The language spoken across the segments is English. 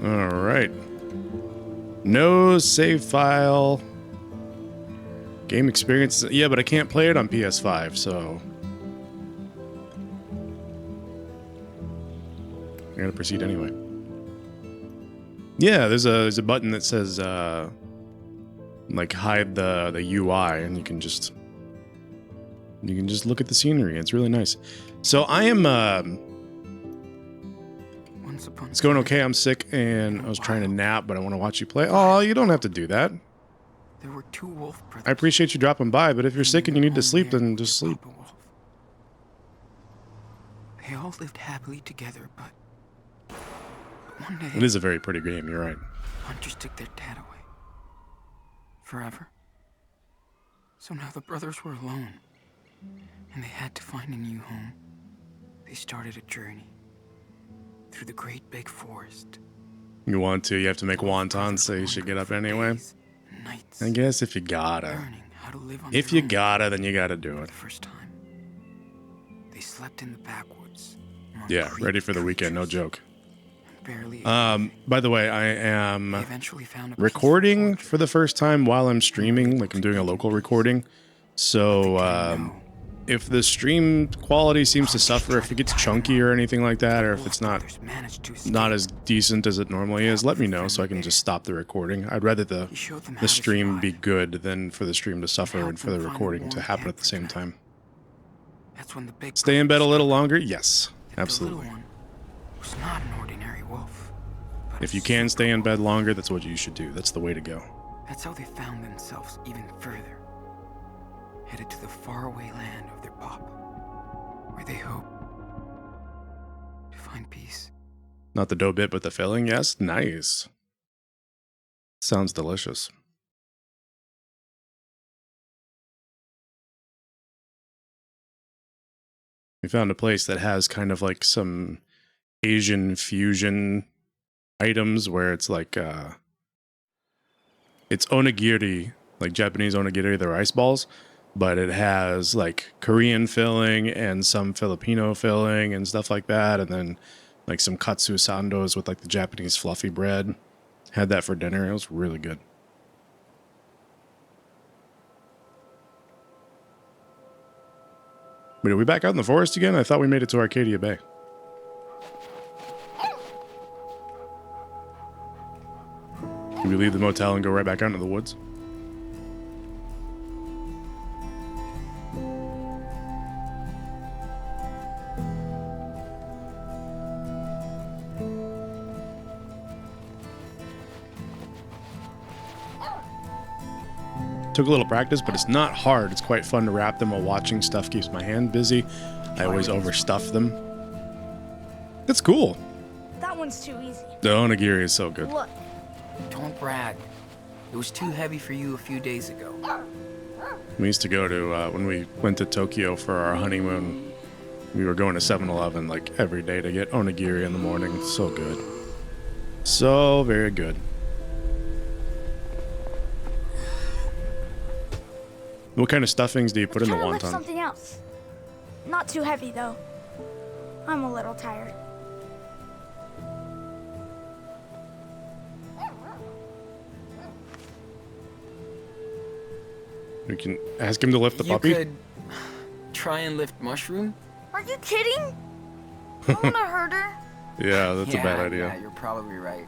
All right. No save file. Game experience. Yeah, but I can't play it on PS5, so I gotta proceed anyway. Yeah, there's a button that says like hide the UI, and you can just look at the scenery. It's really nice. So I am it's going okay. I'm sick and I was trying to nap, but I want to watch you play. Oh, you don't have to do that. There were two wolf brothers. I appreciate you dropping by, but if you're sick and you need to sleep, then just sleep. They all lived happily together, but one day It is a very pretty game, you're right. hunters took their dad away. Forever. So now the brothers were alone, and they had to find a new home. They started a journey through the great big forest. You want to, you have to make wonton say you should get up anyway. Nights, I guess if you gotta. learning how to live on If their you own. gotta, then you gotta do For it. the first time, they slept in the backwoods. among Yeah, creepy ready for the weekend, no creatures, joke. barely By the way, I They am eventually found a recording peaceful for the first time while I'm streaming, like I'm doing a local recording. So, if the stream quality seems to suffer, if it gets chunky or anything like that, or if it's not as decent as it normally is, let me know so I can just stop the recording. I'd rather the stream be good than for the stream to suffer and for the recording to happen at the same time. That's when the big Stay in bed a little longer? Yes, the absolutely. little one was not an ordinary wolf. but If a you can stay in super bed longer, that's what you should do. That's the way to go. wolf. That's how they found themselves even further, headed to the faraway land of their pop, where they hope to find peace. Not the dough bit, but the filling. Yes, nice. Sounds delicious. We found a place that has kind of like some Asian fusion items where it's like it's onigiri, like Japanese onigiri, they're rice balls, but it has like Korean filling and some Filipino filling and stuff like that, and then like some katsu sandos with like the Japanese fluffy bread. Had that for dinner. It was really good. Wait, are we back out in the forest again? I thought we made it to Arcadia Bay. Can we leave the motel and go right back out into the woods? Took a little practice, but it's not hard. It's quite fun to wrap them while watching stuff. Keeps my hand busy. I always overstuff them. That's cool. That one's too easy. The onigiri is so good. Look, Don't brag. It was too heavy for you a few days ago. We used to go to, when we went to Tokyo for our honeymoon, we were going to 7-Eleven like every day to get onigiri in the morning. So good. So very good. What kind of stuffings do you put in the try to lift wonton? something else. Not too heavy though. I'm a little tired. We can ask him to lift the You puppy. could try and lift Mushroom. Are you kidding? I wanna hurt her. Yeah, that's a bad idea. Yeah, you're probably right.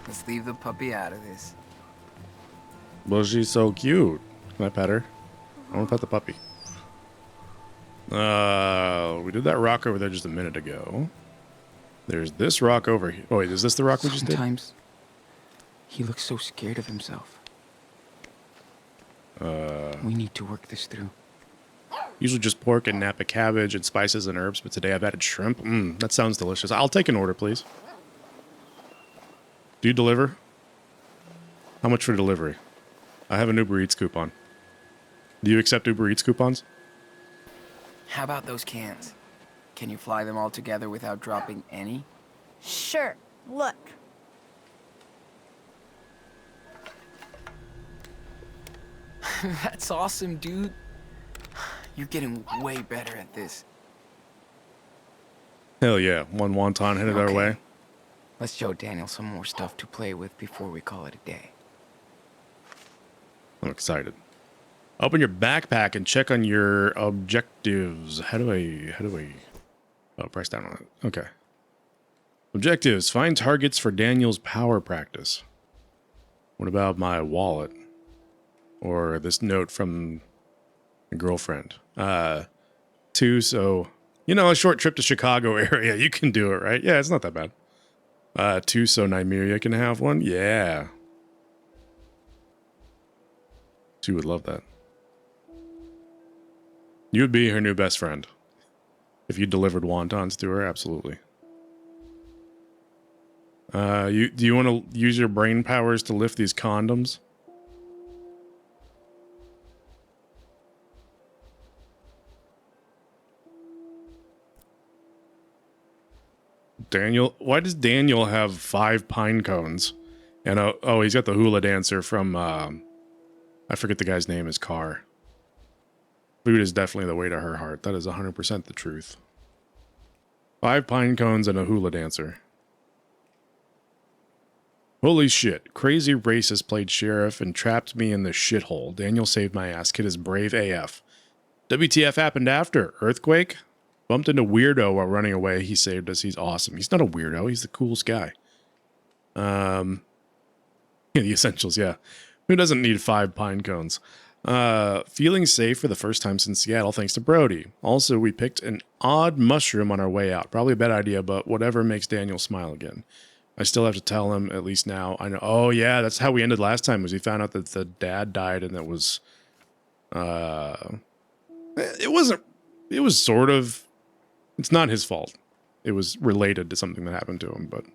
Let's leave the puppy out of this. Well, she's so cute. Can I pet her? I want to pet the puppy. We did that rock over there just a minute ago. There's this rock over here. Oh, wait, is this the rock we just did? Sometimes he looks so scared of himself. We need to work this through. Usually just pork and napa cabbage and spices and herbs, but today I've added shrimp. That sounds delicious. I'll take an order, please. Do you deliver? How much for delivery? I have an Uber Eats coupon. Do you accept Uber Eats coupons? How about those cans? Can you fly them all together without dropping any? Sure. Look. That's awesome, dude. You're getting way better at this. Hell yeah. One wonton headed our Okay. way. Let's show Daniel some more stuff to play with before we call it a day. I'm excited. Open your backpack and check on your objectives. How do I... Oh, press down on it. Okay. Objectives. Find targets for Daniel's power practice. What about my wallet? Or this note from a girlfriend? 2, so... You know, a short trip to Chicago area. You can do it, right? Yeah, it's not that bad. 2, so Nymeria can have one? Yeah. She would love that. You would be her new best friend. If you delivered wontons to her, absolutely. Do you want to use your brain powers to lift these condoms? Daniel, why does Daniel have 5 pine cones? And oh, he's got the hula dancer from I forget the guy's name, is Carr. Food is definitely the way to her heart. That is 100% the truth. 5 pine cones and a hula dancer. Holy shit. Crazy racist played sheriff and trapped me in the shithole. Daniel saved my ass. Kid is brave AF. WTF happened after? Earthquake? Bumped into weirdo while running away. He saved us. He's awesome. He's not a weirdo. He's the coolest guy. The essentials, yeah. Who doesn't need 5 pine cones? Feeling safe for the first time since Seattle, thanks to Brody. Also, we picked an odd mushroom on our way out. Probably a bad idea, but whatever makes Daniel smile again. I still have to tell him, at least now. I know. Oh, yeah, that's how we ended last time, was he found out that the dad died and it was... It was sort of... It's not his fault. It was related to something that happened to him, but...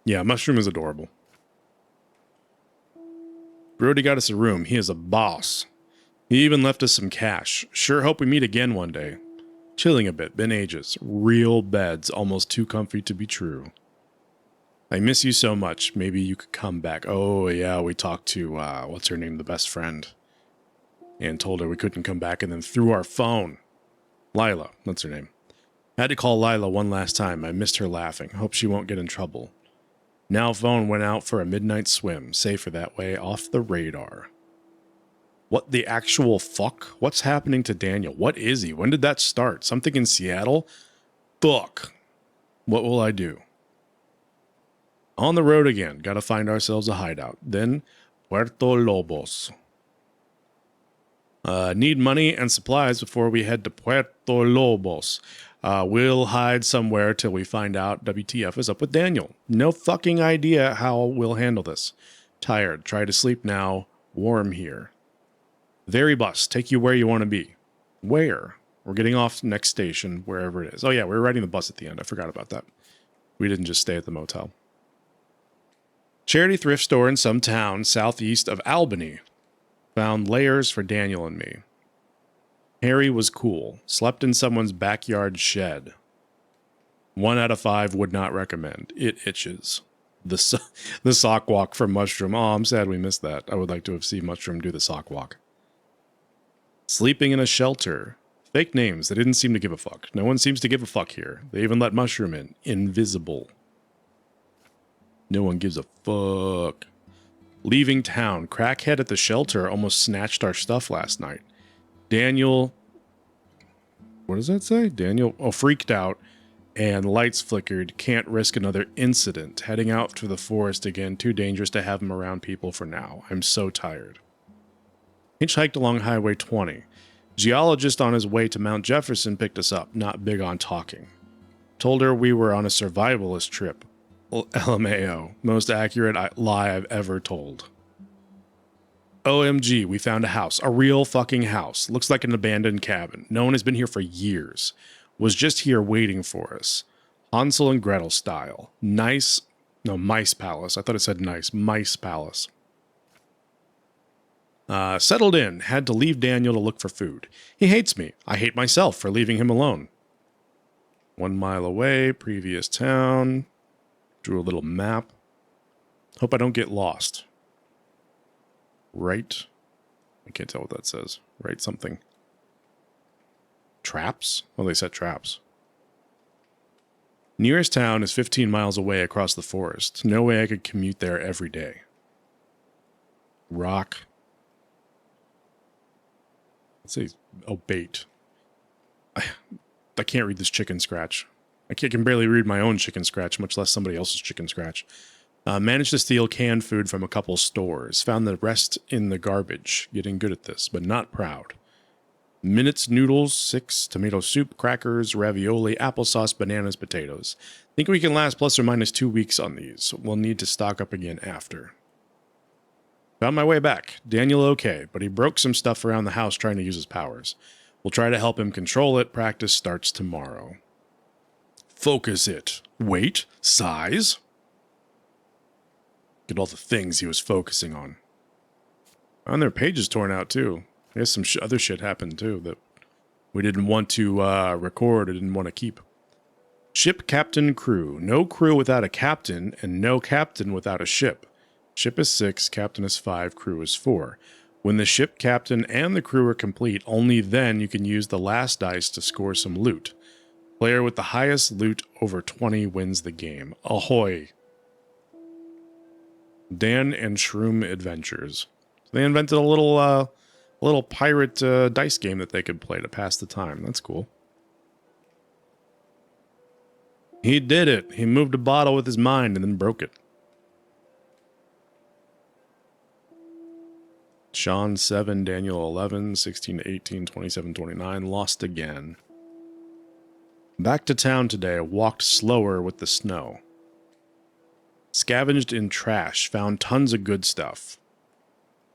Yeah, Mushroom is adorable. Brody got us a room. He is a boss. He even left us some cash. Sure hope we meet again one day. Chilling a bit. Been ages. Real beds. Almost too comfy to be true. I miss you so much. Maybe you could come back. Oh, yeah, we talked to, what's her name? The best friend. And told her we couldn't come back, and then threw our phone. Lila, that's her name. Had to call Lila one last time. I missed her laughing. Hope she won't get in trouble. Now phone went out for a midnight swim. Safer that way, off the radar. What the actual fuck? What's happening to Daniel? What is he? When did that start? Something in Seattle? Fuck. What will I do? On the road again. Gotta find ourselves a hideout. Then, Puerto Lobos. Need money and supplies before we head to Puerto Lobos. We'll hide somewhere till we find out WTF is up with Daniel. No fucking idea how we'll handle this. Tired. Try to sleep now. Warm here. Very bus. Take you where you want to be. Where? We're getting off next station, wherever it is. Oh yeah, we were riding the bus at the end. I forgot about that. We didn't just stay at the motel. Charity thrift store in some town southeast of Albany. Found layers for Daniel and me. Harry was cool. Slept in someone's backyard shed. 1 out of 5 would not recommend. It itches. The sock walk from Mushroom. Oh, I'm sad we missed that. I would like to have seen Mushroom do the sock walk. Sleeping in a shelter. Fake names. They didn't seem to give a fuck. No one seems to give a fuck here. They even let Mushroom in. Invisible. No one gives a fuck. Leaving town. Crackhead at the shelter almost snatched our stuff last night. Daniel... What does that say? Daniel... Oh, freaked out. And lights flickered. Can't risk another incident. Heading out to the forest again. Too dangerous to have him around people for now. I'm so tired. Hitchhiked along Highway 20. Geologist on his way to Mount Jefferson picked us up. Not big on talking. Told her we were on a survivalist trip. LMAO. Most accurate lie I've ever told. OMG, we found a house. A real fucking house. Looks like an abandoned cabin. No one has been here for years. Was just here waiting for us. Hansel and Gretel style. Nice... No, Mice Palace. I thought it said nice. Mice Palace. Settled in. Had to leave Daniel to look for food. He hates me. I hate myself for leaving him alone. 1 mile away. Previous town. Drew a little map. Hope I don't get lost. Right. I can't tell what that says. Right something. Traps? Oh, they set traps. Nearest town is 15 miles away across the forest. No way I could commute there every day. Rock. Let's say, oh, bait. I can't read this chicken scratch. I can barely read my own chicken scratch, much less somebody else's chicken scratch. Managed to steal canned food from a couple stores. Found the rest in the garbage. Getting good at this, but not proud. Minutes noodles, 6, tomato soup, crackers, ravioli, applesauce, bananas, potatoes. Think we can last plus or minus 2 weeks on these. We'll need to stock up again after. Found my way back. Daniel okay, but he broke some stuff around the house trying to use his powers. We'll try to help him control it. Practice starts tomorrow. Focus it. Weight? Size? Get all the things he was focusing on. And their pages torn out too. I guess some other shit happened too that we didn't want to record or didn't want to keep. Ship captain crew. No crew without a captain, and no captain without a ship. Ship is 6, captain is 5, crew is 4. When the ship captain and the crew are complete, only then you can use the last dice to score some loot. Player with the highest loot over 20 wins the game. Ahoy! Dan and Shroom Adventures. They invented a little pirate dice game that they could play to pass the time. That's cool. He did it. He moved a bottle with his mind and then broke it. Sean 7, Daniel 11, 16 to 18, 27, 29. Lost again. Back to town today. Walked slower with the snow. Scavenged in trash. Found tons of good stuff.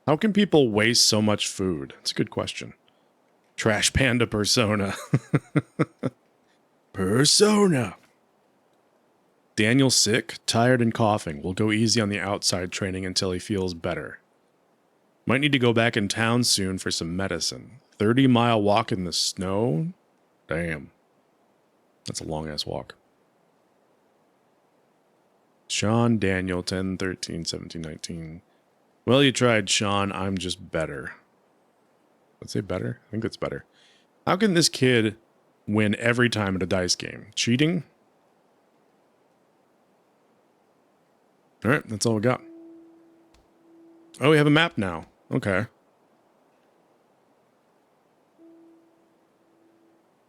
How can people waste so much food? That's a good question. Trash Panda persona. Persona. Daniel sick, tired and coughing. We'll go easy on the outside training until he feels better. Might need to go back in town soon for some medicine. 30-mile walk in the snow? Damn. That's a long-ass walk. Sean, Daniel, 10, 13, 17, 19. Well, you tried, Sean. I'm just better. Let's say better? I think that's better. How can this kid win every time at a dice game? Cheating? Alright, that's all we got. Oh, we have a map now. Okay.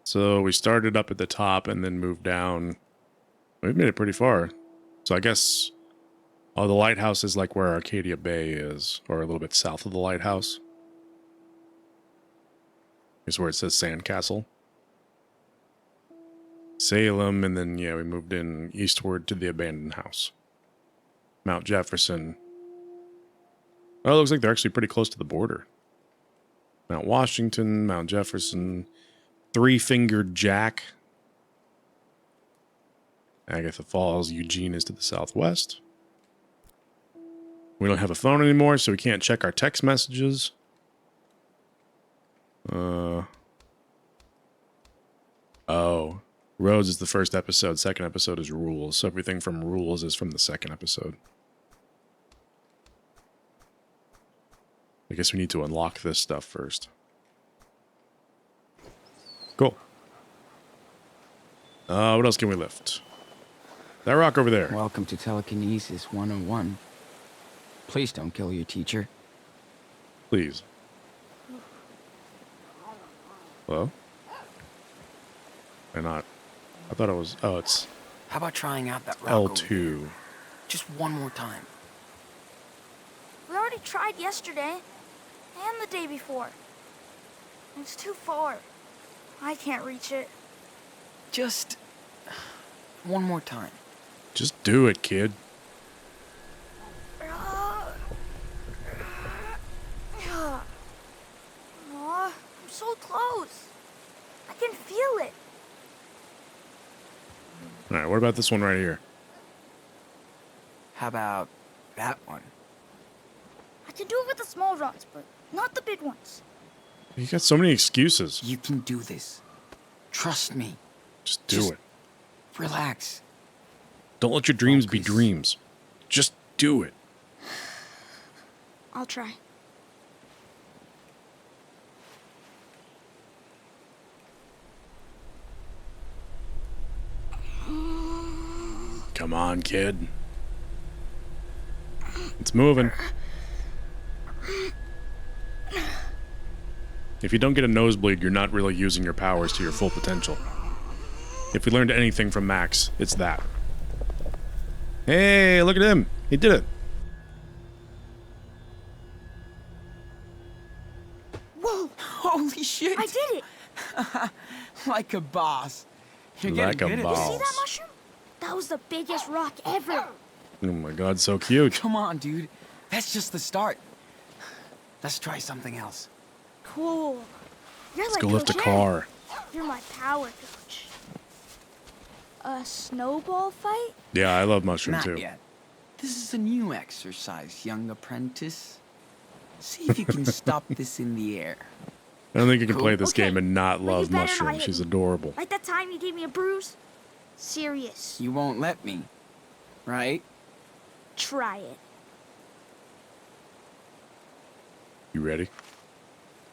So we started up at the top and then moved down. We've made it pretty far. So I guess... Oh, the lighthouse is like where Arcadia Bay is, or a little bit south of the lighthouse. Here's where it says Sandcastle. Salem, and then, yeah, we moved in eastward to the abandoned house. Mount Jefferson. Oh, it looks like they're actually pretty close to the border. Mount Washington, Mount Jefferson, Three-Fingered Jack. Agatha Falls, Eugene is to the southwest. We don't have a phone anymore, so we can't check our text messages. Oh. Roads is the first episode. Second episode is Rules. So everything from Rules is from the second episode. I guess we need to unlock this stuff first. Cool. What else can we lift? That rock over there. Welcome to Telekinesis 101. Please don't kill your teacher. Please. Hello? Why not? I thought it was... Oh, it's How about trying out that rock over there? L2. Just one more time. We already tried yesterday. And the day before. It's too far. I can't reach it. Just one more time. Just do it, kid. Aw, I'm so close. I can feel it. Alright, what about this one right here? How about that one? I can do it with the small rocks, but not the big ones. You got so many excuses. You can do this. Trust me. Just do Just it. Relax. Don't let your dreams be Focus. dreams. Just do it. I'll try. Come on, kid. It's moving. If you don't get a nosebleed, you're not really using your powers to your full potential. If we learned anything from Max, it's that. Hey, look at him. He did it. Whoa! Holy shit! I did it. Like a boss. You're Like getting a good at boss. See that mushroom? That was the biggest rock ever. Oh my god, so cute. Come on, dude. That's just the start. Let's try something else. Cool. You're Let's like go lift a Coach Aaron. car. You're my power coach. A snowball fight? Yeah, I love Mushroom Not too. yet. This is a new exercise, young apprentice. See if you can stop this in the air. I don't think you can Cool. play this Okay, game and not but you love better not Mushroom. hit She's me. adorable. Like that time you gave me a bruise? Serious. You won't let me, right? Try it. You ready?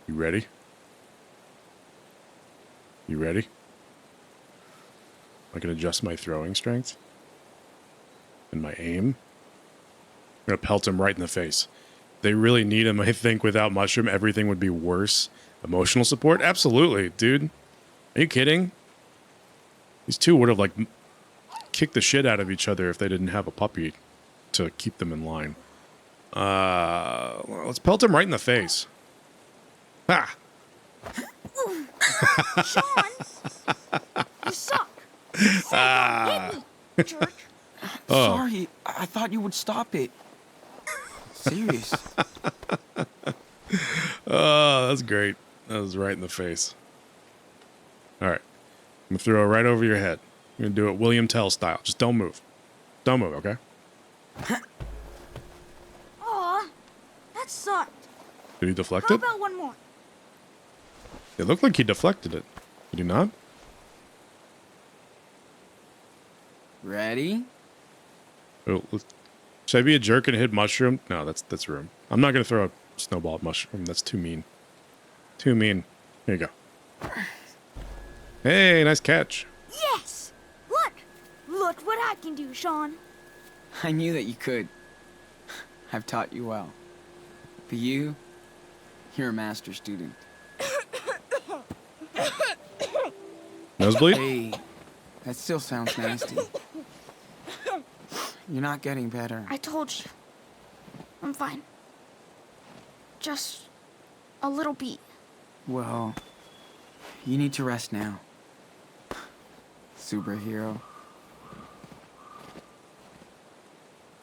You ready? You ready? I can adjust my throwing strength and my aim. I'm gonna pelt him right in the face. They really need him. I think without Mushroom, everything would be worse. Emotional support? Absolutely, dude. Are you kidding? These two would have, like, kicked the shit out of each other if they didn't have a puppy to keep them in line. Let's pelt him right in the face. Ha! Sean! You suck. Hit me, jerk. Oh. Sorry, I thought you would stop it. Serious. Oh, that's great. That was right in the face. All right. I'm going to throw it right over your head. I'm going to do it William Tell style. Just don't move. Don't move, okay? Aw, that sucked. Did he deflect How it? about one more? It looked like he deflected it. Did he not? Ready? Oh, should I be a jerk and hit Mushroom? No, that's room. I'm not going to throw a snowball at Mushroom. That's too mean. Too mean. Here you go. Hey, nice catch. Yes! Look! Look what I can do, Sean. I knew that you could. I've taught you well. But you're a master student. Nosebleed? Hey, that still sounds nasty. You're not getting better. I told you. I'm fine. Just a little beat. Well, you need to rest now. Superhero.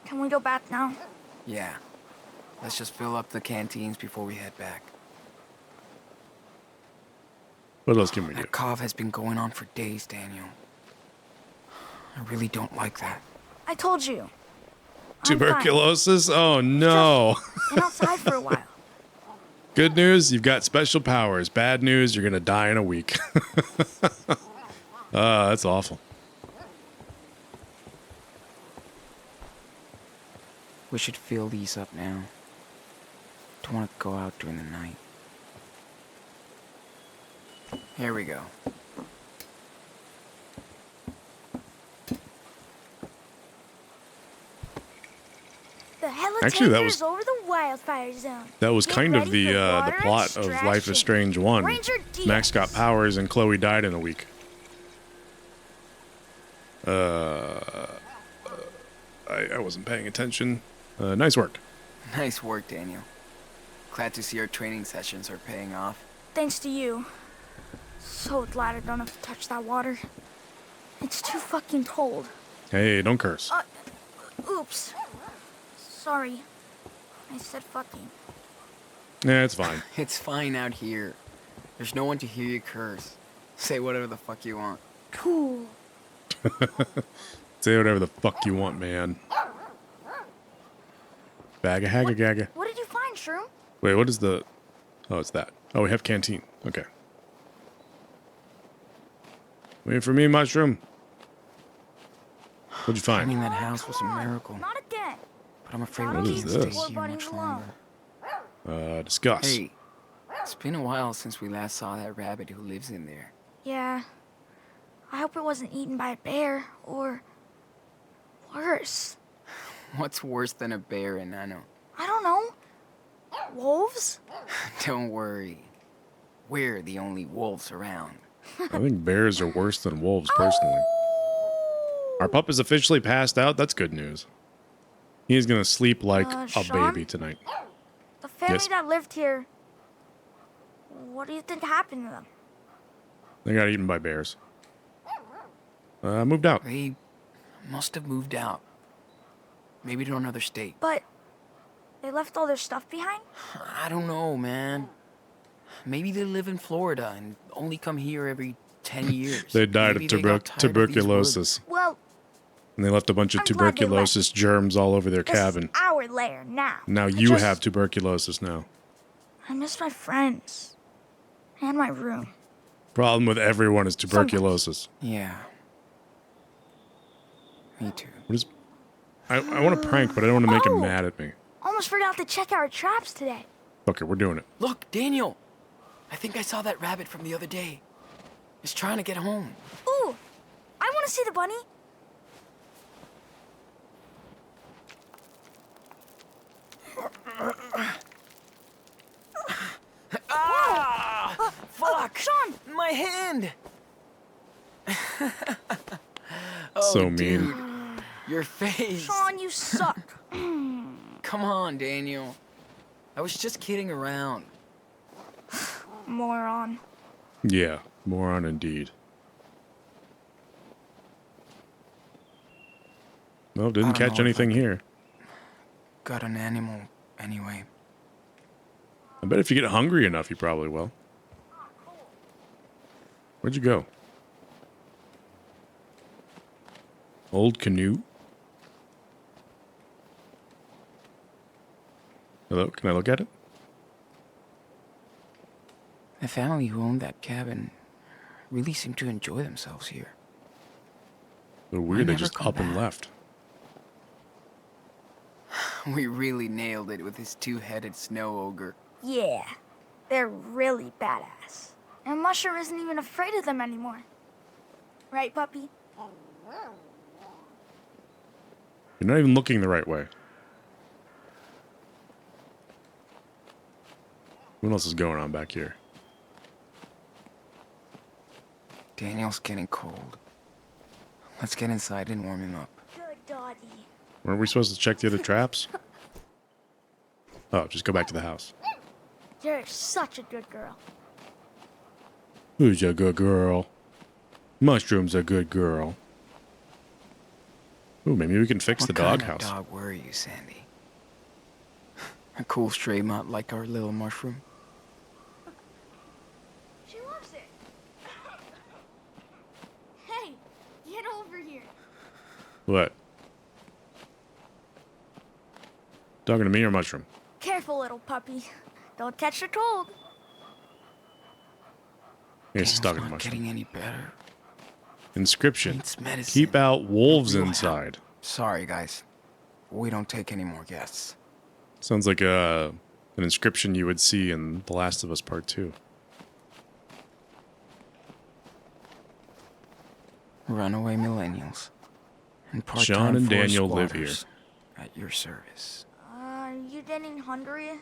Can we go back now? Yeah. Let's just fill up the canteens before we head back. What else can we do? That cough has been going on for days, Daniel. I really don't like that. I told you. I'm fine. Tuberculosis? Oh, no. Been outside for a while. Good news, you've got special powers. Bad news, you're going to die in a week. That's awful. We should fill these up now. Don't want to go out during the night. Here we go. The hella Actually, that tanker's was- over the wildfire zone. That was Get kind of ready the for the water plot of Life is extraction. Strange 1. Ranger Diaz. Max got powers and Chloe died in a week. I wasn't paying attention. Nice work. Nice work, Daniel. Glad to see our training sessions are paying off. Thanks to you. So glad I don't have to touch that water. It's too fucking cold. Hey, don't curse. Oops. Sorry. I said fucking. Yeah, it's fine. It's fine out here. There's no one to hear you curse. Say whatever the fuck you want. Cool. Say whatever the fuck you want, man. Bagga hagga gagga. What did you find, Shroom? Wait, what is the... Oh, it's that. Oh, we have canteen. Okay. Wait for me, Mushroom. What'd you find? Finding that house was a Come on, miracle. Not again. But I'm afraid What we is can't this? stay here Poor much bunnies longer. Discuss. Hey, it's been a while since we last saw that rabbit who lives in there. Yeah. I hope it wasn't eaten by a bear or worse? What's worse than a bear, Enano? I don't know. Wolves? Don't worry. We're the only wolves around. I think bears are worse than wolves, personally. Our pup is officially passed out. That's good news. He's gonna sleep like a Sean? baby tonight. The family Yes. that lived here, what do you think happened to them? They got eaten by bears. Moved out. They must have moved out. Maybe to another state. But they left all their stuff behind? I don't know, man. Maybe they live in Florida and only come here every 10 years. They died Maybe of they got tired of these tuberculosis. Well, And they left a bunch of I'm glad they left. tuberculosis germs all over their this cabin. is our lair now. Now I you just- have tuberculosis now. I miss my friends. And my room. Problem with everyone is tuberculosis. woods. Yeah. Me too. What is... I want to prank, but I don't want to make him Oh. mad at me. Almost forgot to check our traps today. Okay, we're doing it. Look, Daniel! I think I saw that rabbit from the other day. It's trying to get home. Ooh, I want to see the bunny. Ah! Fuck! Sean! My hand! So mean. Dude, your face. Sean, you suck. Come on, Daniel. I was just kidding around. Moron. Yeah, moron indeed. Well, didn't I don't catch know if anything here. Got an animal anyway. I bet if you get hungry enough, you probably will. Where'd you go? Old canoe? Hello, can I look at it? The family who owned that cabin really seemed to enjoy themselves here. So weird, they never just come up and back. left. We really nailed it with this two-headed snow ogre. Yeah, they're really badass. And Mushroom isn't even afraid of them anymore. Right, puppy? You're not even looking the right way. What else is going on back here? Daniel's getting cold. Let's get inside and warm him up. Good doggy. Weren't we supposed to check the other traps? Oh, just go back to the house. You're such a good girl. Who's a good girl? Mushroom's a good girl. Ooh, maybe we can fix What the kind of doghouse. dog were you, Sandy? A cool stray mutt like our little mushroom? She loves it. Hey, get over here. What? Talking to me or Mushroom? Careful, little puppy. Don't catch the cold. I guess he's Daniel's talking to not Mushroom. getting any better. Inscription. Needs medicine. Keep out wolves Real help. inside. Sorry, guys. We don't take any more guests. Sounds like an inscription you would see in The Last of Us Part 2. Runaway millennials. And part-time Sean and forest Daniel live squatters at your service. Are you getting hungry?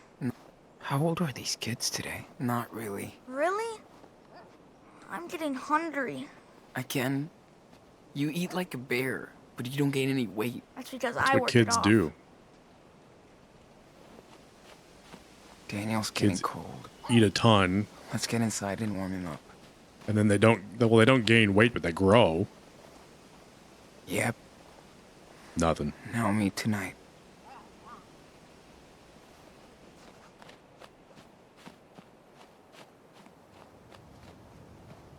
How old are these kids today? Not really. Really? I'm getting hungry. Again, you eat like a bear, but you don't gain any weight. That's because That's I what worked kids it off. do. Daniel's getting Kids- cold. Eat a ton, Let's get inside and warm him up. and then they don't gain weight, but they grow. Yep, Nothing. now me tonight.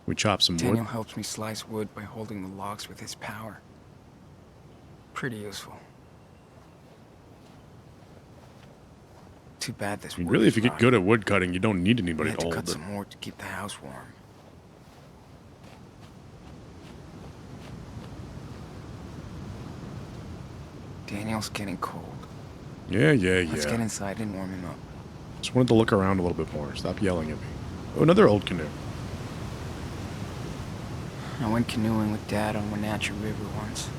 We chop some wood. Daniel helps me slice wood by holding the logs with his power. Pretty useful. Too bad this I mean, wood really, is if you get rotten. good at wood cutting, you don't need We anybody had to to hold cut it. some more to keep the house warm. Daniel's getting cold. Yeah. Let's get inside and warm him up. Just wanted to look around a little bit more. Stop yelling at me. Oh, another old canoe. I went canoeing with Dad on Wenatchee River once.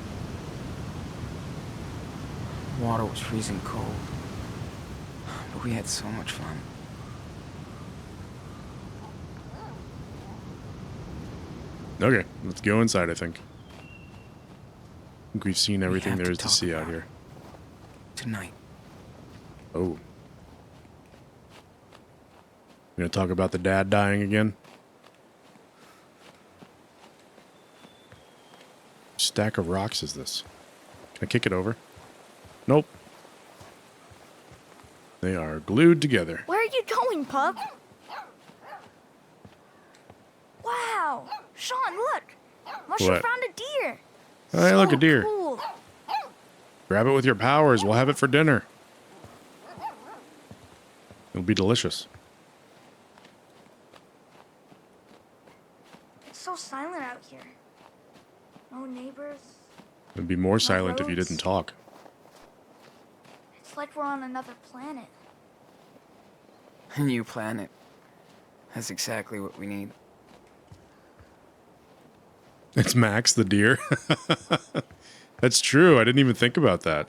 The water was freezing cold. But we had so much fun. Okay, let's go inside, I think. I think we've seen everything have there to is to talk see out about here. Tonight. Oh. You gonna talk about the dad dying again? Stack of rocks is this? Can I kick it over? Nope. They are glued together. Where are you going, pup? Wow! Sean, look! Musher What? found a deer! Hey, look, a deer. Cool. Grab it with your powers. We'll have it for dinner. It'll be delicious. It's so silent out here. No neighbors. It'd be more silent if you roads. didn't talk. It's like we're on another planet. A new planet. That's exactly what we need. It's Max the deer. That's true. I didn't even think about that.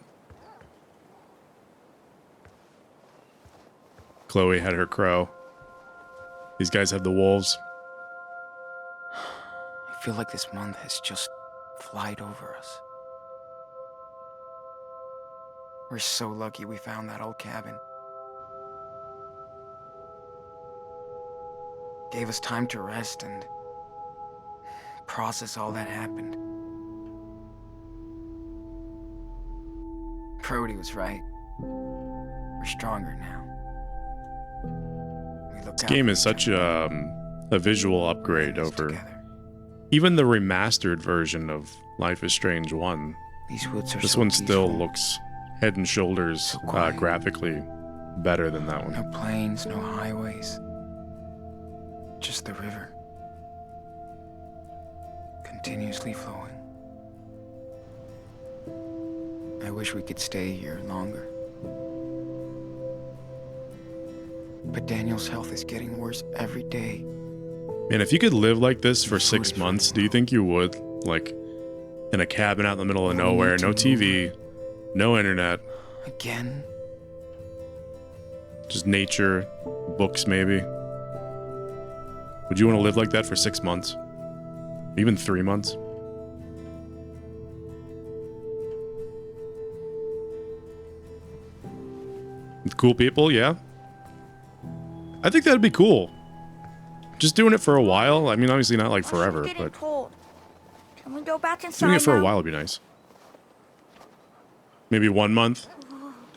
Chloe had her crow. These guys have the wolves. I feel like this month has just flied over us. We're so lucky we found that old cabin. Gave us time to rest and process all that happened. Brody was right. We're stronger now. We look This out game for is each such other. a visual We're upgrade in this over together. even the remastered version of Life is Strange 1. These woods are This so one still peaceful. looks head and shoulders So quiet. graphically better than that one. No planes, no highways. Just the river. Continuously flowing. I wish we could stay here longer. But Daniel's health is getting worse every day. Man, if you could live like this for Food 6 is months, running do you low. think you would? Like, in a cabin out in the middle of We nowhere, need to no move. TV, no internet, Again? just nature, books maybe. Would you want to live like that for 6 months? Even 3 months? With cool people, yeah. I think that'd be cool. Just doing it for a while. I mean, obviously not like Musher's forever, getting but cold. Can we go back inside doing it for a now? while would be nice. Maybe 1 month.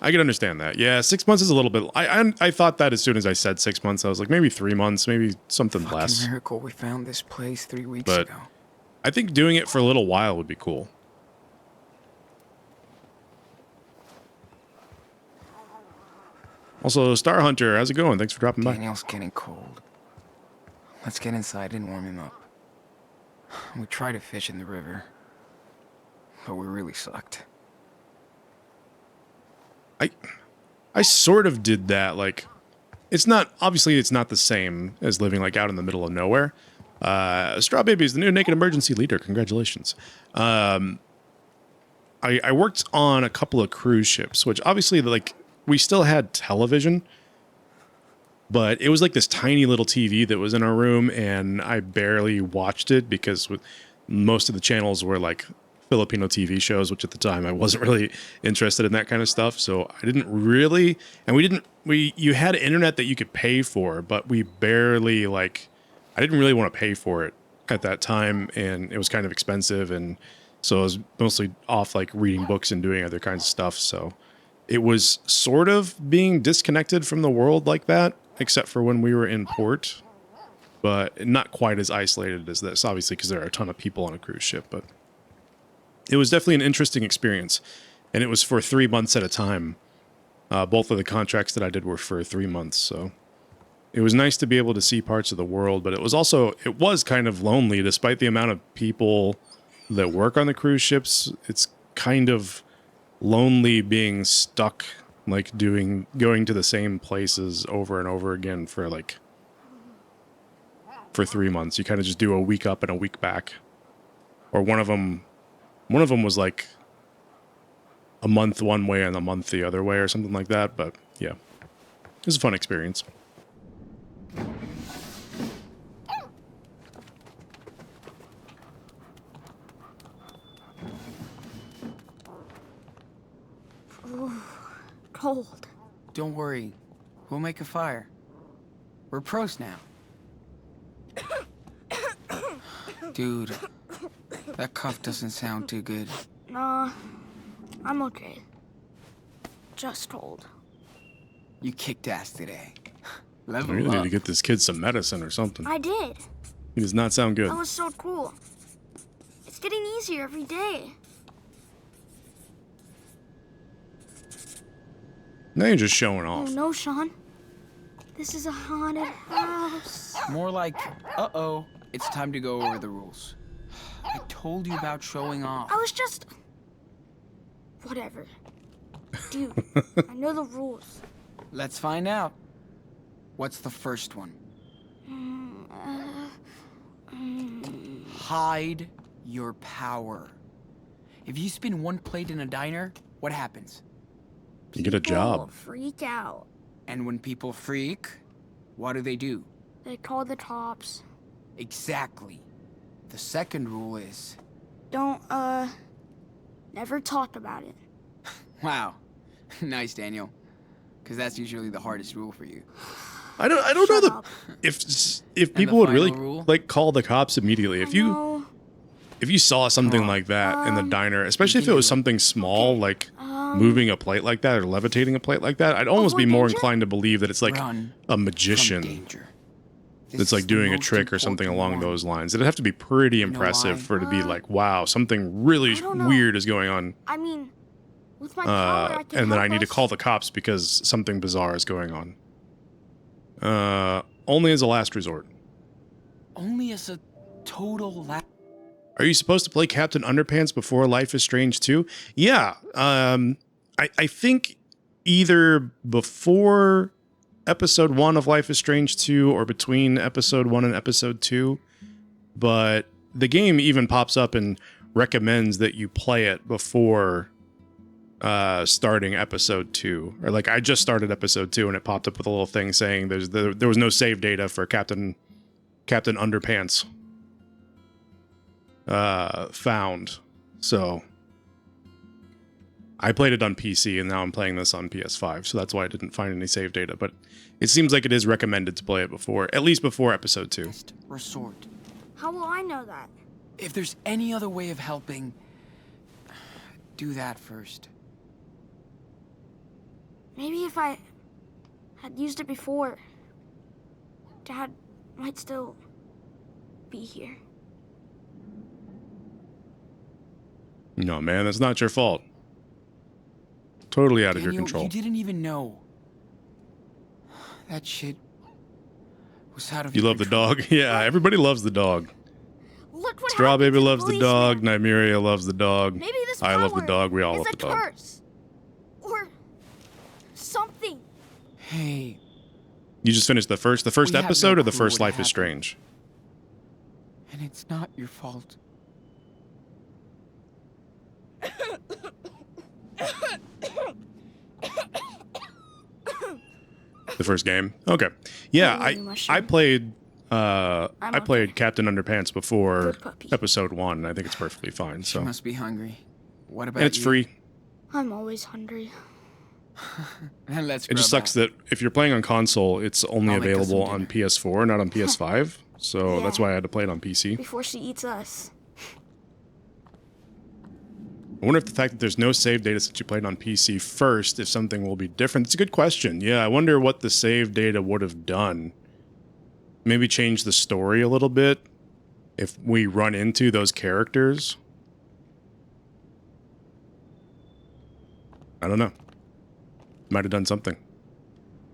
I can understand that. Yeah, 6 months is a little bit. I thought that as soon as I said 6 months, I was like maybe 3 months, maybe something Fucking less. miracle we found this place 3 weeks But- ago. I think doing it for a little while would be cool. Also, Star Hunter, how's it going? Thanks for dropping by. Daniel's getting cold. Let's get inside and warm him up. We tried to fish in the river, but we really sucked. I sort of did that. Like, it's not obviously it's not the same as living like out in the middle of nowhere. Straw Baby is the new naked emergency leader. Congratulations. I worked on a couple of cruise ships, which obviously like we still had television, but it was like this tiny little TV that was in our room, and I barely watched it because most of the channels were like Filipino TV shows, which at the time I wasn't really interested in that kind of stuff. So I didn't really, and you had internet that you could pay for, but we barely I didn't really want to pay for it at that time, and it was kind of expensive, and so I was mostly off like reading books and doing other kinds of stuff. So it was sort of being disconnected from the world like that, except for when we were in port, but not quite as isolated as this, obviously, because there are a ton of people on a cruise ship, but it was definitely an interesting experience, and it was for 3 months at a time. Both of the contracts that I did were for 3 months, so it was nice to be able to see parts of the world, but it was kind of lonely, despite the amount of people that work on the cruise ships. It's kind of lonely being stuck, like going to the same places over and over again for 3 months. You kind of just do a week up and a week back, or one of them was like a month one way and a month the other way or something like that. But yeah, it was a fun experience. Cold. Don't worry. We'll make a fire. We're pros now. Dude, that cough doesn't sound too good. Nah, I'm okay. Just cold. You kicked ass today. I Level really need up. to get this kid some medicine or something. I did. He does not sound good. That was so cool. It's getting easier every day. Now you're just showing Oh off. no, Sean. This is a haunted house. More like, uh-oh, it's time to go over the rules. I told you about showing off. I was just... Whatever. Dude, I know the rules. Let's find out. What's the first one? Hide your power. If you spin one plate in a diner, what happens? You get a People job. freak out. And when people freak, what do? They call the cops. Exactly. The second rule is... Don't, never talk about it. Wow. Nice, Daniel. Because that's usually the hardest rule for you. I don't know Shut the up. if people would really final rule? like call the cops immediately. If I you know. if you saw something Come on. like that in the diner, especially you if can it was do it. something small like moving a plate like that or levitating a plate like that, I'd almost be Avoid more danger? inclined to believe that it's like Run a from magician danger. This that's like is the doing a most trick or something important along one. those lines. It'd have to be pretty know impressive why? for it to be like, wow, something really I don't know. weird is going on. I mean, with my power, I can And then help I need to us. call the cops because something bizarre is going on. Only as a last resort. Only as a total Are you supposed to play Captain Underpants before Life is Strange 2? Yeah. I think either before episode 1 of Life is Strange 2 or between episode 1 and episode 2. But the game even pops up and recommends that you play it before starting episode 2. Or like I just started episode 2 and it popped up with a little thing saying there was no save data for Captain Underpants found. So I played it on PC and now I'm playing this on PS5, so that's why I didn't find any save data, but it seems like it is recommended to play it before, at least before episode 2. last resort. How will I know that? If there's any other way of helping, do that first. Maybe if I had used it before, Dad might still be here. No, man, that's not your fault. Totally out of your Daniel, control. you didn't even know. That shit was out of You your love the control. dog? Yeah, everybody loves the dog. Look what Straw happened Baby to loves the policeman. dog. Nymeria loves the dog. Maybe this I love the power dog. We all is love a the dog. curse. Or something. Hey, You just finished the first We have no episode or the clue first what Life is happened. Strange? and it's not your fault. The first game? Okay. Yeah, I love you, Mushroom. I played I'm played okay. Captain Underpants before Good puppy. episode 1, and I think it's perfectly fine. She So must be hungry. What about and it's you? free. I'm always hungry. And let's It just grub sucks out. that if you're playing on console, it's only I'll make us some available on dinner. PS4, not on PS5. So Yeah. that's why I had to play it on PC. Before she eats us. I wonder if the fact that there's no save data since you played on PC first, if something will be different. It's a good question. Yeah, I wonder what the save data would have done. Maybe change the story a little bit if we run into those characters. I don't know. Might have done something.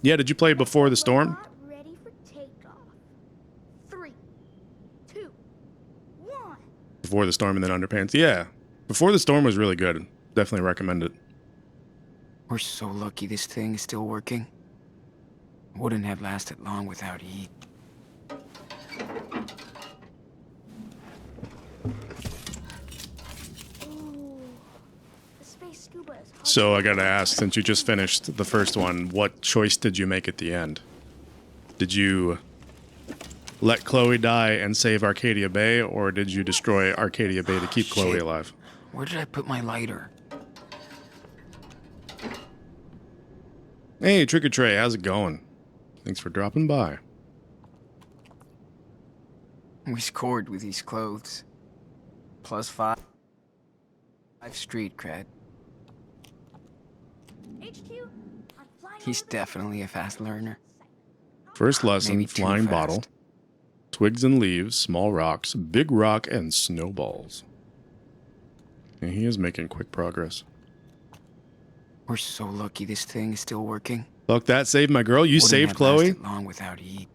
Yeah, did you play Before the Storm? Robot ready for takeoff. 3, 2, 1. Before the Storm and then Underpants? Yeah. Before the Storm was really good. Definitely recommend it. We're so lucky this thing is still working. Wouldn't have lasted long without heat. Ooh. The space scuba is So I gotta ask, since you just finished the first one, what choice did you make at the end? Did you let Chloe die and save Arcadia Bay, or did you destroy Arcadia Bay to keep Chloe Shit. alive? Where did I put my lighter? Hey, Trick or Tray, how's it going? Thanks for dropping by. We scored with these clothes. +5 street cred. HQ, I'm flying He's over the- definitely a fast learner. First lesson, Maybe too flying fast. bottle, twigs and leaves, small rocks, big rock, and snowballs. And he is making quick progress. We're so lucky this thing is still working. Fuck that, saved my girl. You Wouldn't saved have Chloe? lasted long without heat.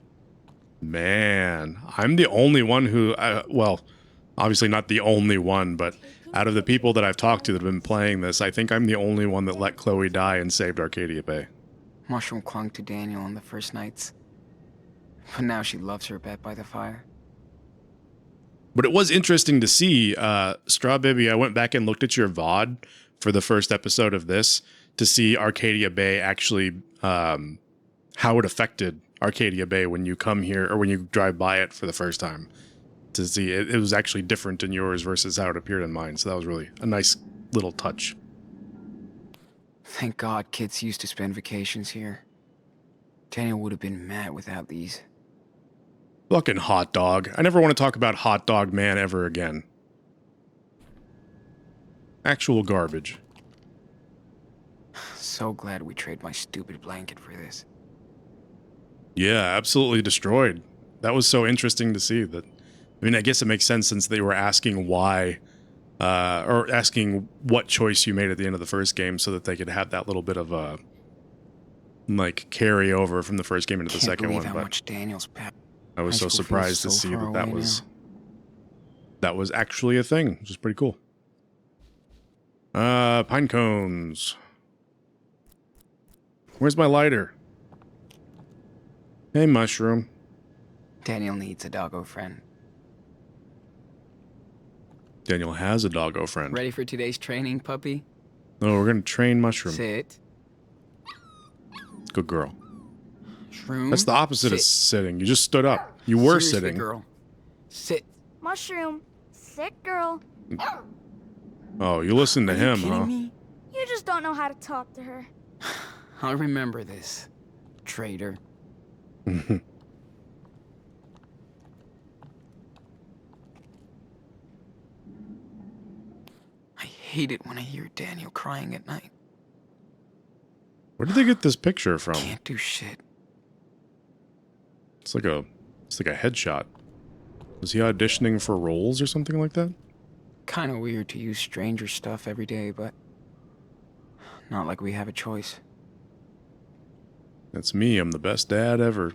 Man, I'm the only one who, well, obviously not the only one, but out of the people that I've talked to that have been playing this, I think I'm the only one that let Chloe die and saved Arcadia Bay. Mushroom clung to Daniel on the first nights. But now she loves her bed by the fire. But it was interesting to see, Straw Baby, I went back and looked at your VOD for the first episode of this to see Arcadia Bay actually, how it affected Arcadia Bay when you come here, or when you drive by it for the first time. To see, it was actually different in yours versus how it appeared in mine, so that was really a nice little touch. Thank God kids used to spend vacations here. Daniel would have been mad without these. Fucking hot dog. I never want to talk about Hot Dog Man ever again. Actual garbage. So glad we traded my stupid blanket for this. Yeah, absolutely destroyed. That was so interesting to see that. I mean, I guess it makes sense since they were asking why, or asking what choice you made at the end of the first game so that they could have that little bit of a, like, carry over from the first game into the Can't second believe one. how But much Daniel's past. I was High so school feels surprised to so see far that away that was actually a thing, which is pretty cool. Pine cones. Where's my lighter? Hey, mushroom. Daniel needs a doggo friend. Daniel has a doggo friend. Ready for today's training, puppy? Oh, we're gonna train mushroom. Sit. Good girl. Shroom. That's the opposite of Sit. sitting. You just stood up. You were Seriously, sitting. girl. Sit. Mushroom, sit, girl. Oh, you listen to Are him, you kidding huh? me? You just don't know how to talk to her. I'll remember this, traitor. I hate it when I hear Daniel crying at night. Where did they get this picture from? Can't do shit. It's like a headshot. Was he auditioning for roles or something like that? Kinda weird to use stranger stuff every day, but not like we have a choice. That's me. I'm the best dad ever.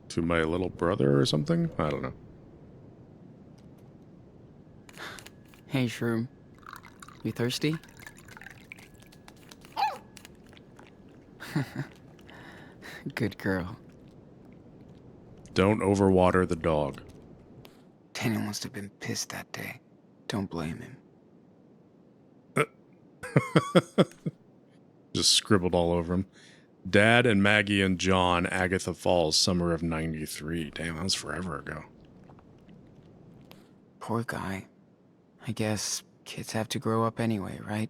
To my little brother or something? I don't know. Hey, Shroom. You thirsty? Good girl. Don't overwater the dog. Daniel must have been pissed that day. Don't blame him. Just scribbled all over him. Dad and Maggie and John, Agatha Falls, summer of '93. Damn, that was forever ago. Poor guy. I guess kids have to grow up anyway, right?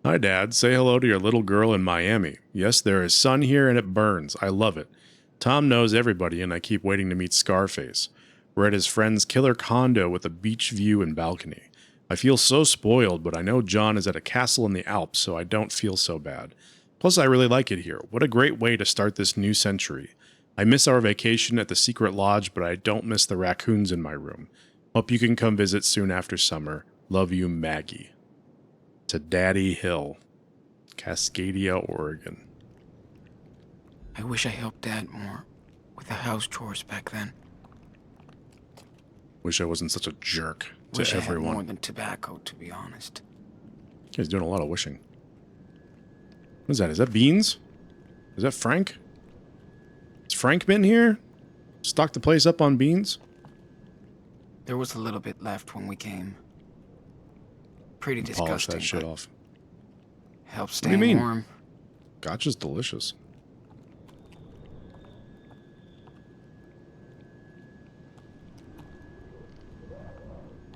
Hi, Dad. Say hello to your little girl in Miami. Yes, there is sun here and it burns. I love it. Tom knows everybody and I keep waiting to meet Scarface. We're at his friend's killer condo with a beach view and balcony. I feel so spoiled, but I know John is at a castle in the Alps, so I don't feel so bad. Plus, I really like it here. What a great way to start this new century. I miss our vacation at the secret lodge, but I don't miss the raccoons in my room. Hope you can come visit soon after summer. Love you, Maggie. To Daddy Hill, Cascadia, Oregon. I wish I helped Dad more with the house chores back then. Wish I wasn't such a jerk to Wish I had more everyone. than tobacco, to be honest. You guys doing a lot of wishing. What is that? Is that Beans? Is that Frank? Has Frank been here? Stocked the place up on beans? There was a little bit left when we came. Pretty Polish disgusting. that shit but off. Helps What do you staying mean? warm. Gotcha's delicious.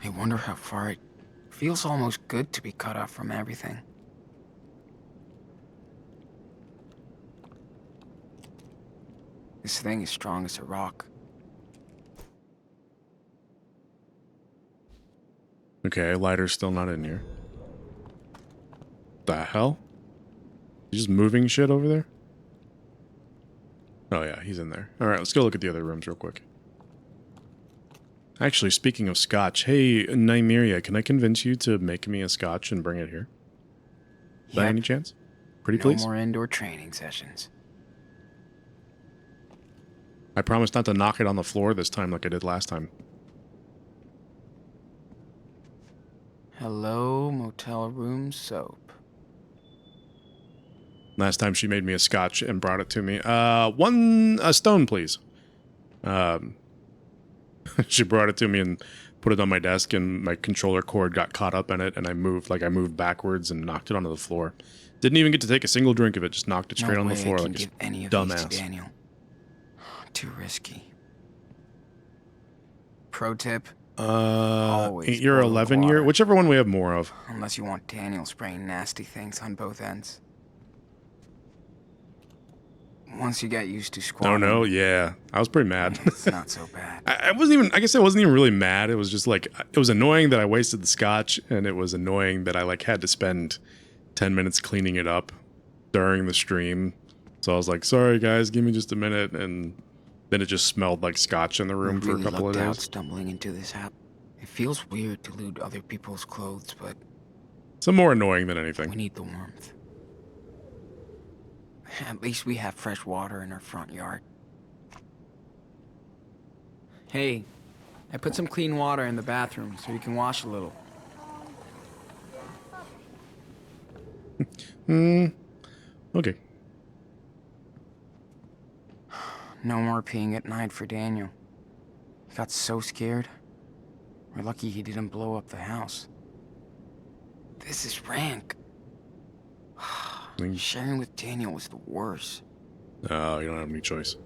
I wonder how far it feels. Almost good to be cut off from everything. This thing is strong as a rock. Okay, lighter's still not in here. The hell? He's just moving shit over there? Oh yeah, he's in there. Alright, let's go look at the other rooms real quick. Actually, speaking of scotch, hey, Nymeria, can I convince you to make me a scotch and bring it here? By Yep. any chance? Pretty No please? more indoor training sessions. I promise not to knock it on the floor this time like I did last time. Hello, motel room soap. Last time she made me a scotch and brought it to me. A stone, please. She brought it to me and put it on my desk, and my controller cord got caught up in it, and I moved backwards and knocked it onto the floor. Didn't even get to take a single drink of it, just knocked it straight on the floor I like can a give any of these to dumbass. Daniel. Too risky. Pro tip: Always 8 year, boil 11 year, water. whichever one we have more of. unless you want Daniel spraying nasty things on both ends. Once you get used to Oh squatting, no, yeah. I was pretty mad. it's not so bad. I guess I wasn't even really mad. It was just like, it was annoying that I wasted the scotch, and it was annoying that I like had to spend 10 minutes cleaning it up during the stream. So I was like, sorry guys, give me just a minute. And then it just smelled like scotch in the room for a Really couple of lucked out days. stumbling into this house. It feels weird to loot other people's clothes, but It's more annoying than we anything. need the warmth. At least we have fresh water in our front yard. Hey, I put some clean water in the bathroom so you can wash a little. Okay. No more peeing at night for Daniel. He got so scared. We're lucky he didn't blow up the house. This is rank. Sharing with Daniel was the worst. Oh, you don't have any choice.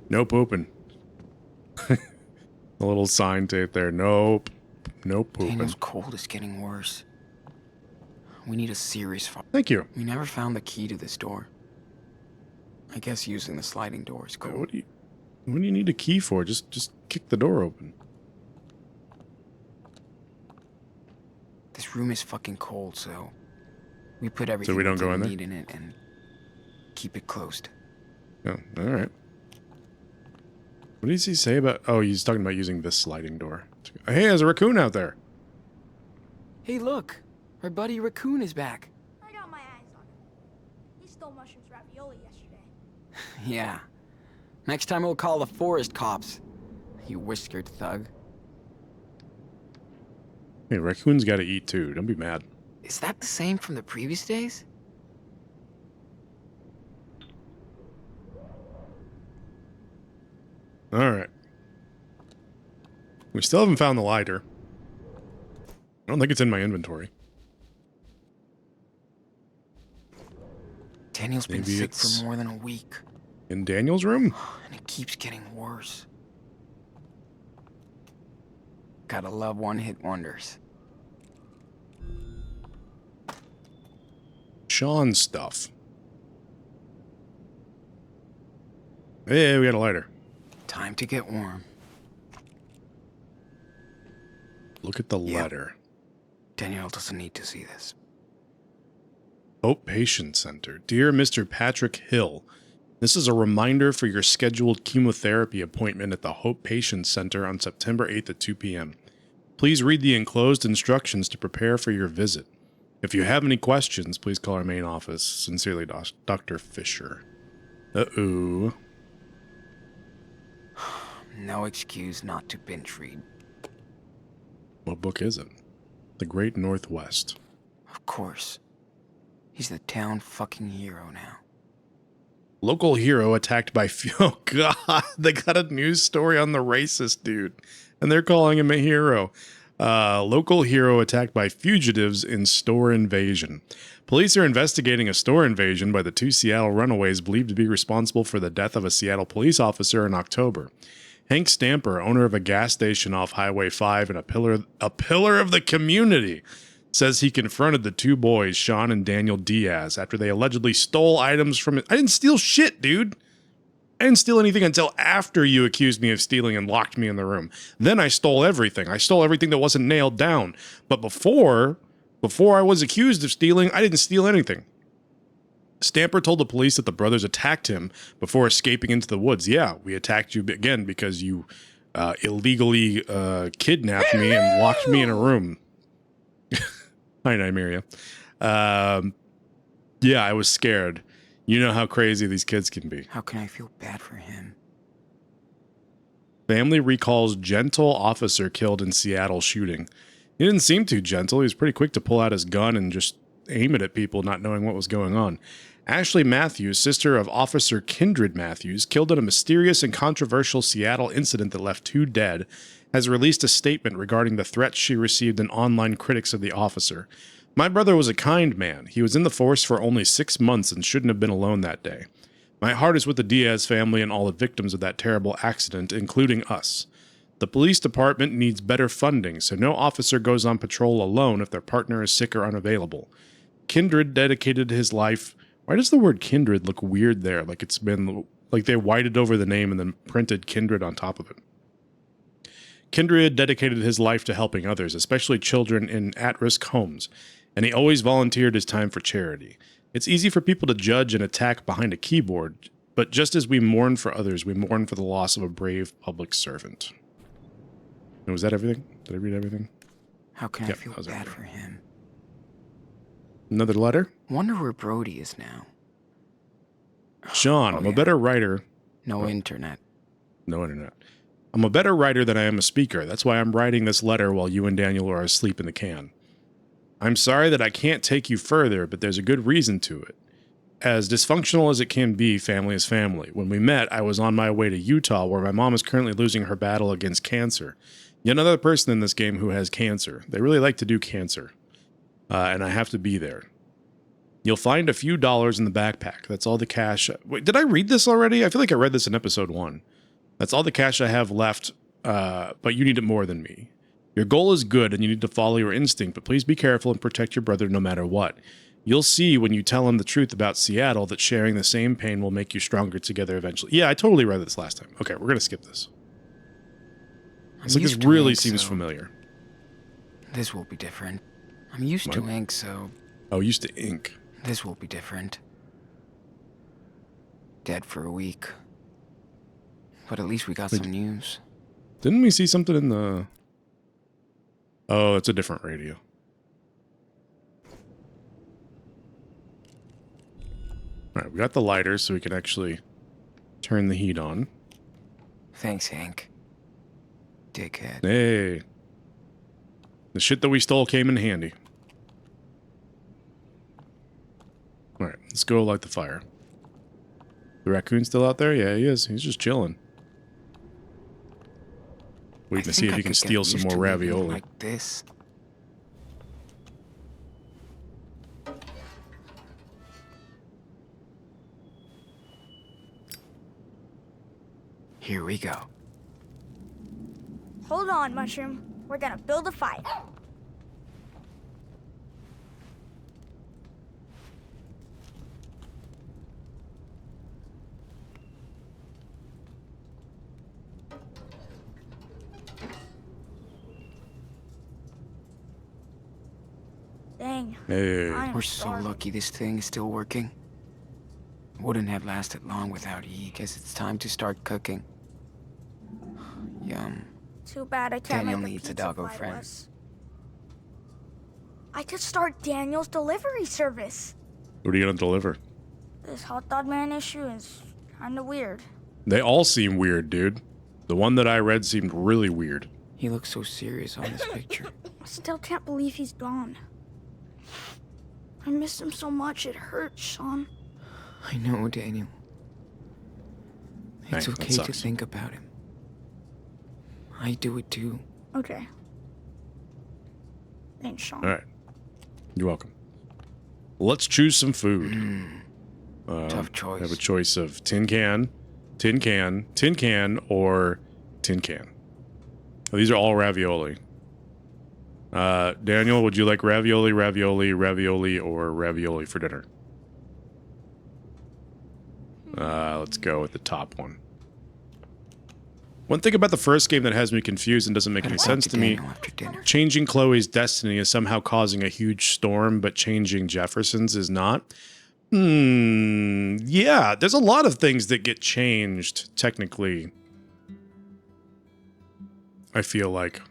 No pooping. A little sign tape there. Nope. No pooping. Daniel's cold is getting worse. We need a serious fire. Thank you. We never found the key to this door. I guess using the sliding door is cool. What do you need a key for? Just kick the door open. This room is fucking cold, so we put everything we don't go in there? need in it and keep it closed. Oh, all right. What does he say about... Oh, he's talking about using this sliding door. Hey, there's a raccoon out there. Hey, look! Our buddy Raccoon is back. I got my eyes on him. He stole mushrooms ravioli yesterday. Yeah. Next time we'll call the forest cops. You whiskered thug. Hey, raccoons gotta eat too. Don't be mad. Is that the same from the previous days? All right. We still haven't found the lighter. I don't think it's in my inventory. Daniel's been Maybe sick it's- for more than a week, In Daniel's room? and it keeps getting worse. Gotta love one-hit wonders. Sean's stuff. Hey, we got a lighter. Time to get warm. Look at the Yeah. letter. Daniel doesn't need to see this. Hope Patient Center. Dear Mr. Patrick Hill, this is a reminder for your scheduled chemotherapy appointment at the Hope Patient Center on September 8th at 2 p.m. Please read the enclosed instructions to prepare for your visit. If you have any questions, please call our main office. Sincerely, Dr. Fisher. Uh-oh. No excuse not to binge read. What book is it? The Great Northwest. Of course. He's the town fucking hero now. Local hero attacked by... Oh, God. They got a news story on the racist dude. And they're calling him a hero. Local hero attacked by fugitives in store invasion. Police are investigating a store invasion by the two Seattle runaways believed to be responsible for the death of a Seattle police officer in October. Hank Stamper, owner of a gas station off Highway 5 and a pillar of the community, says he confronted the two boys, Sean and Daniel Diaz, after they allegedly stole items from it. I didn't steal shit, dude. I didn't steal anything until after you accused me of stealing and locked me in the room. Then I stole everything. I stole everything that wasn't nailed down. But before I was accused of stealing, I didn't steal anything. Stamper told the police that the brothers attacked him before escaping into the woods. Yeah, we attacked you again because you illegally kidnapped me and locked me in a room. Hi, Nymeria. Yeah, I was scared. You know how crazy these kids can be. How can I feel bad for him? Family recalls gentle officer killed in Seattle shooting. He didn't seem too gentle. He was pretty quick to pull out his gun and just aim it at people, not knowing what was going on. Ashley Matthews, sister of Officer Kindred Matthews, killed in a mysterious and controversial Seattle incident that left 2 dead, has released a statement regarding the threats she received and online critics of the officer. My brother was a kind man. He was in the force for only 6 months and shouldn't have been alone that day. My heart is with the Diaz family and all the victims of that terrible accident, including us. The police department needs better funding, so no officer goes on patrol alone if their partner is sick or unavailable. Kindred dedicated his life... Why does the word kindred look weird there? Like it's been... Like they whited over the name and then printed kindred on top of it. Kindred dedicated his life to helping others, especially children in at-risk homes, and he always volunteered his time for charity. It's easy for people to judge and attack behind a keyboard, but just as we mourn for others, we mourn for the loss of a brave public servant. And was that everything? Did I read everything? How can I Yep, feel that was bad everything. for him? Another letter? Wonder where Brody is now. Sean, I'm a better writer. No internet. No internet. I'm a better writer than I am a speaker. That's why I'm writing this letter while you and Daniel are asleep in the can. I'm sorry that I can't take you further, but there's a good reason to it. As dysfunctional as it can be, family is family. When we met, I was on my way to Utah, where my mom is currently losing her battle against cancer. Yet another person in this game who has cancer. They really like to do cancer. And I have to be there. You'll find a few dollars in the backpack. That's all the cash. Wait, did I read this already? I feel like I read this in episode 1. That's all the cash I have left, but you need it more than me. Your goal is good and you need to follow your instinct, but please be careful and protect your brother no matter what. You'll see when you tell him the truth about Seattle that sharing the same pain will make you stronger together eventually. Yeah, I totally read this last time. Okay, we're going to skip this. It's like this really seems familiar. This will be different. I'm used to ink, so... Oh, used to ink. This will be different. Dead for a week. But at least we got some news. Didn't we see something in the... Oh, it's a different radio. Alright, we got the lighter so we can actually turn the heat on. Thanks, Hank. Dickhead. Hey. The shit that we stole came in handy. Alright, let's go light the fire. The raccoon still out there? Yeah, he is. He's just chilling. Waiting to see if he can steal some more ravioli. Like this. Here we go. Hold on, Mushroom. We're gonna build a fire. Dang. Hey. I'm We're so starving. lucky this thing is still working. Wouldn't have lasted long without E. Guess it's time to start cooking. Yum. Too bad I can't Daniel make needs a pizza doggo fry friend. less. I could start Daniel's delivery service. What are you gonna deliver? This hot dog man issue is kind of weird. They all seem weird, dude. The one that I read seemed really weird. He looks so serious on this picture. I still can't believe he's gone. I miss him so much, it hurts, Sean. I know, Daniel. It's Hey, that okay to sucks. think about him. I do it too. Okay. Thanks, Sean. All right. You're welcome. Let's choose some food. Tough I choice. have a choice of tin can, or tin can. Oh, these are all ravioli. Daniel, would you like ravioli, or ravioli for dinner? Let's go with the top one. One thing about the first game that has me confused and doesn't make any sense to me, After dinner. changing Chloe's destiny is somehow causing a huge storm, but changing Jefferson's is not. Yeah, there's a lot of things that get changed, technically. I feel like.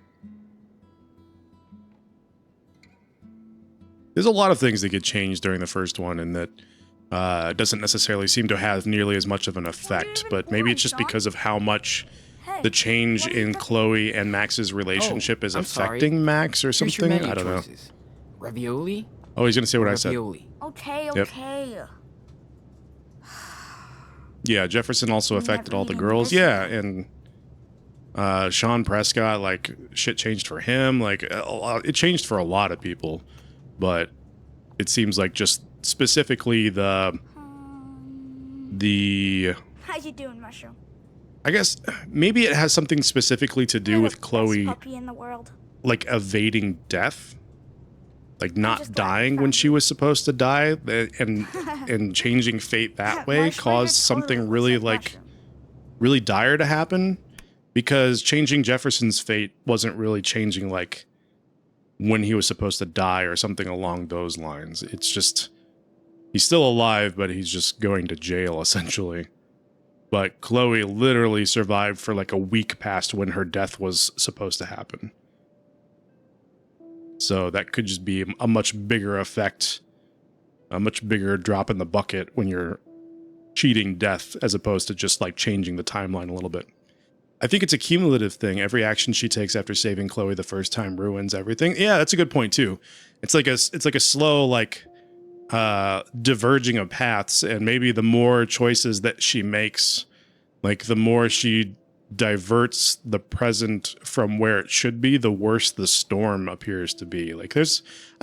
There's a lot of things that get changed during the first one, and that doesn't necessarily seem to have nearly as much of an effect, but maybe it's just because of how much the change in Chloe and Max's relationship is I'm sorry. affecting Max or Here's your something. menu I don't know. choices. Ravioli? Oh, he's gonna say what I said. Ravioli. Okay, Yep. okay. Yeah, Jefferson also Never affected all the even girls. listened. Yeah, and Sean Prescott, like, shit changed for him. Like, it changed for a lot of people, but it seems like just specifically the How you doing, Mushroom? I guess maybe it has something specifically to do You're with the best Chloe, puppy in the world. like, evading death, like not just glad I dying when found she you. was supposed to die, and changing fate that way Marshmallow caused something totally really looks like mushroom. really dire to happen, because changing Jefferson's fate wasn't really changing like when he was supposed to die or something along those lines. It's just he's still alive, but he's just going to jail essentially. But Chloe literally survived for like a week past when her death was supposed to happen. So that could just be a much bigger effect, a much bigger drop in the bucket when you're cheating death as opposed to just like changing the timeline a little bit. I think it's a cumulative thing. Every action she takes after saving Chloe the first time ruins everything. Yeah, that's a good point too. It's like a slow like diverging of paths, and maybe the more choices that she makes, like the more she diverts the present from where it should be, the worse the storm appears to be. Like I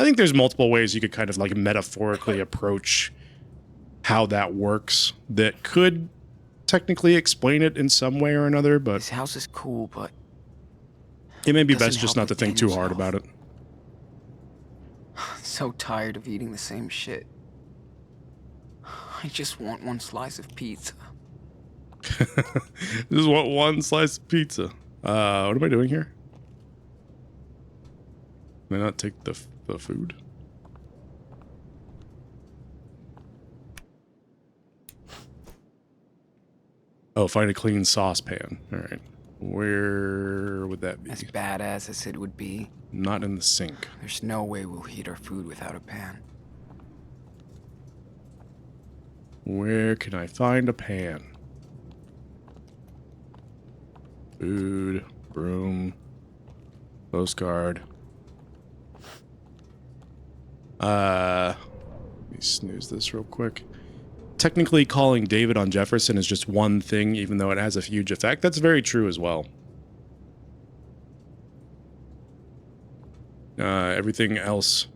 think there's multiple ways you could kind of like metaphorically approach how that works that could technically explain it in some way or another, but This house is cool, but it may be doesn't best just help not to with think too hard Daniel's about it. I'm so tired of eating the same shit. I just want one slice of pizza. Just want one slice of pizza. What am I doing here? Can I not take the food? Oh, find a clean saucepan. All right. Where would that be? As badass as it would be, Not in the sink. there's no way we'll heat our food without a pan. Where can I find a pan? Food, broom, postcard. Let me snooze this real quick. Technically, calling David on Jefferson is just one thing, even though it has a huge effect. That's very true as well. Everything else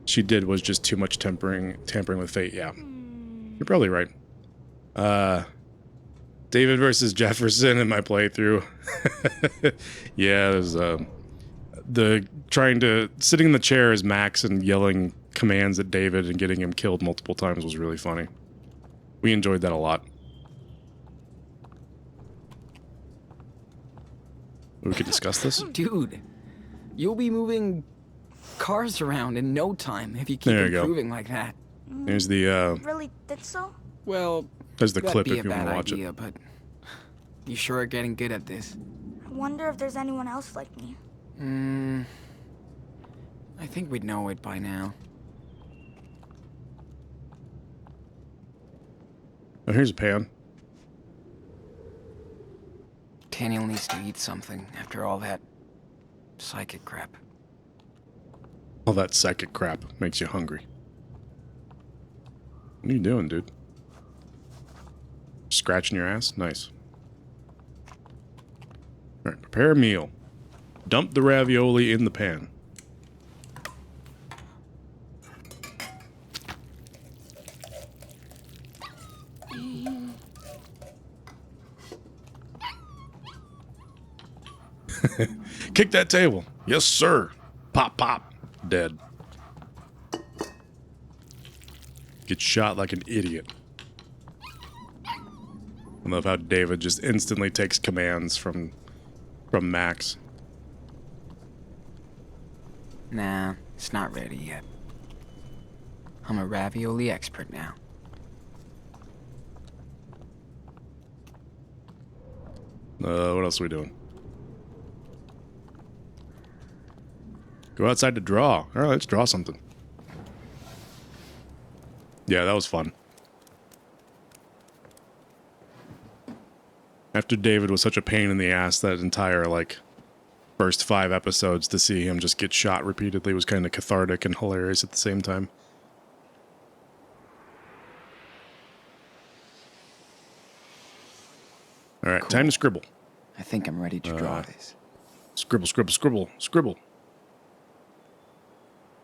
she did was just too much tampering with fate. Yeah, you're probably right. David versus Jefferson in my playthrough. Yeah, there's sitting in the chair as Max and yelling commands at David and getting him killed multiple times was really funny. We enjoyed that a lot. We could discuss this. Dude, you'll be moving cars around in no time if you keep There you go. improving like that. Here's the Really think so? Well, there's the that'd clip be if a you want bad to watch idea, but you sure are getting good at this. I wonder if there's anyone else like me. I think we'd know it by now. Oh, here's a pan. Daniel needs to eat something after all that psychic crap. All that psychic crap makes you hungry. What are you doing, dude? Scratching your ass? Nice. Alright, prepare a meal. Dump the ravioli in the pan. Kick that table. Yes, sir. Pop, pop. Dead. Get shot like an idiot. I love how David just instantly takes commands from Max. Nah, it's not ready yet. I'm a ravioli expert now. What else are we doing? Go outside to draw. All right, let's draw something. Yeah, that was fun. After David was such a pain in the ass that entire, like, first 5 episodes, to see him just get shot repeatedly was kind of cathartic and hilarious at the same time. All right, Cool. time to scribble. I think I'm ready to draw this. Scribble, scribble, scribble, scribble.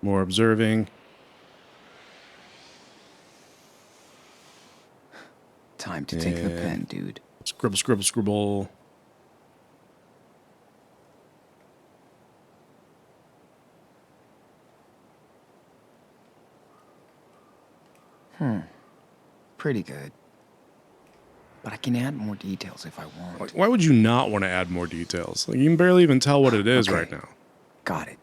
More observing. Time to take the pen, dude. Scribble, scribble, scribble. Pretty good. But I can add more details if I want. Like, why would you not want to add more details? Like, you can barely even tell what it is Okay. right now. Got it.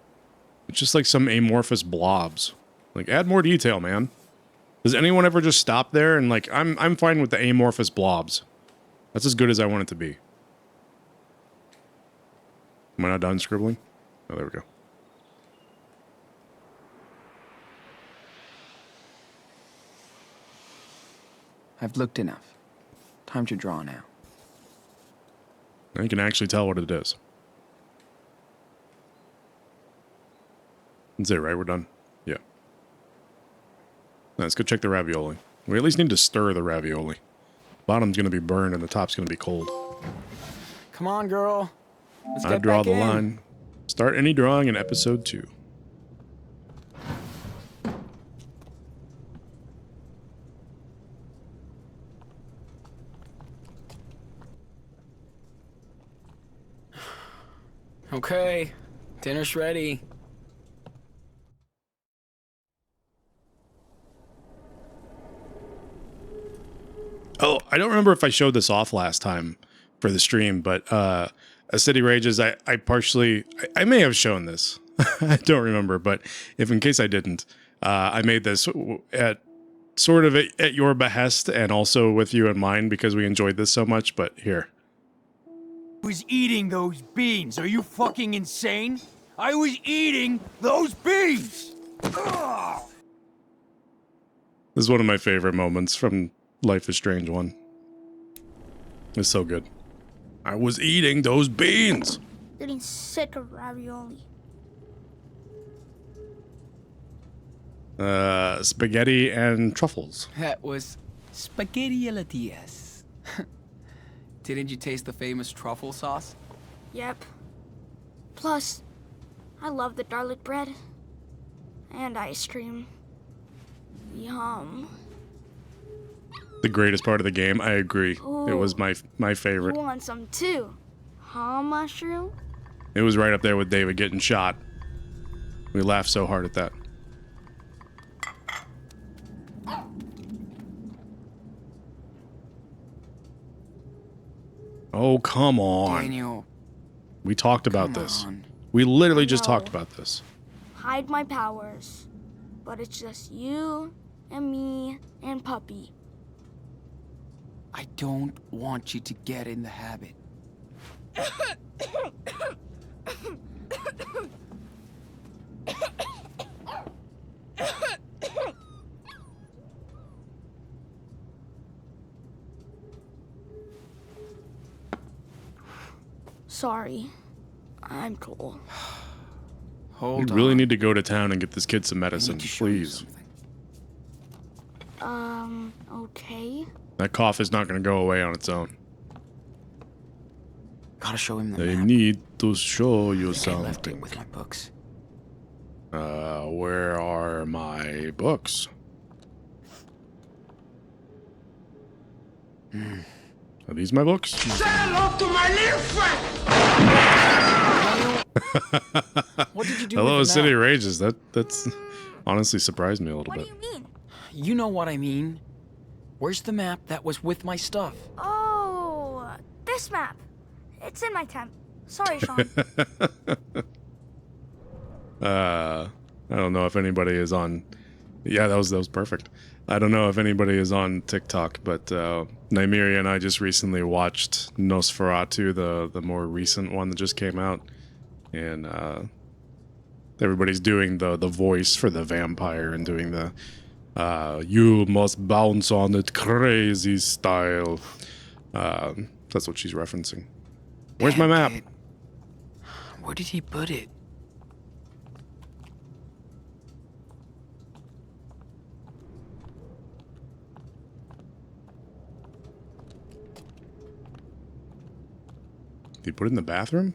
It's just like some amorphous blobs. Like, add more detail, man. Does anyone ever just stop there and like, I'm fine with the amorphous blobs. That's as good as I want it to be. Am I not done scribbling? Oh, there we go. I've looked enough. Time to draw now. Now you can actually tell what it is. That's it, right? We're done? Yeah. Now, let's go check the ravioli. We at least need to stir the ravioli. Bottom's going to be burned and the top's going to be cold. Come on, girl. Let's I get draw back the in. line. Start any drawing in episode 2. Okay, dinner's ready. Oh, I don't remember if I showed this off last time for the stream, but A City Rages, I may have shown this. I don't remember, but if in case I didn't, I made this at sort of at your behest and also with you in mind because we enjoyed this so much, but here. Was eating those beans. Are you fucking insane? I was eating those beans! Ugh. This is one of my favorite moments from Life is Strange 1. It's so good. I was eating those beans! Getting sick of ravioli. Spaghetti and truffles. That was spaghetti alla Diaz. Didn't you taste the famous truffle sauce? Yep. Plus, I love the garlic bread. And ice cream. Yum. The greatest part of the game, I agree. It was my You favorite. want some too? Huh, Mushroom? It was right up there with David getting shot. We laughed so hard at that. Oh, come on. Daniel, We talked about come this. on. We literally just No. talked about this. Hide my powers. But it's just you and me and Puppy. I don't want you to get in the habit. Sorry. I'm cool. Hold We on. really need to go to town and get this kid some I need medicine, to show you please. something. Okay. That cough is not going to go away on its own. Gotta show him the They map. need to show you I left it something. with my books. Where are my books? Are these my books? Say hello to my little friend! What did you do Hello, with the City map? Rages. That's honestly surprised me a little What bit. do you mean? You know what I mean. Where's the map that was with my stuff? Oh, this map. It's in my tent. Sorry, Sean. I don't know if anybody is on. Yeah, that was perfect. I don't know if anybody is on TikTok, but Nymeria and I just recently watched Nosferatu, the more recent one that just came out, and everybody's doing the voice for the vampire and doing the "you must bounce on it crazy" style. That's what she's referencing. Where's my Damn, map? kid. Where did he put it? Did he put it in the bathroom?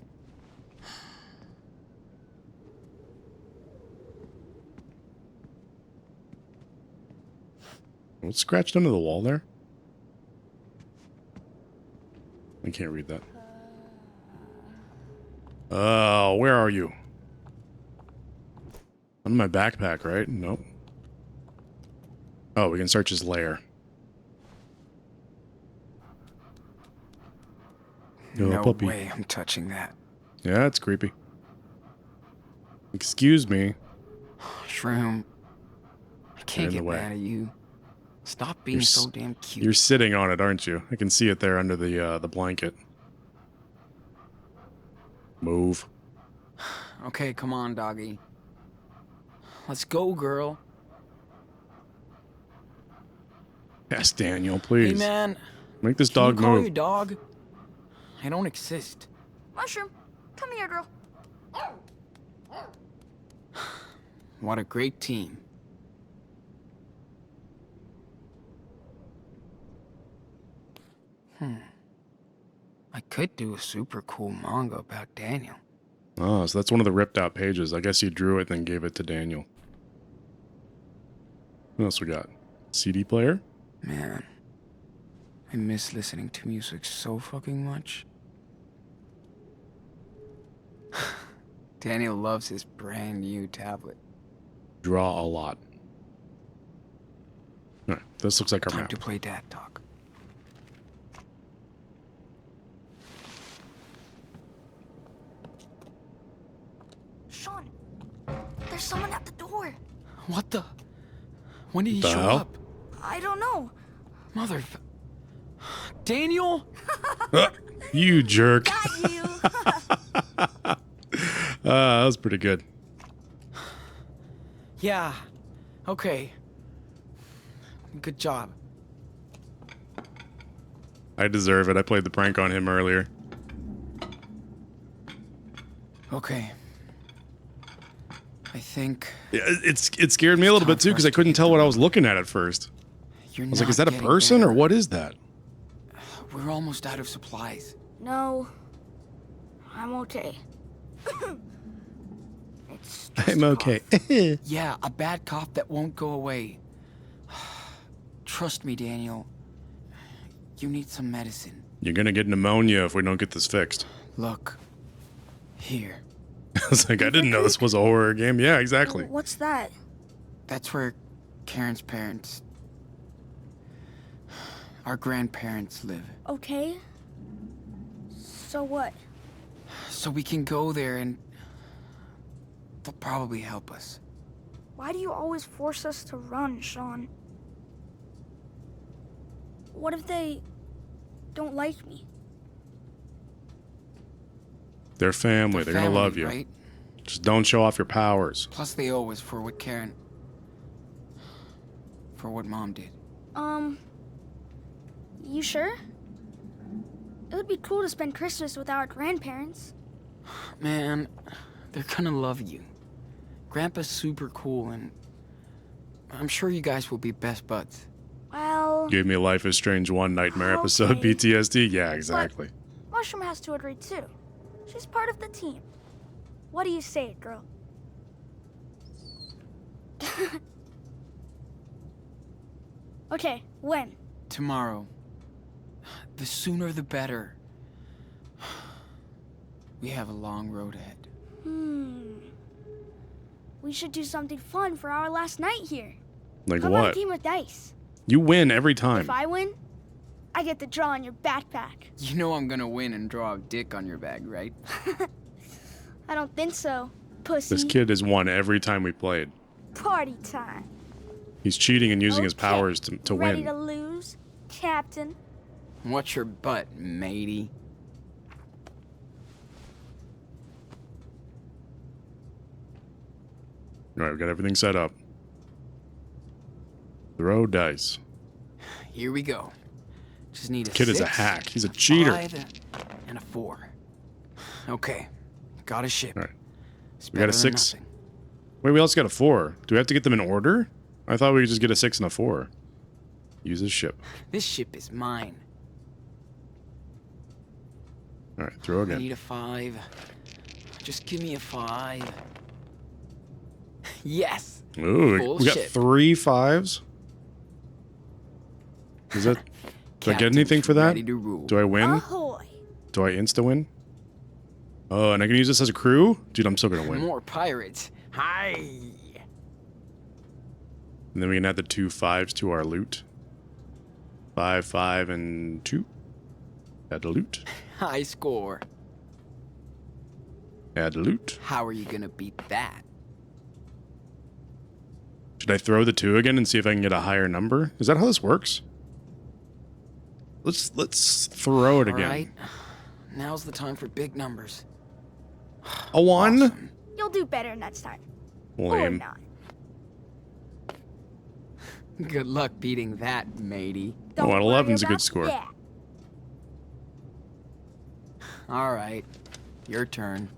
What's scratched under the wall there? I can't read that. Oh, where are you? On my backpack, right? Nope. Oh, we can search his lair. Yo, No puppy. way I'm touching that. Yeah, it's creepy. Excuse me. Shroom, I You're can't in the get way. mad at you. Stop being You're so s- damn cute. You're sitting on it, aren't you? I can see it there under the blanket. Move. Okay, come on, doggy. Let's go, girl. Yes, Daniel, please. Hey, man. Make this Can dog you call move. your dog? I don't exist. Mushroom, come here, girl. What a great team. I could do a super cool manga about Daniel. Oh, so that's one of the ripped out pages. I guess he drew it and then gave it to Daniel. What else we got? CD player? Man, I miss listening to music so fucking much. Daniel loves his brand new tablet. Draw a lot. Alright, this looks like our Time map. to play dad talk. Sean, there's someone at the door. What the? When did he The show hell? up? I don't know. Mother... Daniel? You jerk. Got you. That was pretty good. Yeah. Okay. Good job. I deserve it. I played the prank on him earlier. Okay. I think Yeah, it scared me a little bit too because I couldn't tell what I was looking at first. you're I was like, is that a person or what is that? We're almost out of supplies. No, I'm okay. It's just I'm a okay. cough. Yeah, a bad cough that won't go away. Trust me, Daniel. You need some medicine. You're gonna get pneumonia if we don't get this fixed. Look. Here. I was like, I didn't know this was a horror game. Yeah, exactly. What's that? That's where Karen's parents... Our grandparents live. Okay. So what? So we can go there and... They'll probably help us. Why do you always force us to run, Sean? What if they don't like me? They're family. They're gonna Family, love you. Right? Just don't show off your powers. Plus they owe us for what Karen... For what Mom did. You sure? It would be cool to spend Christmas with our grandparents. Man, they're gonna love you. Grandpa's super cool and... I'm sure you guys will be best buds. Well, Gave me a Life is Strange 1 nightmare episode Okay. PTSD. Yeah, exactly. Mushroom has to agree too. She's part of the team. What do you say, girl? Okay, when? Tomorrow. The sooner the better. We have a long road ahead. We should do something fun for our last night here. Like How about a what? game of dice? You win every time. If I win, I get the draw on your backpack. You know I'm gonna win and draw a dick on your bag, right? I don't think so, pussy. This kid has won every time we played. Party time. He's cheating and using his Okay. powers to Ready win. to lose, Captain? What's your butt, matey? Alright, we've got everything set up. Throw dice. Here we go. Just need a Kid is a 6, hack. He's a cheater. 5, and a 4. Okay, got a ship. Alright. It's We got a better than 6. nothing. Wait, we also got a 4. Do we have to get them in order? I thought we could just get a 6 and a 4. Use this ship. This ship is mine. Alright, throw I again. need a 5. Just give me a 5. Yes. Ooh, Full we got ship. 3 5s. Is that... Do I get Captain's anything for that? ready to rule. Do I win? Ahoy. Do I insta-win? Oh, and I can use this as a crew? Dude, I'm still gonna win. More pirates. Hi. And then we can add the 2 5s to our loot. 5, 5, and 2. Add the loot. High score. Add the loot. How are you gonna beat that? Should I throw the 2 again and see if I can get a higher number? Is that how this works? Let's throw it again. All right. Now's the time for big numbers. A 1? Awesome. You'll do better next time. Or Lame. not. Good luck beating that, matey. Don't an worry 11's a good about score. that. All right. Your turn.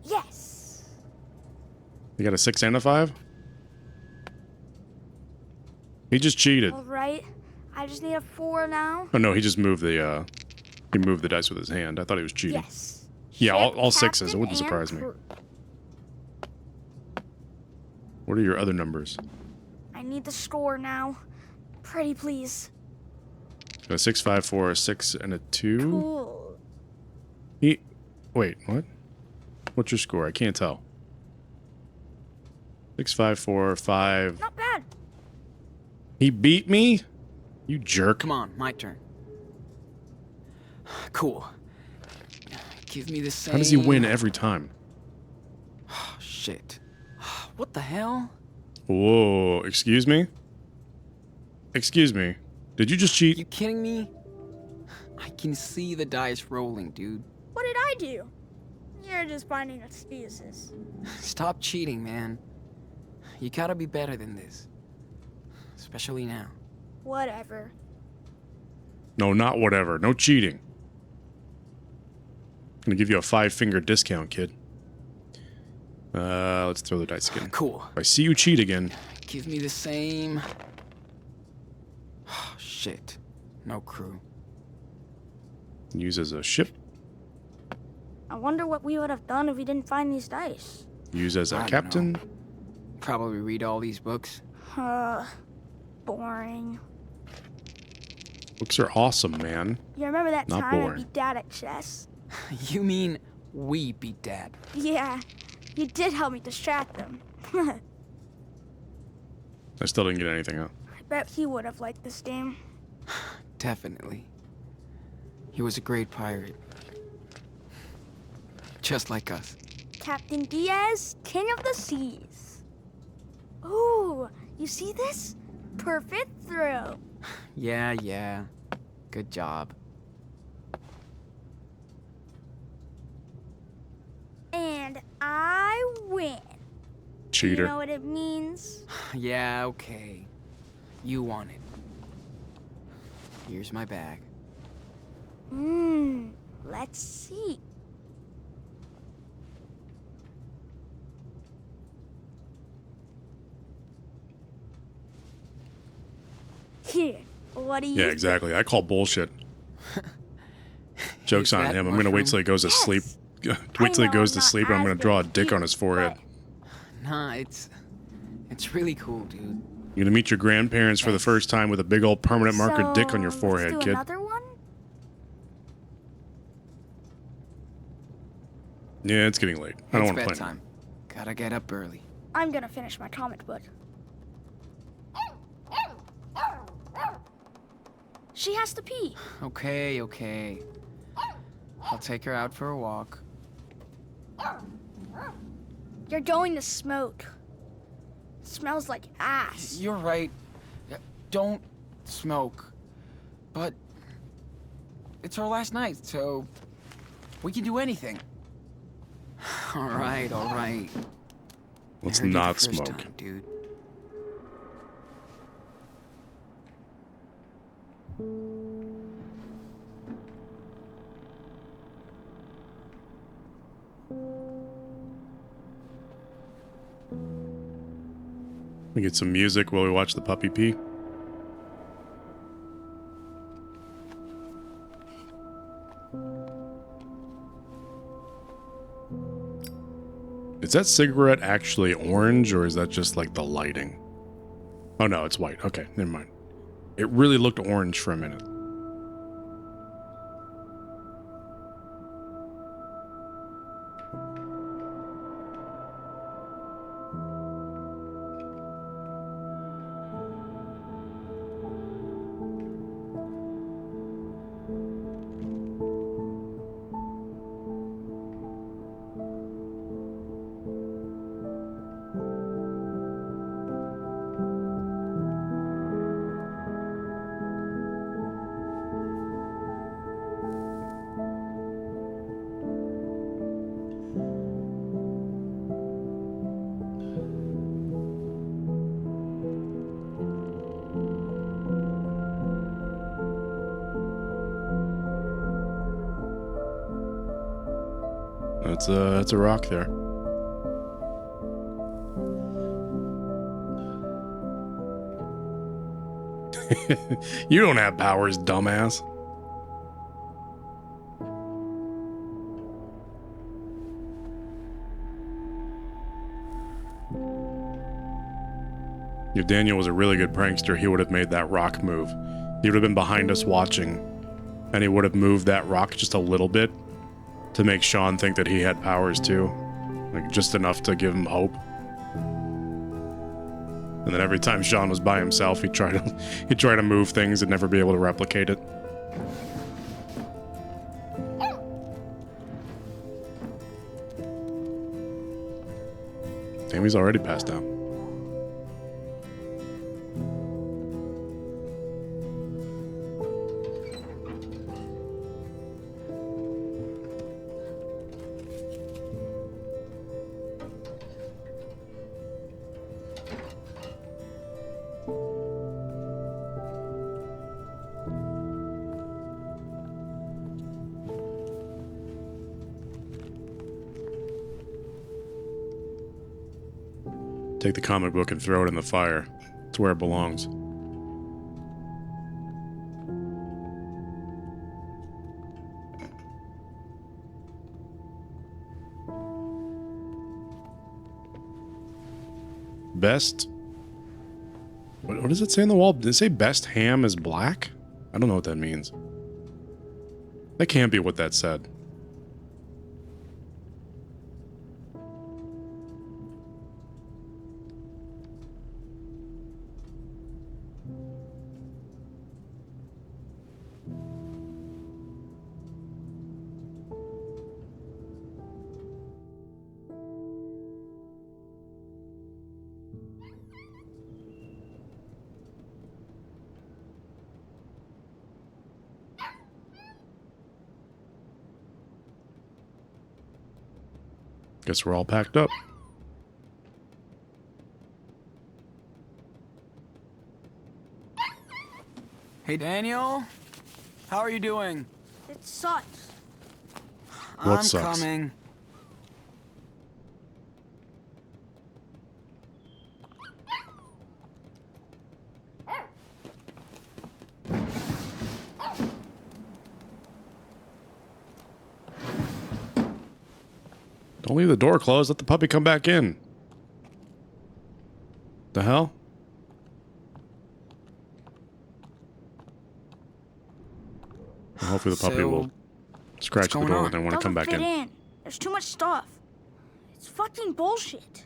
Yes. You got a 6 and a 5? He just cheated. All right. I just need a 4 now. Oh no, he just moved the dice with his hand. I thought he was cheating. Yes. Yeah, Ship, all 6s. It captain, wouldn't and surprise me. crew. What are your other numbers? I need the score now. Pretty please. Got a 6, 5, 4, a 6, and a 2. Cool. Wait, what? What's your score? I can't tell. 6, 5, 4, 5. Not bad. He beat me? You jerk. Come on, my turn. Cool. Give me the same. How does he win every time? Oh, shit. What the hell? Whoa, excuse me? Excuse me. Did you just cheat? You kidding me? I can see the dice rolling, dude. What did I do? You're just finding excuses. Stop cheating, man. You gotta be better than this. Especially now. Whatever. No, not whatever. No cheating. Gonna give you a 5-finger discount, kid. Let's throw the dice again. Cool. If I see you cheat again, Give me the same. Oh, shit. No crew. use as a ship. I wonder what we would have done if we didn't find these dice. Use as I a don't captain. Probably read all these books. Boring. Books are awesome, man. You remember that Not time I boring. beat Dad at chess? You mean we beat Dad? Yeah, you did help me distract them. I still didn't get anything out. I bet he would have liked this game. Definitely. He was a great pirate. Just like us. Captain Diaz, King of the Seas. Ooh, you see this? Perfect throw. Yeah. Good job. And I win. Cheater. You know what it means? Yeah, okay. You won it. Here's my bag. Let's see. Here, what do you Yeah, think? exactly. I call bullshit. Joke's Is on that him. I'm gonna wait mushroom? till he goes to sleep. Yes. Wait till he I goes know to I'm sleep, not and I'm gonna as draw a good dick as on you, his forehead. Nah, it's really cool, dude. You're gonna meet your grandparents for the first time with a big old permanent marker dick on your So, forehead, let's do kid. another one? Yeah, it's getting late. I don't It's want to play. bedtime. Gotta get up early. I'm gonna finish my comic book. She has to pee. Okay, okay. I'll take her out for a walk. You're going to smoke. Smells like ass. You're right. Don't smoke. But it's our last night, so we can do anything. All right, all right. Let's I heard you the not first smoke. time, dude. We get some music while we watch the puppy pee. Is that cigarette actually orange, or is that just like the lighting? Oh no, it's white. Okay, never mind. It really looked orange for a minute. That's a rock there. You don't have powers, dumbass. If Daniel was a really good prankster, he would have made that rock move. He would have been behind us watching, and he would have moved that rock just a little bit to make Sean think that he had powers too. Like, just enough to give him hope. And then every time Sean was by himself, he'd try to move things and never be able to replicate it. Damn, he's already passed out. Take the comic book and throw it in the fire. It's where it belongs. Best... What does it say on the wall? Did it say best ham is black? I don't know what that means. That can't be what that said. Guess we're all packed up. Hey, Daniel. How are you doing? It sucks. What I'm sucks? coming. Don't leave the door closed. Let the puppy come back in. The hell? Well, hopefully the puppy So, will scratch the going door on? and then want to come Doesn't back fit in. There's too much stuff. It's fucking bullshit.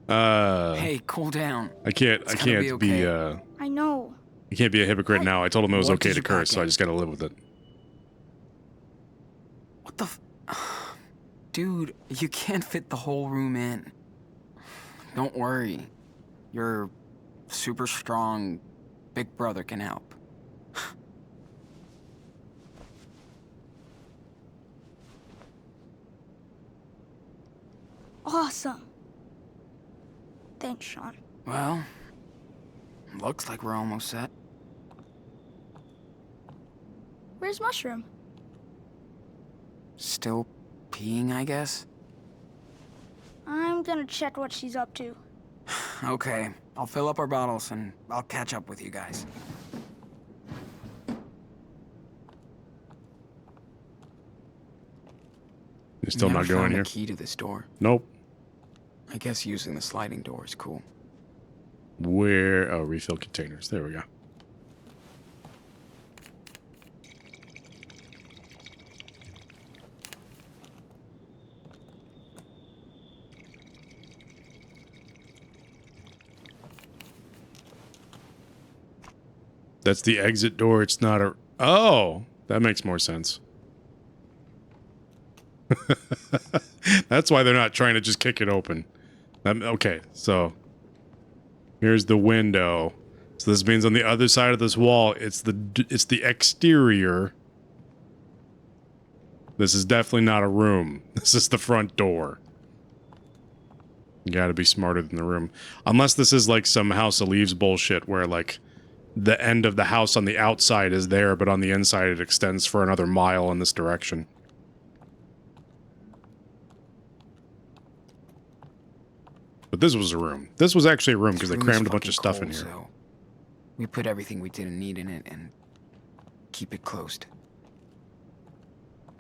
Hey, cool down. I can't It's gonna be okay. I know. I can't be a hypocrite now. I told him it was What okay did to you pack curse, so I in? just gotta live with it. What the Dude, you can't fit the whole room in. Don't worry. Your super strong big brother can help. Awesome. Thanks, Sean. Well, looks like we're almost set. Where's Mushroom? Still peeing, I guess? I'm gonna check what she's up to. Okay, I'll fill up our bottles and I'll catch up with you guys. You're still Never not going found here? the key to this door. Nope. I guess using the sliding door is cool. Where? Oh, refill containers. There we go. That's the exit door. It's not a... Oh, that makes more sense. That's why they're not trying to just kick it open. Okay, so here's the window. So this means on the other side of this wall, it's the exterior. This is definitely not a room. This is the front door. You gotta be smarter than the room. Unless this is like some House of Leaves bullshit where like the end of the house on the outside is there, but on the inside it extends for another mile in this direction. But this was a room. This was actually a room because they This room is crammed a bunch of fucking stuff in cold, here. so we put everything we didn't need in it and keep it closed.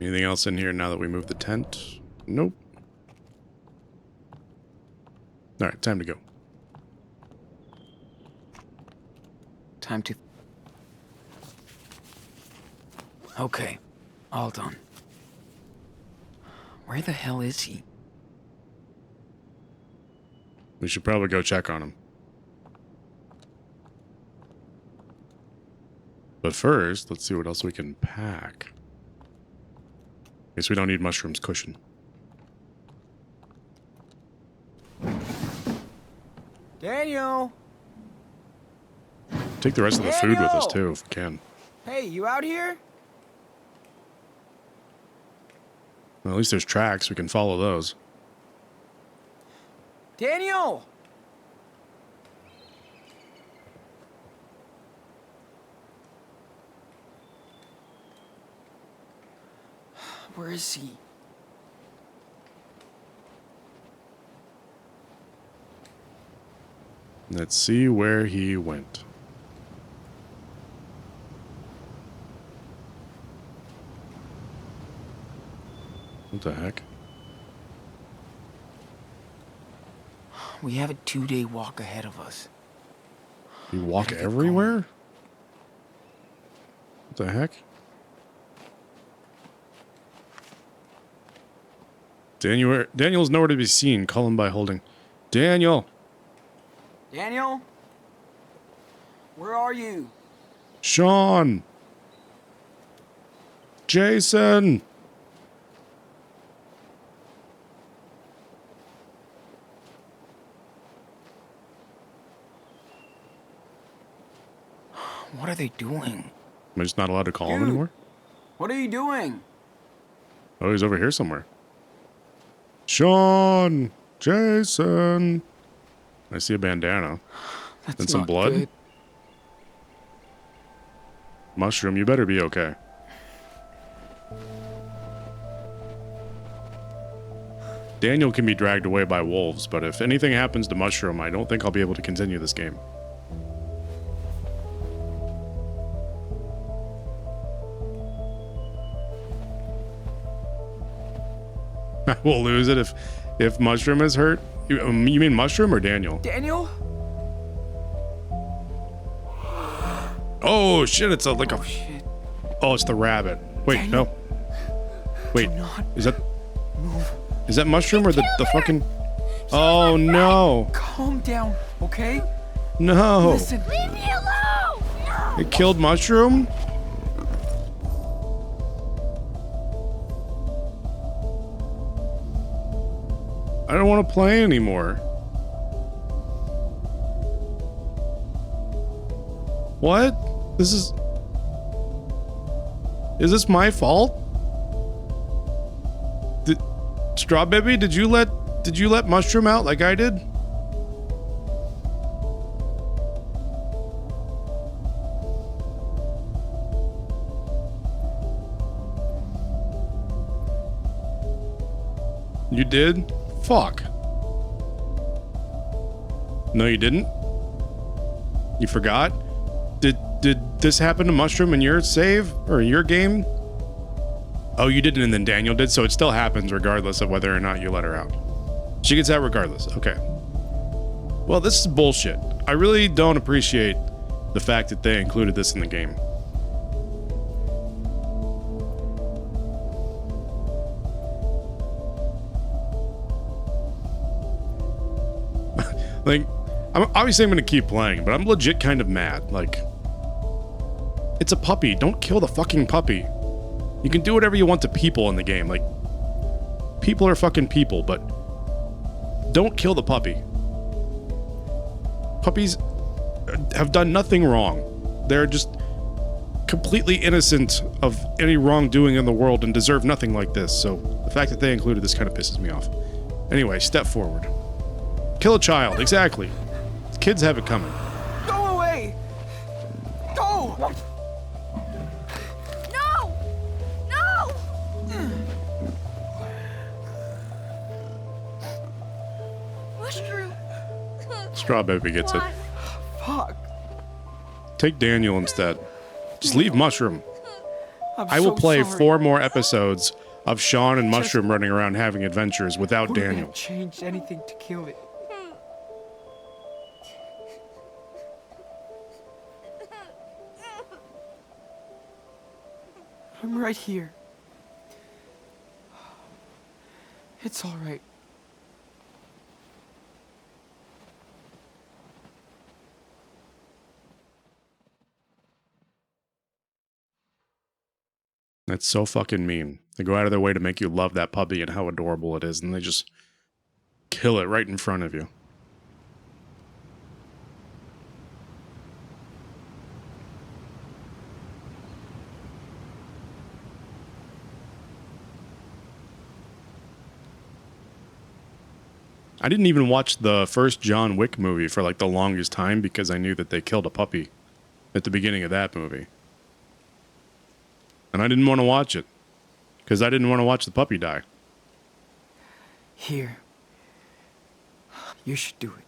Anything else in here now that we moved the tent? Nope. Alright, time to go. Time to... Okay, all done. Where the hell is he? We should probably go check on him. But first, let's see what else we can pack. Guess we don't need Mushroom's cushion. Daniel! Take the rest of the food with us, Daniel! too, if we can. Hey, you out here? Well, at least there's tracks. We can follow those. Daniel! Where is he? Let's see where he went. What the heck? We have a 2-day walk ahead of us. You walk Gotta get everywhere? What the heck? Daniel's nowhere to be seen. Call him by holding. Daniel! Daniel? Where are you? Sean! Jason! What are they doing? Am I just not allowed to call him Dude. anymore? What are you doing? Oh, he's over here somewhere. Sean! Jason! I see a bandana. That's And some not blood? good. Mushroom, you better be okay. Daniel can be dragged away by wolves, but if anything happens to Mushroom, I don't think I'll be able to continue this game. I will lose it if Mushroom is hurt. You mean Mushroom or Daniel? Daniel? Oh shit! It's like Oh, a. shit. Oh, it's the rabbit. Wait, Daniel? no. Wait, Do not is that move. mushroom or the fucking? Oh no! Calm down, okay? No! Listen. Leave me alone! No! It killed mushroom. I don't want to play anymore. What? This is... Is this my fault? Straw Baby, did you let Mushroom out like I did? You did? Fuck. No, you didn't? You forgot? Did this happen to Mushroom in your save? Or your game? Oh, you didn't and then Daniel did, so it still happens regardless of whether or not you let her out. She gets out regardless. Okay. Well, this is bullshit. I really don't appreciate the fact that they included this in the game. Like, obviously I'm going to keep playing, but I'm legit kind of mad. Like, it's a puppy. Don't kill the fucking puppy. You can do whatever you want to people in the game. Like, people are fucking people, but don't kill the puppy. Puppies have done nothing wrong. They're just completely innocent of any wrongdoing in the world and deserve nothing like this. So the fact that they included this kind of pisses me off. Anyway, step forward. Kill a child, exactly. Kids have it coming. Go away! Go! No! No! Mushroom. Straw Baby gets it. Why? Fuck. Take Daniel instead. Just leave Mushroom. I'm I will so play sorry. 4 more episodes of Sean and Mushroom running around having adventures without Wouldn't Daniel. have changed anything to kill it. I'm right here. It's all right. That's so fucking mean. They go out of their way to make you love that puppy and how adorable it is, and they just kill it right in front of you. I didn't even watch the first John Wick movie for like the longest time because I knew that they killed a puppy at the beginning of that movie. And I didn't want to watch it because I didn't want to watch the puppy die. Here. You should do it.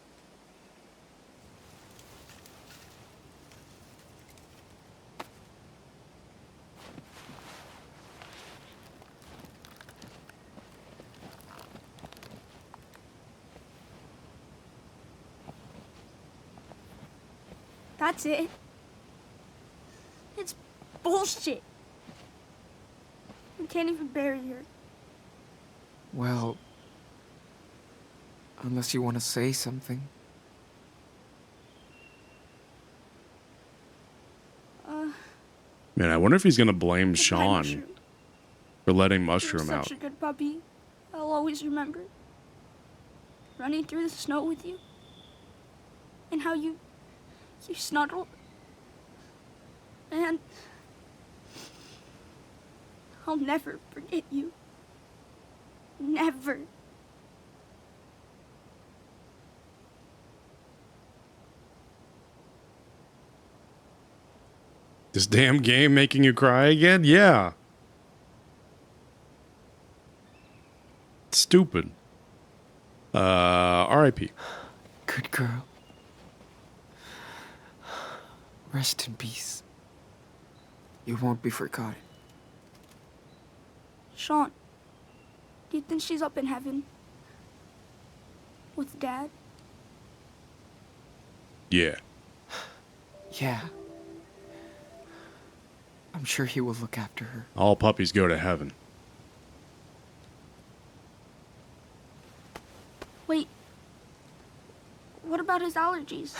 That's it. It's bullshit. We can't even bury her. Well, unless you want to say something. Man, I wonder if he's going to blame Goodbye, Sean Mushroom. for letting You're Mushroom out. such a good puppy. I'll always remember running through the snow with you, and how you snuggled, and I'll never forget you. Never. This damn game making you cry again? Yeah. Stupid. R.I.P. Good girl. Rest in peace. You won't be forgotten. Sean, do you think she's up in heaven with Dad? Yeah. Yeah. I'm sure he will look after her. All puppies go to heaven. Wait. What about his allergies?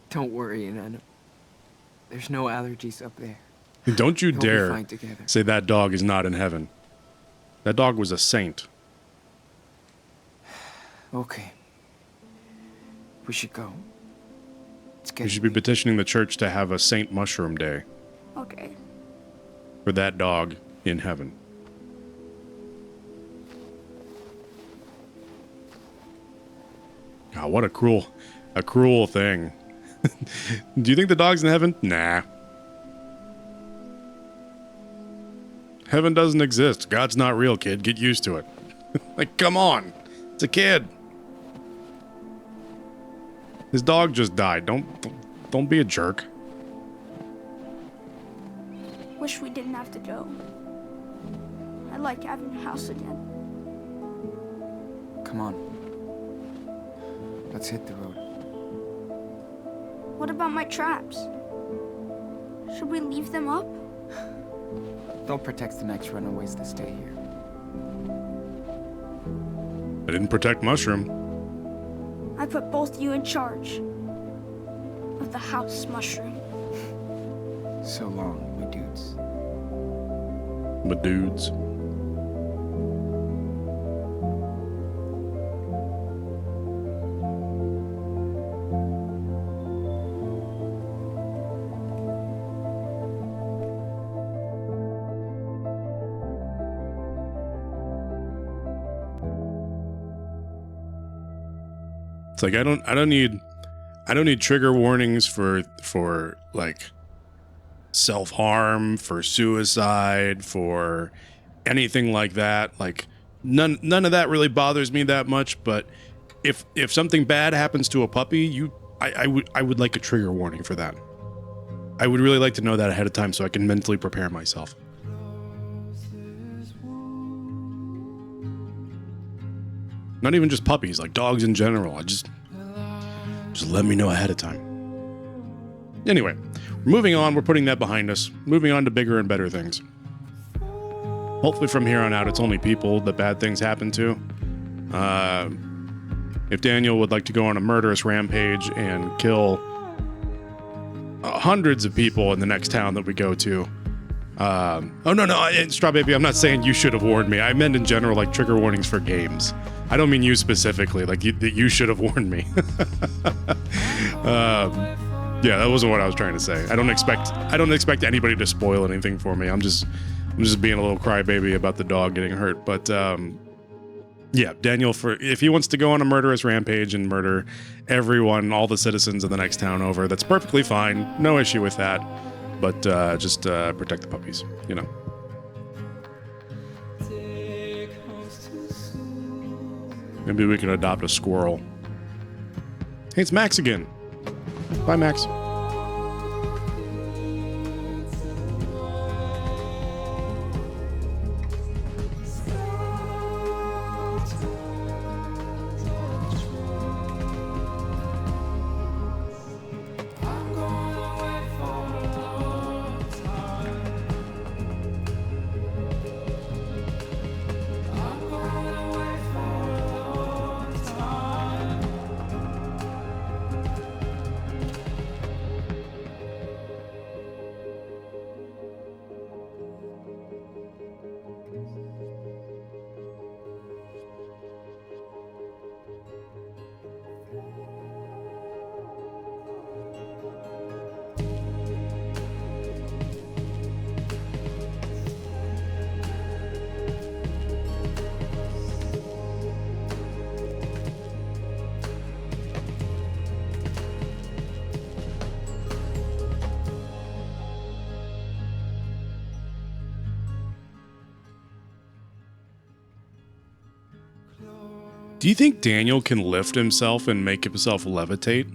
Don't worry, Inanna. There's no allergies up there. Don't you He'll be dare fine together. say that dog is not in heaven. That dog was a saint. Okay. We should go. It's We getting should be late. petitioning the church to have a Saint Mushroom Day Okay. for that dog in heaven. God, what a cruel thing. Do you think the dog's in heaven? Nah. Heaven doesn't exist. God's not real, kid. Get used to it. Like, come on. It's a kid. His dog just died. Don't be a jerk. Wish we didn't have to go. I like having a house again. Come on. Let's hit the road. What about my traps? Should we leave them up? They'll protect the next runaways that stay here. I didn't protect Mushroom. I put both you in charge of the house, Mushroom. So long, my dudes. But dudes. It's like I don't need trigger warnings for like self-harm, for suicide, for anything like that. Like none of that really bothers me that much, but if something bad happens to a puppy, I would like a trigger warning for that. I would really like to know that ahead of time so I can mentally prepare myself. Not even just puppies, like dogs in general. Just let me know ahead of time. Anyway, moving on, we're putting that behind us. Moving on to bigger and better things. Hopefully from here on out, it's only people that bad things happen to. If Daniel would like to go on a murderous rampage and kill hundreds of people in the next town that we go to. Straw Baby, I'm not saying you should have warned me. I meant in general, like trigger warnings for games. I don't mean you specifically, like that you should have warned me. Yeah, that wasn't what I was trying to say. I don't expect anybody to spoil anything for me. I'm just being a little crybaby about the dog getting hurt. But yeah, Daniel, if he wants to go on a murderous rampage and murder everyone, all the citizens of the next town over, that's perfectly fine. No issue with that. But just protect the puppies, you know. Maybe we can adopt a squirrel. Hey, it's Max again. Bye, Max. Do you think Daniel can lift himself and make himself levitate?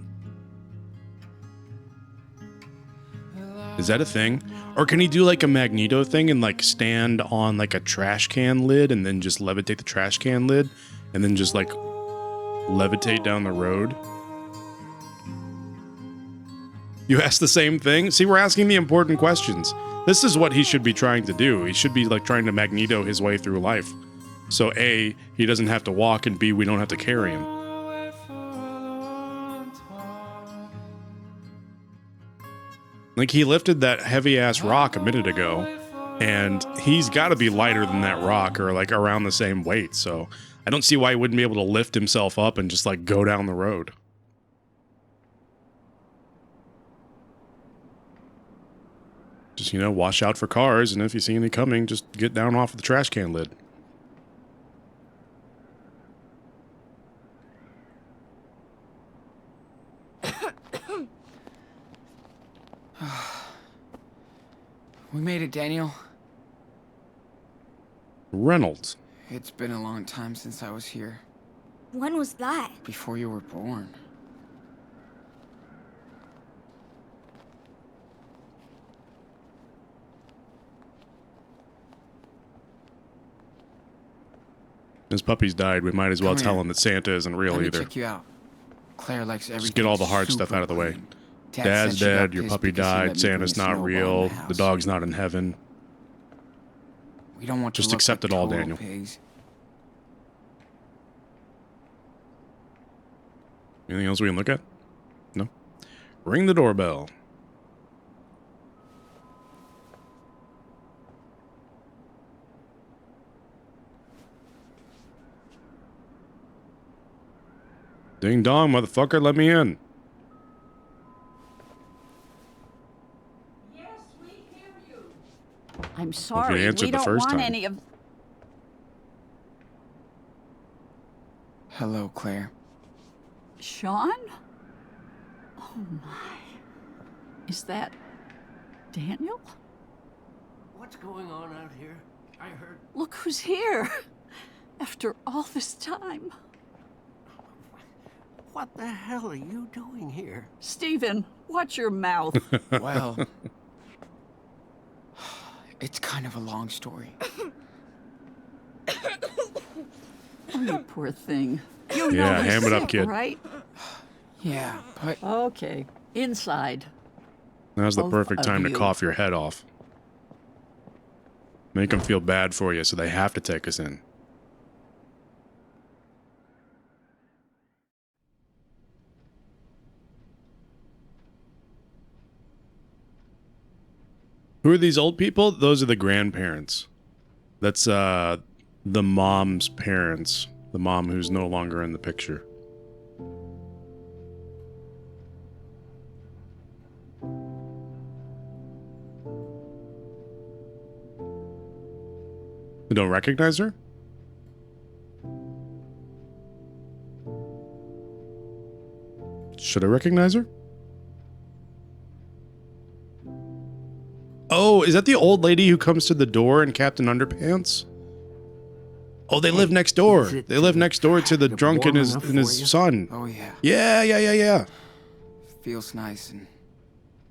Is that a thing? Or can he do like a Magneto thing and like stand on like a trash can lid and then just levitate the trash can lid and then just like levitate down the road? You asked the same thing? See, we're asking the important questions. This is what he should be trying to do. He should be like trying to Magneto his way through life. So A, he doesn't have to walk, and B, we don't have to carry him. Like, he lifted that heavy-ass rock a minute ago, and he's got to be lighter than that rock, or, like, around the same weight, so I don't see why he wouldn't be able to lift himself up and just, like, go down the road. Just, you know, watch out for cars, and if you see any coming, just get down off of the trash can lid. We made it, Daniel. Reynolds. It's been a long time since I was here. When was that? Before you were born. His puppies died. We might as well Come tell here. him that Santa isn't real Let me either. check you out. Claire likes everything. Just get all the hard stuff super out of the way. clean. Dad's said she got dead, your pissed puppy because he let died, me bring Santa's a not snowball in real, the the house. dog's not in heaven. We don't want to Just look accept like it all, total Daniel. pigs. Anything else we can look at? No? Ring the doorbell. Ding dong, motherfucker, let me in. Yes, we hear you. I'm sorry, answered we the don't first want time. any of... Hello, Claire. Sean? Oh my. Is that Daniel? What's going on out here? I heard. Look who's here. After all this time. What the hell are you doing here? Stephen, watch your mouth. Well, it's kind of a long story. Oh, you poor thing. You know Yeah, he's ham it up, sick, kid. right? Yeah, but Okay, inside. Now's the Both perfect of time to you. cough your head off. Make them feel bad for you so they have to take us in. Who are these old people? Those are the grandparents. That's the mom's parents. The mom who's no longer in the picture. You don't recognize her? Should I recognize her? Oh, is that the old lady who comes to the door in Captain Underpants? Oh, they live next door. is it They live next door to the kind of drunk and warm his enough and his for you? son. oh yeah, Yeah. feels nice and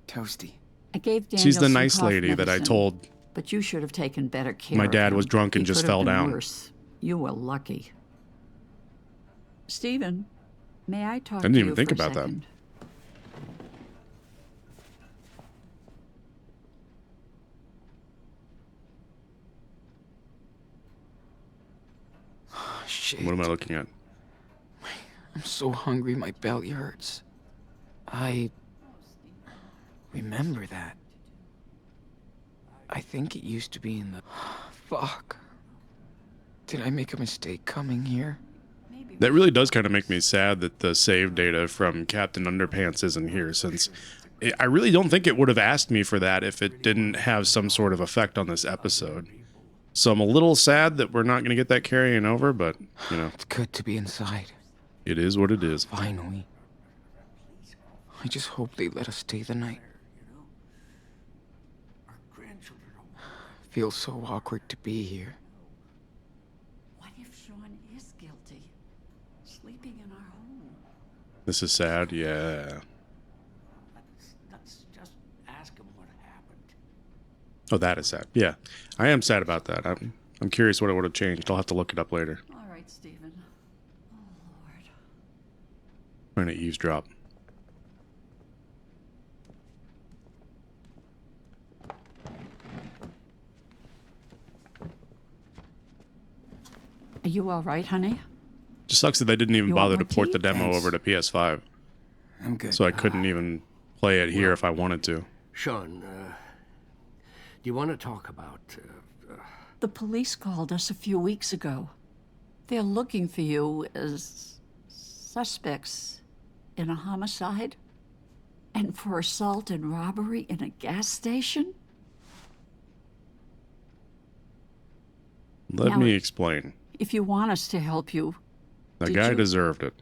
toasty. I gave Daniel She's the some nice cough lady that I medicine, told. But you should have taken better care My of dad him. was drunk and He just could have fell been down. Worse. You were lucky. Stephen, may I talk didn't to even you think for a about that. second? Oh, shit. What am I looking at? I'm so hungry, my belly hurts. I remember that. I think it used to be in the... Fuck. Did I make a mistake coming here? That really does kind of make me sad that the save data from Captain Underpants isn't here, since I really don't think it would have asked me for that if it didn't have some sort of effect on this episode. So I'm a little sad that we're not going to get that carrying over, but, you know, It's good to be inside. it is what it is. Finally. I just hope they let us stay the night. Our grandchildren are. Feels so awkward to be here. What if Sean is guilty? Sleeping in our home. This is sad, yeah. Let's just ask him what happened. Oh, that is sad. Yeah, I am sad about that. I'm curious what it would have changed. I'll have to look it up later. All right, Stephen. Oh, Lord. Trying to eavesdrop. Are you all right, honey? Just sucks that they didn't even You want bother more to port tea? the demo Thanks. over to PS5, I'm good. so I couldn't even play it here if I wanted to. Sean, do you want to talk about... The police called us a few weeks ago. They're looking for you as suspects in a homicide and for assault and robbery in a gas station. Let Now- me explain. If you want us to help you, The Did guy you- deserved it.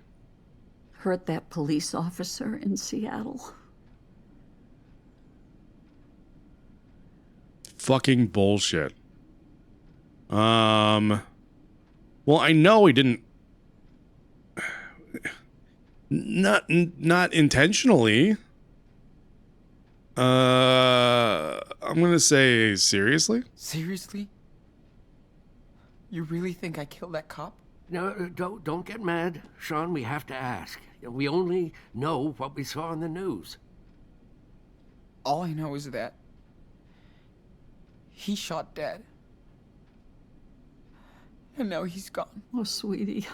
hurt that police officer in Seattle. Fucking bullshit. Well, I know he didn't. Not intentionally. I'm gonna say seriously. Seriously? You really think I killed that cop? No, don't get mad. Sean, we have to ask. We only know what we saw in the news. All I know is that he shot Dad. And now he's gone. Oh, sweetie.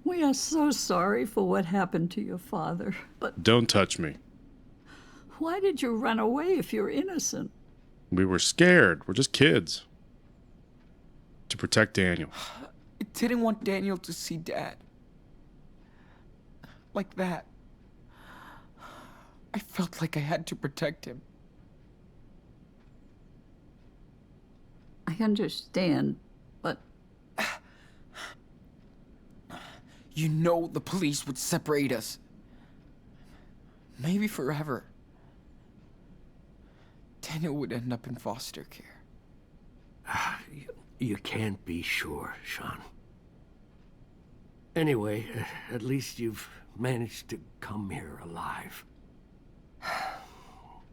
We are so sorry for what happened to your father. But Don't touch me. why did you run away if you're innocent? We were scared. We're just kids. To protect Daniel. I didn't want Daniel to see Dad. Like that. I felt like I had to protect him. I understand, but You know the police would separate us. Maybe forever. Daniel would end up in foster care. You can't be sure, Sean. Anyway, at least you've managed to come here alive.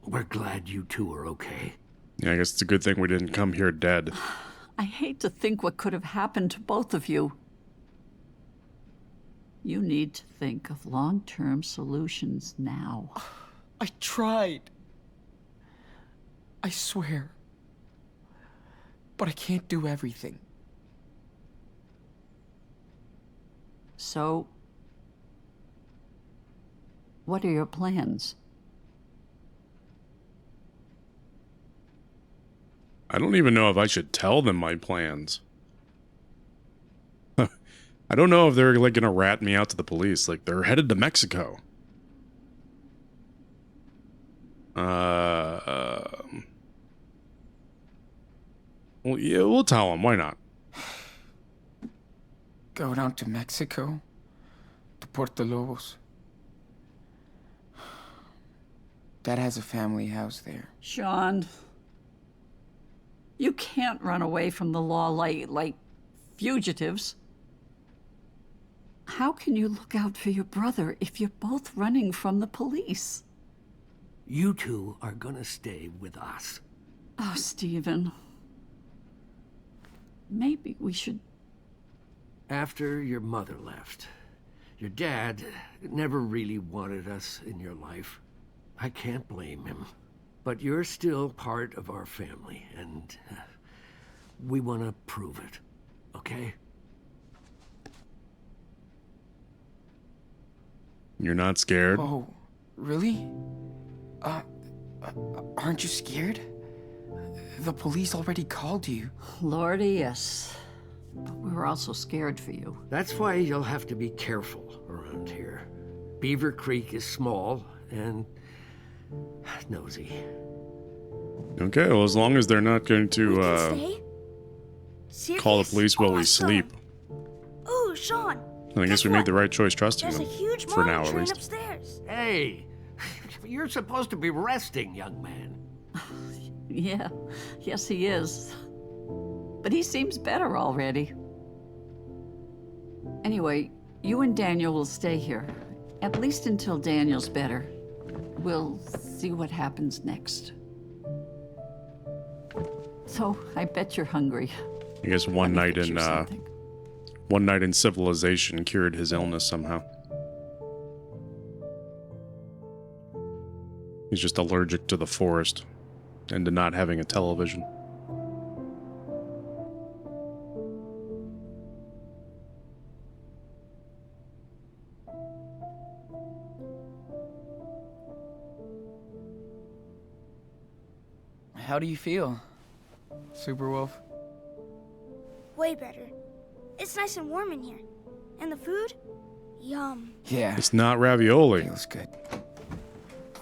We're glad you two are okay. Yeah, I guess it's a good thing we didn't come here dead. I hate to think what could have happened to both of you. You need to think of long-term solutions now. I tried. I swear. But I can't do everything. So, what are your plans? I don't even know if I should tell them my plans. I don't know if they're like gonna rat me out to the police. Like they're headed to Mexico. Well, yeah, we'll tell them. Why not? Go down to Mexico? To Puerto Lobos? Dad has a family house there. Sean, you can't run away from the law like fugitives. How can you look out for your brother if you're both running from the police? You two are gonna stay with us. Oh, Stephen. Maybe we should... After your mother left, your dad never really wanted us in your life. I can't blame him. But you're still part of our family, and we want to prove it, okay? You're not scared? Oh, really? Aren't you scared? The police already called you. Lordy, yes. But we're also scared for you. That's why you'll have to be careful around here. Beaver Creek is small and nosy. Okay, well, as long as they're not going We to can stay? call the Serious? police while we Awesome. sleep, Ooh, Sean. then I guess we made the right choice trusting There's a them. huge For now, mine at train least. upstairs. Hey, you're supposed to be resting, young man. Yeah, yes he is. But he seems better already. Anyway, you and Daniel will stay here. At least until Daniel's better. We'll see what happens next. So, I bet you're hungry. I guess Let me fix you one something. night in civilization cured his illness somehow. He's just allergic to the forest and to not having a television. How do you feel, Superwolf? Way better. It's nice and warm in here. And the food? Yum. Yeah, It's not ravioli. feels good.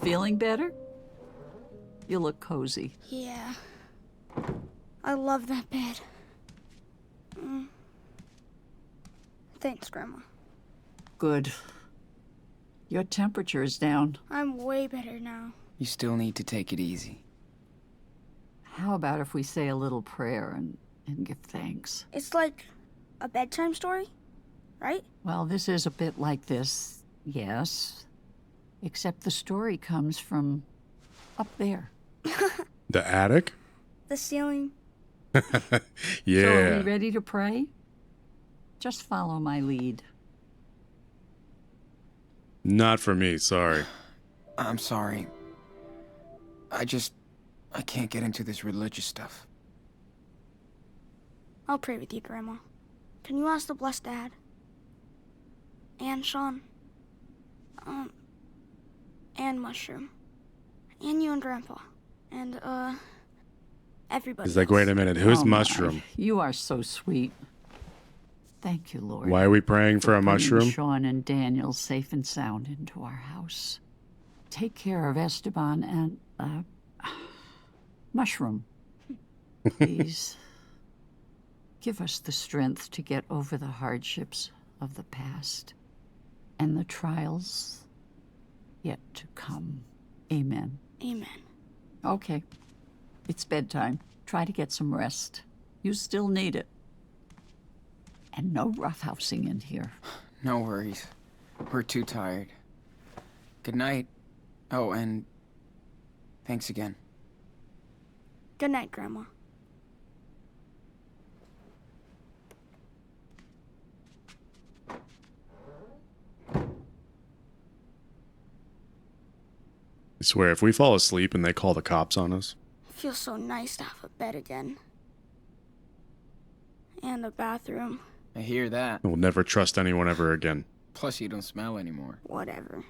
Feeling better? You look cozy. Yeah. I love that bed. Thanks, Grandma. Good. Your temperature is down. I'm way better now. You still need to take it easy. How about if we say a little prayer and give thanks? It's like a bedtime story, right? Well, this is a bit like this, yes. Except the story comes from up there. The attic? The ceiling. So are Yeah. we ready to pray? Just follow my lead. Not for me, sorry. I'm sorry. I can't get into this religious stuff. I'll pray with you, Grandma. Can you ask the blessed Dad? And Sean. And Mushroom. And you and Grandpa. And, everybody He's like, else. wait a minute, who's Oh my, Mushroom? You are so sweet. Thank you, Lord. Why are we praying for a bringing mushroom? Sean and Daniel safe and sound into our house. Take care of Esteban and, Mushroom. Please. Give us the strength to get over the hardships of the past and the trials yet to come. Amen. Amen. Okay. It's bedtime. Try to get some rest. You still need it. And no roughhousing in here. No worries. We're too tired. Good night. Oh, and thanks again. Good night, Grandma. I swear, if we fall asleep and they call the cops on us, Feels so nice to have a bed again. And a bathroom. I hear that. we'll never trust anyone ever again. Plus, you don't smell anymore. Whatever.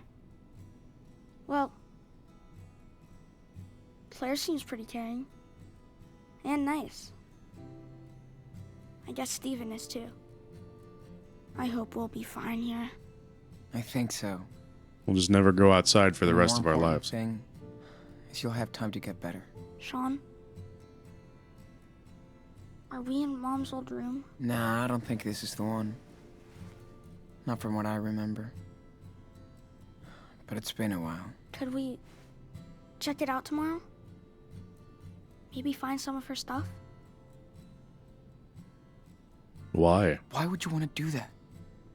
Well, Claire seems pretty caring. And nice. I guess Steven is too. I hope we'll be fine here. I think so. We'll just never go outside for the rest of our More important lives. thing is you'll have time to get better. Sean? Are we in Mom's old room? Nah, I don't think this is the one. Not from what I remember. But it's been a while. Could we check it out tomorrow? Maybe find some of her stuff? Why? Why would you want to do that?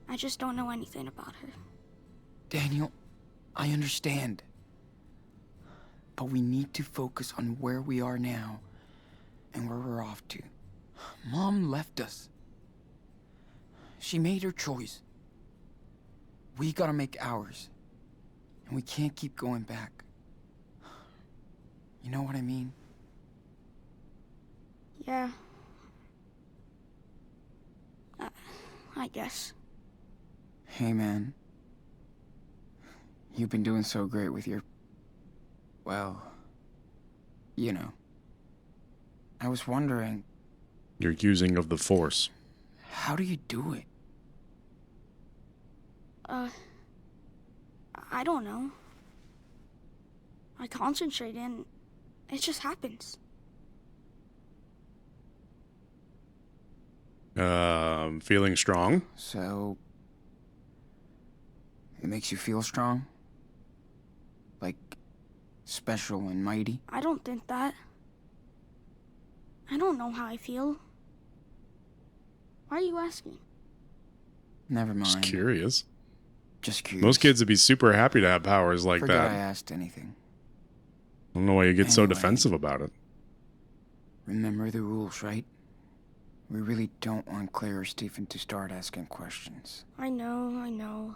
I just don't know anything about her. Daniel, I understand. But we need to focus on where we are now and where we're off to. Mom left us. She made her choice. We gotta make ours. And we can't keep going back. You know what I mean? Yeah. I guess. Hey, man. You've been doing so great with your... well... you know. I was wondering, You're using of the Force. how do you do it? I don't know. I concentrate and it just happens. Feeling strong? So... it makes you feel strong? Like, special and mighty? I don't think that. I don't know how I feel. Why are you asking? Never mind. Just curious. Just curious. Most kids would be super happy to have powers like Forget that. I asked anything. I don't know why you get so Anyway. defensive about it. Remember the rules, right? We really don't want Claire or Stephen to start asking questions. I know.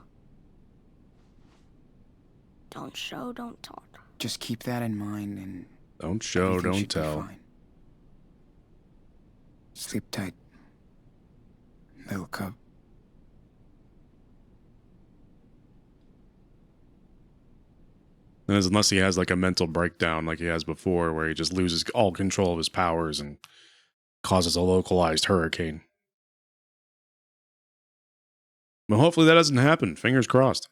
Don't show, don't talk. Just keep that in mind and Don't show, everything don't should be tell. fine. Sleep tight, little cub. Unless he has like a mental breakdown like he has before, where he just loses all control of his powers and causes a localized hurricane. But hopefully that doesn't happen. Fingers crossed.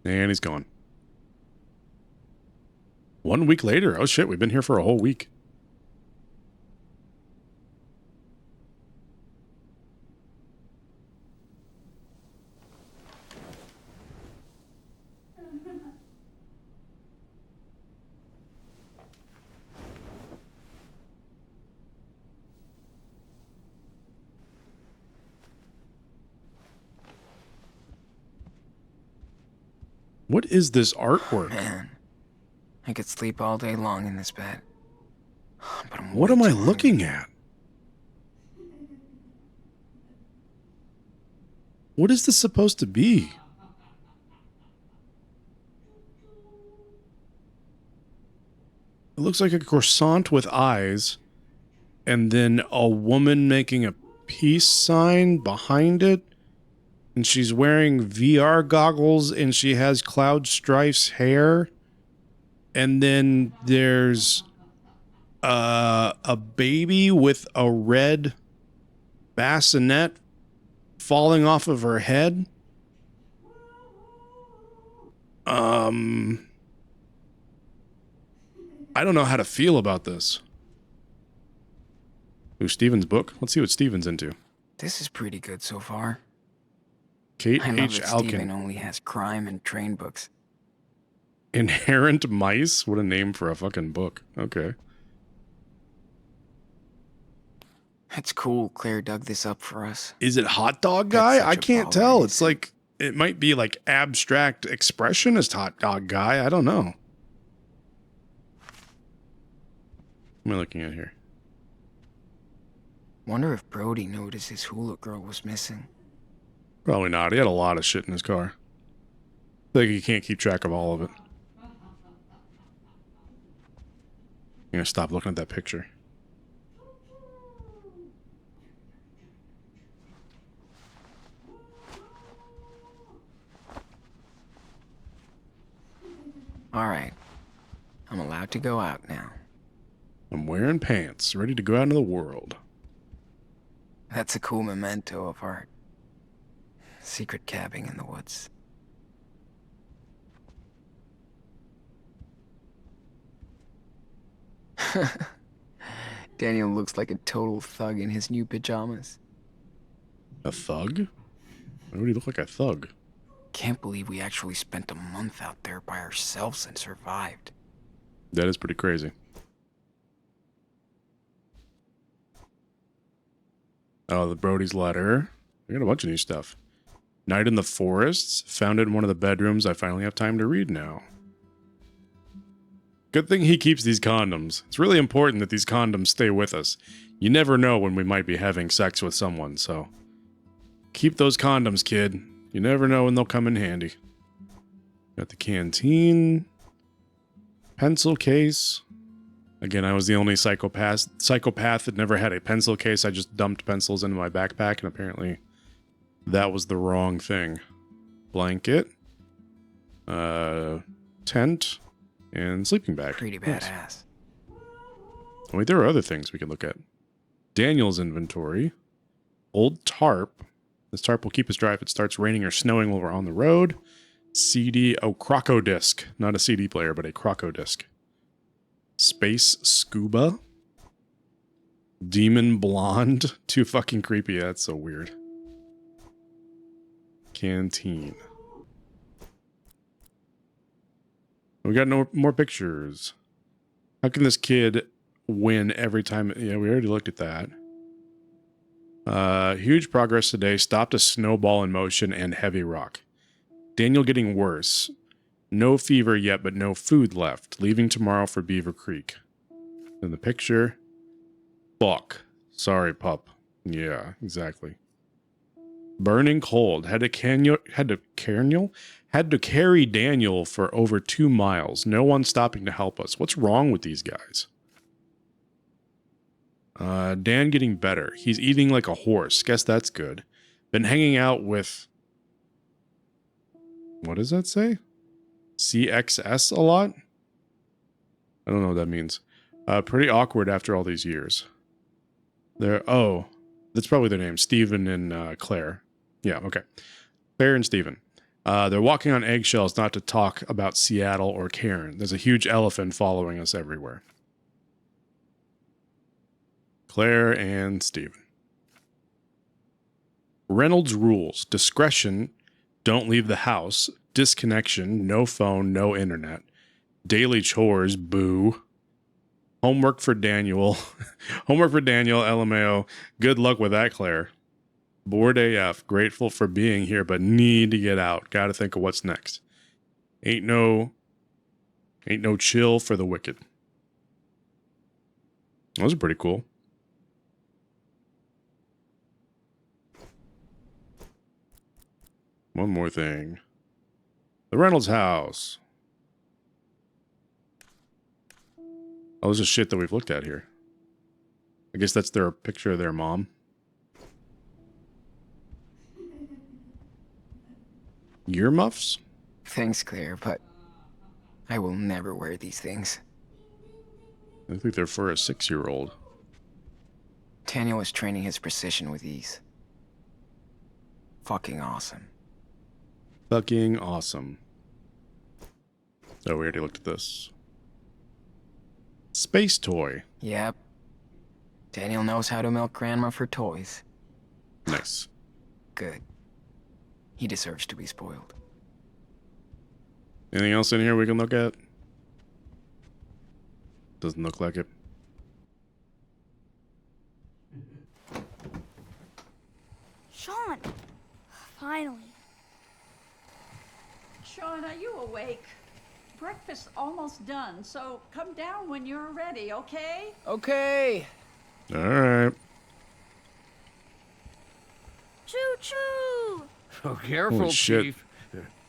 And he's gone. 1 week later. Oh shit, we've been here for a whole week. What is this artwork? Man, I could sleep all day long in this bed. But I'm What way am I too hungry. looking at? What is this supposed to be? It looks like a croissant with eyes, and then a woman making a peace sign behind it. And she's wearing VR goggles, and she has Cloud Strife's hair. And then there's a baby with a red bassinet falling off of her head. I don't know how to feel about this. Ooh, Steven's book. Let's see what Steven's into. This is pretty good so far. Kate I love H. that Steven Alkin. only has crime and train books. Inherent Mice? What a name for a fucking book. Okay. That's cool. Claire dug this up for us. Is it Hot Dog That's Guy? such I a can't baller, tell. isn't It's it? like, it might be like abstract expressionist Hot Dog Guy. I don't know. What am I looking at here? Wonder if Brody noticed his hula girl was missing. Probably not. He had a lot of shit in his car. Like he can't keep track of all of it. I'm gonna stop looking at that picture. Alright. I'm allowed to go out now. I'm wearing pants, ready to go out into the world. That's a cool memento of our secret cabbing in the woods. Daniel looks like a total thug in his new pajamas. A thug? Why would he look like a thug? Can't believe we actually spent a month out there by ourselves and survived. That is pretty crazy. Oh, the Brody's letter. I got a bunch of new stuff. Night in the Forests. Found it in one of the bedrooms. I finally have time to read now. Good thing he keeps these condoms. It's really important that these condoms stay with us. You never know when we might be having sex with someone, so... keep those condoms, kid. You never know when they'll come in handy. Got the canteen. Pencil case. Again, I was the only psychopath that never had a pencil case. I just dumped pencils into my backpack, and apparently that was the wrong thing. Blanket. Tent. And sleeping bag. Pretty Nice. badass. Wait, there are other things we can look at. Daniel's inventory. Old tarp. This tarp will keep us dry if it starts raining or snowing while we're on the road. CD. Oh, Croco disc. Not a CD player, but a Croco disc. Space scuba. Demon blonde. Too fucking creepy. That's so weird. Canteen. We got no more pictures. How can this kid win every time? Yeah, we already looked at that. Huge progress today. Stopped a snowball in motion and heavy rock. Daniel getting worse. No fever yet, but no food left. Leaving tomorrow for Beaver Creek. In the picture. Fuck. Sorry, pup. Yeah, exactly. Burning cold. Had to carry Daniel for over 2 miles. No one stopping to help us. What's wrong with these guys? Dan getting better. He's eating like a horse. Guess that's good. Been hanging out with... What does that say? CXS a lot? I don't know what that means. Pretty awkward after all these years. Oh, that's probably their name. Steven and Claire. Yeah, okay. Claire and Steven. They're walking on eggshells not to talk about Seattle or Karen. There's a huge elephant following us everywhere. Claire and Steven. Reynolds rules. Discretion. Don't leave the house. Disconnection. No phone. No internet. Daily chores. Boo. Homework for Daniel. Homework for Daniel. LMAO. Good luck with that, Claire. Bored AF. Grateful for being here, but need to get out. Gotta think of what's next. Ain't no chill for the wicked. Those are pretty cool. One more thing. The Reynolds house. Oh, this is shit that we've looked at here. I guess that's their picture of their mom. Earmuffs? Thanks, Claire, but I will never wear these things. I think they're for a 6-year-old. Daniel was training his precision with these. Fucking awesome. Fucking awesome. Oh, we already looked at this. Space toy. Yep. Daniel knows how to milk Grandma for toys. Nice. Good. He deserves to be spoiled. Anything else in here we can look at? Doesn't look like it. Sean! Finally. Sean, are you awake? Breakfast's almost done, so come down when you're ready, okay? Okay. All right. Choo-choo! Oh, careful, Holy shit. Chief.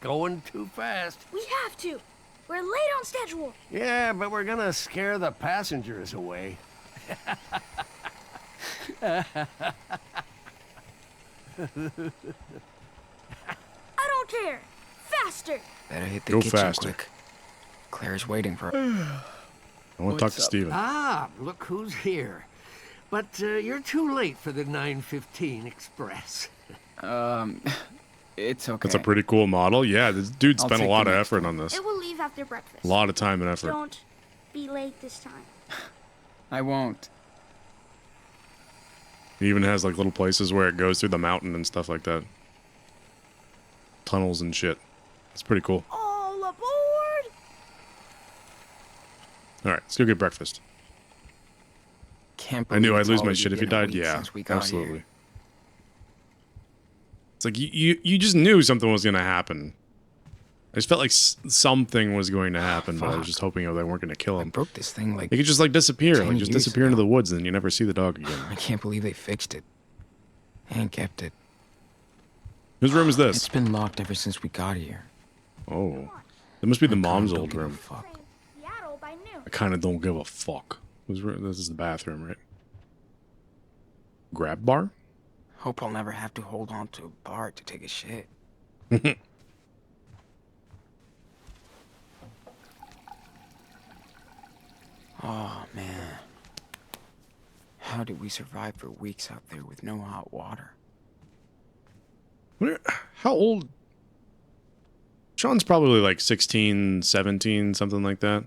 Going too fast. We have to. We're late on schedule. Yeah, but we're gonna scare the passengers away. I don't care. Faster. Better hit the Go kitchen faster. quick. Claire's waiting for I want to talk to Steven. Ah, look who's here. But you're too late for the 9:15 express. It's okay. That's a pretty cool model. Yeah, this dude I'll spent a take lot the of next effort one. on this. It will leave after breakfast. A lot of time and effort. Don't be late this time. I won't. It even has like little places where it goes through the mountain and stuff like that. Tunnels and shit. It's pretty cool. All aboard! All right, let's go get breakfast. Can't I knew believe I'd it's lose my already shit if he been a died. week Yeah, since we got absolutely. here. It's like you just knew something was going to happen. I just felt like something was going to happen, but I was Fuck. just hoping they weren't going to kill I him. broke this thing like They could just like disappear, 10 like just years disappear into ago. the woods, and then you never see the dog again. I can't believe they fixed it. And kept it. Whose room is It's this? been locked ever since we got here. Oh, it must be the I kinda mom's don't old give a room. fuck. Seattle by noon. I kind of don't give a fuck. Whose room? This is the bathroom, right? Grab bar? Hope I'll never have to hold on to a bar to take a shit. Oh, man. How did we survive for weeks out there with no hot water? How old? Sean's probably like 16, 17, something like that.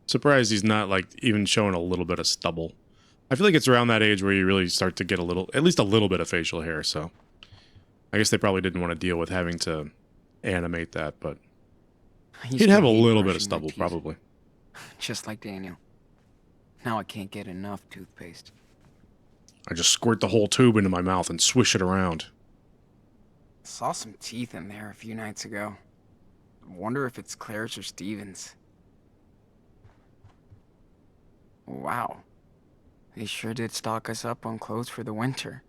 Surprised he's not like even showing a little bit of stubble. I feel like it's around that age where you really start to get a little, at least a little bit of facial hair, so. I guess they probably didn't want to deal with having to animate that, but I used he'd to have a hate little bit of brushing my stubble, teeth, probably. Just like Daniel. Now I can't get enough toothpaste. I just squirt the whole tube into my mouth and swish it around. Saw some teeth in there a few nights ago. Wonder if it's Claire's or Steven's. Wow. They sure did stock us up on clothes for the winter.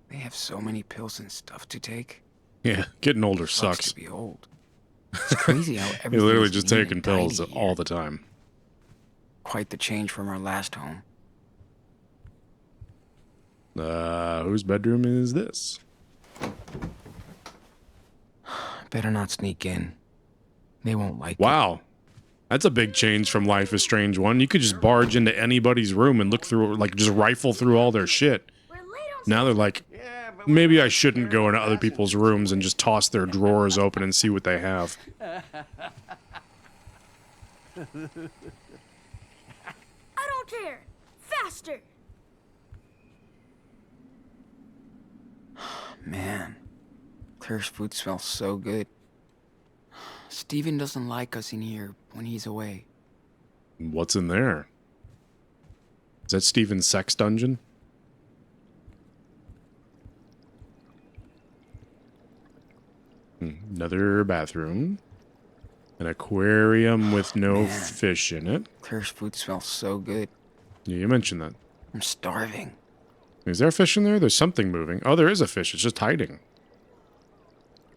They have so many pills and stuff to take. Yeah, getting older Sucks sucks. to be old. It's crazy how You're everything literally is just neat taking and pills tidy all here. the time. Quite the change from our last home. Whose bedroom is this? Better not sneak in. They won't like it. Wow. That's a big change from Life is Strange 1. You could just barge into anybody's room and look through, like, just rifle through all their shit. Now they're like, maybe I shouldn't go into other people's rooms and just toss their drawers open and see what they have. I don't care. Faster. Man, Claire's food smells so good. Steven doesn't like us in here when he's away. What's in there? Is that Steven's sex dungeon? Another bathroom. An aquarium with no fish in it. Claire's food smells so good. Yeah, you mentioned that. I'm starving. Is there a fish in there? There's something moving. Oh, there is a fish. It's just hiding.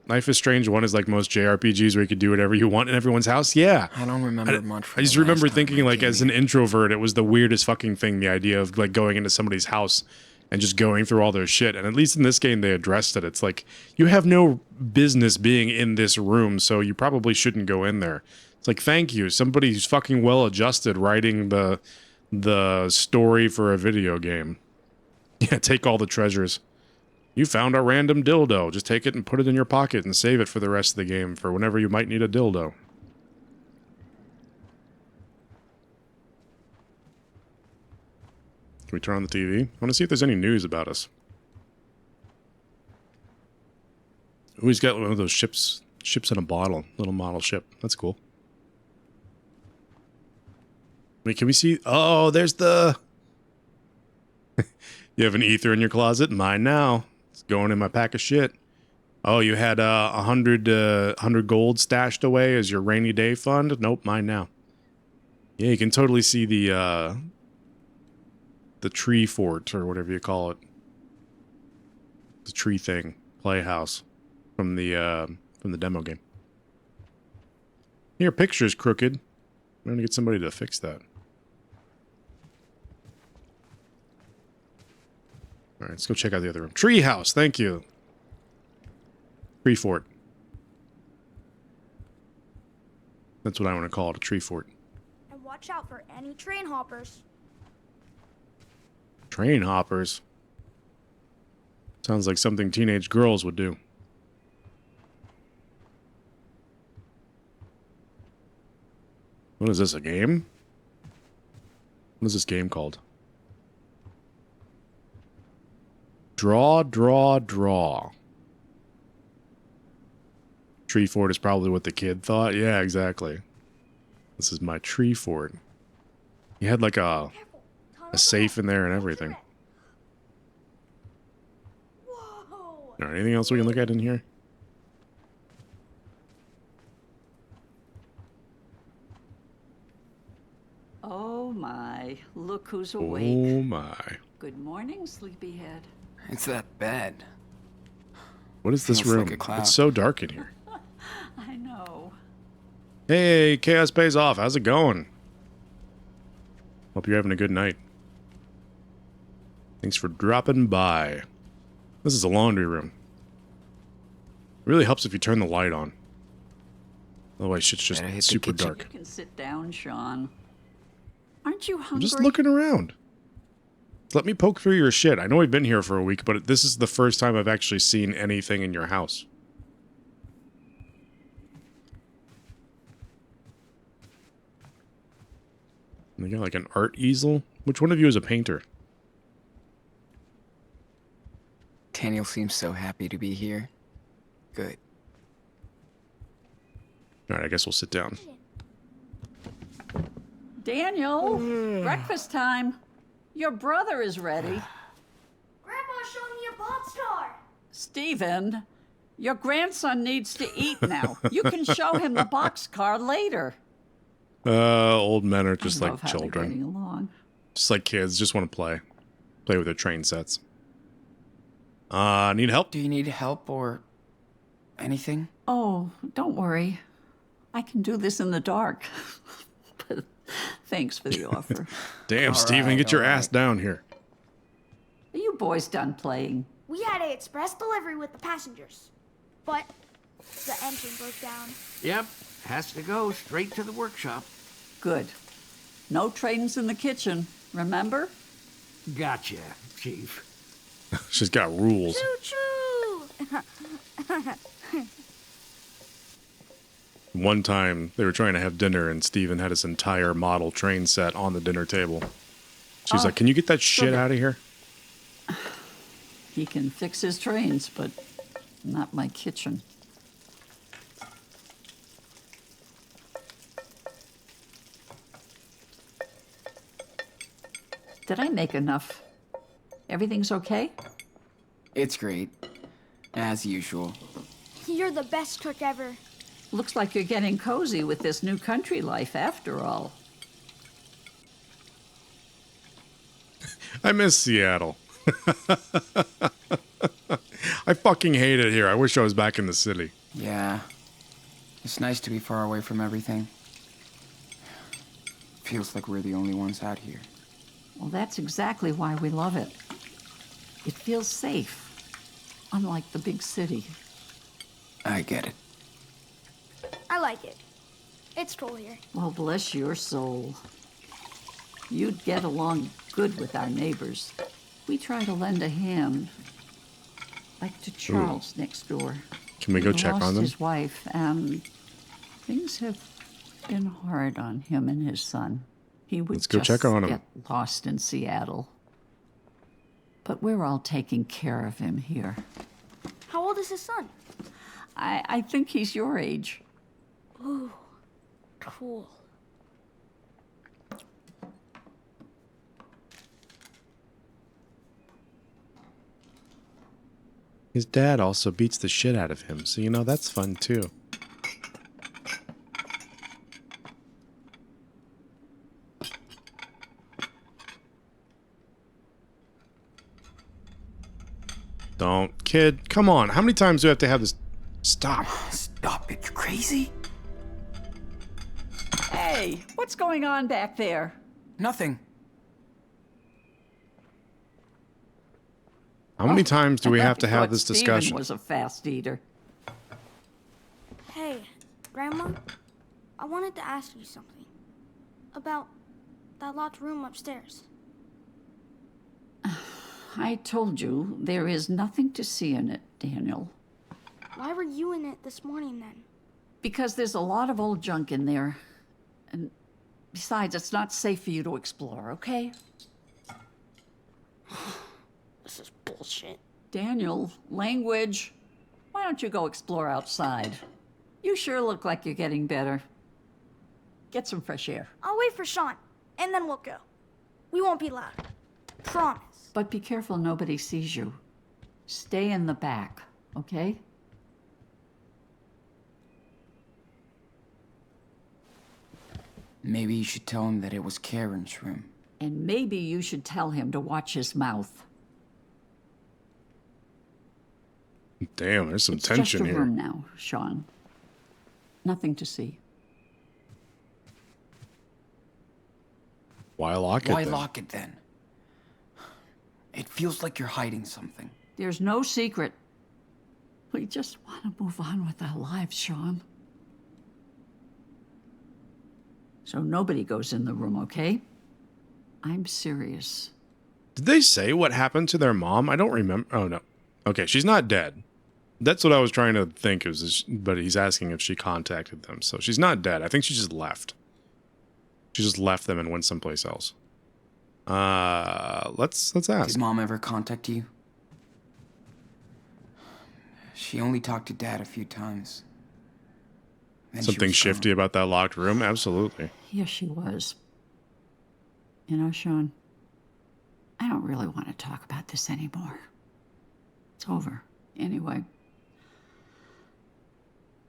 Life is Strange 1 is like most JRPGs where you could do whatever you want in everyone's house. Yeah. I don't remember much from I just the last remember time thinking, I like, came as an here. introvert, it was the weirdest fucking thing, the idea of, like, going into somebody's house and just going through all their shit. And at least in this game, they addressed it. It's like, you have no business being in this room, so you probably shouldn't go in there. It's like, thank you. Somebody who's fucking well-adjusted writing the story for a video game. Yeah, take all the treasures. You found a random dildo. Just take it and put it in your pocket and save it for the rest of the game for whenever you might need a dildo. Can we turn on the TV? I want to see if there's any news about us. Ooh, he's got one of those ships in a bottle. Little model ship. That's cool. Wait, can we see? Oh, there's the... You have an ether in your closet? Mine now. It's going in my pack of shit. Oh, you had 100 gold stashed away as your rainy day fund? Nope, mine now. Yeah, you can totally see the tree fort, or whatever you call it. The tree thing. Playhouse. From the demo game. Your picture's crooked. I'm gonna get somebody to fix that. Alright, let's go check out the other room. Treehouse, thank you. Tree fort. That's what I want to call it, a tree fort. And watch out for any train hoppers. Train hoppers. Sounds like something teenage girls would do. What is this, a game? What is this game called? Draw, draw, draw. Tree fort is probably what the kid thought. Yeah, exactly. This is my tree fort. He had like a safe in there and everything. Whoa! Alright, anything else we can look at in here? Oh my, look who's awake. Oh my. Good morning, sleepyhead. It's that bed. What is this Feels like room? a cloud. It's so dark in here. I know. Hey, Chaos Pays Off. How's it going? Hope you're having a good night. Thanks for dropping by. This is a laundry room. It really helps if you turn the light on. Otherwise, shit's just Better hit the super kitchen. dark. You can sit down, Sean. Aren't you hungry? I'm just looking around. Let me poke through your shit. I know we've been here for a week, but this is the first time I've actually seen anything in your house. You got like an art easel? Which one of you is a painter? Daniel seems so happy to be here. Good. Alright, I guess we'll sit down. Daniel, breakfast time. Your brother is ready. Grandpa showed me a boxcar. Stephen, your grandson needs to eat now. You can show him the boxcar later. Old men are just I like love how they're children. getting along. Just like kids, just want to play. Play with their train sets. Need help? Do you need help or anything? Oh, don't worry. I can do this in the dark. But thanks for the offer. Damn, Steven, get your ass down here. Are you boys done playing? We had a express delivery with the passengers, but the engine broke down. Yep, has to go straight to the workshop. Good. No trains in the kitchen, remember? Gotcha, Chief. She's got rules. Choo-choo! One time, they were trying to have dinner, and Steven had his entire model train set on the dinner table. She's like, can you get that shit out of here? He can fix his trains, but not my kitchen. Did I make enough? Everything's okay? It's great. As usual. You're the best cook ever. Looks like you're getting cozy with this new country life after all. I miss Seattle. I fucking hate it here. I wish I was back in the city. Yeah. It's nice to be far away from everything. Feels like we're the only ones out here. Well, that's exactly why we love it. It feels safe, unlike the big city. I get it. I like it. It's cool here. Well, bless your soul. You'd get along good with our neighbors. We try to lend a hand, like to Charles next door. Can we go He check lost on them? his wife, and things have been hard on him and his son. He would Let's go just check on him. get lost in Seattle. But we're all taking care of him here. How old is his son? I think he's your age. Ooh, cool. His dad also beats the shit out of him, so you know that's fun too. Don't, kid, come on. How many times do I have to have this? Stop. Stop it, you crazy? Hey, what's going on back there? Nothing. How many times do we have to I have thought this Steven discussion? was a fast eater. Hey, Grandma, I wanted to ask you something. About that locked room upstairs. I told you there is nothing to see in it, Daniel. Why were you in it this morning then? Because there's a lot of old junk in there. And besides, it's not safe for you to explore, okay? This is bullshit. Daniel, language. Why don't you go explore outside? You sure look like you're getting better. Get some fresh air. I'll wait for Sean, and then we'll go. We won't be loud. Promise. But be careful nobody sees you. Stay in the back, okay? Maybe you should tell him that it was Karen's room. And maybe you should tell him to watch his mouth. Damn, there's some It's tension just a here. room now, Sean. Nothing to see. Why lock it Why then? lock it then? It feels like you're hiding something. There's no secret. We just want to move on with our lives, Sean. So nobody goes in the room, okay? I'm serious. Did they say what happened to their mom? I don't remember. Oh, no. Okay, she's not dead. That's what I was trying to think. But he's asking if she contacted them. So she's not dead. I think she just left. She just left them and went someplace else. Let's ask. Did Mom ever contact you? She only talked to Dad a few times. Then she Something was shifty gone. about that locked room? Absolutely. Yes, she was. You know, Sean, I don't really want to talk about this anymore. It's over. Anyway,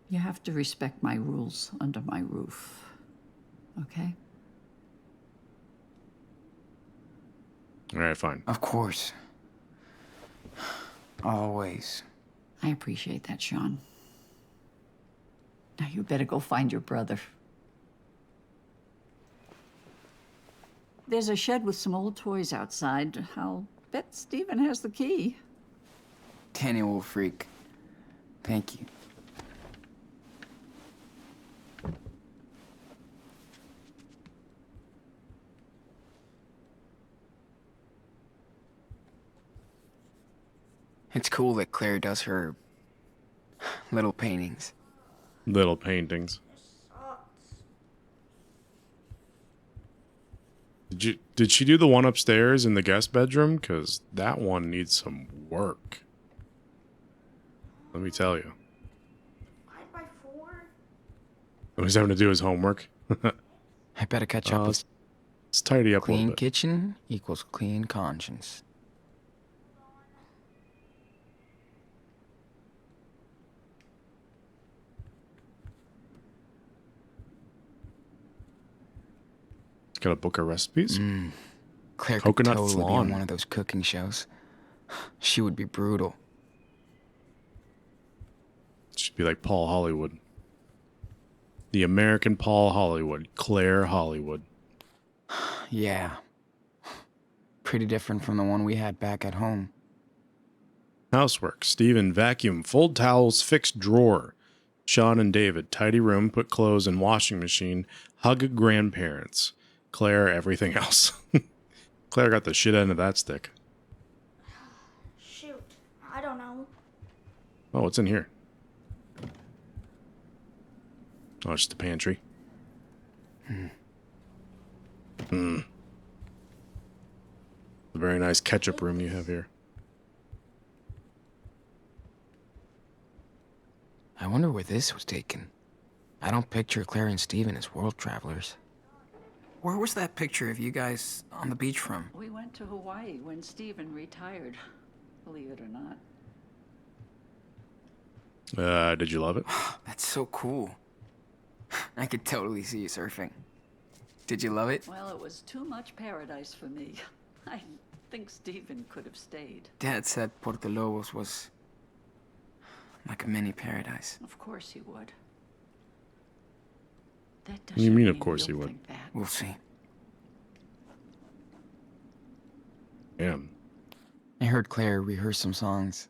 you have to respect my rules under my roof. Okay? All right, fine. Of course. Always. I appreciate that, Sean. Now you better go find your brother. There's a shed with some old toys outside. I'll bet Stephen has the key. Daniel will freak. Thank you. It's cool that Claire does her little paintings. Little paintings. Did she do the one upstairs in the guest bedroom? Because that one needs some work. Let me tell you. 5x4? He's having to do his homework. I better catch up. Let's tidy up a Clean little bit. kitchen equals clean conscience. It's got a book of recipes. Claire Coconut could totally be flan. on one of those cooking shows. She would be brutal. Should be like Paul Hollywood. The American Paul Hollywood. Claire Hollywood. Yeah. Pretty different from the one we had back at home. Housework. Steven, vacuum, fold towels, fix drawer. Sean and David, tidy room, put clothes in washing machine, hug grandparents. Claire, everything else. Claire got the shit end of that stick. Shoot, I don't know. Oh, what's in here? Oh, it's just the pantry. A very nice ketchup room you have here. I wonder where this was taken. I don't picture Claire and Steven as world travelers. Where was that picture of you guys on the beach from? We went to Hawaii when Stephen retired, believe it or not. Did you love it? That's so cool. I could totally see you surfing. Did you love it? Well, it was too much paradise for me. I think Stephen could have stayed. Dad said Puerto Lobos was like a mini paradise. Of course he would. That What do you doesn't mean, of mean course he you'll would? think that. We'll see. Damn. I heard Claire rehearse some songs.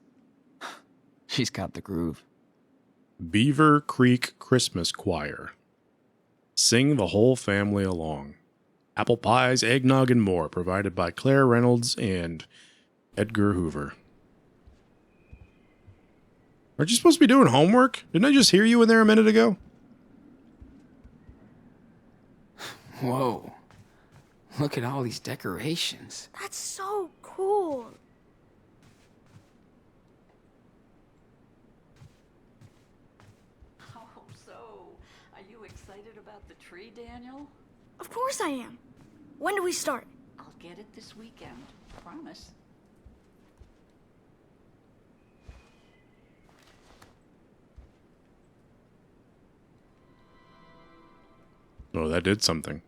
She's got the groove. Beaver Creek Christmas Choir. Sing the whole family along. Apple pies, eggnog, and more, provided by Claire Reynolds and Edgar Hoover. Aren't you supposed to be doing homework? Didn't I just hear you in there a minute ago? Whoa. Look at all these decorations. That's so cool. Oh, so, are you excited about the tree, Daniel? Of course I am. When do we start? I'll get it this weekend. Promise. Oh, that did something.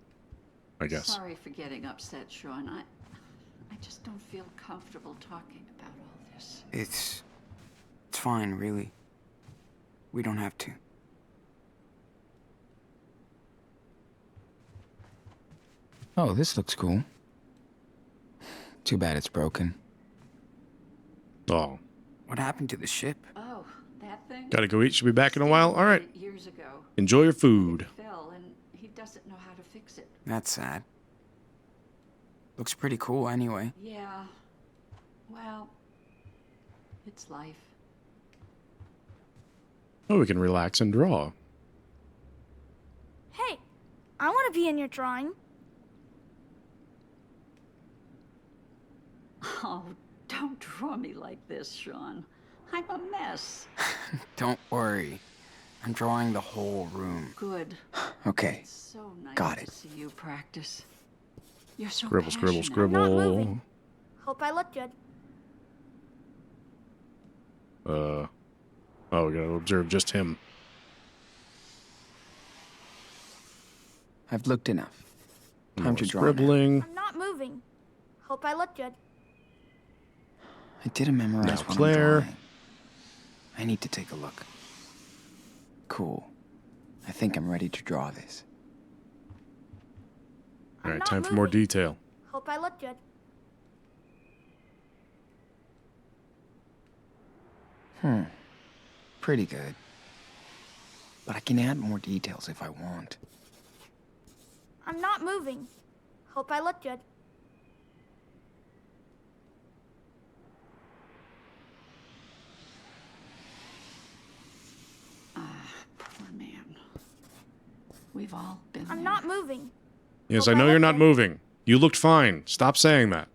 I guess. Sorry for getting upset, Sean. I just don't feel comfortable talking about all this. It's fine, really. We don't have to. Oh, this looks cool. Too bad it's broken. Oh, What happened to the ship? Oh, that thing? gotta go eat. Should be back in a while. All right. Years ago. Enjoy your food. It fell, and he doesn't know how to fix it. That's sad. Looks pretty cool anyway. Yeah. Well, it's life. Oh, we can relax and draw. Hey, I want to be in your drawing. Oh, don't draw me like this, Sean. I'm a mess. Don't worry. I'm drawing the whole room. Good. Okay. It's so nice Got to it. see you practice. You're so Scribble, scribble, passionate. scribble. Not moving. Hope I look good. Oh, we gotta observe just him. I've looked enough. Time More to draw now. scribbling. I'm not moving. Hope I look good. I didn't memorize Now what Claire. I'm drawing. I need to take a look. Cool. I think I'm ready to draw this. All right, not time for more moving. detail. Hope I look good. Pretty good. But I can add more details if I want. I'm not moving. Hope I look good. Poor man. We've all been I'm there. not moving. Yes, Hope I know I you're look not good. moving. You looked fine. Stop saying that.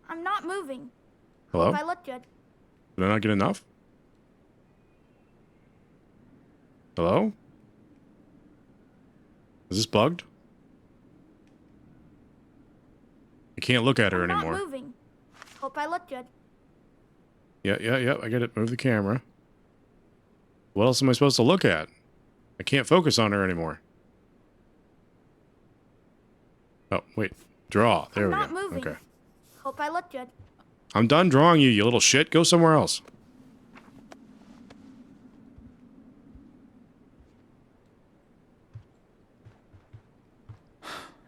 I'm not moving. Hello? Hope I look good. Did I not get enough? Hello? Is this bugged? I can't look at her I'm anymore. not moving. Hope I look good. Yeah, I get it. Move the camera. What else am I supposed to look at? I can't focus on her anymore. Oh, wait. Draw. There I'm we not go. moving. Okay. Hope I look good. I'm done drawing you, you little shit. Go somewhere else.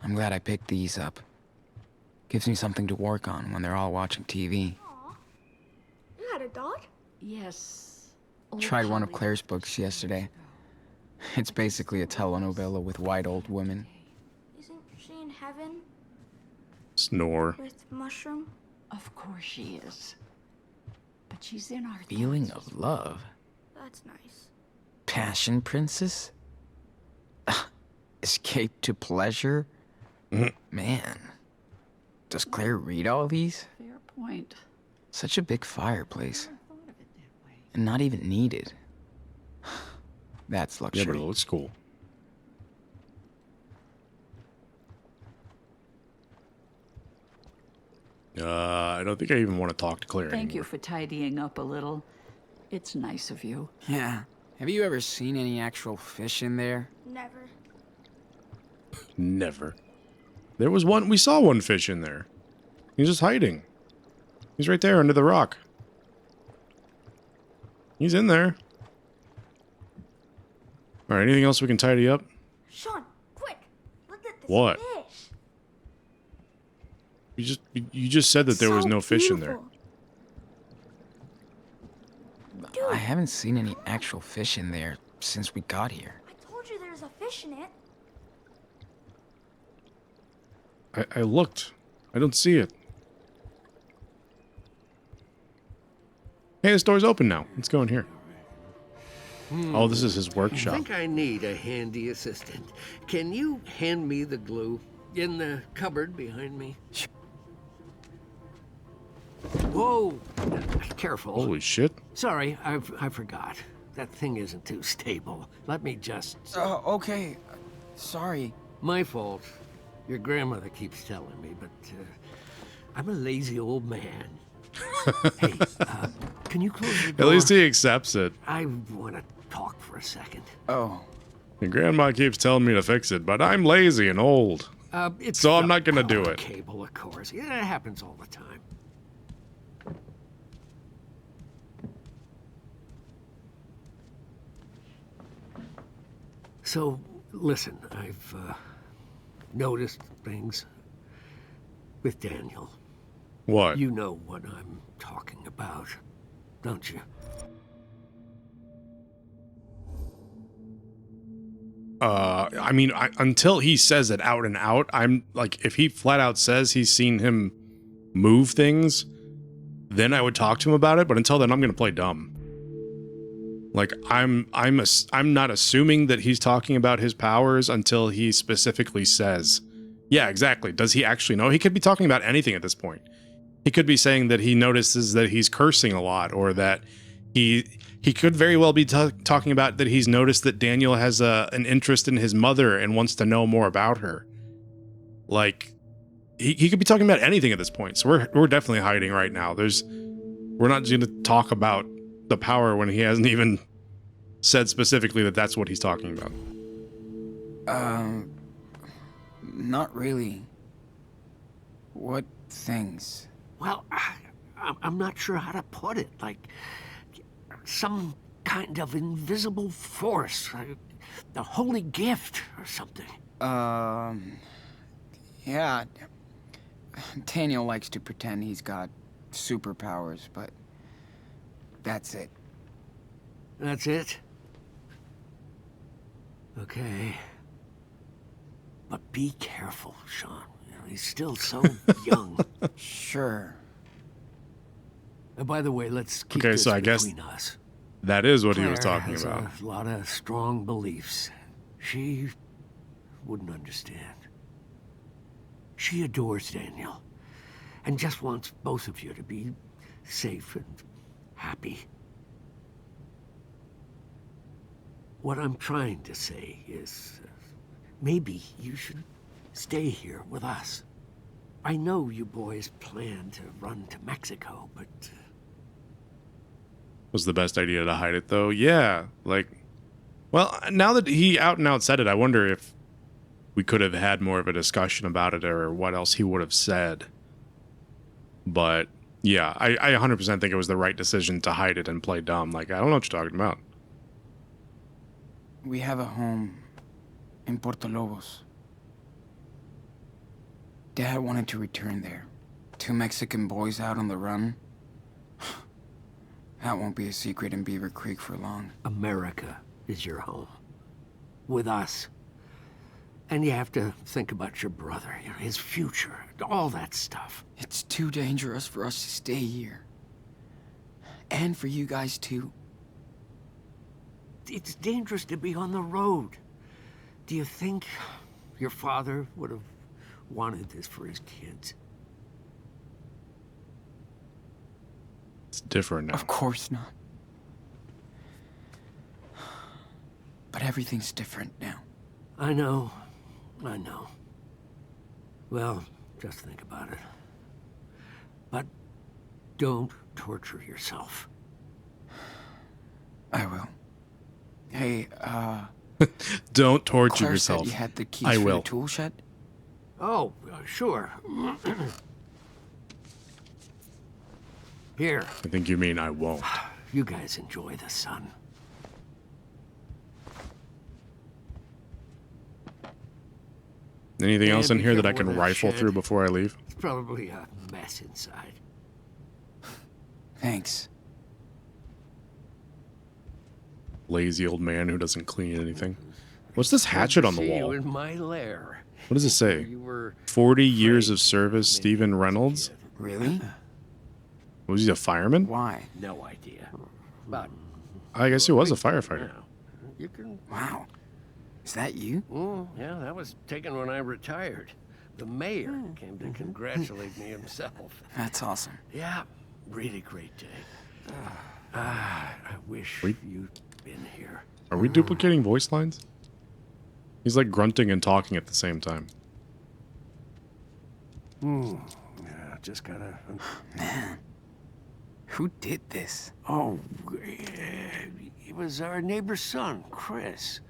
I'm glad I picked these up. Gives me something to work on when they're all watching TV. You had a dog? Yes. Old Tried one of Charlie Claire's died books 2 yesterday. years ago. It's basically a telenovela with white old women. Isn't she in heaven Snore. with Mushroom? Of course she is. But she's in our Feeling thoughts as of well. love. That's nice. Passion princess? Escape to pleasure? Man. Does Claire read all these? Fair point. Such a big fireplace. Never thought of it that way. And not even needed. That's Yeah, luxury. but it looks cool. I don't think I even want to talk to Claire Thank you anymore. for tidying up a little. It's nice of you. Yeah. Have you ever seen any actual fish in there? Never. Never. There was one. We saw one fish in there. He's just hiding. He's right there under the rock. He's in there. All right. Anything else we can tidy up? Sean, quick! Look at this What? fish. You just said that there was So no fish in there. beautiful. I haven't seen any actual fish in there since we got here. I told you there's a fish in it. I looked. I don't see it. Hey, this door's open now. Let's go in here. Oh, this is his I workshop. think I need a handy assistant. Can you hand me the glue in the cupboard behind me? Whoa! Careful. Holy shit. Sorry, I forgot. That thing isn't too stable. Let me just... Okay. Sorry. My fault. Your grandmother keeps telling me, but I'm a lazy old man. Hey, can you close the At door? least he accepts it. I want to talk for a second. Oh. Your grandma keeps telling me to fix it, but I'm lazy and old. It's So I'm the not gonna do power it. Cable, of course. Yeah, it happens all the time. So, listen, I've noticed things with Daniel. What? You know what I'm talking about, don't you? I mean, until he says it out and out, I'm like, if he flat out says he's seen him move things, then I would talk to him about it. But until then, I'm gonna play dumb. Like, I'm not assuming that he's talking about his powers until he specifically says, yeah, exactly. Does he actually know? He could be talking about anything at this point. He could be saying that he notices that he's cursing a lot, or that he could very well be talking about that he's noticed that Daniel has an interest in his mother and wants to know more about her. Like, he could be talking about anything at this point. So we're definitely hiding right now. We're not going to talk about the power when he hasn't even said specifically that that's what he's talking about. Not really. What Things. Well, I'm not sure how to put it. Like, some kind of invisible force. A holy gift or something. Yeah. Daniel likes to pretend he's got superpowers, but that's it. That's it? Okay. But be careful, Sean. You know, he's still so young. Sure. By the way, let's keep Okay, this so I guess between us. That is what he was Claire talking has about. a lot of strong beliefs. She wouldn't understand. She adores Daniel and just wants both of you to be safe and happy. What I'm trying to say is, maybe you should stay here with us. I know you boys plan to run to Mexico, but... Was the best idea to hide it, though? Yeah, like... Well, now that he out and out said it, I wonder if we could have had more of a discussion about it or what else he would have said. But, yeah, I 100% think it was the right decision to hide it and play dumb. Like, I don't know what you're talking about. We have a home in Puerto Lobos. Dad wanted to return there. 2 Mexican boys out on the run. That won't be a secret in Beaver Creek for long. America is your home. With us. And you have to think about your brother, you know, his future, all that stuff. It's too dangerous for us to stay here. And for you guys, too. It's dangerous to be on the road. Do you think your father would have wanted this for his kids? It's different now. Of course not. But everything's different now. I know. I know. Well, just think about it. But don't torture yourself. I will. Hey, Don't torture Claire yourself. said you had the keys I for will. the tool shed? Oh, sure. Here, I think you mean I won't. you guys enjoy the sun. Anything else in be here that I careful can with that rifle shed. through before I leave? It's probably a mess inside. Thanks. Lazy old man who doesn't clean anything. What's this hatchet on the See wall? you in my lair. What does it say? You were 40 years of service, Stephen Reynolds? Really? Was he a fireman? Why? no idea. But I guess he was a firefighter. now, you can. Wow. Is that you? Yeah, that was taken when I retired. The mayor came to congratulate me himself. That's awesome. Yeah, really great day. I wish Wait. you'd been here. Are we duplicating voice lines? He's like grunting and talking at the same time. Yeah, just gotta. Man. Who did this? Oh, it was our neighbor's son, Chris.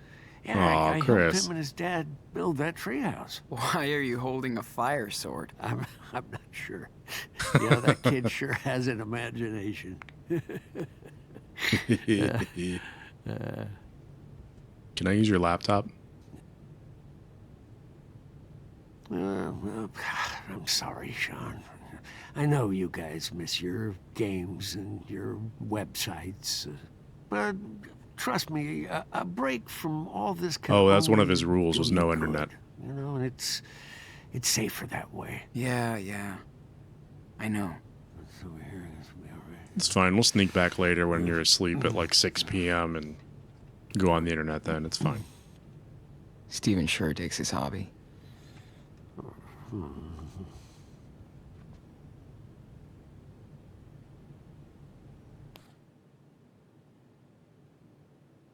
Yeah, Aw, I helped Chris. him and his dad build that treehouse. Why are you holding a fire sword? I'm not sure. Yeah, that kid sure has an imagination. Can I use your laptop? Well, I'm sorry, Sean. I know you guys miss your games and your websites, but trust me, a break from all this. Can Oh, that's one of only his rules, do was you no good, internet. You know, and it's safer that way. Yeah. I know. So here this will be all right. It's fine. We'll sneak back later when you're asleep at like 6 p.m. and go on the internet then. It's fine. Steven sure digs his hobby.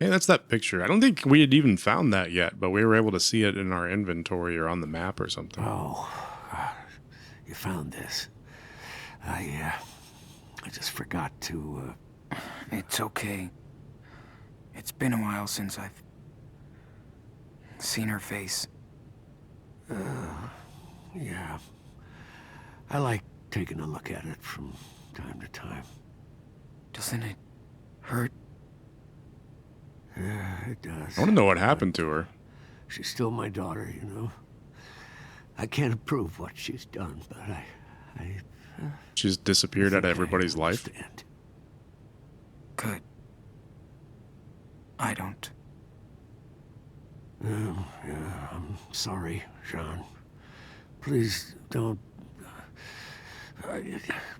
Hey, that's that picture. I don't think we had even found that yet, but we were able to see it in our inventory or on the map or something. Oh, you found this. I just forgot to. It's okay. It's been a while since I've seen her face. Yeah. I like taking a look at it from time to time. Doesn't it hurt? Yeah, it does. I want to know what happened to her. She's still my daughter, you know. I can't approve what she's done, but I She's disappeared out of think I everybody's life. understand. Good. I don't. Yeah, I'm sorry, Sean. Please don't...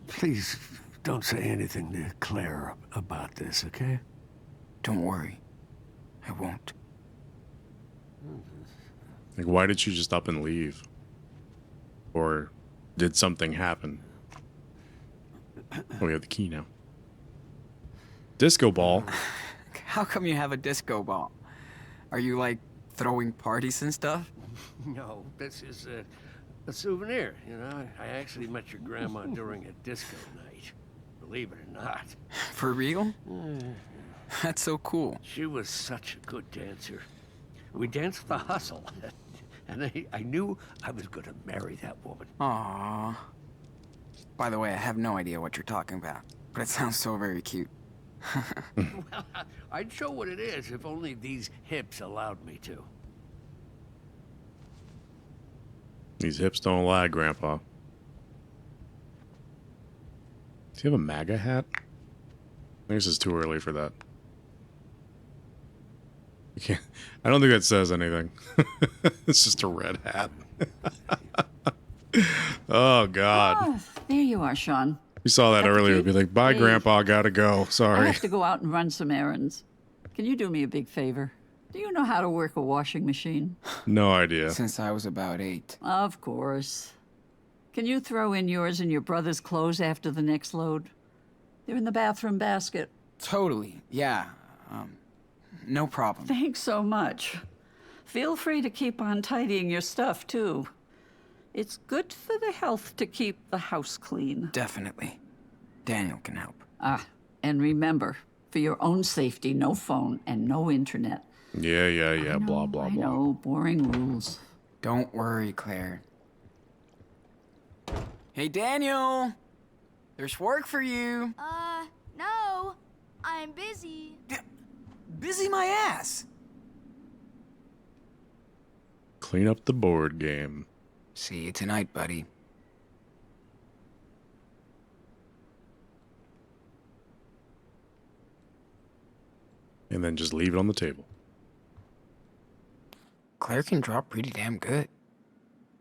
please don't say anything to Claire about this, okay? Don't worry. I won't. Like, why did she just up and leave? Or did something happen? Oh, we have the key now. Disco ball. How come you have a disco ball? Are you, like, throwing parties and stuff? No, this is a souvenir, you know? I actually met your grandma during a disco night. Believe it or not. For real? That's so cool. She was such a good dancer. We danced the hustle. And I knew I was gonna marry that woman. Aww. By the way, I have no idea what you're talking about, but it sounds so very cute. Well, I'd show what it is if only these hips allowed me to. These hips don't lie, Grandpa. Does he have a MAGA hat? I think this is too early for that. You can't, I don't think that says anything. It's just a red hat. Oh, God. Ah, there you are, Sean. We saw that Got the earlier. key? It'd be like, bye, Hey. Grandpa, gotta go. I Sorry. have to go out and run some errands. Can you do me a big favor? Do you know how to work a washing machine? No idea. Since I was about 8. Of course. Can you throw in yours and your brother's clothes after the next load? They're in the bathroom basket. Totally, yeah. No problem. Thanks so much. Feel free to keep on tidying your stuff, too. It's good for the health to keep the house clean. Definitely. Daniel can help. Ah, and remember, for your own safety, no phone and no internet. Yeah, blah, blah, I blah. know, boring rules. Don't worry, Claire. Hey, Daniel! There's work for you. No. I'm busy. Busy my ass. Clean up the board game. See you tonight, buddy. And then just leave it on the table. Claire can draw pretty damn good.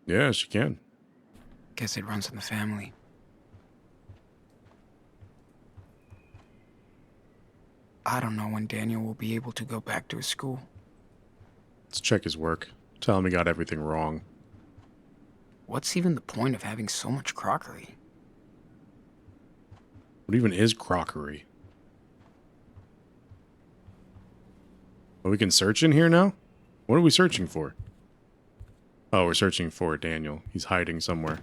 Yeah, she can. Guess it runs in the family. I don't know when Daniel will be able to go back to his school. Let's check his work. Tell him he got everything wrong. What's even the point of having so much crockery? What even is crockery? Oh, we can search in here now? What are we searching for? Oh, we're searching for Daniel. He's hiding somewhere.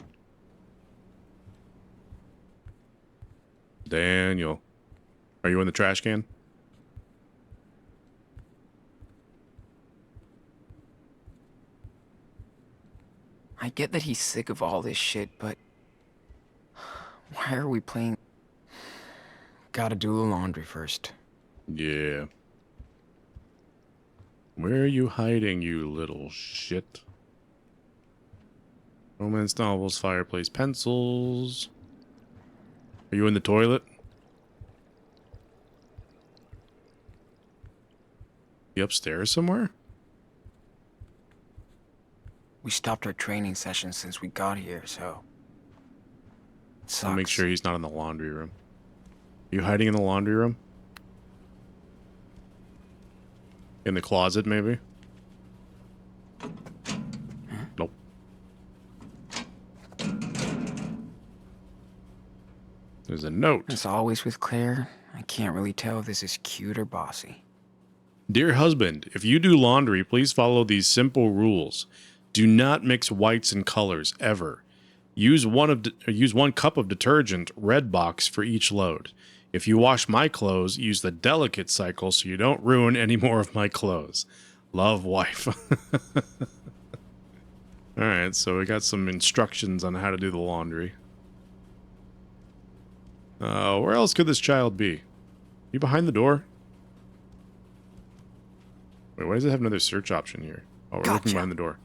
Daniel. Are you in the trash can? I get that he's sick of all this shit, but why are we playing? Gotta do the laundry first. Yeah. Where are you hiding, you little shit? Romance novels, fireplace, pencils. Are you in the toilet? You upstairs somewhere? We stopped our training session since we got here, so... I'll make sure he's not in the laundry room. You hiding in the laundry room? In the closet, maybe? Nope. There's a note. As always with Claire, I can't really tell if this is cute or bossy. Dear husband, if you do laundry, please follow these simple rules. Do not mix whites and colors, ever. Use one cup of detergent, red box, for each load. If you wash my clothes, use the delicate cycle so you don't ruin any more of my clothes. Love, wife. Alright, so we got some instructions on how to do the laundry. Where else could this child be? You behind the door? Wait, why does it have another search option here? Oh, we're looking Gotcha. behind the door.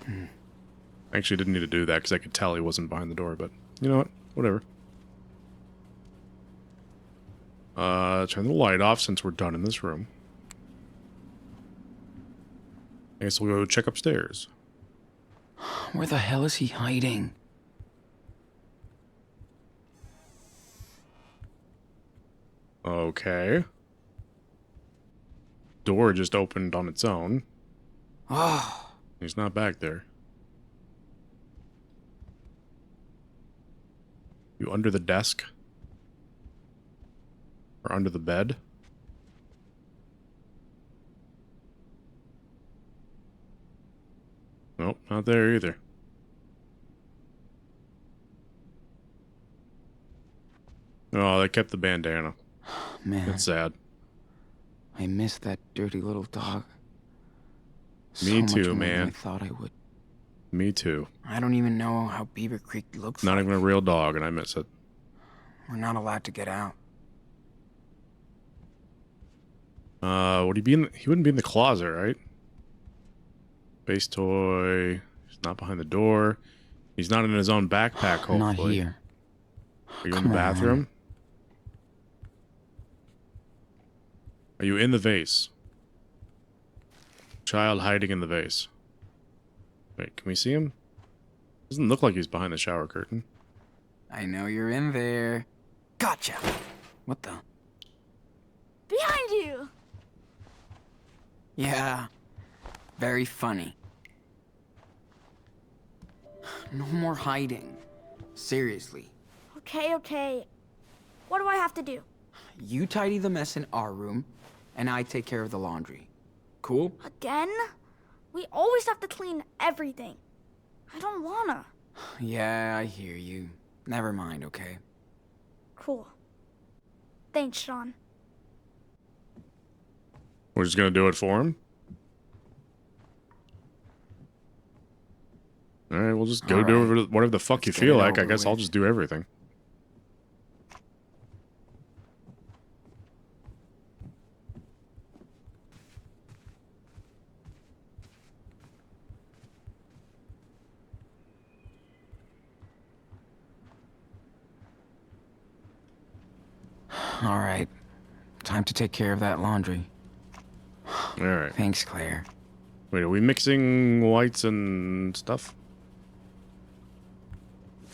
I actually didn't need to do that because I could tell he wasn't behind the door, but you know what? Whatever. Turn the light off since we're done in this room. I guess we'll go check upstairs. Where the hell is he hiding? Okay. Door just opened on its own. Oh, He's not back there. You under the desk? Or under the bed? Nope, not there either. Oh, they kept the bandana. man. That's sad. I miss that dirty little dog. Me much too, more than man. I thought I would. Me too. I don't even know how Beaver Creek looks Not like. even a real dog, and I miss it. We're not allowed to get out. Would he be in? He wouldn't be in the closet, right? Base toy. He's not behind the door. He's not in his own backpack. Hopefully. Not here. Are you in Come the on. bathroom? Are you in the vase? Child hiding in the vase. Wait, can we see him? Doesn't look like he's behind the shower curtain. I know you're in there. Gotcha. What the? Behind you! Yeah. Very funny. No more hiding. Seriously. Okay, okay. What do I have to do? You tidy the mess in our room, and I take care of the laundry. Cool? Again? We always have to clean everything. I don't wanna. Yeah, I hear you. Never mind, okay? Cool. Thanks, Sean. We're just gonna do it for him? Alright, we'll just go do whatever the fuck you Let's get feel it like. I over guess I'll with. just do everything. All right. Time to take care of that laundry. Alright. Thanks, Claire. Wait, are we mixing whites and stuff?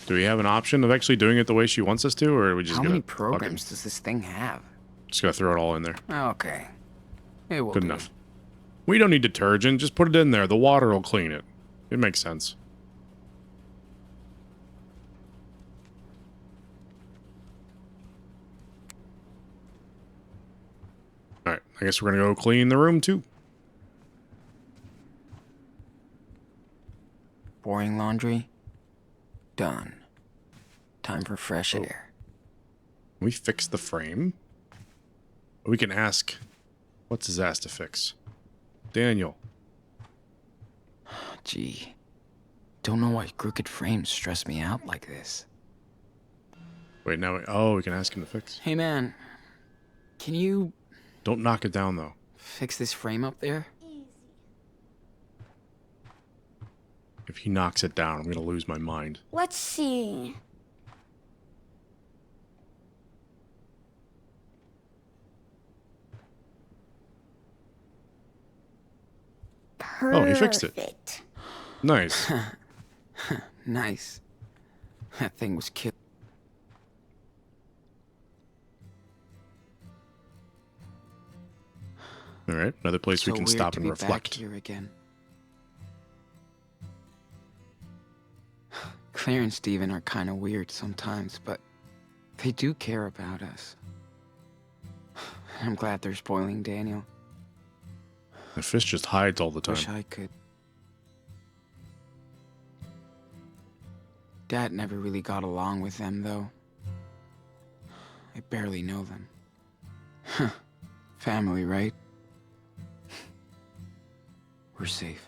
Do we have an option of actually doing it the way she wants us to, or are we just How gonna many fucking- programs does this thing have? just gonna throw it all in there? Okay. It will Good do. enough. We don't need detergent. Just put it in there. The water will clean it. It makes sense. Alright, I guess we're gonna go clean the room too. Boring laundry? Done. Time for fresh Oh. air. We fix the frame. We can ask, what's his ass to fix? Daniel. Gee. Don't know why crooked frames stress me out like this. Wait, now, oh, we can ask him to fix. Hey man, can you Don't knock it down though. fix this frame up there? If he knocks it down, I'm gonna lose my mind. Let's see. Oh, he fixed it. Perfect. Nice. Nice. That thing was killed. Alright, another place we So can weird stop to and be reflect. Back here again. Claire and Steven are kind of weird sometimes, but they do care about us. I'm glad they're spoiling Daniel. The fish just hides all the time. Wish I could. Dad never really got along with them, though. I barely know them. Family, right? We're safe.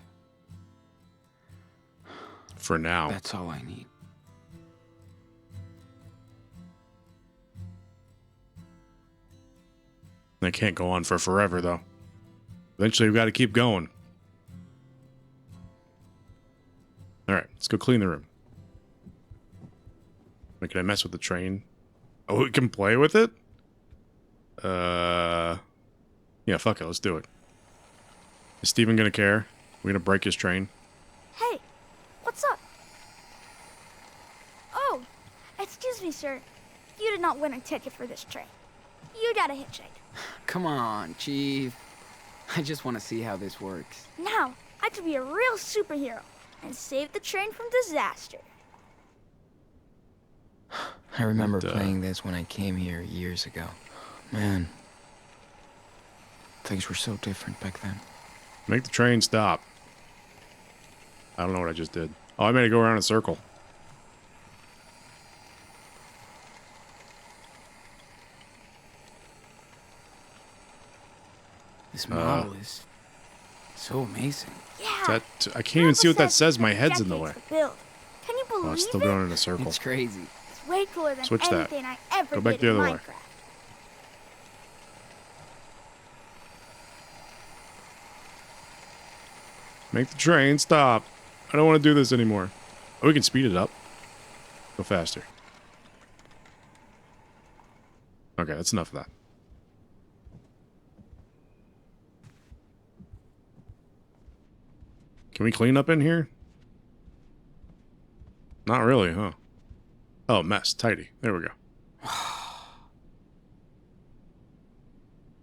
For now. That's all I need. They can't go on for forever, though. Eventually, we've got to keep going. All right, let's go clean the room. Wait, can I mess with the train? Oh, we can play with it? Yeah, fuck it, let's do it. Is Steven gonna care? We're gonna break his train? Hey, what's up? Oh, excuse me, sir. You did not win a ticket for this train. You got a hitchhike. Come on, Chief. I just want to see how this works. Now, I could be a real superhero and save the train from disaster. I remember And, playing this when I came here years ago. Man, things were so different back then. Make the train stop. I don't know what I just did. Oh, I made it go around in a circle. This model is so amazing. Yeah. I can't even see what that says. My head's in the way. decades to build. Can you believe Oh, it's still it? going in a circle. It's crazy. It's way cooler than Switch that. anything I ever Go back did the in other way. Minecraft. Make the train stop. I don't want to do this anymore. Oh, we can speed it up. Go faster. Okay, that's enough of that. Can we clean up in here? Not really, huh? Oh, mess. Tidy. There we go.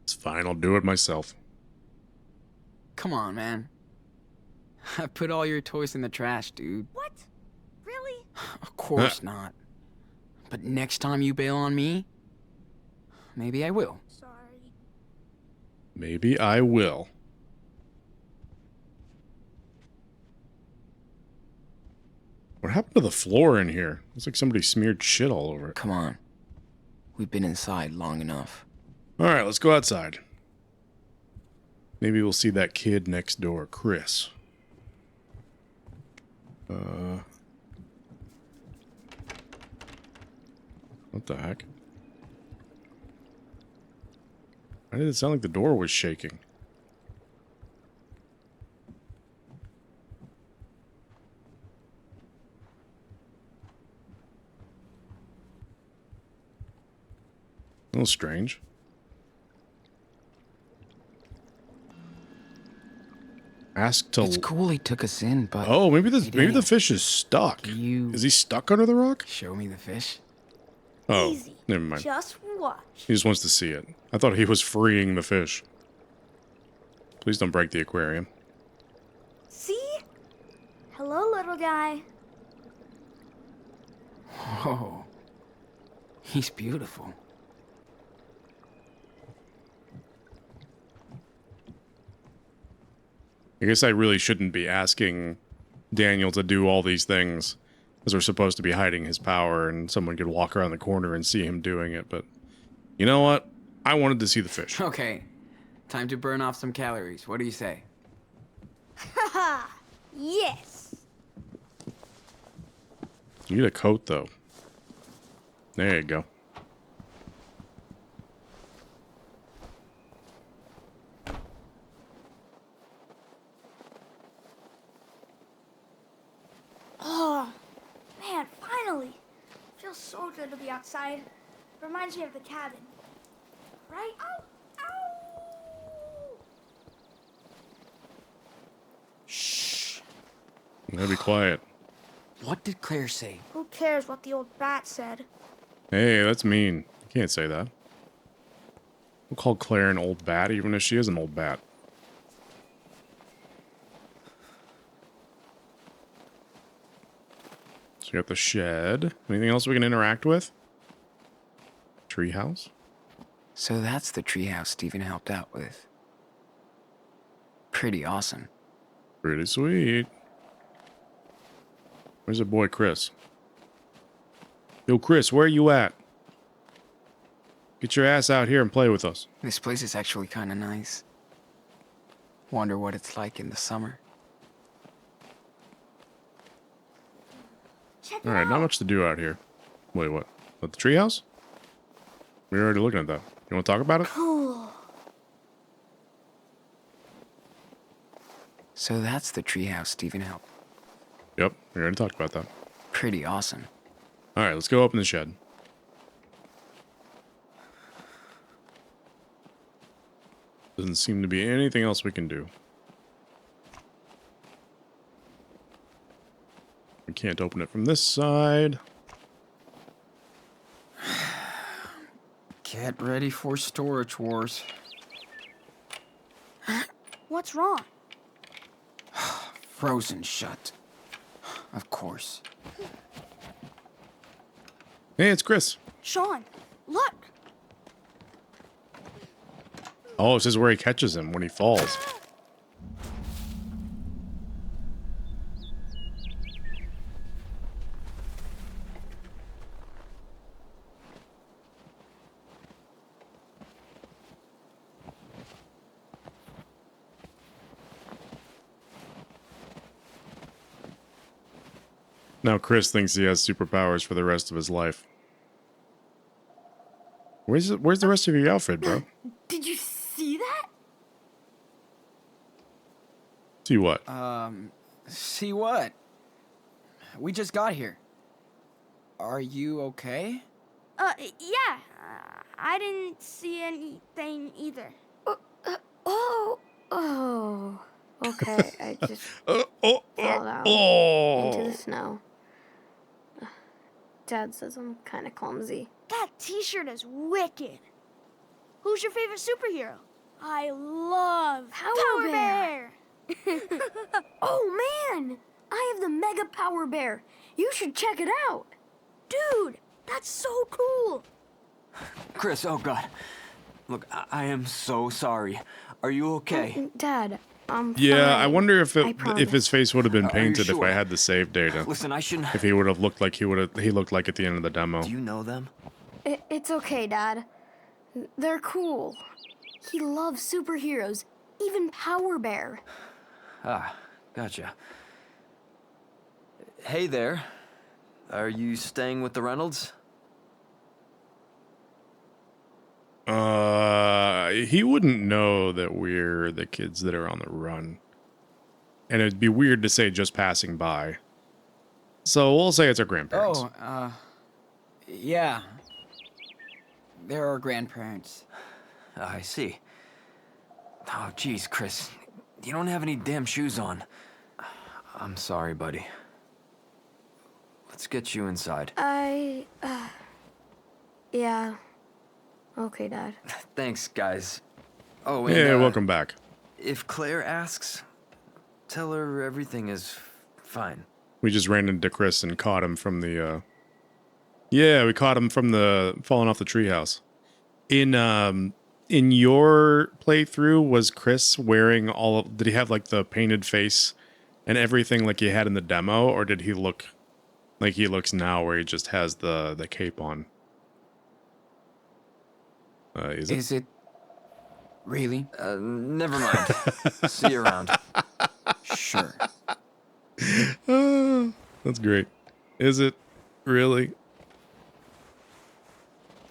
It's fine. I'll do it myself. Come on, man. I put all your toys in the trash, dude. What? Really? Of course not. But next time you bail on me, maybe I will. Sorry. Maybe I will. What happened to the floor in here? Looks like somebody smeared shit all over it. Come on. We've been inside long enough. Alright, let's go outside. Maybe we'll see that kid next door, Chris. What the heck? Why did it sound like the door was shaking? A little strange. Ask to. It's cool he took us in, but Oh, maybe Hey, maybe the Danny. fish is stuck. Can you Is he stuck under the rock? show me the fish? Oh, Easy. never mind. Just watch. He just wants to see it. I thought he was freeing the fish. Please don't break the aquarium. See? Hello, little guy. Whoa. He's beautiful. I guess I really shouldn't be asking Daniel to do all these things, as we're supposed to be hiding his power, and someone could walk around the corner and see him doing it, but you know what? I wanted to see the fish. Okay. Time to burn off some calories. What do you say? Haha. Yes. You need a coat, though. There you go. Oh, man, finally. Feels so good to be outside. Reminds me of the cabin. Right? Ow! Ow! Shh. You gotta be quiet. What did Claire say? Who cares what the old bat said? Hey, that's mean. You can't say that. We'll call Claire an old bat, even if she is an old bat. So you got the shed. Anything else we can interact with? Treehouse? So that's the treehouse Steven helped out with. Pretty awesome. Pretty sweet. Where's the boy Chris? Yo, Chris, where you at? Get your ass out here and play with us. This place is actually kind of nice. Wonder what it's like in the summer. Check it Alright, out. not much to do out here. Wait, what? At the treehouse? We were already looking at that. You want to talk about it? Cool. So that's the treehouse Stephen helped. Yep, we already talked about that. Pretty awesome. All right, let's go open the shed. Doesn't seem to be anything else we can do. We can't open it from this side. Get ready for storage wars. What's wrong? Frozen shut. Of course. Hey, it's Chris. Sean, look. Oh, this is where he catches him when he falls. Now Chris thinks he has superpowers for the rest of his life. Where's the rest of your outfit, bro? Did you see that? See what? See what? We just got here. Are you okay? Yeah. I didn't see anything either. Okay, I just fell out into the snow. Dad says I'm kind of clumsy. That t-shirt is wicked. Who's your favorite superhero? I love Power Bear. Oh man, I have the Mega Power Bear. You should check it out. Dude, that's so cool. Chris, oh God. Look, I am so sorry. Are you okay? Dad, I'm Yeah, I fine. wonder if I promise. his face would have been Are you painted if sure? I had the save data. Listen, I shouldn't... If he would have looked like he looked like at the end of the demo. Do you know them? It's okay, Dad. They're cool. He loves superheroes, even Power Bear. Ah, gotcha. Hey there. Are you staying with the Reynolds? He wouldn't know that we're the kids that are on the run. And it'd be weird to say just passing by. So we'll say it's our grandparents. Yeah. They're our grandparents. I see. Oh, geez, Chris. You don't have any damn shoes on. I'm sorry, buddy. Let's get you inside. Yeah. Okay, Dad. Thanks, guys. Oh, and, Yeah, welcome back. If Claire asks, tell her everything is fine. We just ran into Chris and caught him from the, Yeah, we caught him from the falling off the treehouse. In your playthrough, was Chris wearing did he have like the painted face and everything like he had in the demo, or did he look like he looks now where he just has the cape on? Is it really? Never mind. See you around. Sure. That's great. Is it really?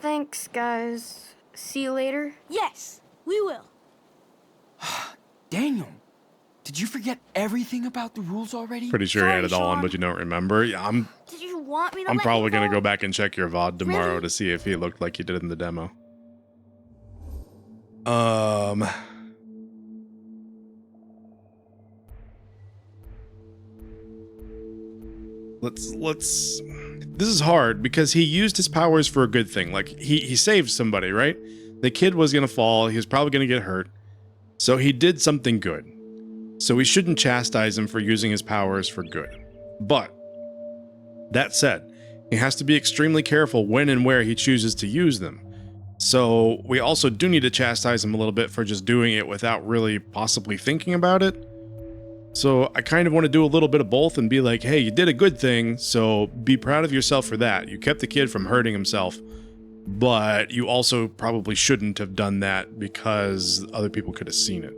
Thanks, guys. See you later. Yes, we will. Daniel, did you forget everything about the rules already? Pretty sure he had it Sorry, all on, Sean. but you don't remember. Yeah, I'm Did you want me to I'm let probably you gonna go? go back and check your VOD tomorrow Really? to see if he looked like he did in the demo. Let's this is hard because he used his powers for a good thing. Like he saved somebody, right? The kid was gonna fall, he was probably gonna get hurt. So he did something good. So we shouldn't chastise him for using his powers for good. But that said, he has to be extremely careful when and where he chooses to use them. So we also do need to chastise him a little bit for just doing it without really possibly thinking about it. So I kind of want to do a little bit of both and be like, hey, you did a good thing, so be proud of yourself for that. You kept the kid from hurting himself, but you also probably shouldn't have done that because other people could have seen it.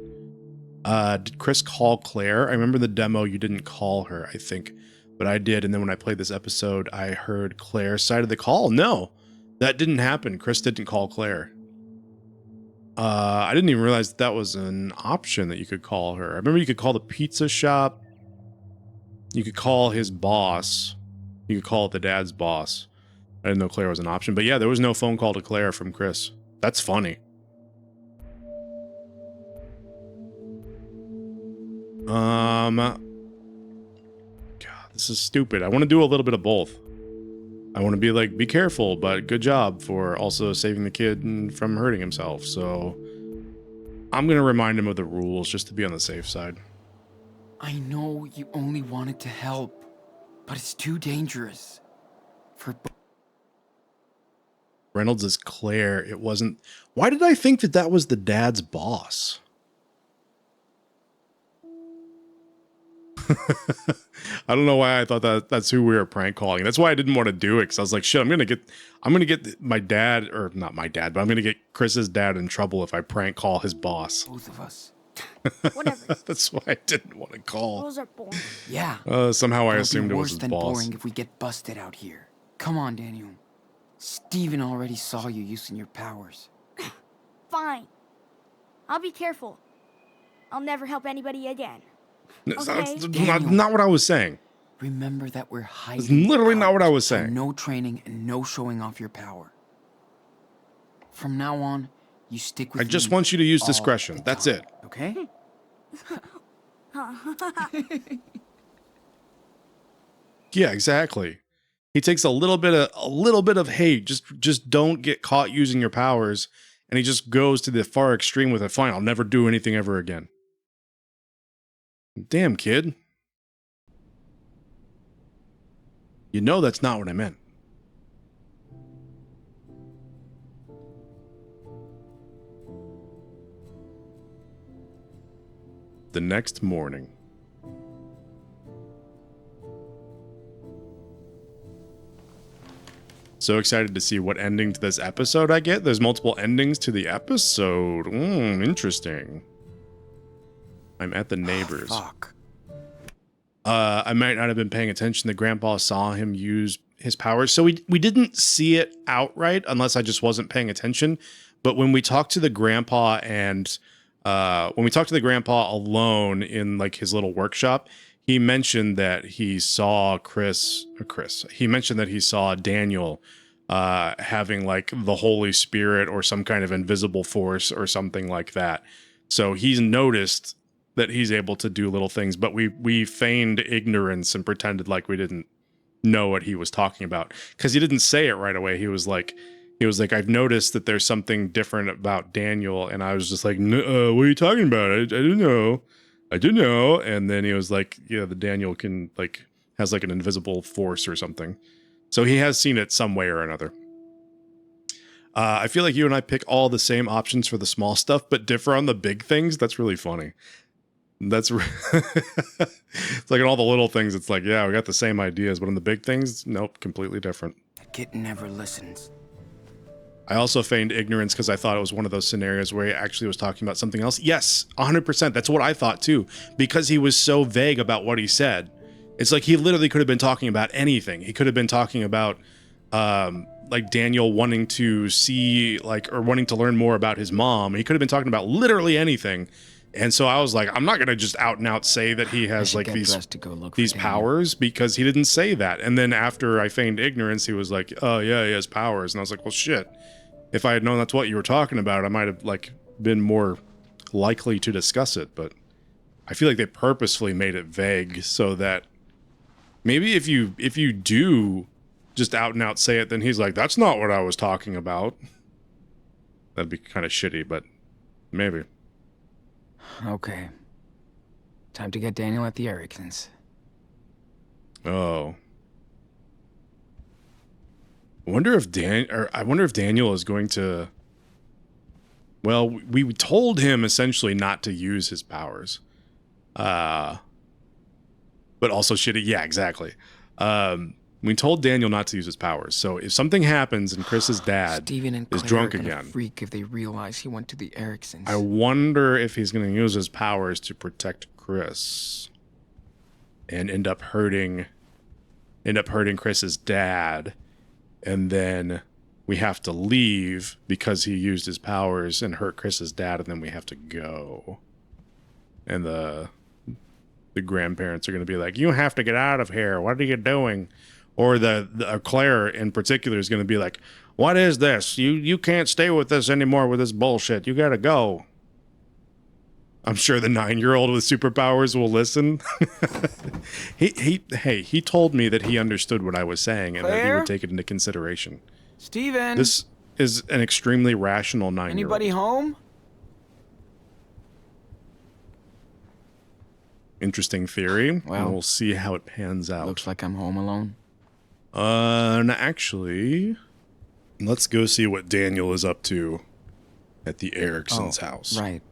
Did Chris call Claire? I remember the demo you didn't call her, I think, but I did. And then when I played this episode, I heard Claire's side of the call. No, that didn't happen. Chris didn't call Claire. I didn't even realize that was an option that you could call her. I remember you could call the pizza shop. You could call his boss. You could call it the dad's boss. I didn't know Claire was an option. But yeah, there was no phone call to Claire from Chris. That's funny. God, this is stupid. I want to do a little bit of both. I want to be like, be careful, but good job for also saving the kid from hurting himself. So I'm going to remind him of the rules just to be on the safe side. I know you only wanted to help, but it's too dangerous. For Reynolds is Claire. It wasn't. Why did I think that that was the dad's boss? I don't know why I thought that that's who we were prank calling. That's why I didn't want to do it, because I was like, shit, I'm gonna get my dad, or not my dad, but I'm gonna get Chris's dad in trouble if I prank call his boss. both of us. Whatever. That's why I didn't want to call. Rules are boring. Yeah. Somehow I It'll assumed be it was worse his than boss. boring if we get busted out here. Come on, Daniel. Steven already saw you using your powers. Fine. I'll be careful. I'll never help anybody again. That's Okay. not what I was saying. Remember that we're hiding. That's literally not out, what I was so saying. No training and no showing off your power. From now on, you stick with I just me want you to use all discretion. the That's time, it. Okay? Yeah, exactly. He takes a little bit of hate. Just don't get caught using your powers, and he just goes to the far extreme with it. Fine, I'll never do anything ever again. Damn, kid. You know that's not what I meant. The next morning. So excited to see what ending to this episode I get. There's multiple endings to the episode. Interesting. I'm at the neighbors. Fuck. I might not have been paying attention. The grandpa saw him use his powers. So we didn't see it outright unless I just wasn't paying attention. But when we talked to the grandpa and when we talked to the grandpa alone in like his little workshop, he mentioned that he saw he mentioned that he saw Daniel having like the Holy Spirit or some kind of invisible force or something like that. So he's noticed that he's able to do little things, but we feigned ignorance and pretended like we didn't know what he was talking about, because he didn't say it right away. He was like, I've noticed that there's something different about Daniel, and I was just like, what are you talking about? I didn't know. And then he was like, yeah, the Daniel can like has like an invisible force or something. So he has seen it some way or another. I feel like you and I pick all the same options for the small stuff, but differ on the big things. That's really funny. It's like in all the little things, it's like, yeah, we got the same ideas, but on the big things, nope, completely different. That kid never listens. I also feigned ignorance because I thought it was one of those scenarios where he actually was talking about something else. Yes, 100%. That's what I thought too, because he was so vague about what he said. It's like he literally could have been talking about anything. He could have been talking about like Daniel wanting to see or wanting to learn more about his mom. He could have been talking about literally anything. And so I was like, I'm not going to just out and out say that he has like these powers, because he didn't say that. And then after I feigned ignorance, he was like, oh yeah, he has powers. And I was like, well, shit. If I had known that's what you were talking about, I might have like been more likely to discuss it. But I feel like they purposefully made it vague so that maybe if you do just out and out say it, then he's like, that's not what I was talking about. That'd be kind of shitty, but maybe. Okay. Time to get Daniel at the Ericksons. Oh. I wonder if Daniel is going to. Well, we told him essentially not to use his powers. But also shitty. Yeah, exactly. We told Daniel not to use his powers. So if something happens and Chris's dad Steven and is Claire drunk are gonna again, freak if they realize he went to the Ericksons. I wonder if he's going to use his powers to protect Chris and end up hurting Chris's dad, and then we have to leave because he used his powers and hurt Chris's dad, and then we have to go. And the grandparents are going to be like, you have to get out of here. What are you doing? Or the Claire in particular is going to be like, what is this? You can't stay with us anymore with this bullshit. You got to go. I'm sure the 9-year-old with superpowers will listen. He told me that he understood what I was saying and that he Claire? would take it into consideration. Steven! This is an extremely rational 9-year-old. Anybody home? Interesting theory. Well, We'll see how it pans out. Looks like I'm home alone. Actually, let's go see what Daniel is up to at the Ericksons' house. Right.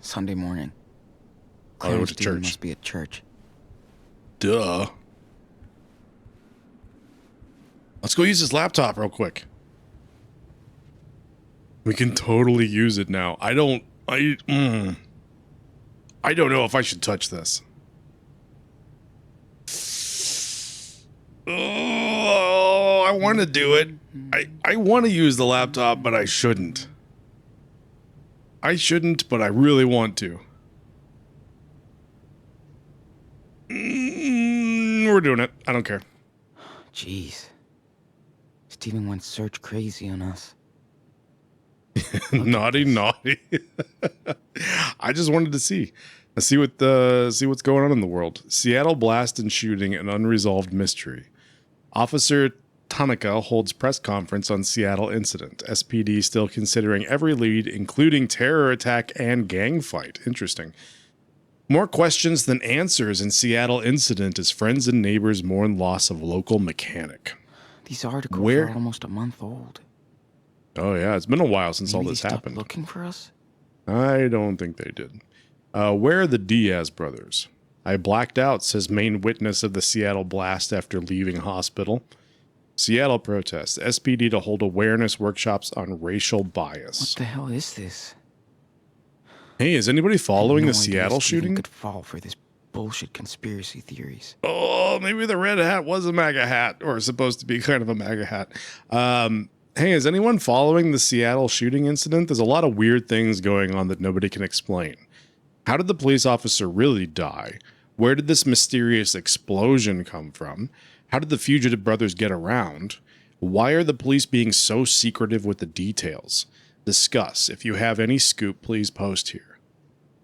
Sunday morning. Oh, they went Claire to Steven church. must be at church. Duh. Let's go use his laptop real quick. We can totally use it now. I don't know if I should touch this. Oh, I want to do it. I want to use the laptop, but I shouldn't. But I really want to. We're doing it. I don't care. Jeez. Steven went search crazy on us. Naughty. I just wanted to see what's going on in the world. Seattle blast and shooting, an unresolved mystery. Officer Tanaka holds press conference on Seattle incident. SPD still considering every lead, including terror attack and gang fight. Interesting. More questions than answers in Seattle incident as friends and neighbors mourn loss of local mechanic. These articles Where? are almost a month old. Oh yeah, it's been a while since all Maybe this they stopped happened. looking for us? I don't think they did. Where are the Diaz brothers? I blacked out, says main witness of the Seattle blast after leaving hospital. Seattle protests. SPD to hold awareness workshops on racial bias. What the hell is this? Hey, is anybody following No the idea Seattle Steven shooting? could fall for this bullshit conspiracy theories. Oh, maybe the red hat was a MAGA hat, or supposed to be kind of a MAGA hat. Hey, is anyone following the Seattle shooting incident? There's a lot of weird things going on that nobody can explain. How did the police officer really die? Where did this mysterious explosion come from? How did the fugitive brothers get around? Why are the police being so secretive with the details? Discuss. If you have any scoop, please post here.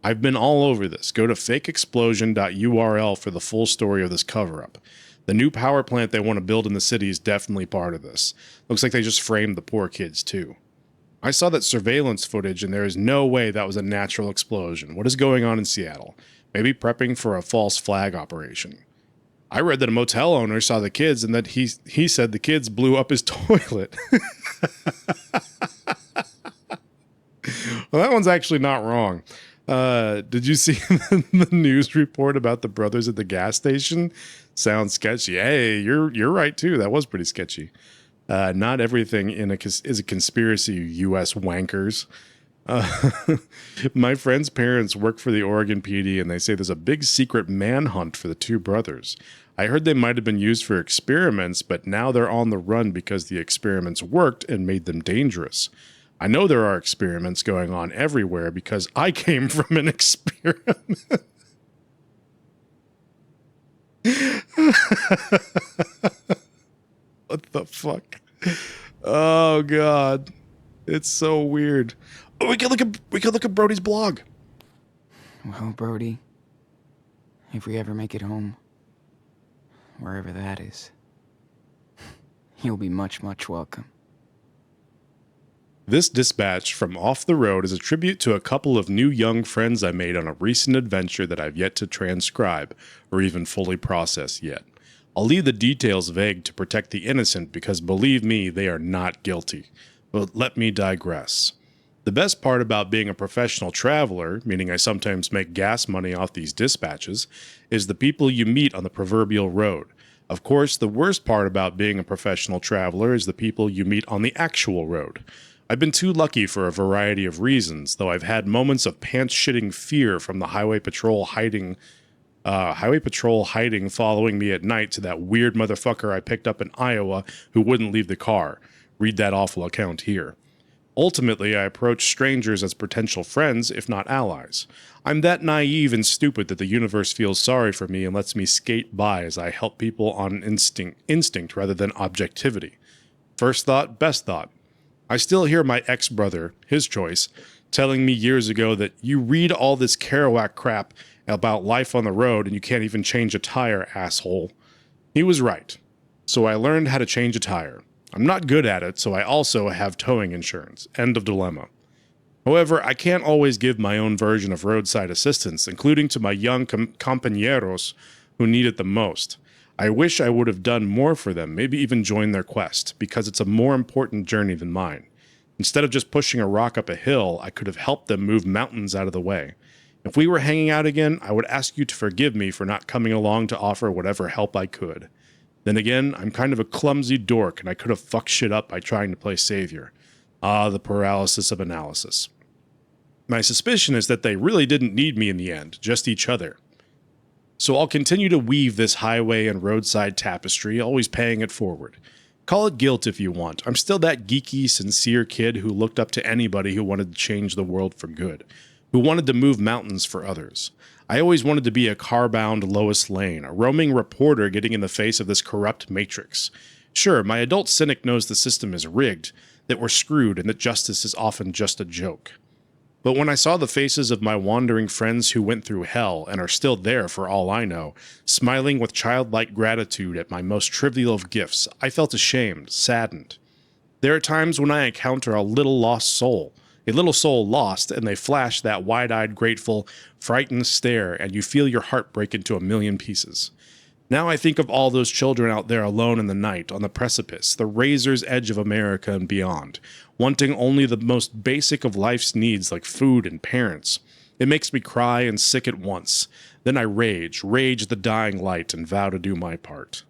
I've been all over this. Go to fakeexplosion.url for the full story of this cover-up. The new power plant they want to build in the city is definitely part of this. Looks like they just framed the poor kids, too. I saw that surveillance footage, and there is no way that was a natural explosion. What is going on in Seattle? Maybe prepping for a false flag operation. I read that a motel owner saw the kids and that he said the kids blew up his toilet. Well, that one's actually not wrong. Did you see the news report about the brothers at the gas station? Sounds sketchy. Hey, you're right too. That was pretty sketchy. Not everything is a conspiracy, you U.S. wankers. My friend's parents work for the Oregon PD, and they say there's a big secret manhunt for the two brothers. I heard they might have been used for experiments, but now they're on the run because the experiments worked and made them dangerous. I know there are experiments going on everywhere because I came from an experiment. What the fuck? Oh God, it's so weird. Oh, we could look at Brody's blog. Well, Brody, if we ever make it home, wherever that is, you'll be much, much welcome. This dispatch from Off the Road is a tribute to a couple of new young friends I made on a recent adventure that I've yet to transcribe or even fully process yet. I'll leave the details vague to protect the innocent because believe me, they are not guilty. But let me digress. The best part about being a professional traveler, meaning I sometimes make gas money off these dispatches, is the people you meet on the proverbial road. Of course, the worst part about being a professional traveler is the people you meet on the actual road. I've been too lucky for a variety of reasons, though I've had moments of pants-shitting fear from the highway patrol hiding following me at night to that weird motherfucker I picked up in Iowa who wouldn't leave the car. Read that awful account here. Ultimately, I approach strangers as potential friends, if not allies. I'm that naive and stupid that the universe feels sorry for me and lets me skate by as I help people on instinct rather than objectivity. First thought, best thought. I still hear my ex-brother, his choice, telling me years ago that you read all this Kerouac crap about life on the road and you can't even change a tire, asshole. He was right. So I learned how to change a tire. I'm not good at it, so I also have towing insurance. End of dilemma. However, I can't always give my own version of roadside assistance, including to my young compañeros who need it the most. I wish I would have done more for them, maybe even joined their quest, because it's a more important journey than mine. Instead of just pushing a rock up a hill, I could have helped them move mountains out of the way. If we were hanging out again, I would ask you to forgive me for not coming along to offer whatever help I could. Then again, I'm kind of a clumsy dork, and I could have fucked shit up by trying to play savior. Ah, the paralysis of analysis. My suspicion is that they really didn't need me in the end, just each other. So I'll continue to weave this highway and roadside tapestry, always paying it forward. Call it guilt if you want. I'm still that geeky, sincere kid who looked up to anybody who wanted to change the world for good, who wanted to move mountains for others. I always wanted to be a car-bound Lois Lane, a roaming reporter getting in the face of this corrupt matrix. Sure, my adult cynic knows the system is rigged, that we're screwed, and that justice is often just a joke. But when I saw the faces of my wandering friends who went through hell, and are still there for all I know, smiling with childlike gratitude at my most trivial of gifts, I felt ashamed, saddened. There are times when I encounter a little soul lost, and they flash that wide-eyed, grateful, frightened stare, and you feel your heart break into a million pieces. Now I think of all those children out there alone in the night, on the precipice, the razor's edge of America and beyond, wanting only the most basic of life's needs like food and parents. It makes me cry and sick at once. Then I rage the dying light, and vow to do my part.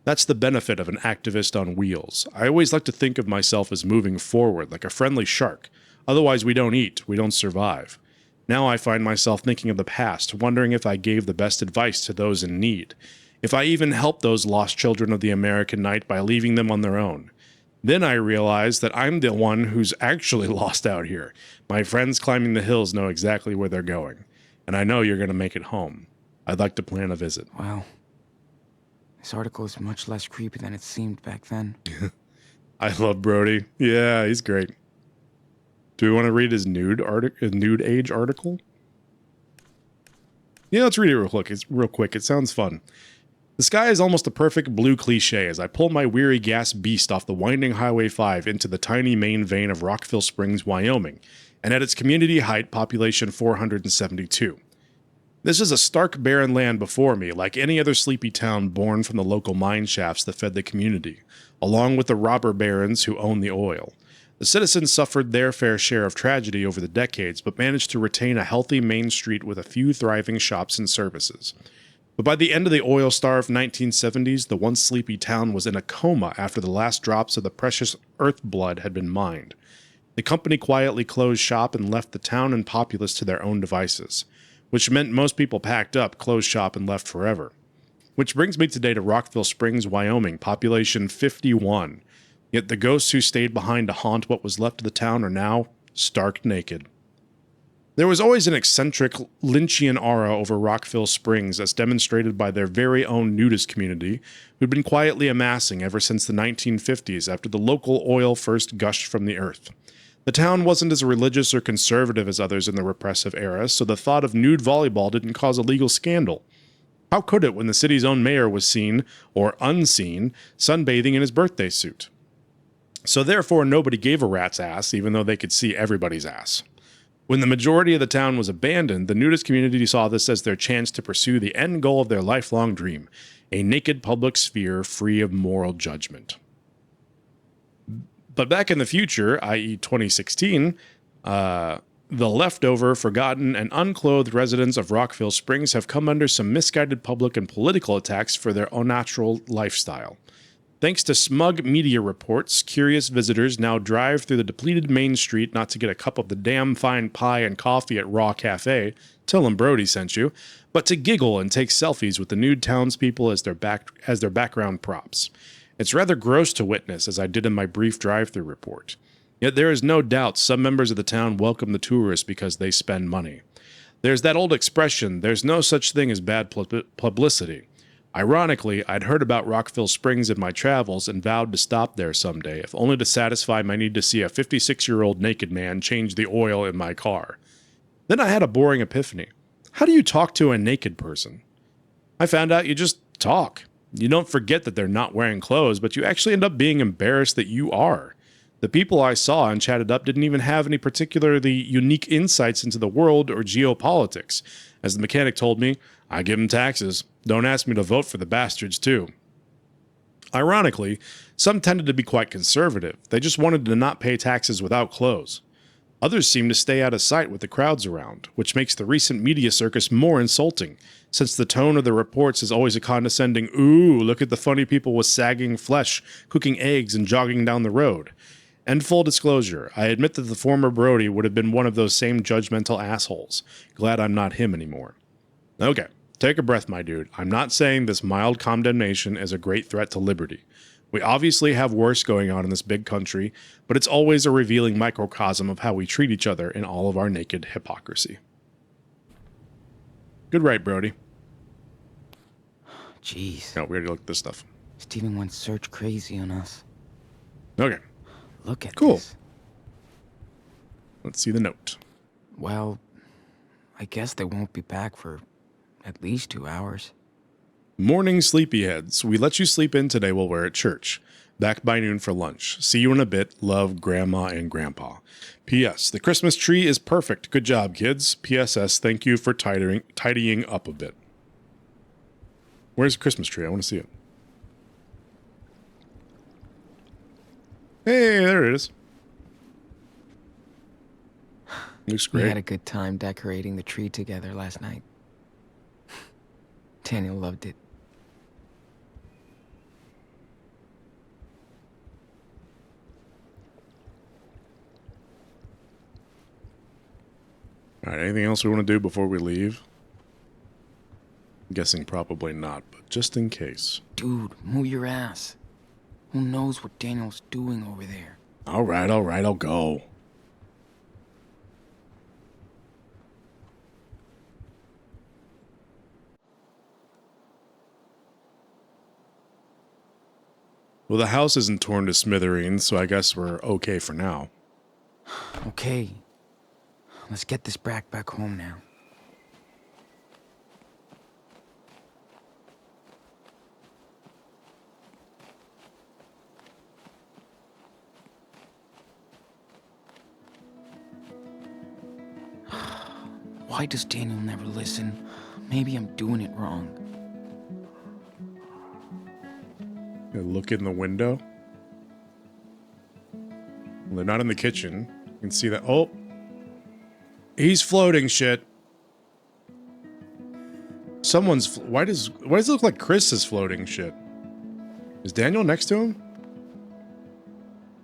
That's the benefit of an activist on wheels. I always like to think of myself as moving forward like a friendly shark. Otherwise we don't eat, we don't survive. Now I find myself thinking of the past, wondering if I gave the best advice to those in need. If I even helped those lost children of the American night by leaving them on their own. Then I realize that I'm the one who's actually lost out here. My friends climbing the hills know exactly where they're going. And I know you're going to make it home. I'd like to plan a visit. Wow. This article is much less creepy than it seemed back then. I love Brody. Yeah, he's great. Do we want to read his nude age article? Yeah, let's read it real quick. It sounds fun. The sky is almost a perfect blue cliche as I pull my weary gas beast off the winding Highway 5 into the tiny main vein of Rockville Springs, Wyoming, and at its community height, population 472. This is a stark barren land before me, like any other sleepy town born from the local mine shafts that fed the community, along with the robber barons who own the oil. The citizens suffered their fair share of tragedy over the decades, but managed to retain a healthy main street with a few thriving shops and services. But by the end of the oil-starved 1970s, the once sleepy town was in a coma after the last drops of the precious earth blood had been mined. The company quietly closed shop and left the town and populace to their own devices, which meant most people packed up, closed shop, and left forever. Which brings me today to Rockville Springs, Wyoming, population 51. Yet the ghosts who stayed behind to haunt what was left of the town are now stark naked. There was always an eccentric Lynchian aura over Rockville Springs, as demonstrated by their very own nudist community, who'd been quietly amassing ever since the 1950s after the local oil first gushed from the earth. The town wasn't as religious or conservative as others in the repressive era, so the thought of nude volleyball didn't cause a legal scandal. How could it when the city's own mayor was seen, or unseen, sunbathing in his birthday suit? So therefore nobody gave a rat's ass, even though they could see everybody's ass. When the majority of the town was abandoned, the nudist community saw this as their chance to pursue the end goal of their lifelong dream, a naked public sphere free of moral judgment. But back in the future, i.e. 2016, the leftover, forgotten, and unclothed residents of Rockville Springs have come under some misguided public and political attacks for their unnatural lifestyle. Thanks to smug media reports, curious visitors now drive through the depleted main street not to get a cup of the damn fine pie and coffee at Raw Cafe, tell them Brody sent you, but to giggle and take selfies with the nude townspeople as their background props. It's rather gross to witness, as I did in my brief drive-through report. Yet there is no doubt some members of the town welcome the tourists because they spend money. There's that old expression, there's no such thing as bad publicity. Ironically, I'd heard about Rockville Springs in my travels and vowed to stop there someday, if only to satisfy my need to see a 56-year-old naked man change the oil in my car. Then I had a boring epiphany. How do you talk to a naked person? I found out you just talk. You don't forget that they're not wearing clothes, but you actually end up being embarrassed that you are. The people I saw and chatted up didn't even have any particularly unique insights into the world or geopolitics. As the mechanic told me, I give them taxes. Don't ask me to vote for the bastards, too. Ironically, some tended to be quite conservative. They just wanted to not pay taxes without clothes. Others seemed to stay out of sight with the crowds around, which makes the recent media circus more insulting, since the tone of the reports is always a condescending, ooh, look at the funny people with sagging flesh, cooking eggs, and jogging down the road. And full disclosure, I admit that the former Brody would have been one of those same judgmental assholes. Glad I'm not him anymore. Okay, take a breath, my dude. I'm not saying this mild condemnation is a great threat to liberty. We obviously have worse going on in this big country, but it's always a revealing microcosm of how we treat each other in all of our naked hypocrisy. Good right, Brody. Jeez. No, we already looked at this stuff. Steven went search crazy on us. Okay, Look at cool. this. Let's see the note. Well, I guess they won't be back for at least 2 hours. Morning sleepyheads. We let you sleep in today while we're at church. Back by noon for lunch. See you in a bit. Love, Grandma and Grandpa. P.S. The Christmas tree is perfect. Good job, kids. P.S.S. Thank you for tidying up a bit. Where's the Christmas tree? I want to see it. Hey, there it is. Looks We great. had a good time decorating the tree together last night. Daniel loved it. All right, anything else we want to do before we leave? I'm guessing probably not, but just in case. Dude, move your ass. Who knows what Daniel's doing over there? All right, I'll go. Well, the house isn't torn to smithereens, so I guess we're okay for now. Okay. Let's get this brat back home now. Why does Daniel never listen? Maybe I'm doing it wrong. Look in the window. Well, they're not in the kitchen. You can see that. Oh, he's floating shit. Someone's. Why does it look like Chris is floating shit? Is Daniel next to him?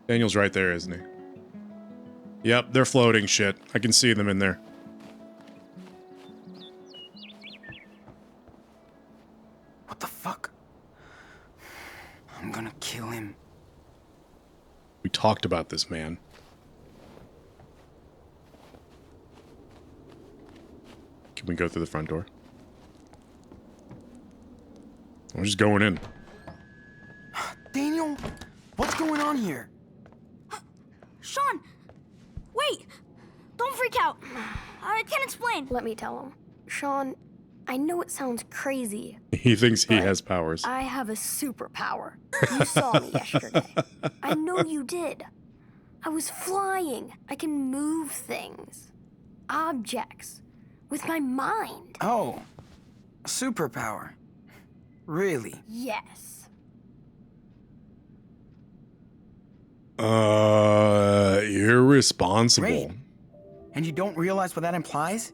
Daniel's right there, isn't he? Yep, they're floating shit. I can see them in there. What the fuck? I'm gonna kill him. We talked about this, man. Can we go through the front door? I'm just going in. Daniel, what's going on here? Sean! Wait! Don't freak out. I can't explain. Let me tell him. Sean, I know it sounds crazy. He thinks he has powers. I have a superpower. You saw me yesterday. I know you did. I was flying. I can move things, objects, with my mind. Oh, a superpower. Really? Yes. Irresponsible. Great. And you don't realize what that implies?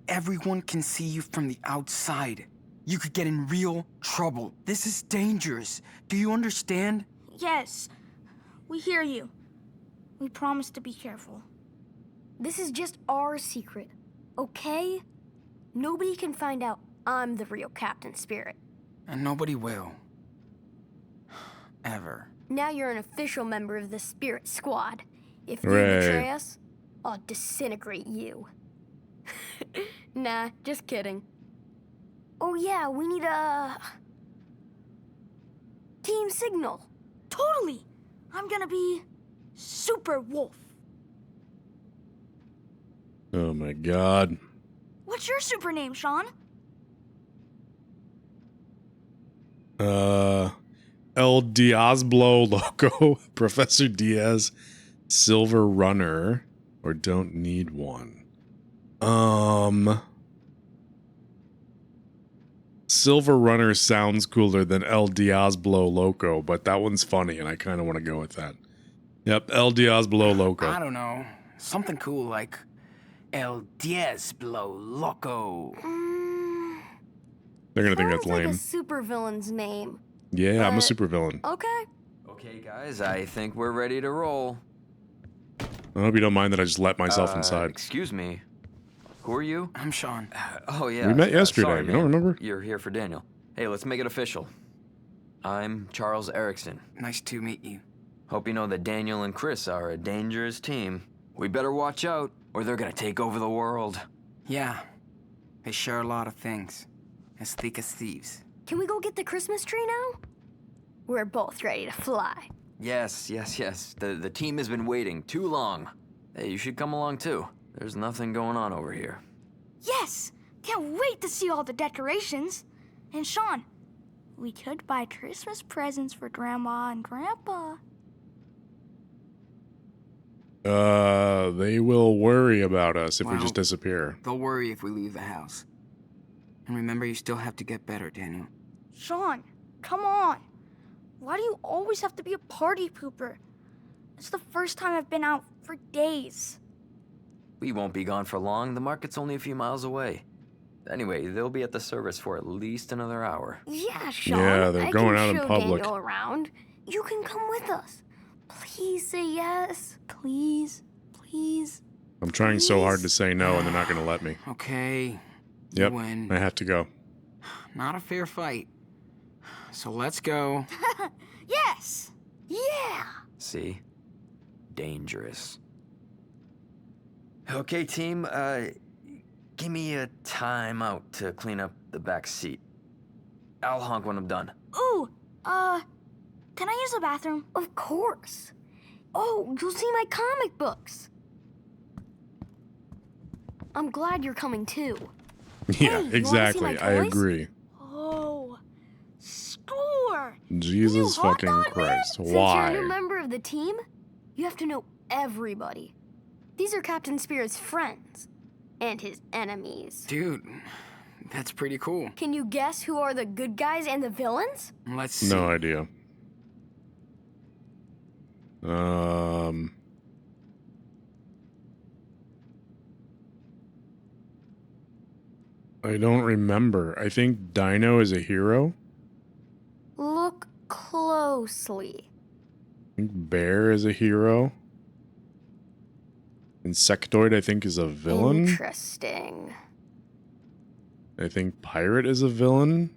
Everyone can see you from the outside. You could get in real trouble. This is dangerous. Do you understand? Yes, we hear you. We promise to be careful. This is just our secret, okay? Nobody can find out I'm the real Captain Spirit. And nobody will. ever. Now you're an official member of the Spirit Squad. If you Hooray. betray us, I'll disintegrate you. Nah, just kidding. Oh yeah, we need a team signal. Totally. I'm gonna be Super Wolf. Oh my god. What's your super name, Sean? El Diablo Loco, Professor Diaz, Silver Runner, or don't need one. Silver Runner sounds cooler than El Diablo Loco, but that one's funny and I kind of want to go with that. Yep, El Diablo Loco. I don't know. Something cool like El Diablo Loco. They're gonna think that's Sounds like lame. a supervillain's name. Yeah, I'm a but- supervillain. Okay. Okay, guys, I think we're ready to roll. I hope you don't mind that I just let myself inside. Excuse me. Who are you? I'm Sean. Oh, yeah. We met yesterday, Sorry, you don't man. remember? You're here for Daniel. Hey, let's make it official. I'm Charles Erickson. Nice to meet you. Hope you know that Daniel and Chris are a dangerous team. We better watch out, or they're gonna take over the world. Yeah. They share a lot of things. As thick as thieves. Can we go get the Christmas tree now? We're both ready to fly. Yes. The team has been waiting too long. Hey, you should come along too. There's nothing going on over here. Yes! Can't wait to see all the decorations. And Sean, we could buy Christmas presents for Grandma and Grandpa. They will worry about us if we Well- just disappear. They'll worry if we leave the house. And remember, you still have to get better, Daniel. Sean, come on. Why do you always have to be a party pooper? It's the first time I've been out for days. We won't be gone for long. The market's only a few miles away. Anyway, they'll be at the service for at least another hour. Yeah, Sean. Yeah, they're I going can out in show public. Daniel around. You can come with us. Please say yes. Please, please. I'm trying so hard to say no and they're not gonna let me. Okay. Yep, You win. I have to go. Not a fair fight. So let's go. Yes! Yeah. See? Dangerous. Okay, team, give me a time out to clean up the back seat. I'll honk when I'm done. Ooh, can I use the bathroom? Of course. Oh, you'll see my comic books. I'm glad you're coming too. Yeah, Hey, you wanna see exactly. my I toys? agree. Oh, score! Jesus New hot fucking dog man? Christ. Since you're a new Why? member of the team, you have to know everybody. These are Captain Spirit's friends and his enemies. Dude, that's pretty cool. Can you guess who are the good guys and the villains? Let's see. No idea. I don't remember. I think Dino is a hero. Look closely. I think Bear is a hero. Insectoid, I think, is a villain. Interesting. I think Pirate is a villain.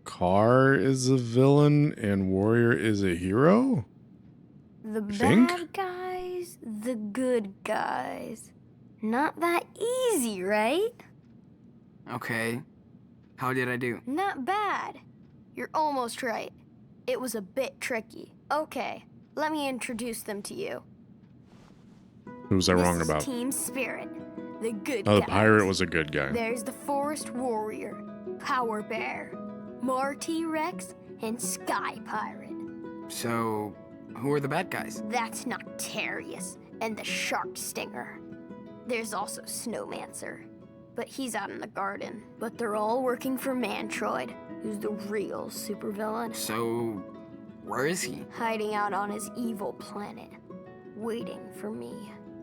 Car is a villain, and Warrior is a hero? The think? bad guys, the good guys. Not that easy, right? Okay. How did I do? Not bad. You're almost right. It was a bit tricky. Okay, let me introduce them to you. Who was I wrong This is about? Team Spirit, the good Oh, the guys. Pirate was a good guy. There's the Forest Warrior, Power Bear, Marty Rex, and Sky Pirate. So, who are the bad guys? That's Noctarius and the Shark Stinger. There's also Snowmancer, but he's out in the garden. But they're all working for Mantroid, who's the real supervillain, So, where is he? hiding out on his evil planet, waiting for me.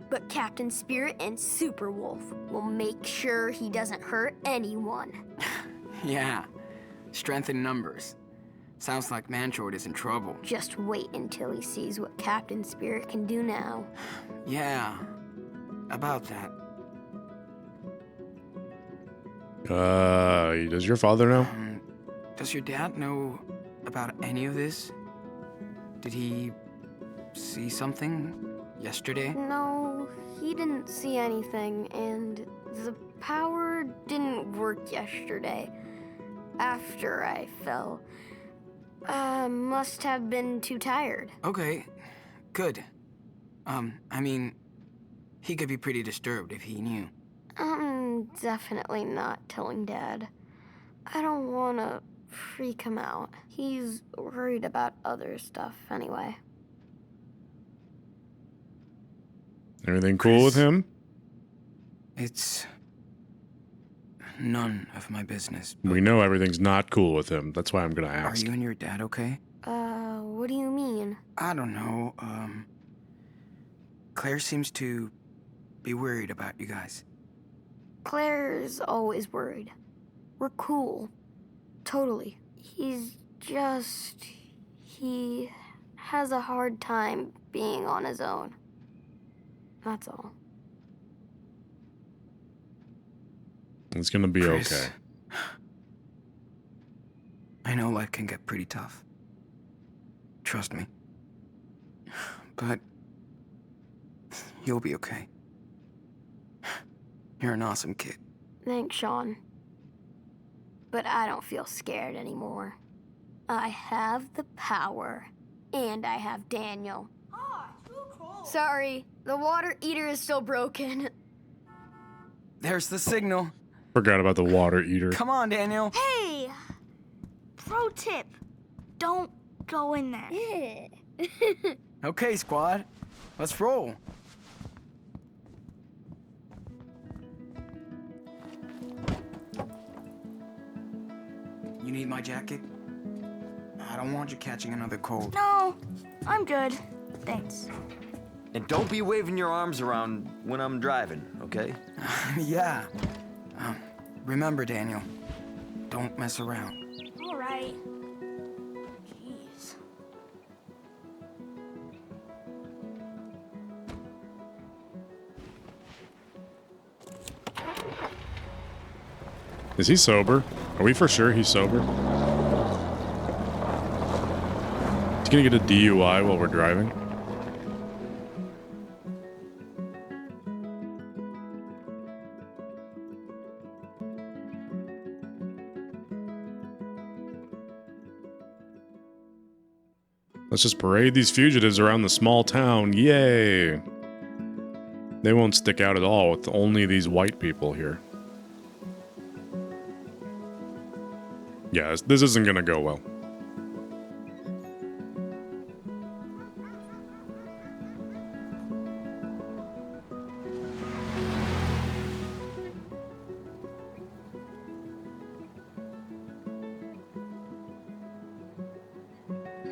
But Captain Spirit and Super Wolf will make sure he doesn't hurt anyone. Yeah. Strength in numbers. Sounds like Mantroid is in trouble. Just wait until he sees what Captain Spirit can do now. Yeah. About that. Does your father know? Does your dad know about any of this? Did he see something yesterday? No, he didn't see anything, and the power didn't work yesterday. After I fell. Must have been too tired. Okay, good. I mean, he could be pretty disturbed if he knew. I'm definitely not telling Dad. I don't want to freak him out. He's worried about other stuff anyway. Everything cool with him? It's none of my business. We know everything's not cool with him. That's why I'm gonna Are ask. you and your dad okay? What do you mean? I don't know. Claire seems to be worried about you guys. Claire's always worried. We're cool. Totally. He has a hard time being on his own. That's all. It's gonna be Chris, okay. I know life can get pretty tough. Trust me. But you'll be okay. You're an awesome kid. Thanks, Sean. But I don't feel scared anymore. I have the power, and I have Daniel. Oh, too cold. Sorry, the water eater is still broken. There's the signal. Forgot about the water eater. Come on, Daniel. Hey! Pro tip. Don't go in there. Yeah. Okay, squad. Let's roll. You need my jacket? I don't want you catching another cold. No, I'm good. Thanks. And don't be waving your arms around when I'm driving, okay? Yeah. Remember, Daniel, don't mess around. All right. Jeez. Is he sober? Are we for sure he's sober? He's gonna get a DUI while we're driving? Let's just parade these fugitives around the small town. Yay! They won't stick out at all with only these white people here. Yeah, this isn't gonna go well.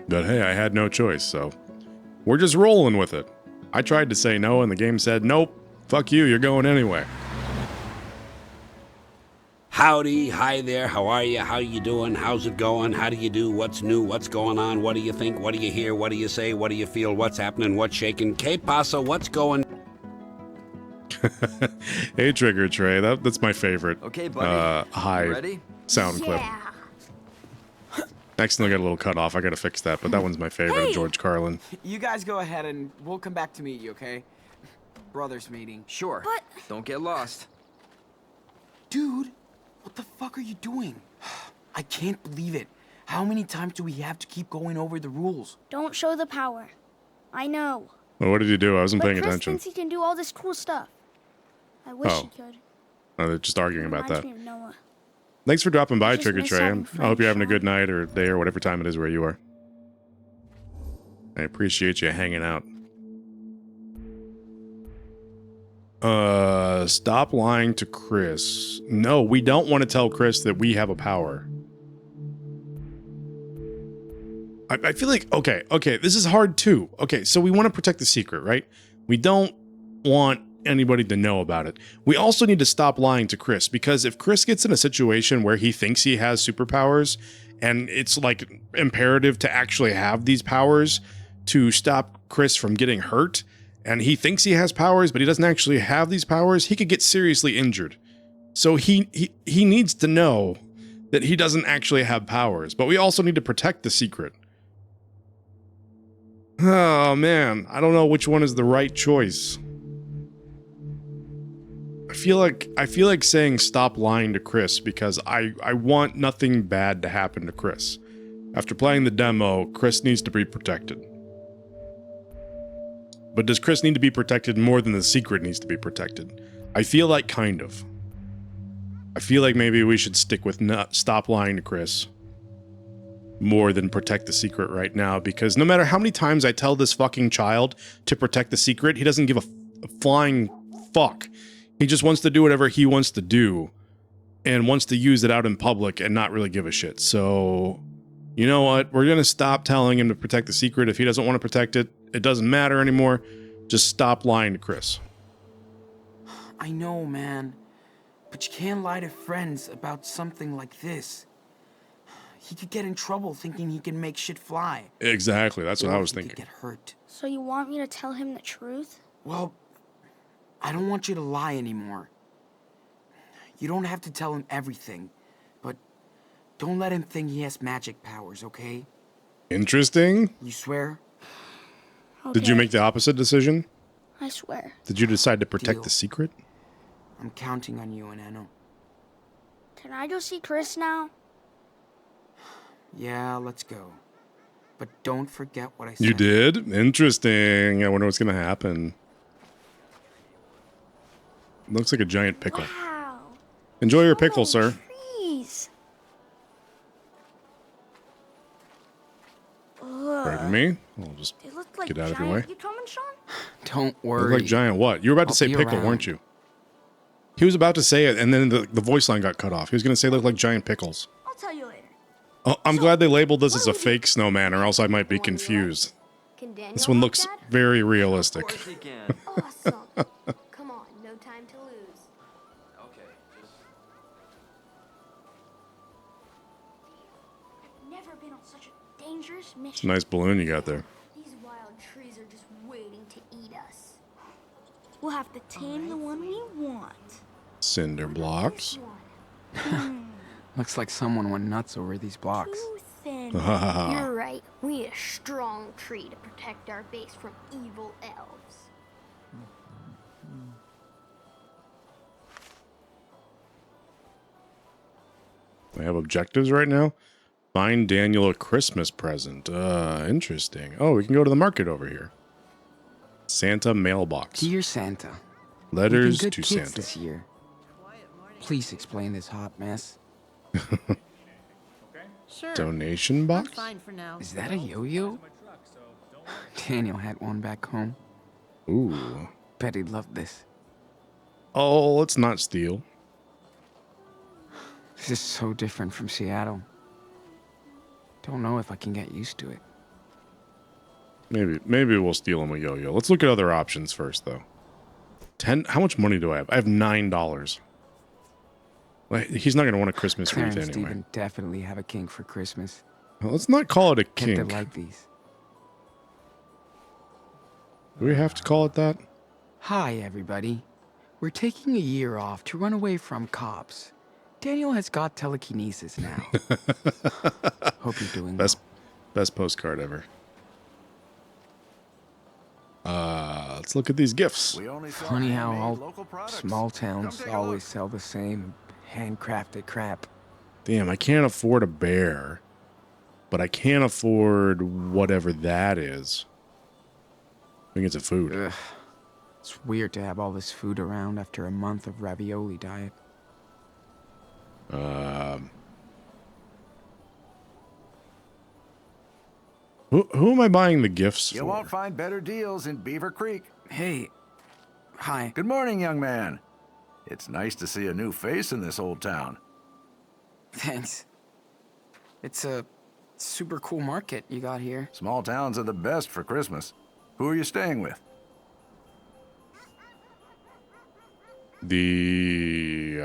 But hey, I had no choice, so we're just rolling with it. I tried to say no, and the game said, nope, fuck you, you're going anyway. Howdy, hi there, how are you, how you doing, how's it going, how do you do, what's new, what's going on, what do you think, what do you hear, what do you say, what do you feel, what's happening, what's shaking, que pasa, what's going... Hey, Trigger Trey, that's my favorite Okay, buddy. high You ready? sound clip. Yeah. Next thing I got a little cut off, I gotta fix that, but that one's my favorite, Hey! George Carlin. You guys go ahead and we'll come back to meet you, okay? Brothers meeting. Sure. But- Don't get lost. Dude, what the fuck are you doing? I can't believe it. How many times do we have to keep going over the rules? Don't show the power. I know. Well, what did you do? I wasn't But paying Chris attention. thinks he can do all this cool stuff. I wish Oh. he could. Oh, they're just arguing about Reminds that. me of Noah. Thanks for dropping by, Just Trigger miss Trey. having I hope you're having a friends, good night or day or whatever time it is where you are. I appreciate you hanging out. Stop lying to Chris. No, we don't want to tell Chris that we have a power. I feel like, okay, this is hard too. Okay, so we want to protect the secret, right? We don't want anybody to know about it. We also need to stop lying to Chris, because if Chris gets in a situation where he thinks he has superpowers and it's like imperative to actually have these powers to stop Chris from getting hurt, and he thinks he has powers but he doesn't actually have these powers, he could get seriously injured. So he needs to know that he doesn't actually have powers, but we also need to protect the secret. Oh man, I don't know which one is the right choice. I feel like saying stop lying to Chris because I want nothing bad to happen to Chris. After playing the demo, Chris needs to be protected. But does Chris need to be protected more than the secret needs to be protected? I feel like kind of. I feel like maybe we should stick with stop lying to Chris more than protect the secret right now, because no matter how many times I tell this fucking child to protect the secret, he doesn't give a flying fuck. He just wants to do whatever he wants to do and wants to use it out in public and not really give a shit. So, you know what? We're going to stop telling him to protect the secret. If he doesn't want to protect it, it doesn't matter anymore. Just stop lying to Chris. I know, man. But you can't lie to friends about something like this. He could get in trouble thinking he can make shit fly. Exactly, that's what I was He thinking. could get hurt. So you want me to tell him the truth? Well, I don't want you to lie anymore. You don't have to tell him everything, but don't let him think he has magic powers, okay? Interesting. You swear? Okay. Did you make the opposite decision? I swear. Did you decide to protect Deal. the secret? I'm counting on you, Enano. Can I go see Chris now? Yeah, let's go. But don't forget what I said. You did? Interesting. I wonder what's going to happen. Looks like a giant pickle. Wow. Enjoy your pickle, sir. Trees. Pardon me? I'll just They look like get out giant. of your way. You coming, Sean? Don't Look worry. like giant what? You were about to I'll say be pickle, around. weren't you? He was about to say it, and then the voice line got cut off. He was going to say look like giant pickles. I'll tell you later. Oh, I'm glad they labeled this as a what do we fake snowman, or else I might be confused. Can Daniel This one help, looks Dad? very realistic. Awesome. Come on, no time to lose. I've never been on such a dangerous It's a mission. nice balloon you got there. These wild trees are just waiting to eat us. We'll have to tame the one we want. Cinder blocks. Looks like someone went nuts over these blocks. Too thin. You're right. We need a strong tree to protect our base from evil elves. I have objectives right now. Find Daniel a Christmas present. Interesting. Oh, we can go to the market over here. Santa mailbox. Dear Santa, Letters we've been to good kids Santa. this year. Please explain this hot mess. Sure. Donation I'm box? fine for now. Is that a yo-yo? Daniel had one back home. Ooh. Bet he'd love this. Oh, let's not steal. This is so different from Seattle. Don't know if I can get used to it. Maybe we'll steal him a yo-yo. Let's look at other options first, though. How much money do I have? I have $9. Like, he's not going to want a Christmas wreath Clarence anyway. Stephen definitely have a kink for Christmas. Well, let's not call it a Kid kink. that like these. Do we have to call it that? Hi, everybody. We're taking a year off to run away from cops. Daniel has got telekinesis now. Hope you're doing well. Best postcard ever. Let's look at these gifts. Funny how all small towns always sell the same handcrafted crap. Damn, I can't afford a bear, but I can afford whatever that is. I think it's a food. Ugh. It's weird to have all this food around after a month of ravioli diet. Who am I buying the gifts You for? won't find better deals in Beaver Creek. Hey, hi. Good morning, young man. It's nice to see a new face in this old town. Thanks. It's a super cool market you got here. Small towns are the best for Christmas. Who are you staying with? The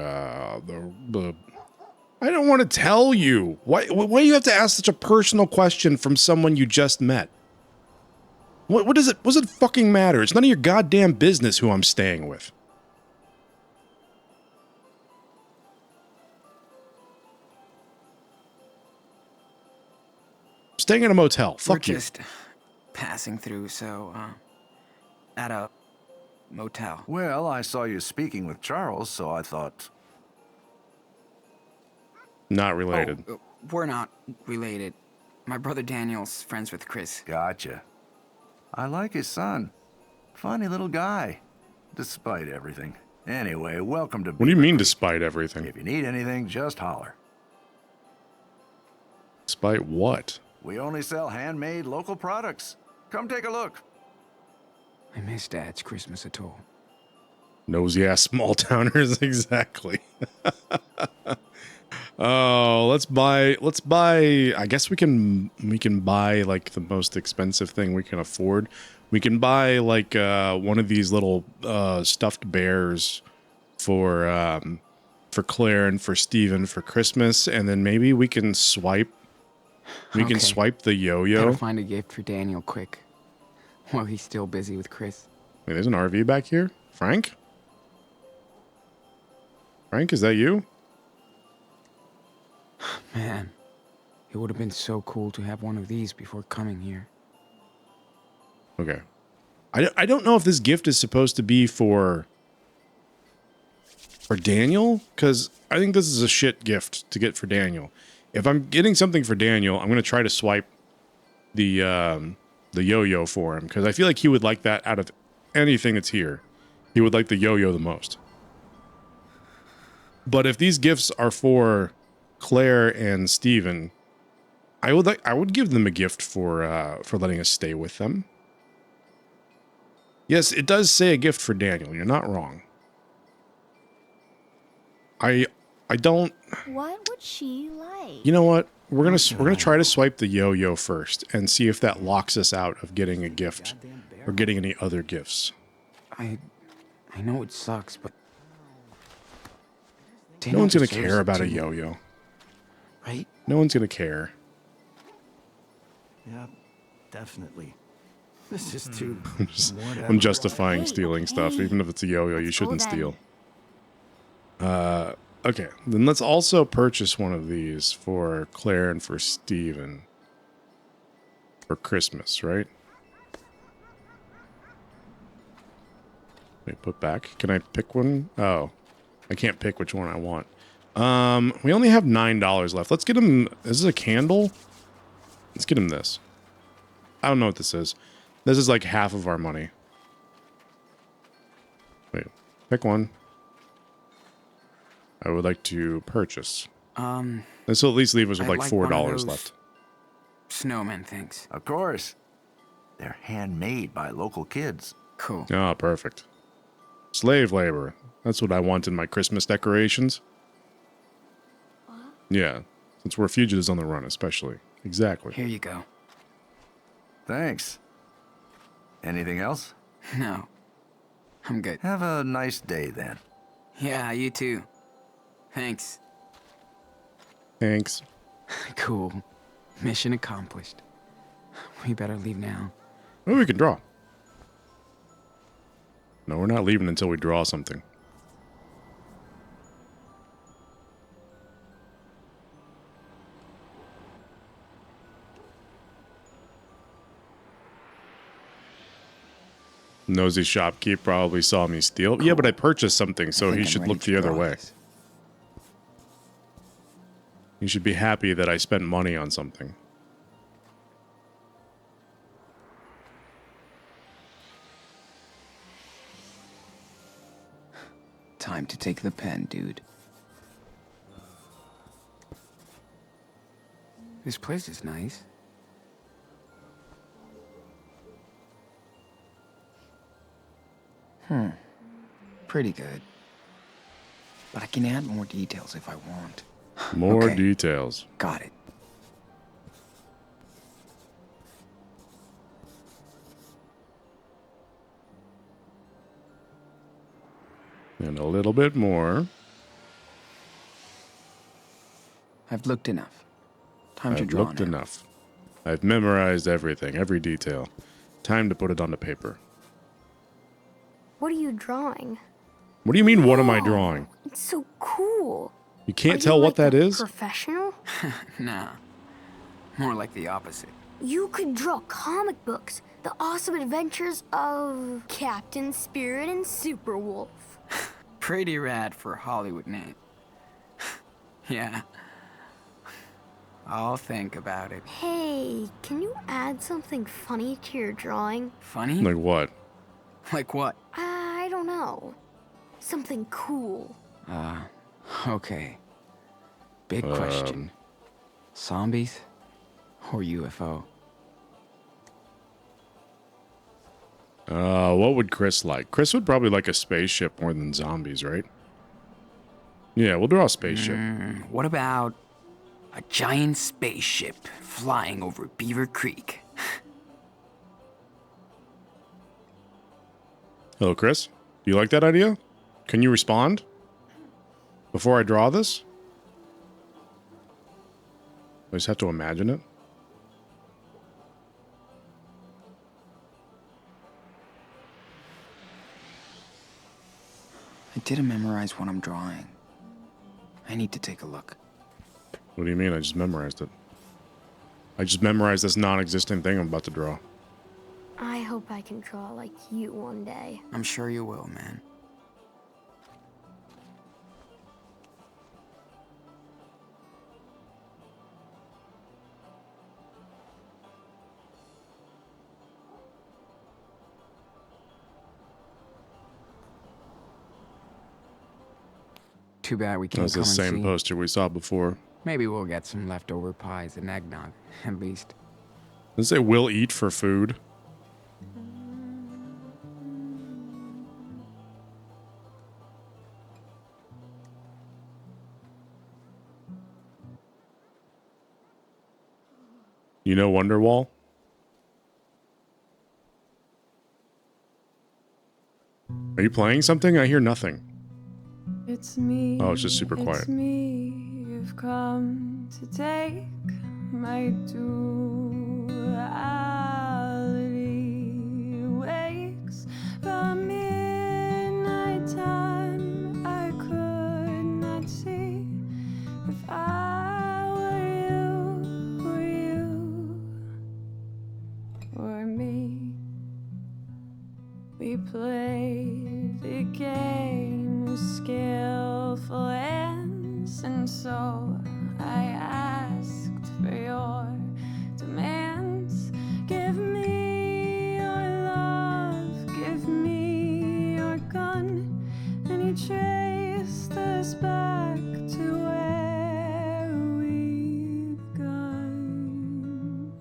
I don't want to tell you. Why do you have to ask such a personal question from someone you just met? What does it fucking matter? It's none of your goddamn business who I'm staying with. staying in a motel. We're Fuck you. just passing through, so, at a motel. Well, I saw you speaking with Charles, so I thought... Not related. Oh, we're not related. My brother Daniel's friends with Chris. Gotcha. I like his son. Funny little guy, despite everything. Anyway, welcome to... What do you mean, despite everything? If you need anything, just holler. Despite what? We only sell handmade local products. Come take a look. I miss Dad's Christmas at all. Nosy ass small towners, exactly. Oh, let's buy. I guess we can buy like the most expensive thing we can afford. We can buy like one of these little stuffed bears for Claire and for Steven for Christmas, and then maybe we can swipe. We can swipe the yo-yo. Gotta find a gift for Daniel quick, while he's still busy with Chris. Wait, there's an RV back here. Frank? Frank, is that you? Man, it would have been so cool to have one of these before coming here. Okay. I don't know if this gift is supposed to be for Daniel, because I think this is a shit gift to get for Daniel. If I'm getting something for Daniel, I'm going to try to swipe the yo-yo for him, because I feel like he would like that out of anything that's here. He would like the yo-yo the most. But if these gifts are for Claire and Steven, I would give them a gift for letting us stay with them. Yes, it does say a gift for Daniel. You're not wrong. I don't. What would she like? You know what? We're gonna try to swipe the yo-yo first and see if that locks us out of getting a gift or getting any other gifts. I know it sucks, but No one's gonna care about a yo-yo. Right? No one's gonna care. Yeah, definitely. This is too... I'm justifying stealing stuff, even if it's a yo-yo. You shouldn't steal. Okay, then let's also purchase one of these for Claire and for Steven. For Christmas, right? Wait, put back. Can I pick one? Oh, I can't pick which one I want. We only have $9 left. Let's get him... Is this a candle? Let's get him this. I don't know what this is. This is like half of our money. Wait, pick one. I would like to purchase. This will at least leave us with like $4 left. Snowman things. Of course. They're handmade by local kids. Cool. Oh, perfect. Slave labor. That's what I want in my Christmas decorations. Yeah, since we're fugitives on the run, especially. Exactly. Here you go. Thanks. Anything else? No. I'm good. Have a nice day then. Yeah, you too. Thanks. Thanks. Cool. Mission accomplished. We better leave now. Oh, we can draw. No, we're not leaving until we draw something. Nosy shopkeep probably saw me steal. Cool. Yeah, but I purchased something, so he should look the other way. You should be happy that I spent money on something. Time to take the pen, dude. This place is nice. Pretty good. But I can add more details if I want. More details. Got it. And a little bit more. I've looked enough. Time to draw now. I've looked enough. I've memorized everything, every detail. Time to put it onto paper. What are you drawing? What do you mean, what am I drawing? It's so cool. You can't tell what that is? Professional? Nah. More like the opposite. You could draw comic books. The awesome adventures of Captain Spirit and Superwolf. Pretty rad for a Hollywood name. Yeah. I'll think about it. Hey, can you add something funny to your drawing? Funny? Like what? Like what? I don't know. Something cool. Okay. Big question. Zombies or UFO? What would Chris like? Chris would probably like a spaceship more than zombies, right? Yeah, we'll draw a spaceship. What about a giant spaceship flying over Beaver Creek? Hello, Chris. Do you like that idea? Can you respond before I draw this? I just have to imagine it. I didn't memorize what I'm drawing. I need to take a look. What do you mean? I just memorized it. I just memorized this non-existent thing I'm about to draw. I hope I can draw like you one day. I'm sure you will, man. Too bad we can't That's come the and same see. poster we saw before. Maybe we'll get some leftover pies and eggnog, at least. Does it say will eat for food? You know Wonderwall? Are you playing something? I hear nothing. It's me. Oh, it's just super quiet. It's me. You've come to take my duality. Wakes the midnight time. I could not see if I were you or me. We played the game with skillful ends, and so I asked for your demands. Give me your love, give me your gun, and you traced us back to where we begun.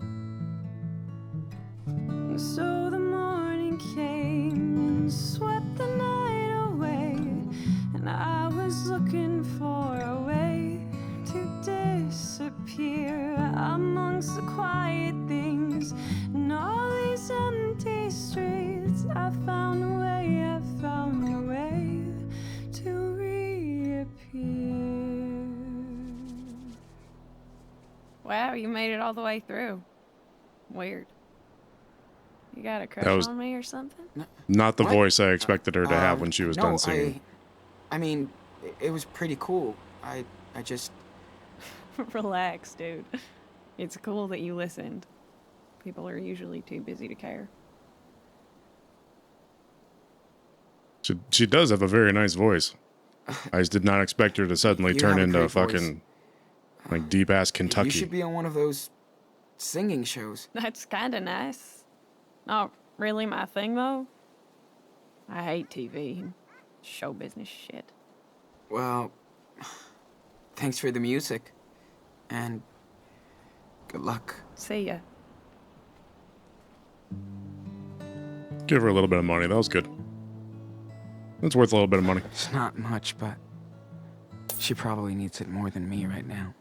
And so the morning came and swept the night away, and I was looking for a way to disappear amongst the quiet things and all these empty streets. I found a way to reappear. Wow, you made it all the way through. Weird. You got a crush That was- on me or something? Not the What? voice I expected her to have when she was no, done singing. I mean, it was pretty cool. I just... Relax, dude. It's cool that you listened. People are usually too busy to care. She does have a very nice voice. I just did not expect her to suddenly You turn have a into great voice. fucking like deep ass Kentucky. You should be on one of those singing shows. That's kind of nice. Not really my thing, though. I hate TV and show business shit. Well, thanks for the music. And good luck. See ya. Give her a little bit of money. That was good. That's worth a little bit of money. It's not much, but she probably needs it more than me right now.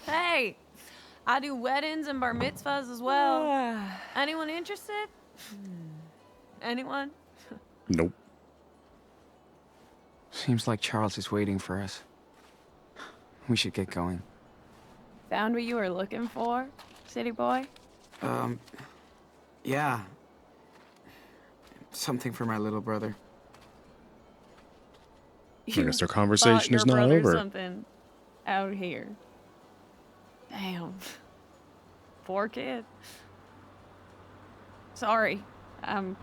Hey! I do weddings and bar mitzvahs as well. Anyone interested? Anyone? Nope. Seems like Charles is waiting for us. We should get going. Found what you were looking for, city boy? Yeah. Something for my little brother. I guess their Thought conversation your is not brother's over. something out here. Damn. Poor kid. Sorry. I'm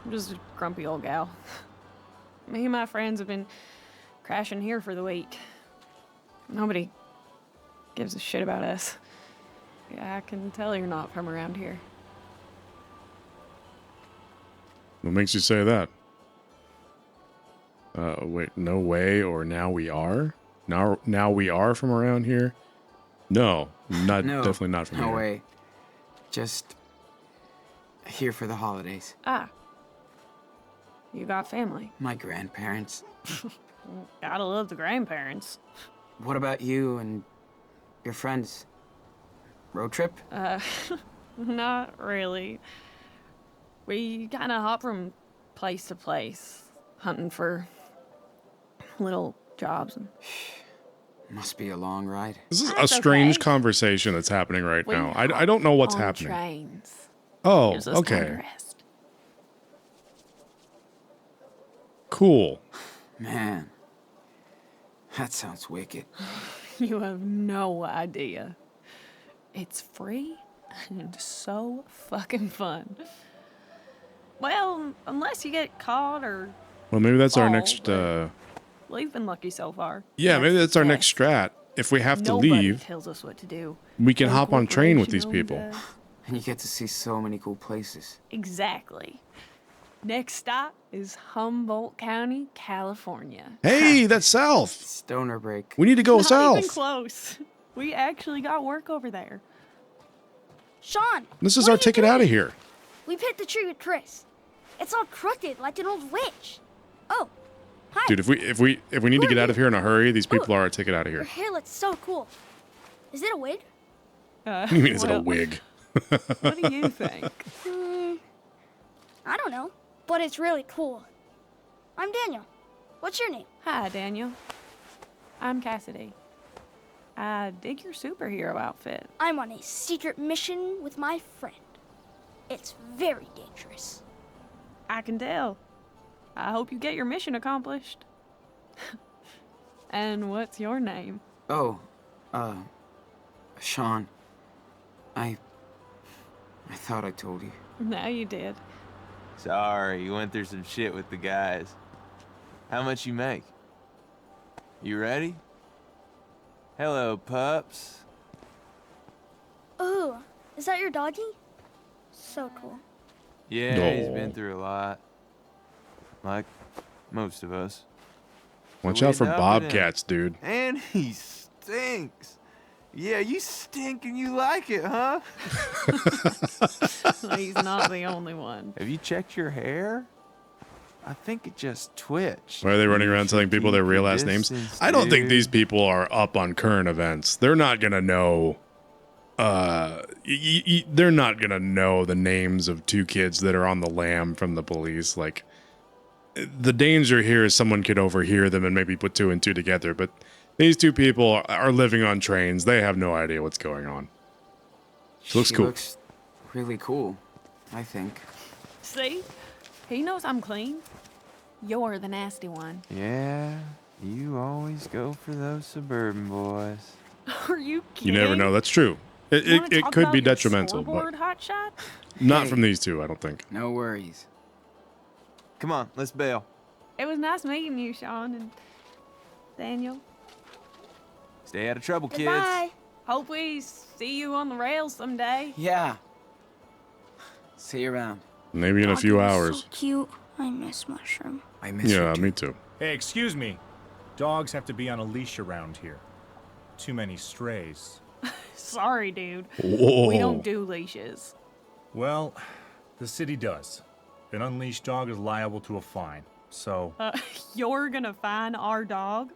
just a grumpy old gal. Me and my friends have been crashing here for the week. Nobody gives a shit about us. Yeah, I can tell you're not from around here. What makes you say that? Wait, no way, or now we are? Now we are from around here? No, No, definitely not from no here. way. Just here for the holidays. Ah. You got family. My grandparents. Gotta love the grandparents. What about you and your friends? Road trip? Not really. We kind of hop from place to place, hunting for little jobs. And Must be a long ride. This is a That's strange okay. conversation that's happening right We now. hop I don't know what's on happening. Trains. Oh, Gives us time to okay. rest. Cool. Man, that sounds wicked. You have no idea. It's free and so fucking fun. Well, unless you get caught or Well, maybe that's our fall, next. but we've been lucky so far. Yeah, maybe that's our next strat. If we have to Nobody leave, tells us what to do. we can No hop on train with these corporation people. owns us. And you get to see so many cool places. Exactly. Next stop is Humboldt County, California. Hey, that's south. Stoner break. We need to go Not south. even close. We actually got work over there. Sean! This is what our are you ticket doing? out of here. We picked the tree with Chris. It's all crooked like an old witch. Oh, hi. Dude, if we need to get out of here in a hurry, these people are our ticket out of Your here. hair looks so cool. Is it a wig? What do you mean, is it a well, wig? What do you think? I don't know, but it's really cool. I'm Daniel. What's your name? Hi, Daniel. I'm Cassidy. I dig your superhero outfit. I'm on a secret mission with my friend. It's very dangerous. I can tell. I hope you get your mission accomplished. And what's your name? Oh, Sean. I thought I told you. No, you did. Sorry, you went through some shit with the guys. How much you make? You ready? Hello, pups. Ooh, is that your doggy? So cool. Yeah, he's been No. through a lot. Like most of us. Watch We out for adopted him. bobcats, dude. And he stinks. Yeah, you stink and you like it, huh? He's not the only one. Have you checked your hair? I think it just twitched. Why are they running around telling people their real last names? I don't think these people are up on current events. They're not gonna know. They're not gonna know the names of two kids that are on the lam from the police. Like, the danger here is someone could overhear them and maybe put two and two together. But these two people are living on trains. They have no idea what's going on. She looks cool. Looks really cool, I think. See? He knows I'm clean. You're the nasty one. Yeah, you always go for those suburban boys. Are you kidding? You never know. That's true. It Talk could about be your detrimental, scoreboard, but hotshot? not Hey. from these two, I don't think. No worries. Come on, let's bail. It was nice meeting you, Sean and Daniel. Stay out of trouble, kids. Goodbye. Hope we see you on the rails someday. Yeah. See you around. Maybe in a few hours. So cute. I miss Mushroom. I miss Yeah, you too. me too. Hey, excuse me. Dogs have to be on a leash around here. Too many strays. Sorry, dude. Whoa. We don't do leashes. Well, the city does. An unleashed dog is liable to a fine. So, You're gonna fine our dog?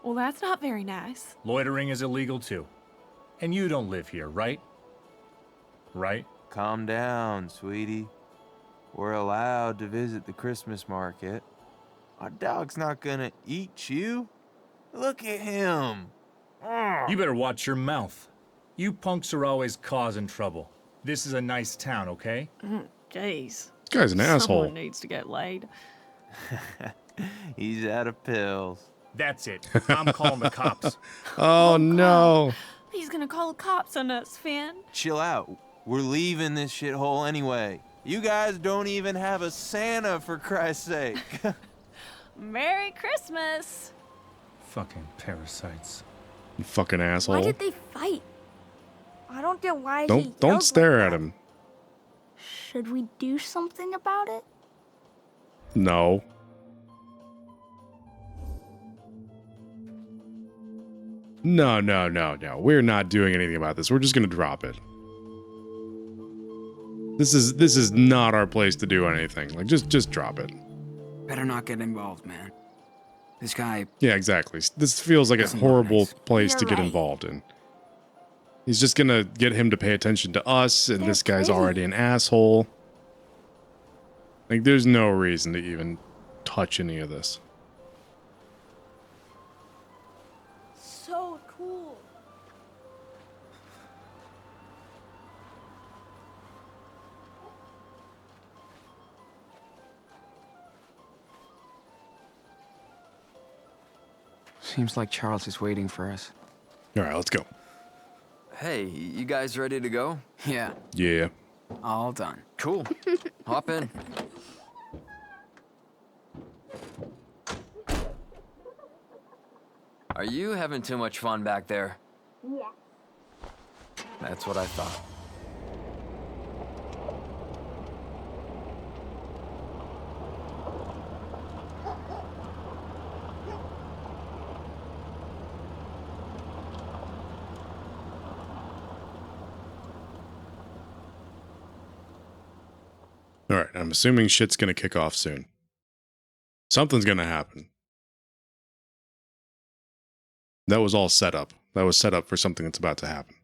Well, that's not very nice. loitering is illegal too. And you don't live here, right? Right? Calm down, sweetie. We're allowed to visit the Christmas market. Our dog's not gonna eat you. Look at him. You better watch your mouth. You punks are always causing trouble. This is a nice town, okay? Jeez. This guy's an asshole. Someone needs to get laid. He's out of pills. That's it. I'm calling the cops. Oh no. He's gonna call the cops on us, Finn. Chill out. We're leaving this shithole anyway. You guys don't even have a Santa, for Christ's sake. Merry Christmas. Fucking parasites. You fucking asshole. Why did they fight? I don't get why he Don't yelled stare like at that. him. Should we do something about it? No. No. We're not doing anything about this. We're just gonna drop it. This is not our place to do anything. Like, just drop it. Better not get involved, man. This guy. Yeah, exactly. This feels like a Doesn't look horrible nice. place to You're get right. involved in. He's just gonna get him to pay attention to us, and this guy's already an asshole. Like, there's no reason to even touch any of this. So cool. Seems like Charles is waiting for us. All right, let's go. Hey, you guys ready to go? Yeah, Yeah. all done. Cool. Hop in. Are you having too much fun back there? Yeah. That's what I thought. All right, I'm assuming shit's gonna kick off soon. Something's gonna happen. That was all set up. That was set up for something that's about to happen.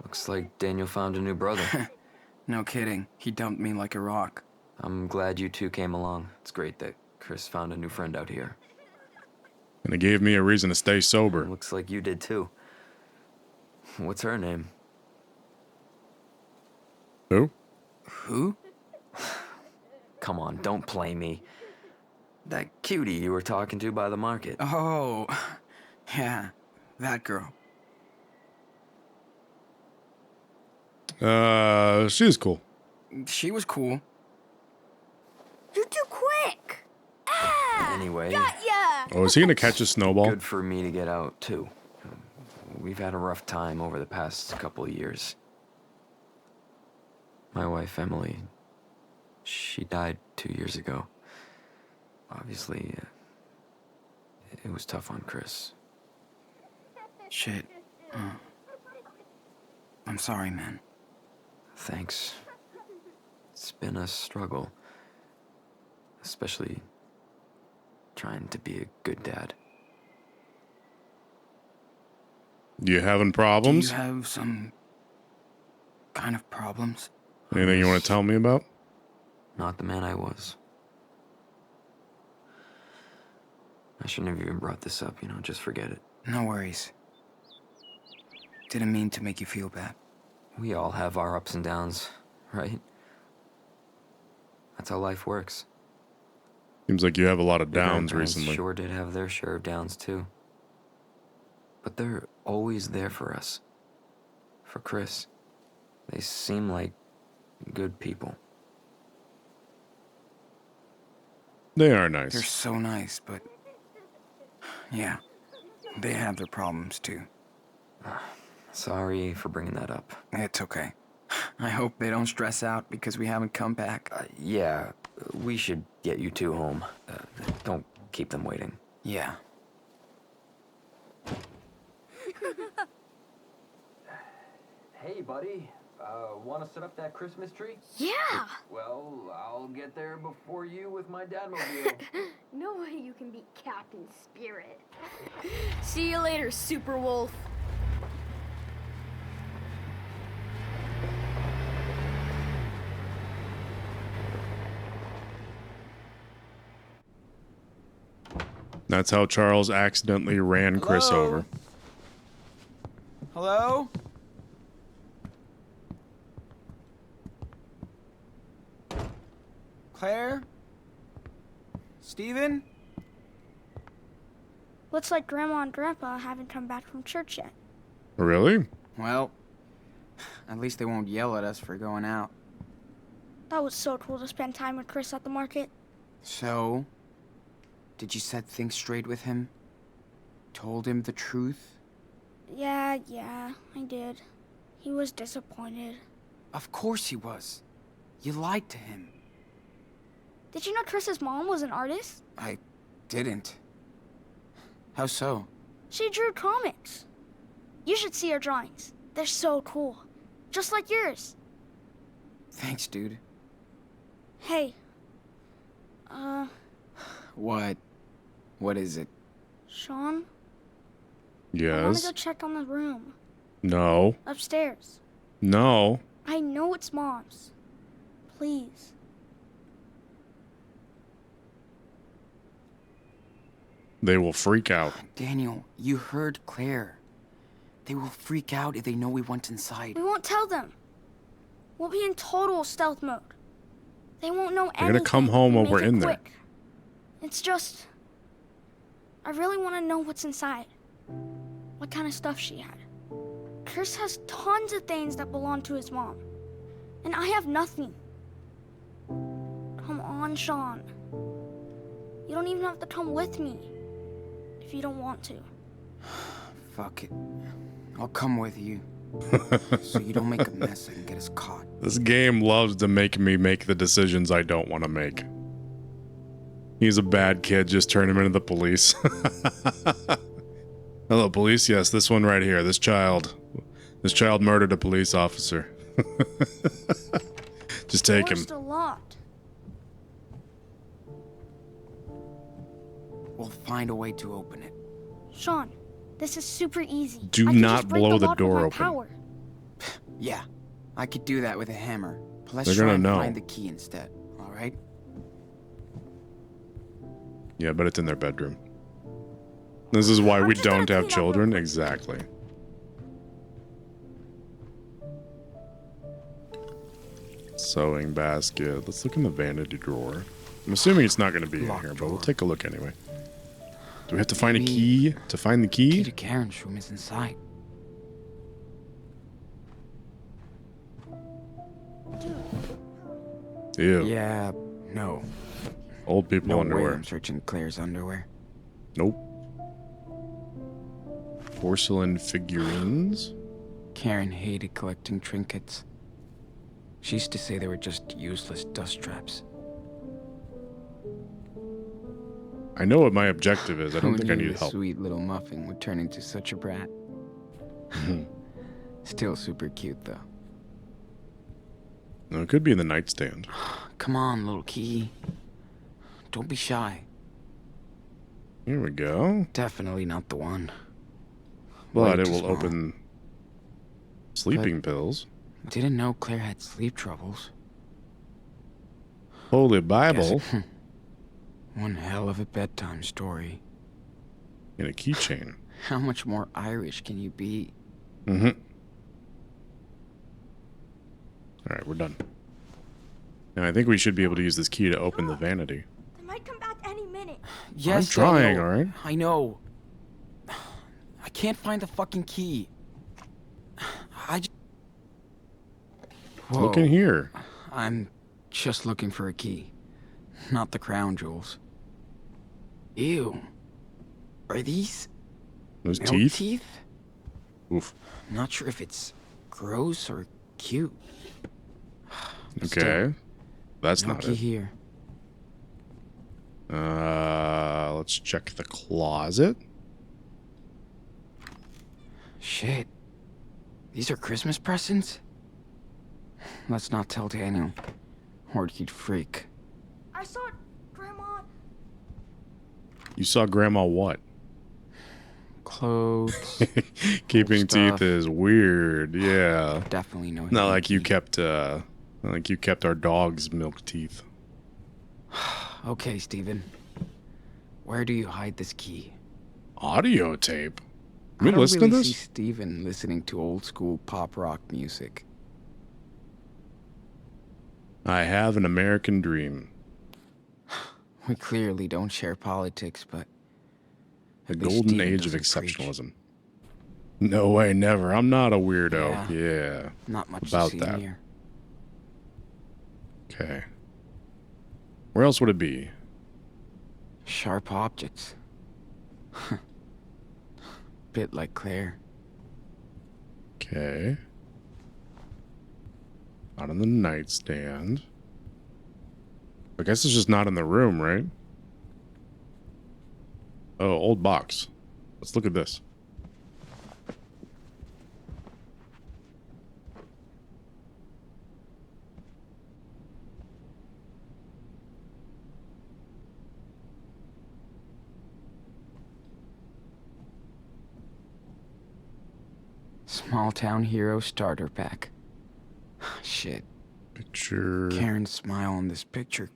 Looks like Daniel found a new brother. No kidding. He dumped me like a rock. I'm glad you two came along. It's great that Chris found a new friend out here. And it gave me a reason to stay sober. Looks like you did too. What's her name? Who? Who? Come on, don't play me. That cutie you were talking to by the market. Oh, yeah, that girl. She was cool. She was cool. You're too quick. Ah! Anyway, Got ya! Oh, is he gonna catch a snowball? good for me to get out too. We've had a rough time over the past couple of years. My wife, Emily, she died 2 years ago. Obviously, it was tough on Chris. Shit. I'm sorry, man. Thanks. It's been a struggle. Especially trying to be a good dad. You having problems? Do you have some kind of problems? Anything you want to tell me about? Not the man I was. I shouldn't have even brought this up, just forget it. No worries. Didn't mean to make you feel bad. We all have our ups and downs, right? That's how life works. Seems like you have a lot of Your downs grandparents recently. sure did have their share of downs too. But they're always there for us. For Chris. They seem like good people. They are nice. They're so nice, but yeah, they have their problems too. Sorry for bringing that up. It's okay. I hope they don't stress out because we haven't come back. Yeah, we should get you two home. Don't keep them waiting. Yeah. Hey, buddy. Want to set up that Christmas tree? Yeah! Well, I'll get there before you with my dadmobile. No way you can beat Captain Spirit. See you later, Super Wolf. That's how Charles accidentally ran Chris Hello? over. Hello? Claire? Steven? Looks like Grandma and Grandpa haven't come back from church yet. Really? Well, at least they won't yell at us for going out. That was so cool to spend time with Chris at the market. So, did you set things straight with him? Told him the truth? Yeah, I did. He was disappointed. Of course he was. You lied to him. Did you know Chris's mom was an artist? I didn't. How so? She drew comics. You should see her drawings. They're so cool. Just like yours. Thanks, dude. Hey. What? What is it? Sean? I want to Yes. go check on the room. No. Upstairs. No. I know it's Mom's. Please. They will freak out. Daniel, you heard Claire. They will freak out if they know we went inside. We won't tell them. We'll be in total stealth mode. They won't know anything. They're gonna come home when Make we're it in there. quick. It's just... I really want to know what's inside. What kind of stuff she had. Chris has tons of things that belong to his mom. And I have nothing. Come on, Sean. You don't even have to come with me. If you don't want to. Fuck it. I'll come with you. So you don't make a mess and get us caught. This game loves to make me make the decisions I don't want to make. He's a bad kid, just turn him into the police. Hello, police? Yes, this one right here. This child. This child murdered a police officer. Just take him. Door's still locked. We'll find a way to open it. Sean, this is super easy. Do I can not just break blow the lock with door my open. Power. Yeah, I could do that with a hammer. But let's They're try gonna and know. find the key instead, alright? Yeah, but it's in their bedroom. This is why we don't have children. Exactly. Sewing basket. Let's look in the vanity drawer. I'm assuming it's not going to be in here, but we'll take a look anyway. Do we have to find a key to find the Key key? to Karen's room is inside. Ew. Yeah, no. Old people No way underwear. I'm searching Claire's underwear. Nope. Porcelain figurines. Karen hated collecting trinkets. She used to say they were just useless dust traps. I know what my objective is. I don't Who think I knew need the help. Sweet little muffin would turn into such a brat. Still super cute though. No, it could be in the nightstand. Come on, little key. Don't be shy. Here we go. Definitely not the one. But Way it too will small. open sleeping pills. Didn't know Claire had sleep troubles. Holy Bible. Guess- One hell of a bedtime story. And a keychain. How much more Irish can you be? Mm-hmm. Alright, we're done. Now I think we should be able to use this key to open the vanity. They might come back any minute. Yes, I'm trying, Daniel. alright? I know. I can't find the fucking key. I just... Look in here. I'm just looking for a key. Not the crown jewels. Ew. Are these... Those milk teeth? teeth? Oof. Not sure if it's gross or cute. Okay. That's no not key it. here. Let's check the closet. Shit. These are Christmas presents? Let's not tell Daniel, or he'd freak. I saw Grandma. You saw Grandma what? Clothes. Keeping stuff. teeth is weird. Yeah. Definitely no. Not like you kept our dog's milk teeth. Okay, Steven. Where do you hide this key? Audio tape. I You don't listen really to see this? Steven listening to old school pop rock music. I have an American dream. We clearly don't share politics, but The at least golden Steven age of doesn't preach. exceptionalism. No way, never. I'm not a weirdo. Yeah. Not much about to see that. here. Okay. Where else would it be? Sharp objects. Bit like Claire. Okay. Not on the nightstand. I guess it's just not in the room, right? Oh, old box. Let's look at this. Small town hero starter pack. Shit. Picture. Karen's smile on this picture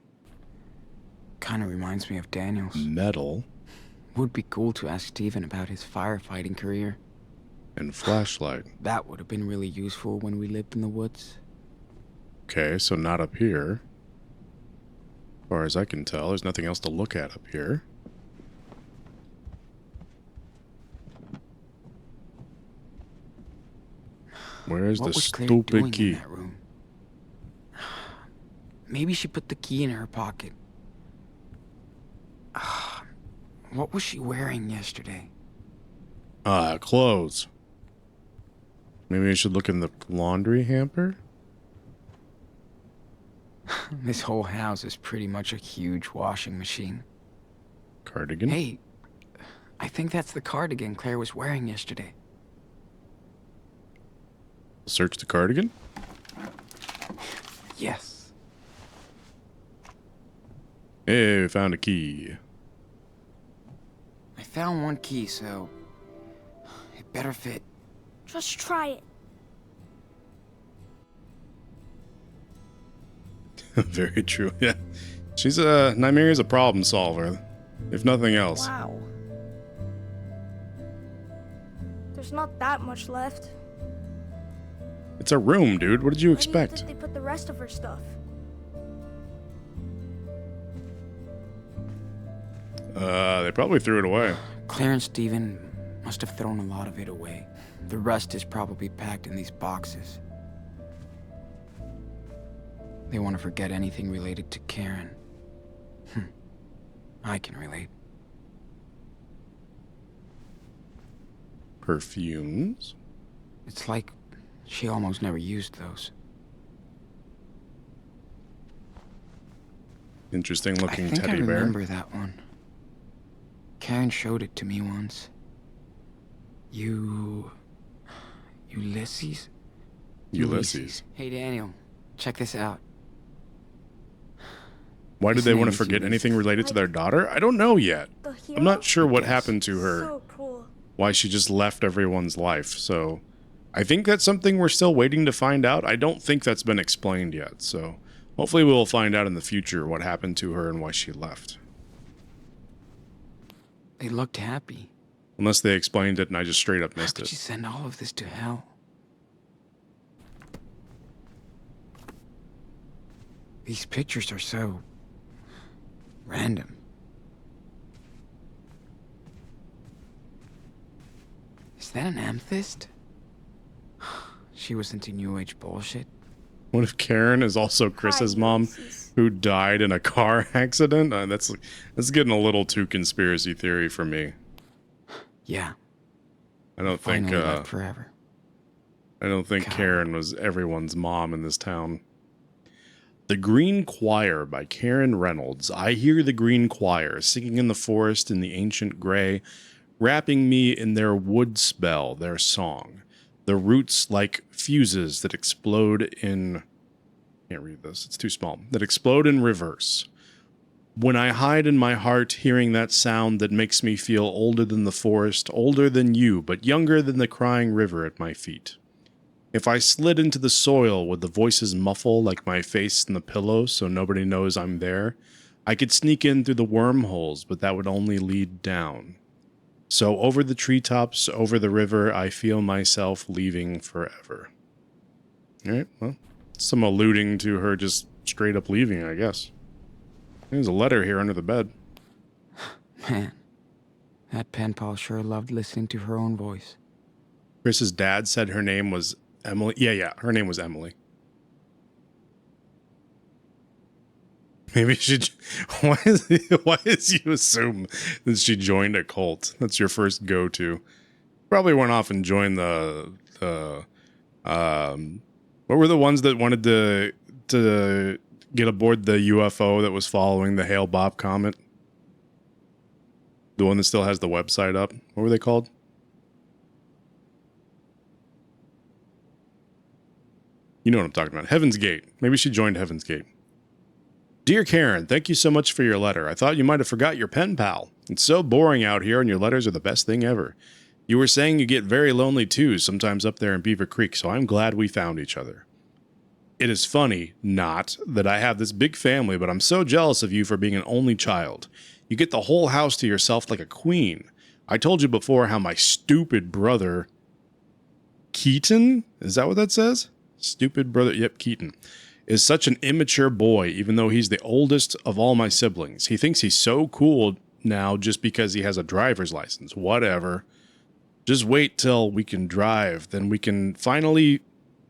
kind of reminds me of Daniel's. Metal. Would be cool to ask Steven about his firefighting career. And flashlight. That would have been really useful when we lived in the woods. Okay, so not up here. As far as I can tell, there's nothing else to look at up here. Where's What the was Claire doing stupid in key? that room? Maybe she put the key in her pocket. What was she wearing yesterday? Clothes. Maybe I should look in the laundry hamper? This whole house is pretty much a huge washing machine. Cardigan? Hey, I think that's the cardigan Claire was wearing yesterday. Search the cardigan? Yes. Hey, we found a key. I found one key, so it better fit. Just try it. Very true, yeah. Nymeria's a problem solver, if nothing else. Wow. There's not that much left. It's a room, dude. What did you Where do expect? think they put the rest of her stuff? They probably threw it away. Claire and Steven must have thrown a lot of it away. The rest is probably packed in these boxes. They want to forget anything related to Karen. I can relate. Perfumes? It's like she almost never used those. Interesting looking I think teddy I bear. remember that one. Karen showed it to me once. Ulysses? Ulysses. Hey, Daniel. Check this out. Why did His they want to name's forget Ulysses. anything related to their daughter? I don't know yet. The hero? I'm not sure what happened to her. So cool. Why she just left everyone's life. So I think that's something we're still waiting to find out. I don't think that's been explained yet. So hopefully we'll find out in the future what happened to her and why she left. They looked happy. Unless they explained it and I just straight up missed How could it. you send all of this to hell? These pictures are so random. Is that an amethyst? She was into New Age bullshit. What if Karen is also Chris's mom who died in a car accident? That's getting a little too conspiracy theory for me. Yeah. I don't think Finally left forever. I don't think Karen was everyone's mom in this town. The Green Choir by Karen Reynolds. I hear the Green Choir singing in the forest in the ancient gray, wrapping me in their wood spell, their song. The roots like fuses that explode in Can't read this. It's too small. That explode in reverse. When I hide in my heart, hearing that sound that makes me feel older than the forest, older than you, but younger than the crying river at my feet. If I slid into the soil, would the voices muffle like my face in the pillow so nobody knows I'm there? I could sneak in through the wormholes, but that would only lead down. So over the treetops, over the river, I feel myself leaving forever. Alright, well, some alluding to her just straight up leaving, I guess. There's a letter here under the bed. Man, that pen pal sure loved listening to her own voice. Chris's dad said her name was Emily. Yeah, her name was Emily. Maybe she... Why is you assume that she joined a cult? That's your first go-to. Probably went off and joined the what were the ones that wanted to get aboard the UFO that was following the Hale-Bopp comet? The one that still has the website up. What were they called? You know what I'm talking about. Heaven's Gate. Maybe she joined Heaven's Gate. Dear Karen, thank you so much for your letter. I thought you might have forgot your pen pal. It's so boring out here and your letters are the best thing ever. You were saying you get very lonely too, sometimes up there in Beaver Creek, so I'm glad we found each other. It is funny, not, that I have this big family, but I'm so jealous of you for being an only child. You get the whole house to yourself like a queen. I told you before how my stupid brother... Keaton? Is that what that says? Stupid brother, yep, Keaton. Is such an immature boy, even though he's the oldest of all my siblings. He thinks he's so cool now just because he has a driver's license. Whatever. Just wait till we can drive, then we can finally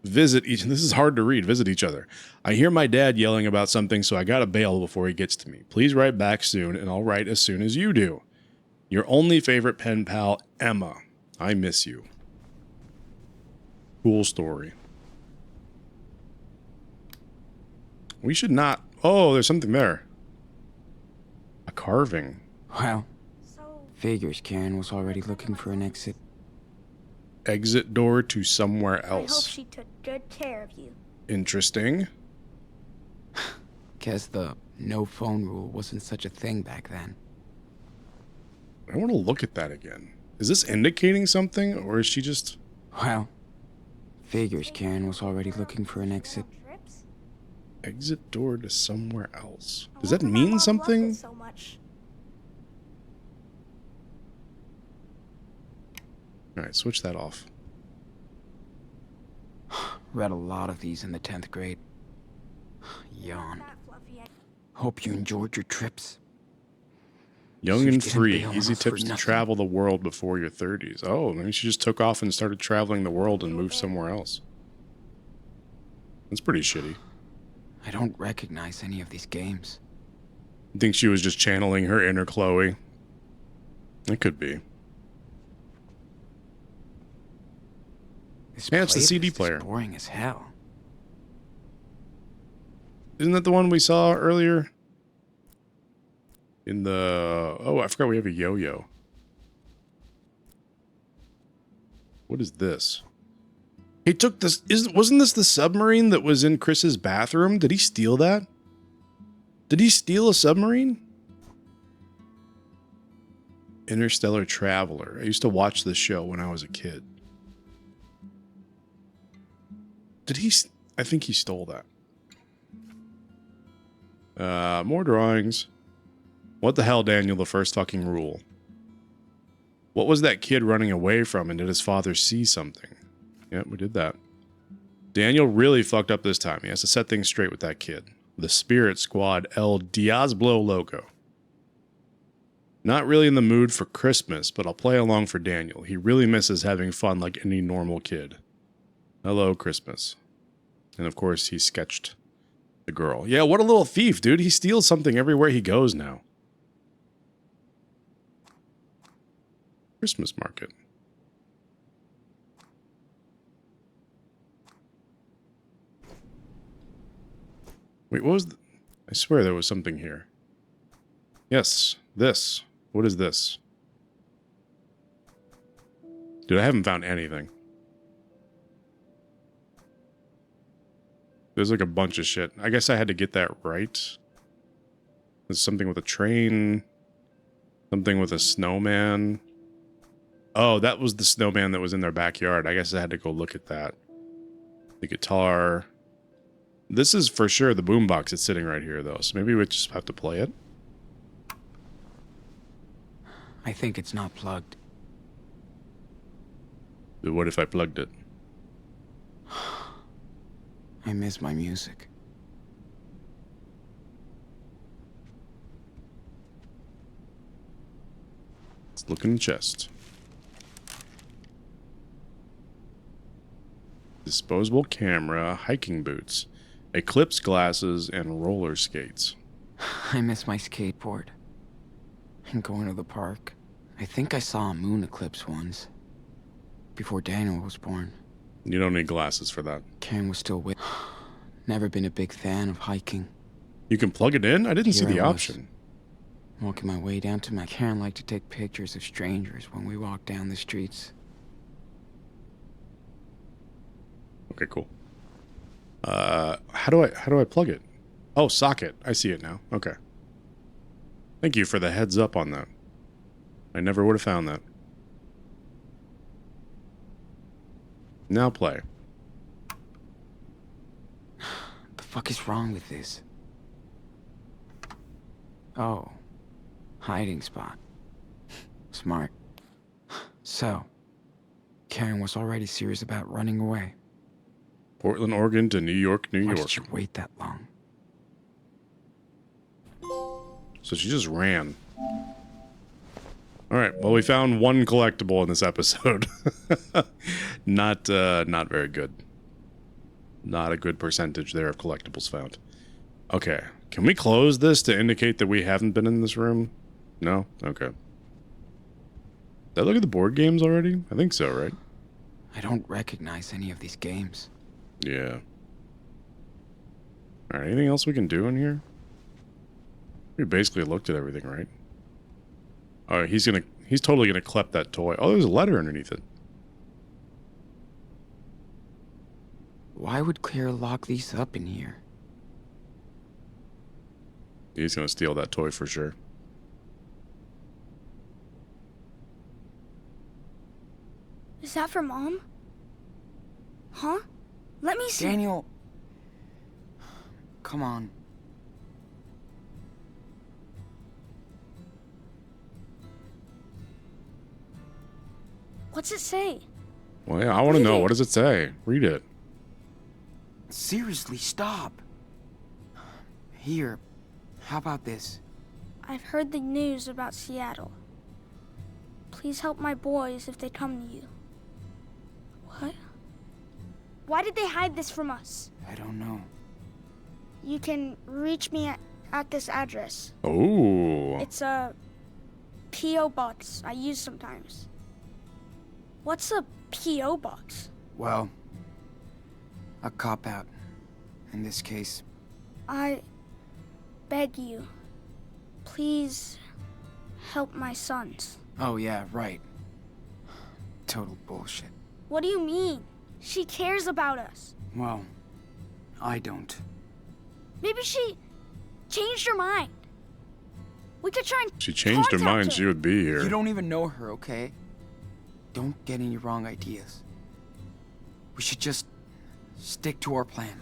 visit each... This is hard to read. Visit each other. I hear my dad yelling about something, so I gotta bail before he gets to me. Please write back soon, and I'll write as soon as you do. Your only favorite pen pal, Emma. I miss you. Cool story. We should not... Oh, there's something there. A carving. Well, figures Karen was already looking for an exit. Exit door to somewhere I hope else. she took good care of you. Interesting. Guess the no phone rule wasn't such a thing back then. I want to look at that again. Is this indicating something, or is she just... Well, figures Karen was already looking for an exit. Exit door to somewhere else. Does that mean something? So much. Alright, switch that off. Read a lot of these in the 10th grade. Yawn. Hope you enjoyed your trips. Young So and you didn't free. bail on Easy us for tips to nothing. travel the world before your 30s. Oh, maybe she just took off and started traveling the world and moved somewhere else. That's pretty shitty. I don't recognize any of these games. I think she was just channeling her inner Chloe. It could be. This Yeah, it's the playlist CD is player. boring as hell. Isn't that the one we saw earlier? In the... Oh, I forgot we have a yo-yo. What is this? He took this... Wasn't this the submarine that was in Chris's bathroom? Did he steal that? Did he steal a submarine? Interstellar Traveler. I used to watch this show when I was a kid. Did he... I think he stole that. More drawings. What the hell, Daniel? The first fucking rule. What was that kid running away from, and did his father see something? Yep, we did that. Daniel really fucked up this time. He has to set things straight with that kid. The Spirit Squad El Diablo logo. Not really in the mood for Christmas, but I'll play along for Daniel. He really misses having fun like any normal kid. Hello, Christmas. And of course, he sketched the girl. Yeah, what a little thief, dude. He steals something everywhere he goes now. Christmas market. Wait, what was... I swear there was something here. Yes, this. What is this? Dude, I haven't found anything. There's like a bunch of shit. I guess I had to get that right. There's something with a train. Something with a snowman. Oh, that was the snowman that was in their backyard. I guess I had to go look at that. The guitar. This is for sure the boombox that's sitting right here, though. So maybe we just have to play it. I think it's not plugged. But what if I plugged it? I miss my music. Let's look in the chest. Disposable camera, hiking boots, eclipse glasses, and roller skates. I miss my skateboard. And going to the park. I think I saw a moon eclipse once. Before Daniel was born. You don't need glasses for that. Karen was still with. Never been a big fan of hiking. You can plug it in? I didn't see Here the I was, option. walking my way down to my. Karen liked to take pictures of strangers when we walked down the streets. Okay, cool. How do I plug it? Oh, socket. I see it now. Okay. Thank you for the heads up on that. I never would have found that. Now play. The fuck is wrong with this? Oh. Hiding spot. Smart. So, Karen was already serious about running away. Portland, Oregon to New York, New Why York. did she wait that long? So she just ran. All right. Well, we found one collectible in this episode. Not very good. Not a good percentage there of collectibles found. Okay. Can we close this to indicate that we haven't been in this room? No? Okay. Did I look at the board games already? I think so, right? I don't recognize any of these games. Yeah. All right. Anything else we can do in here? We basically looked at everything, right? Oh, he's totally gonna clep that toy. Oh, there's a letter underneath it. Why would Claire lock these up in here? He's gonna steal that toy for sure. Is that for Mom? Huh? Let me see. Daniel. Come on. What's it say? Well, yeah, I want to know. What does it say? Read it. Seriously, stop. Here, how about this? I've heard the news about Seattle. Please help my boys if they come to you. What? Why did they hide this from us? I don't know. You can reach me at this address. Oh. It's a P.O. box I use sometimes. What's a P.O. box? Well, a cop-out. In this case. I beg you, please help my sons. Oh yeah, right. Total bullshit. What do you mean? She cares about us. Well, I don't. Maybe she changed her mind. We could try and She changed her mind. She would be here. You don't even know her, okay? Don't get any wrong ideas. We should just stick to our plan.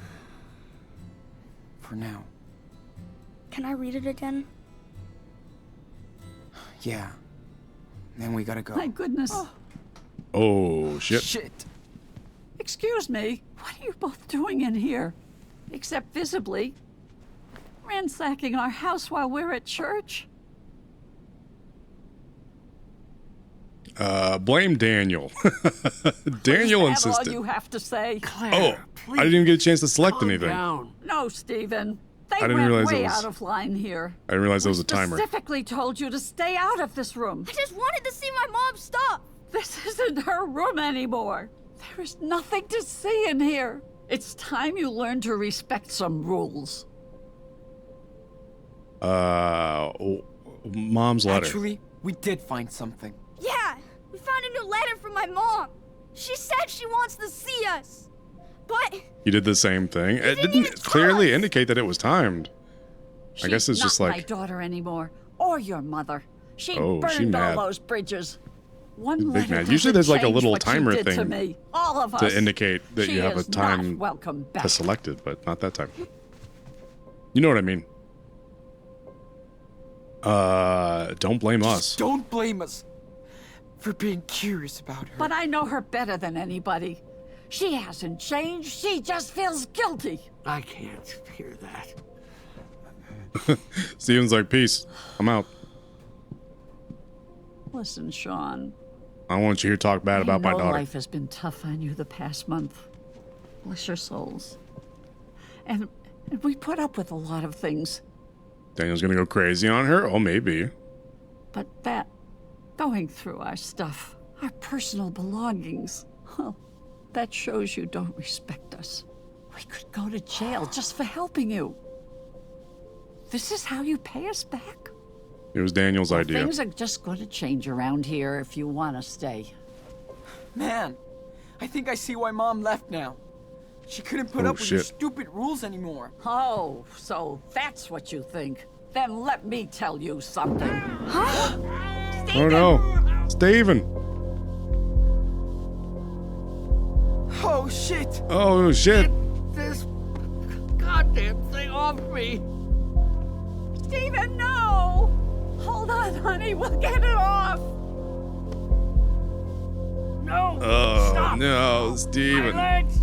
For now. Can I read it again? Yeah. Then we gotta go. My goodness. Oh, shit. Shit. Excuse me. What are you both doing in here? Except visibly. Ransacking our house while we're at church? Blame Daniel. Daniel Is that all insisted. you have to say? Oh, I didn't even get a chance to select anything. No, Stephen. They I didn't went realize it way was- out of line here. I didn't realize there was a timer. Specifically told you to stay out of this room. I just wanted to see my mom's stuff. This isn't her room anymore. There is nothing to see in here. It's time you learn to respect some rules. Mom's letter. Actually, we did find something. Yeah, we found a new letter from my mom. She said she wants to see us. But You did the same thing. It didn't clearly indicate that it was timed. I guess it's She's just not like, my daughter anymore, or your mother. She Oh, she burned mad. all those bridges. One Big letter mad. Usually doesn't there's like a change little what she timer did to thing me. All of us. to indicate that She you have a is not time welcome back. to select it, but not that time. You know what I mean? Don't blame us. Don't blame us for being curious about her. But I know her better than anybody. She hasn't changed. She just feels guilty. I can't hear that. Steven's like, peace. I'm out. Listen, Sean. I don't want you here to talk bad about my I know daughter. life has been tough on you the past month. Bless your souls. And we put up with a lot of things. Daniel's gonna go crazy on her? Oh, maybe. But that, going through our stuff, our personal belongings, well, that shows you don't respect us. We could go to jail just for helping you. This is how you pay us back? It was Daniel's idea. Things are just going to change around here if you want to stay. Man, I think I see why Mom left now. She couldn't put Oh, up with your shit. stupid rules anymore. Oh, so that's what you think. Then let me tell you something. Huh? Oh no. Steven. Oh shit. Oh shit. This goddamn thing off me. Steven, no! Hold on, honey. We'll get it off. No. Oh Stop. no, My Steven. legs.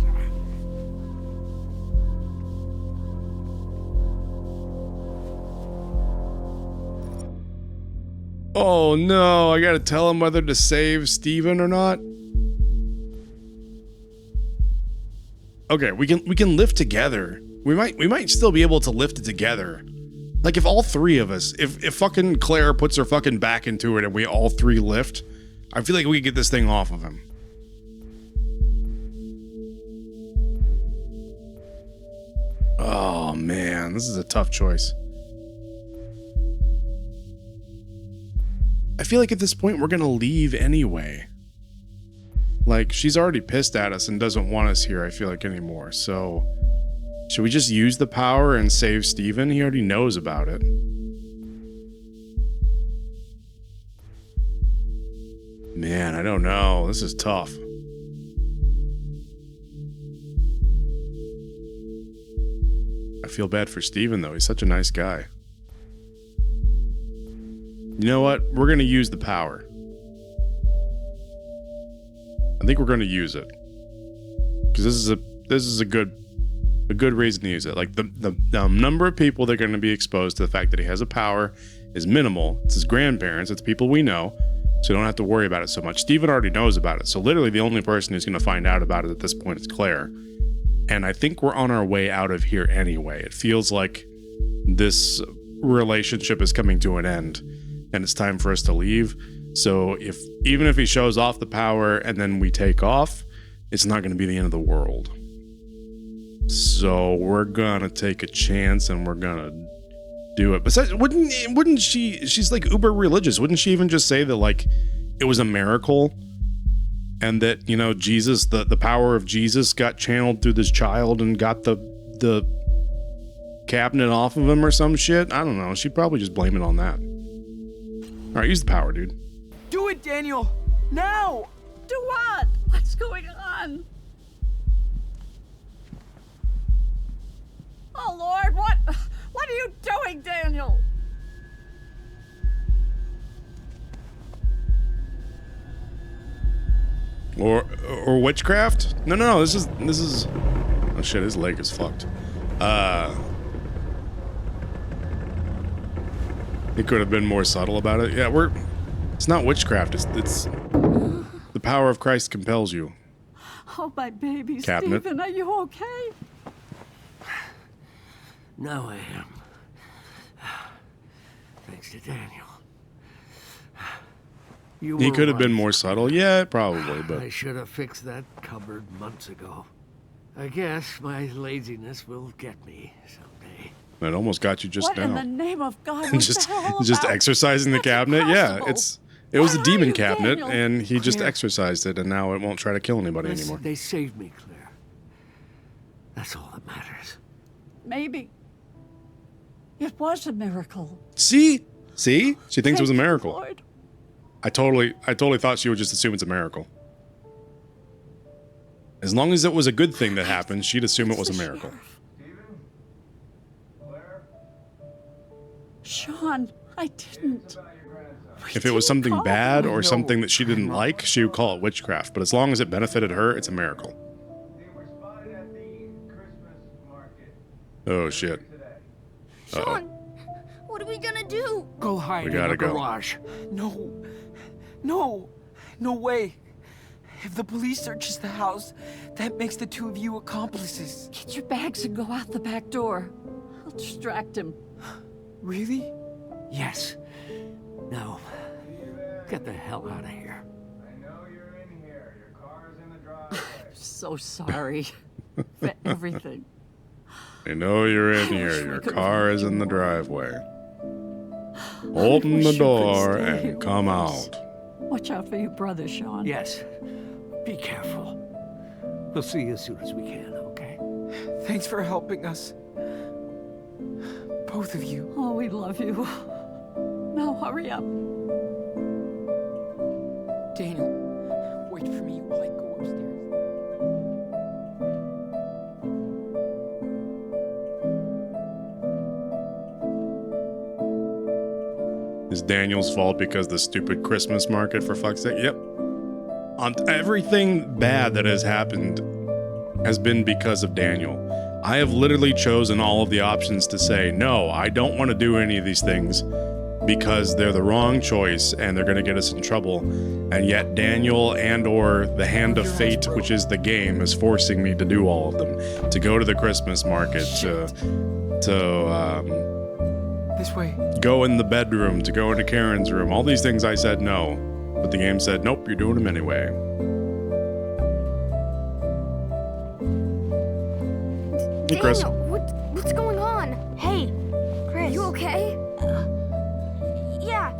Oh no, I gotta tell him whether to save Steven or not. Okay, we can lift together. We might still be able to lift it together. Like if all three of us, if fucking Claire puts her fucking back into it and we all three lift, I feel like we could get this thing off of him. Oh man, this is a tough choice. I feel like at this point we're gonna leave anyway. Like, she's already pissed at us and doesn't want us here, I feel like, anymore. So, should we just use the power and save Steven? He already knows about it. Man, I don't know. This is tough. I feel bad for Steven, though. He's such a nice guy. You know what? We're going to use the power. I think we're going to use it. Because this is a good reason to use it. Like, the number of people that are going to be exposed to the fact that he has a power is minimal. It's his grandparents. It's people we know. So we don't have to worry about it so much. Steven already knows about it. So literally the only person who's going to find out about it at this point is Claire. And I think we're on our way out of here anyway. It feels like this relationship is coming to an end and it's time for us to leave. So even if he shows off the power and then we take off, it's not going to be the end of the world. So we're going to take a chance and we're going to do it. Besides, wouldn't she's like uber religious. Wouldn't she even just say that like it was a miracle and that, you know, Jesus, the power of Jesus got channeled through this child and got the cabinet off of him or some shit? I don't know. She'd probably just blame it on that. All right, use the power, dude. Do it, Daniel! Now! Do what? What's going on? Oh, Lord, what are you doing, Daniel? Or witchcraft? No, this is oh shit, his leg is fucked. He could have been more subtle about it. Yeah, it's not witchcraft, it's the power of Christ compels you. Oh, my baby, Cabinet. Steven, are you okay? Now I am. Thanks to Daniel. You He were could have been right. more subtle. Yeah, probably, but I should have fixed that cupboard months ago. I guess my laziness will get me someday. it almost got you just What in the now. name of God was just that all just about? exercising the That's cabinet. Yeah, impossible. it was Where a demon are you, cabinet, Daniel? and he just Claire. exercised it, and now it won't try to kill anybody Listen, anymore. they saved me, Claire. That's all that matters. Maybe it was a miracle. See? See? She thinks it was a Thank you, miracle. Lord. I totally thought she would just assume it's a miracle. As long as it was a good thing that happened, she'd assume it was a miracle. Sean, I didn't. If it was something bad or something that she didn't like, she would call it witchcraft. But as long as it benefited her, it's a miracle. Oh, shit. Sean, what are we gonna do? Go hide We in gotta the go. garage. No way. If the police searches the house, that makes the two of you accomplices. Get your bags and go out the back door. I'll distract him. Really? Yes. Now, get the hell out of here. So sorry for everything. I know you're in here. Your car is in the driveway. Open the door and come out. Watch out for your brother, Sean. Yes. Be careful. We'll see you as soon as we can, okay? Thanks for helping us. Both of you. Oh, we love you. Now hurry up. Daniel, wait for me while I go upstairs. Is Daniel's fault because the stupid Christmas market, for fuck's sake? Yep. Everything bad that has happened has been because of Daniel. I have literally chosen all of the options to say, no, I don't want to do any of these things because they're the wrong choice and they're going to get us in trouble. And yet Daniel and or the hand of fate, which is the game, is forcing me to do all of them. To go to the Christmas market, This way. go in the bedroom, to go into Karen's room. All these things I said no. But the game said, nope, you're doing them anyway. Hey, Chris. Daniel, what's going on? Hey, Chris. You okay? Yeah.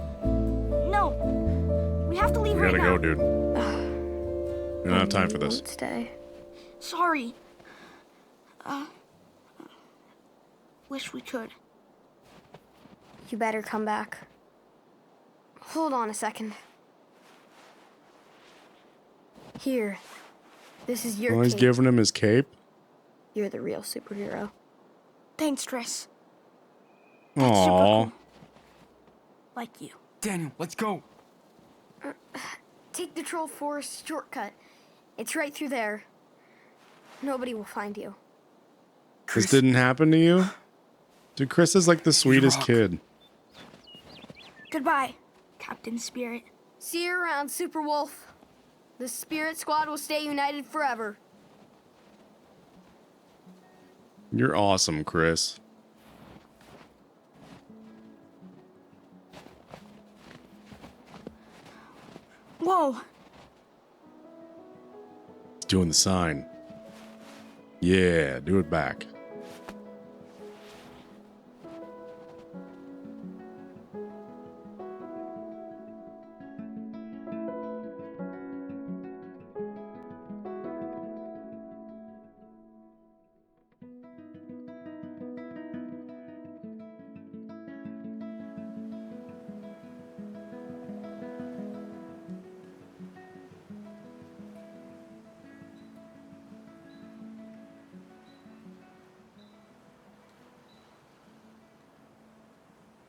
No. We have to leave We right gotta now. go, dude. We don't have time for this. Stay. Sorry. Wish we could. You better come back. Hold on a second. Here. This is your Oh, he's cape. giving him his cape? You're the real superhero. Thanks, Tris. Aww. Like you. Daniel, let's go. Take the Troll Forest shortcut. It's right through there. Nobody will find you. This didn't happen to you? Dude, Chris is like the sweetest kid. Goodbye, Captain Spirit. See you around, Super Wolf. The Spirit Squad will stay united forever. You're awesome, Chris. Whoa. Doing the sign. Yeah, do it back.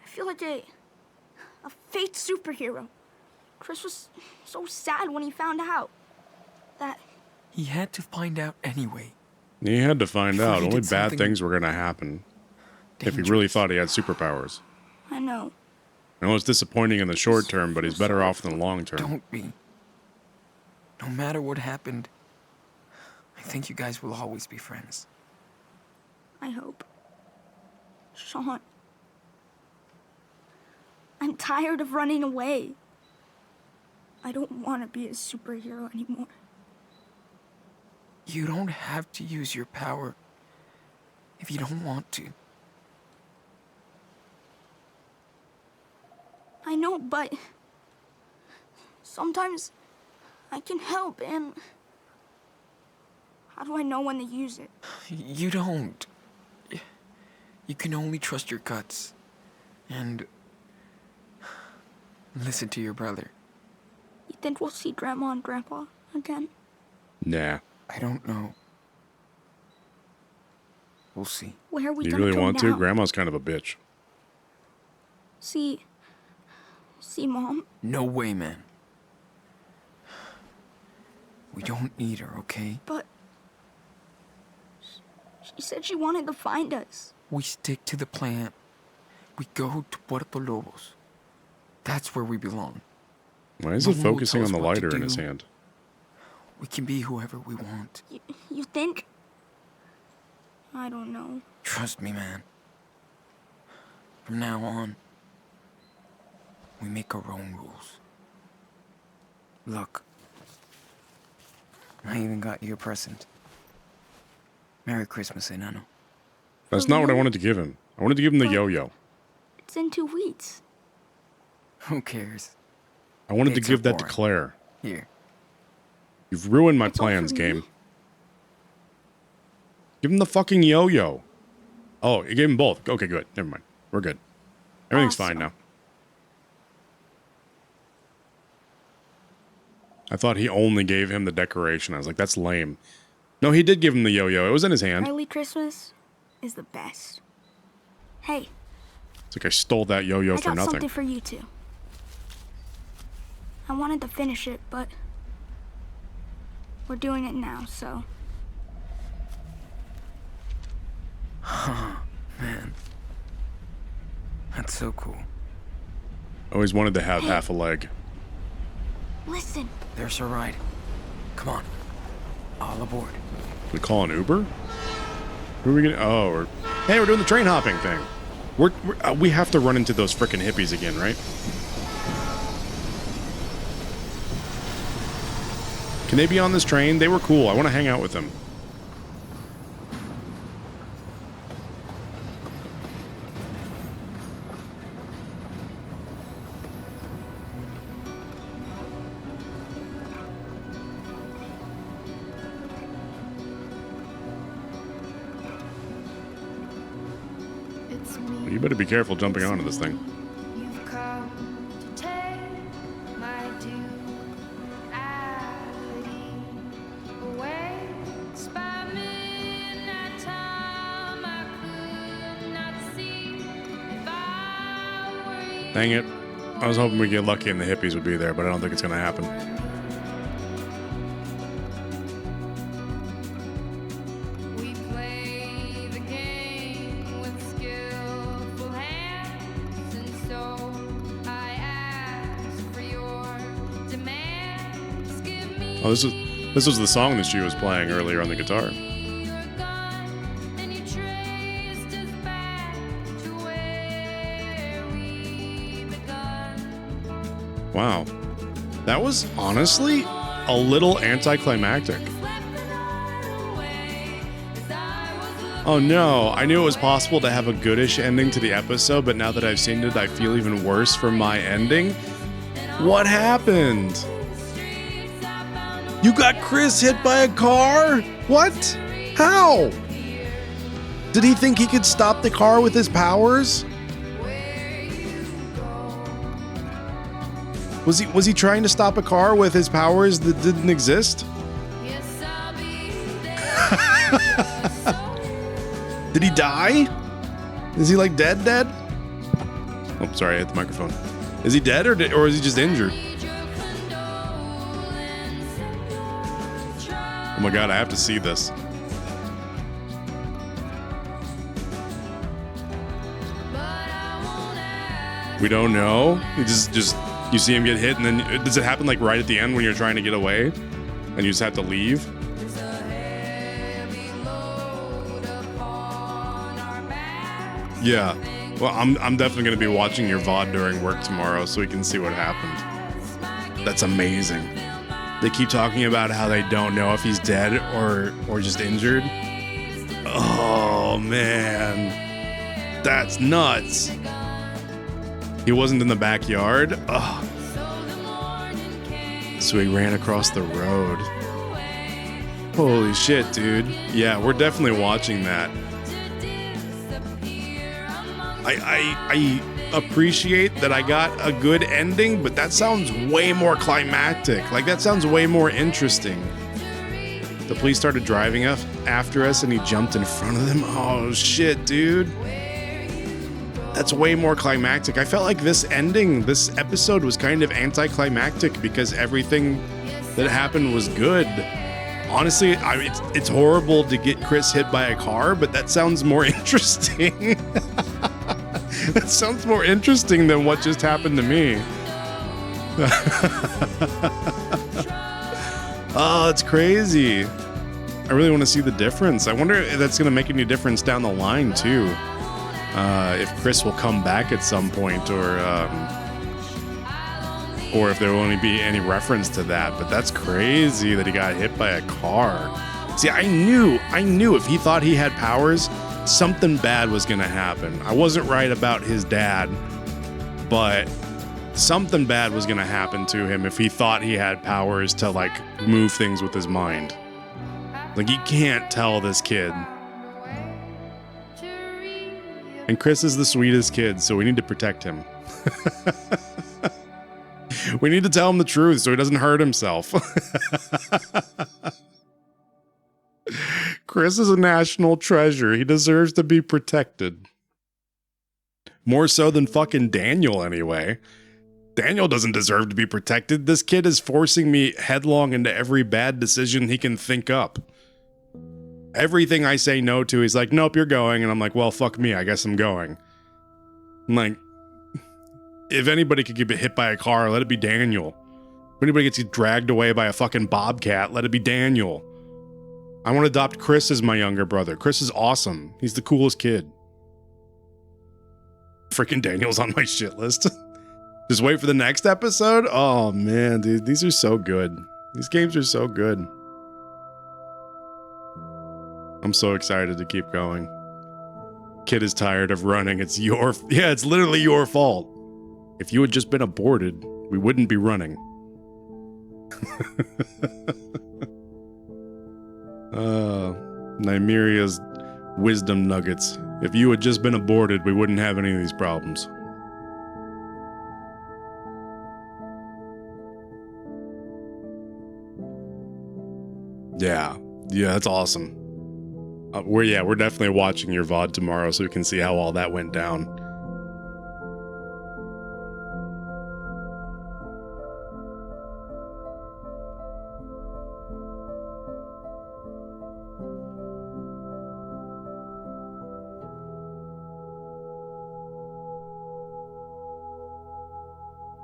I feel like a fake superhero. Chris was so sad when he found out that He had to find out anyway. He had to find Before out. he Only did bad something things were going to happen. If he really thought he had superpowers. I know. I know it's disappointing in the short term, but he's better off in the long term. Don't be. No matter what happened, I think you guys will always be friends. I hope. Sean. I'm tired of running away. I don't want to be a superhero anymore. You don't have to use your power if you don't want to. I know, but sometimes I can help, and how do I know when to use it? You don't. You can only trust your guts. And listen to your brother. You think we'll see Grandma and Grandpa again? Nah. I don't know. We'll see. Where are we You gonna really go want now? to? Grandma's kind of a bitch. See Mom? No way, man. We don't need her, okay? But she said she wanted to find us. We stick to the plan. We go to Puerto Lobos. That's where we belong. Why is No it one will focusing tell on us the what to lighter in his do. hand? We can be whoever we want. You think? I don't know. Trust me, man. From now on, we make our own rules. Look. I even got you a present. Merry Christmas, Enano. That's not what I wanted to give him. I wanted to give him the yo-yo. It's in 2 weeks. Who cares? I wanted to It's give a that to boring. Claire. Here. You've ruined my It's all plans, for game. me? Give him the fucking yo-yo. Oh, you gave him both. Okay, good. Never mind. We're good. Everything's fine now. I thought he only gave him the decoration. I was like, that's lame. No, he did give him the yo-yo. It was in his hand. Early Christmas is the best. Hey, It's like I stole that yo-yo I for got nothing. something for you too. I wanted to finish it, but we're doing it now, so. Man. That's so cool. Always wanted to have Hey. half a leg. Listen, There's our ride. Come on. All aboard. We call an Uber? Who are we gonna? Oh, hey, we're doing the train hopping thing. We have to run into those frickin' hippies again, right? Can they be on this train? They were cool. I want to hang out with them. It's me. You better be careful jumping onto this thing. You've come to take my duality away. By midnight time, I could not see if I were you. Dang it. I was hoping we'd get lucky and the hippies would be there, but I don't think it's going to happen. We play the game with skillful hands, and so I ask for your demands. Give me Oh, this was the song that she was playing earlier on the guitar. your gun, and you traced us back to where we begun. Wow. That was honestly a little anticlimactic. Oh no, I knew it was possible to have a goodish ending to the episode, but now that I've seen it, I feel even worse for my ending. What happened? You got Chris hit by a car? What? How? Did he think he could stop the car with his powers? Was he trying to stop a car with his powers that didn't exist? Did he die? Is he like dead? Oh, sorry, I hit the microphone. Is he dead or is he just injured? Oh my god, I have to see this. We don't know. He just you see him get hit, and then does it happen like right at the end when you're trying to get away, and you just have to leave? Yeah. Well, I'm definitely gonna be watching your VOD during work tomorrow, so we can see what happened. That's amazing. They keep talking about how they don't know if he's dead or just injured. Oh man, that's nuts. He wasn't in the backyard. Oh. So he ran across the road. Holy shit, dude. Yeah, we're definitely watching that. I appreciate that I got a good ending, but that sounds way more climactic. Like, that sounds way more interesting. The police started driving after us and he jumped in front of them. Oh shit, dude. That's way more climactic. I felt like this episode was kind of anticlimactic because everything that happened was good. Honestly, it's horrible to get Chris hit by a car, but that sounds more interesting. That sounds more interesting than what just happened to me. Oh, it's crazy. I really want to see the difference. I wonder if that's going to make any difference down the line, too. If Chris will come back at some point, or if there will only be any reference to that. But that's crazy that he got hit by a car. See, I knew if he thought he had powers, something bad was going to happen. I wasn't right about his dad, but something bad was going to happen to him if he thought he had powers to, like, move things with his mind. Like, you can't tell this kid. And Chris is the sweetest kid, so we need to protect him. We need to tell him the truth so he doesn't hurt himself. Chris is a national treasure. He deserves to be protected. More so than fucking Daniel, anyway. Daniel doesn't deserve to be protected. This kid is forcing me headlong into every bad decision he can think up. Everything I say no to, he's like, nope, you're going. And I'm like, well, fuck me, I guess I'm going. I'm like, if anybody could get hit by a car, let it be Daniel. If anybody gets dragged away by a fucking bobcat, let it be Daniel. I want to adopt Chris as my younger brother. Chris is awesome. He's the coolest kid. Freaking Daniel's on my shit list. Just wait for the next episode. Oh man, dude, these are so good. These games are so good. I'm so excited to keep going. Kid is tired of running. It's literally your fault. If you had just been aborted, we wouldn't be running. Nymeria's wisdom nuggets. If you had just been aborted, we wouldn't have any of these problems. Yeah, that's awesome. We're definitely watching your VOD tomorrow so we can see how all that went down.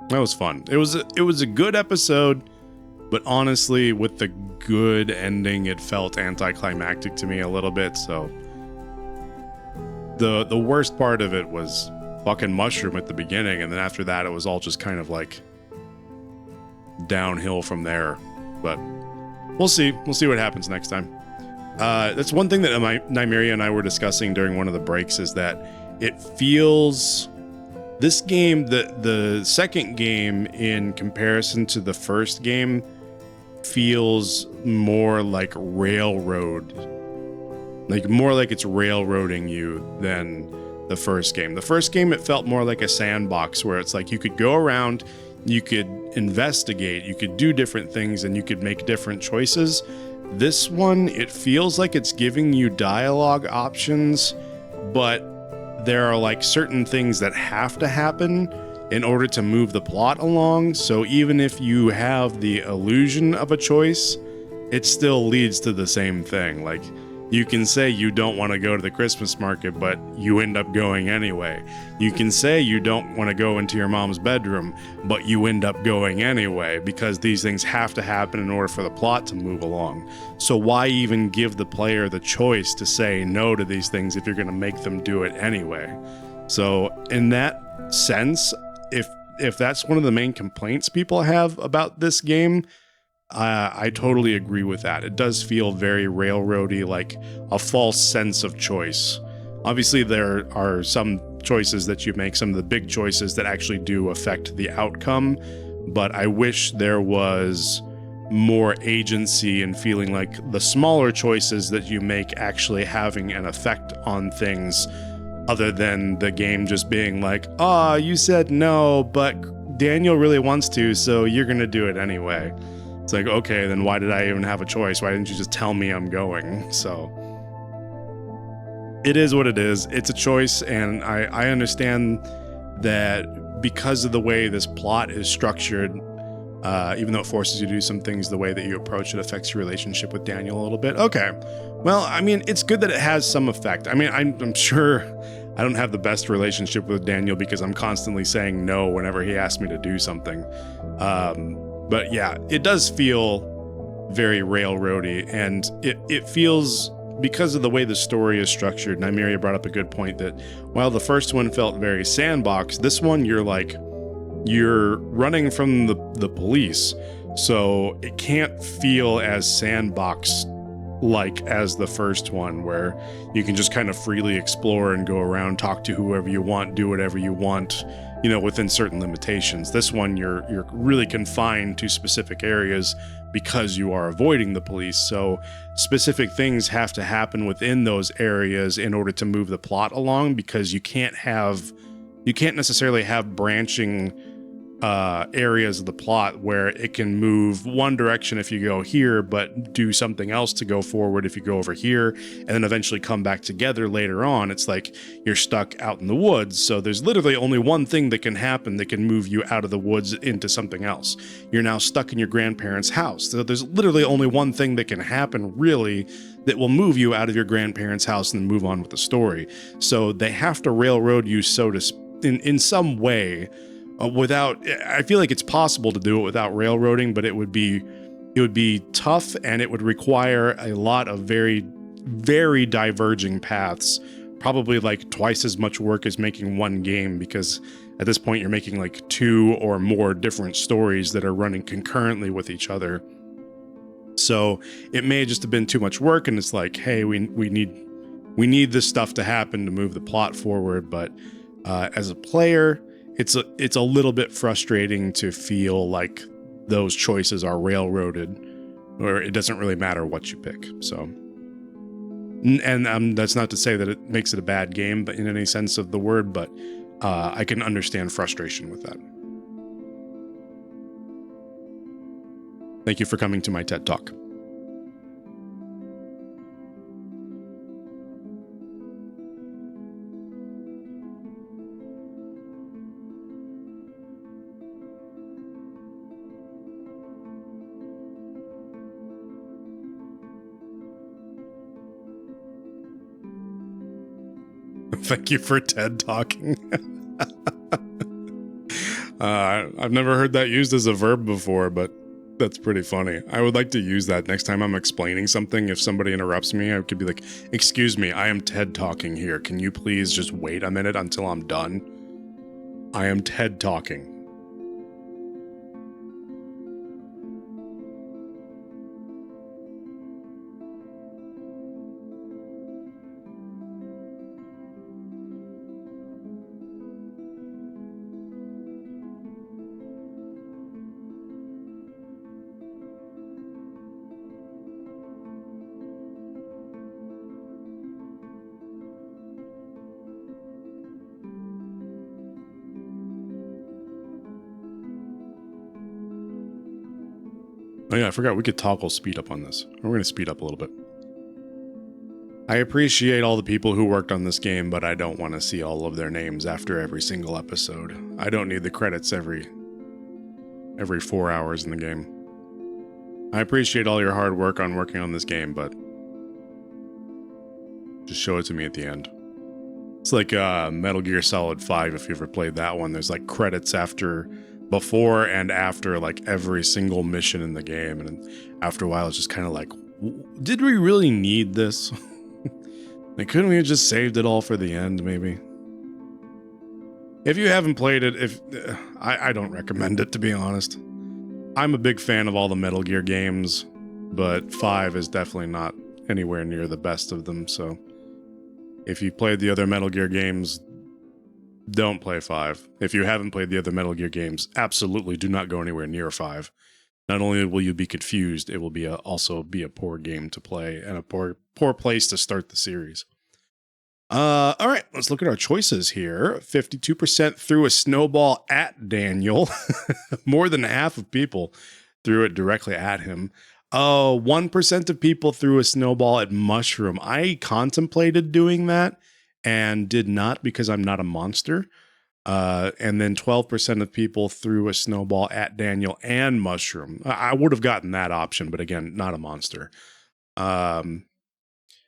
That was fun. It was a good episode, but honestly, with the good ending, it felt anticlimactic to me a little bit. So the worst part of it was fucking Mushroom at the beginning, and then after that, it was all just kind of like downhill from there. But we'll see. We'll see what happens next time. That's one thing that Nymeria and I were discussing during one of the breaks, is that it feels... This game, the second game in comparison to the first game, feels more like railroad. Like, more like it's railroading you than the first game. The first game, it felt more like a sandbox where it's like you could go around, you could investigate, you could do different things, and you could make different choices. This one, it feels like it's giving you dialogue options, but there are like certain things that have to happen in order to move the plot along. So even if you have the illusion of a choice, it still leads to the same thing. Like, you can say you don't want to go to the Christmas market, but you end up going anyway. You can say you don't want to go into your mom's bedroom, but you end up going anyway, because these things have to happen in order for the plot to move along. So why even give the player the choice to say no to these things if you're going to make them do it anyway? So in that sense, if that's one of the main complaints people have about this game, I totally agree with that. It does feel very railroady, like a false sense of choice. Obviously, there are some choices that you make, some of the big choices that actually do affect the outcome, but I wish there was more agency and feeling like the smaller choices that you make actually having an effect on things, other than the game just being like, "Ah, you said no, but Daniel really wants to, so you're gonna do it anyway." It's like, okay, then why did I even have a choice? Why didn't you just tell me I'm going? So it is what it is. It's a choice, and I understand that because of the way this plot is structured, even though it forces you to do some things, the way that you approach it affects your relationship with Daniel a little bit. Okay. Well, I mean, it's good that it has some effect. I mean, I'm sure I don't have the best relationship with Daniel because I'm constantly saying no whenever he asks me to do something. But yeah, it does feel very railroady, and it feels, because of the way the story is structured, and Nymeria brought up a good point that while the first one felt very sandbox, this one you're running from the police, so it can't feel as sandbox like as the first one, where you can just kind of freely explore and go around, talk to whoever you want, do whatever you want, within certain limitations. This one you're really confined to specific areas because you are avoiding the police, so specific things have to happen within those areas in order to move the plot along, because you can't necessarily have branching areas of the plot where it can move one direction if you go here, but do something else to go forward if you go over here, and then eventually come back together later on. It's like you're stuck out in the woods, so there's literally only one thing that can happen that can move you out of the woods into something else. You're now stuck in your grandparents' house, so there's literally only one thing that can happen, really, that will move you out of your grandparents' house and then move on with the story. So they have to railroad you in some way. I feel like it's possible to do it without railroading, but it would be tough, and it would require a lot of very, very diverging paths, probably like twice as much work as making one game, because at this point you're making like 2 or more different stories that are running concurrently with each other. So it may just have been too much work, and it's like, hey, we need this stuff to happen to move the plot forward. But as a player, it's a little bit frustrating to feel like those choices are railroaded, or it doesn't really matter what you pick. So, and that's not to say that it makes it a bad game, but in any sense of the word, but I can understand frustration with that. Thank you for coming to my TED Talk. Thank you for TED Talking. I've never heard that used as a verb before, but that's pretty funny. I would like to use that next time I'm explaining something. If somebody interrupts me, I could be like, "Excuse me, I am TED Talking here. Can you please just wait a minute until I'm done? I am TED Talking." Oh yeah, I forgot we could toggle speed up on this. We're going to speed up a little bit. I appreciate all the people who worked on this game, but I don't want to see all of their names after every single episode. I don't need the credits every 4 hours in the game. I appreciate all your hard work on working on this game, but just show it to me at the end. It's like Metal Gear Solid 5, if you ever played that one. There's like credits before and after like every single mission in the game, and after a while it's just kind of like, did we really need this? Like, couldn't we have just saved it all for the end, maybe? If you haven't played it, I don't recommend it, to be honest. I'm a big fan of all the Metal Gear games, but 5 is definitely not anywhere near the best of them, so if you played the other Metal Gear games, don't play 5. If you haven't played the other Metal Gear games, absolutely do not go anywhere near 5. not only will you be confused, it will be also be a poor game to play and a poor place to start the series. All right, let's look at our choices here. 52% threw a snowball at Daniel. More than half of people threw it directly at him. 1% of people threw a snowball at Mushroom. I contemplated doing that and did not because I'm not a monster. And then 12% of people threw a snowball at Daniel and Mushroom. I would have gotten that option, but again, not a monster.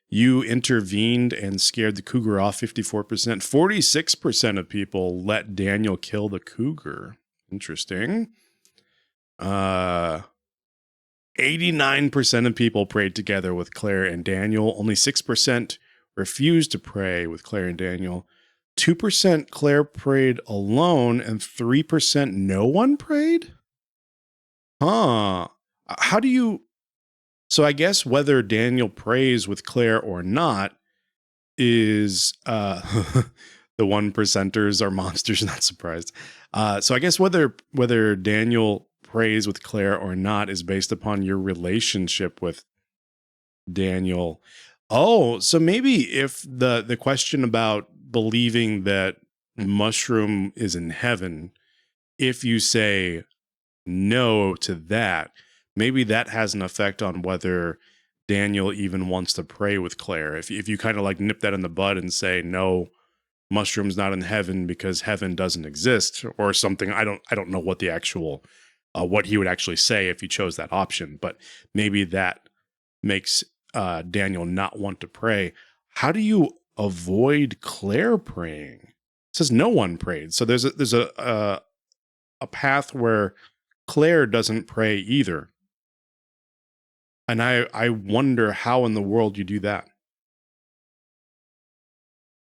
You intervened and scared the cougar off 54%. 46% of people let Daniel kill the cougar. Interesting. 89% of people prayed together with Claire and Daniel. Only 6% refused to pray with Claire and Daniel. 2% Claire prayed alone, and 3% no one prayed? Huh. How do you... So I guess whether Daniel prays with Claire or not is... the 1%ers are monsters, not surprised. So I guess whether Daniel prays with Claire or not is based upon your relationship with Daniel. Oh, so maybe if the question about believing that Mushroom is in heaven, if you say no to that, maybe that has an effect on whether Daniel even wants to pray with Claire. If you kind of like nip that in the bud and say, no, Mushroom's not in heaven because heaven doesn't exist or something. I don't know what the actual, what he would actually say if he chose that option, but maybe that makes Daniel not want to pray. How do you avoid Claire praying? It says no one prayed. So there's a path where Claire doesn't pray either. And I wonder how in the world you do that.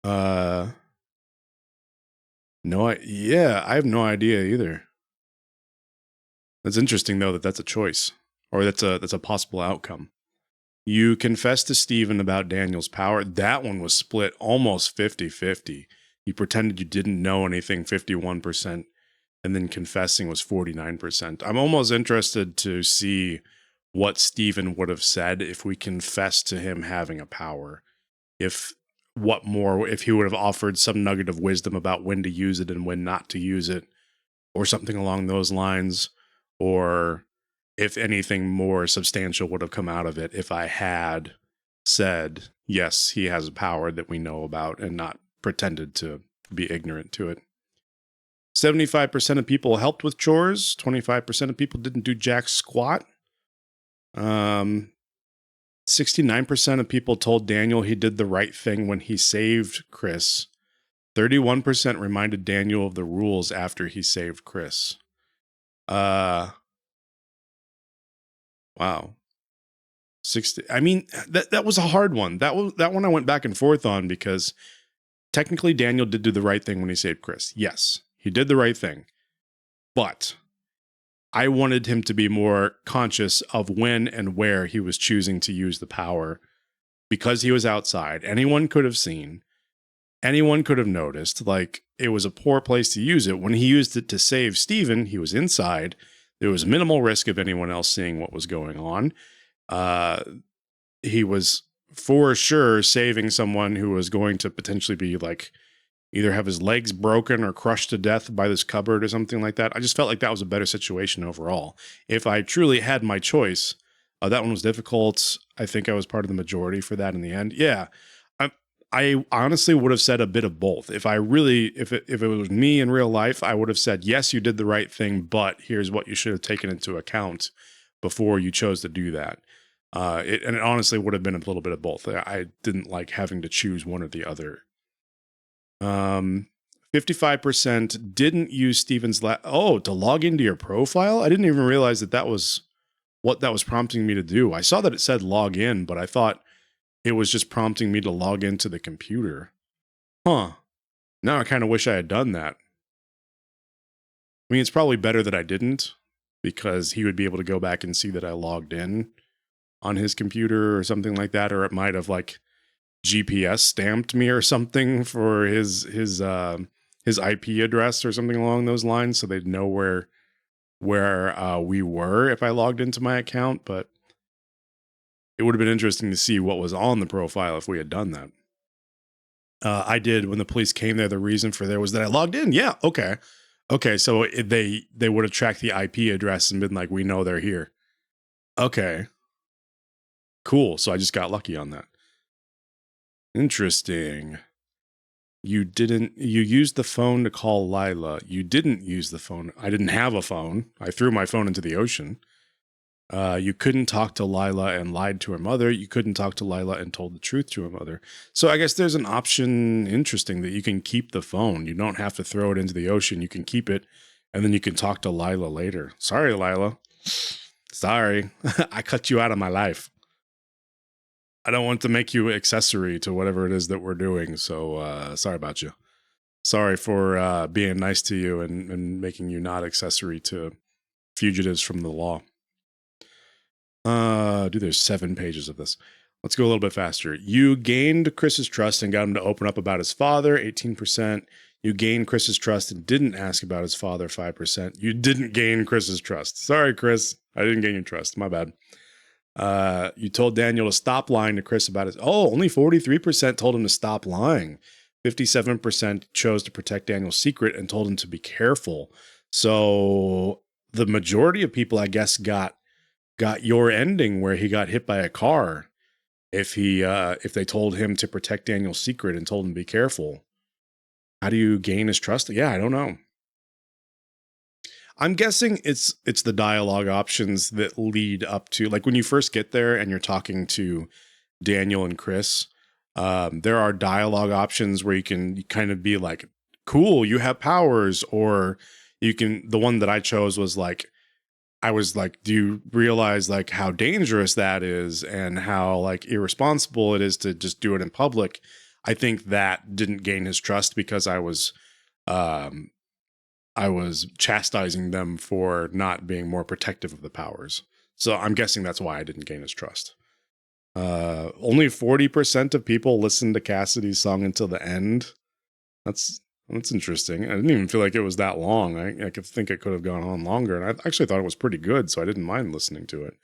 I have no idea either. That's interesting though that's a choice, or that's a possible outcome. You confessed to Stephen about Daniel's power. That one was split almost 50-50. You pretended you didn't know anything, 51%, and then confessing was 49%. I'm almost interested to see what Stephen would have said if we confessed to him having a power. If he would have offered some nugget of wisdom about when to use it and when not to use it, or something along those lines, or if anything more substantial would have come out of it if I had said, yes, he has a power that we know about and not pretended to be ignorant to it. 75% of people helped with chores. 25% of people didn't do jack squat. 69% of people told Daniel he did the right thing when he saved Chris. 31% reminded Daniel of the rules after he saved Chris. Wow. 60. I mean, that was a hard one. That one I went back and forth on because technically Daniel did do the right thing when he saved Chris. Yes, he did the right thing. But I wanted him to be more conscious of when and where he was choosing to use the power because he was outside. Anyone could have seen. Anyone could have noticed. Like, it was a poor place to use it. When he used it to save Stephen, he was inside. There was minimal risk of anyone else seeing what was going on. He was for sure saving someone who was going to potentially be like either have his legs broken or crushed to death by this cupboard or something like that. I just felt like that was a better situation overall. If I truly had my choice, that one was difficult. I think I was part of the majority for that in the end. Yeah. I honestly would have said a bit of both. If it was me in real life, I would have said, yes, you did the right thing, but here's what you should have taken into account before you chose to do that. And it honestly would have been a little bit of both. I didn't like having to choose one or the other. 55% didn't use Stephen's to log into your profile? I didn't even realize that was what that was prompting me to do. I saw that it said log in, but I thought it was just prompting me to log into the computer. Huh. Now I kind of wish I had done that. I mean, it's probably better that I didn't, because he would be able to go back and see that I logged in on his computer or something like that, or it might have like GPS stamped me or something for his IP address or something along those lines, so they'd know where where we were if I logged into my account, but it would have been interesting to see what was on the profile if we had done that. I did when the police came there. The reason for there was that I logged in. Yeah, okay. Okay, so they would have tracked the IP address and been like, we know they're here. Okay. Cool. So I just got lucky on that. Interesting. You used the phone to call Lila. You didn't use the phone. I didn't have a phone. I threw my phone into the ocean. You couldn't talk to Lila and lied to her mother. You couldn't talk to Lila and told the truth to her mother. So I guess there's an option, interesting, that you can keep the phone. You don't have to throw it into the ocean. You can keep it, and then you can talk to Lila later. Sorry, Lila. Sorry. I cut you out of my life. I don't want to make you accessory to whatever it is that we're doing, so sorry about you. Sorry for being nice to you and making you not accessory to fugitives from the law. There's 7 pages of this. Let's go a little bit faster. You gained Chris's trust and got him to open up about his father, 18%. You gained Chris's trust and didn't ask about his father, 5%. You didn't gain Chris's trust. Sorry, Chris. I didn't gain your trust. My bad. You told Daniel to stop lying to Chris about his... Oh, only 43% told him to stop lying. 57% chose to protect Daniel's secret and told him to be careful. So the majority of people, I guess, got your ending where he got hit by a car. If they told him to protect Daniel's secret and told him to be careful. How do you gain his trust? Yeah, I don't know. I'm guessing it's the dialogue options that lead up to, like, when you first get there and you're talking to Daniel and Chris, there are dialogue options where you can kind of be like, cool, you have powers, or you can, the one that I chose was like, I was like, do you realize like how dangerous that is and how like irresponsible it is to just do it in public? I think that didn't gain his trust because I was chastising them for not being more protective of the powers. So I'm guessing that's why I didn't gain his trust. Only 40% of people listened to Cassidy's song until the end. That's interesting. I didn't even feel like it was that long. I could think it could have gone on longer, and I actually thought it was pretty good, so I didn't mind listening to it.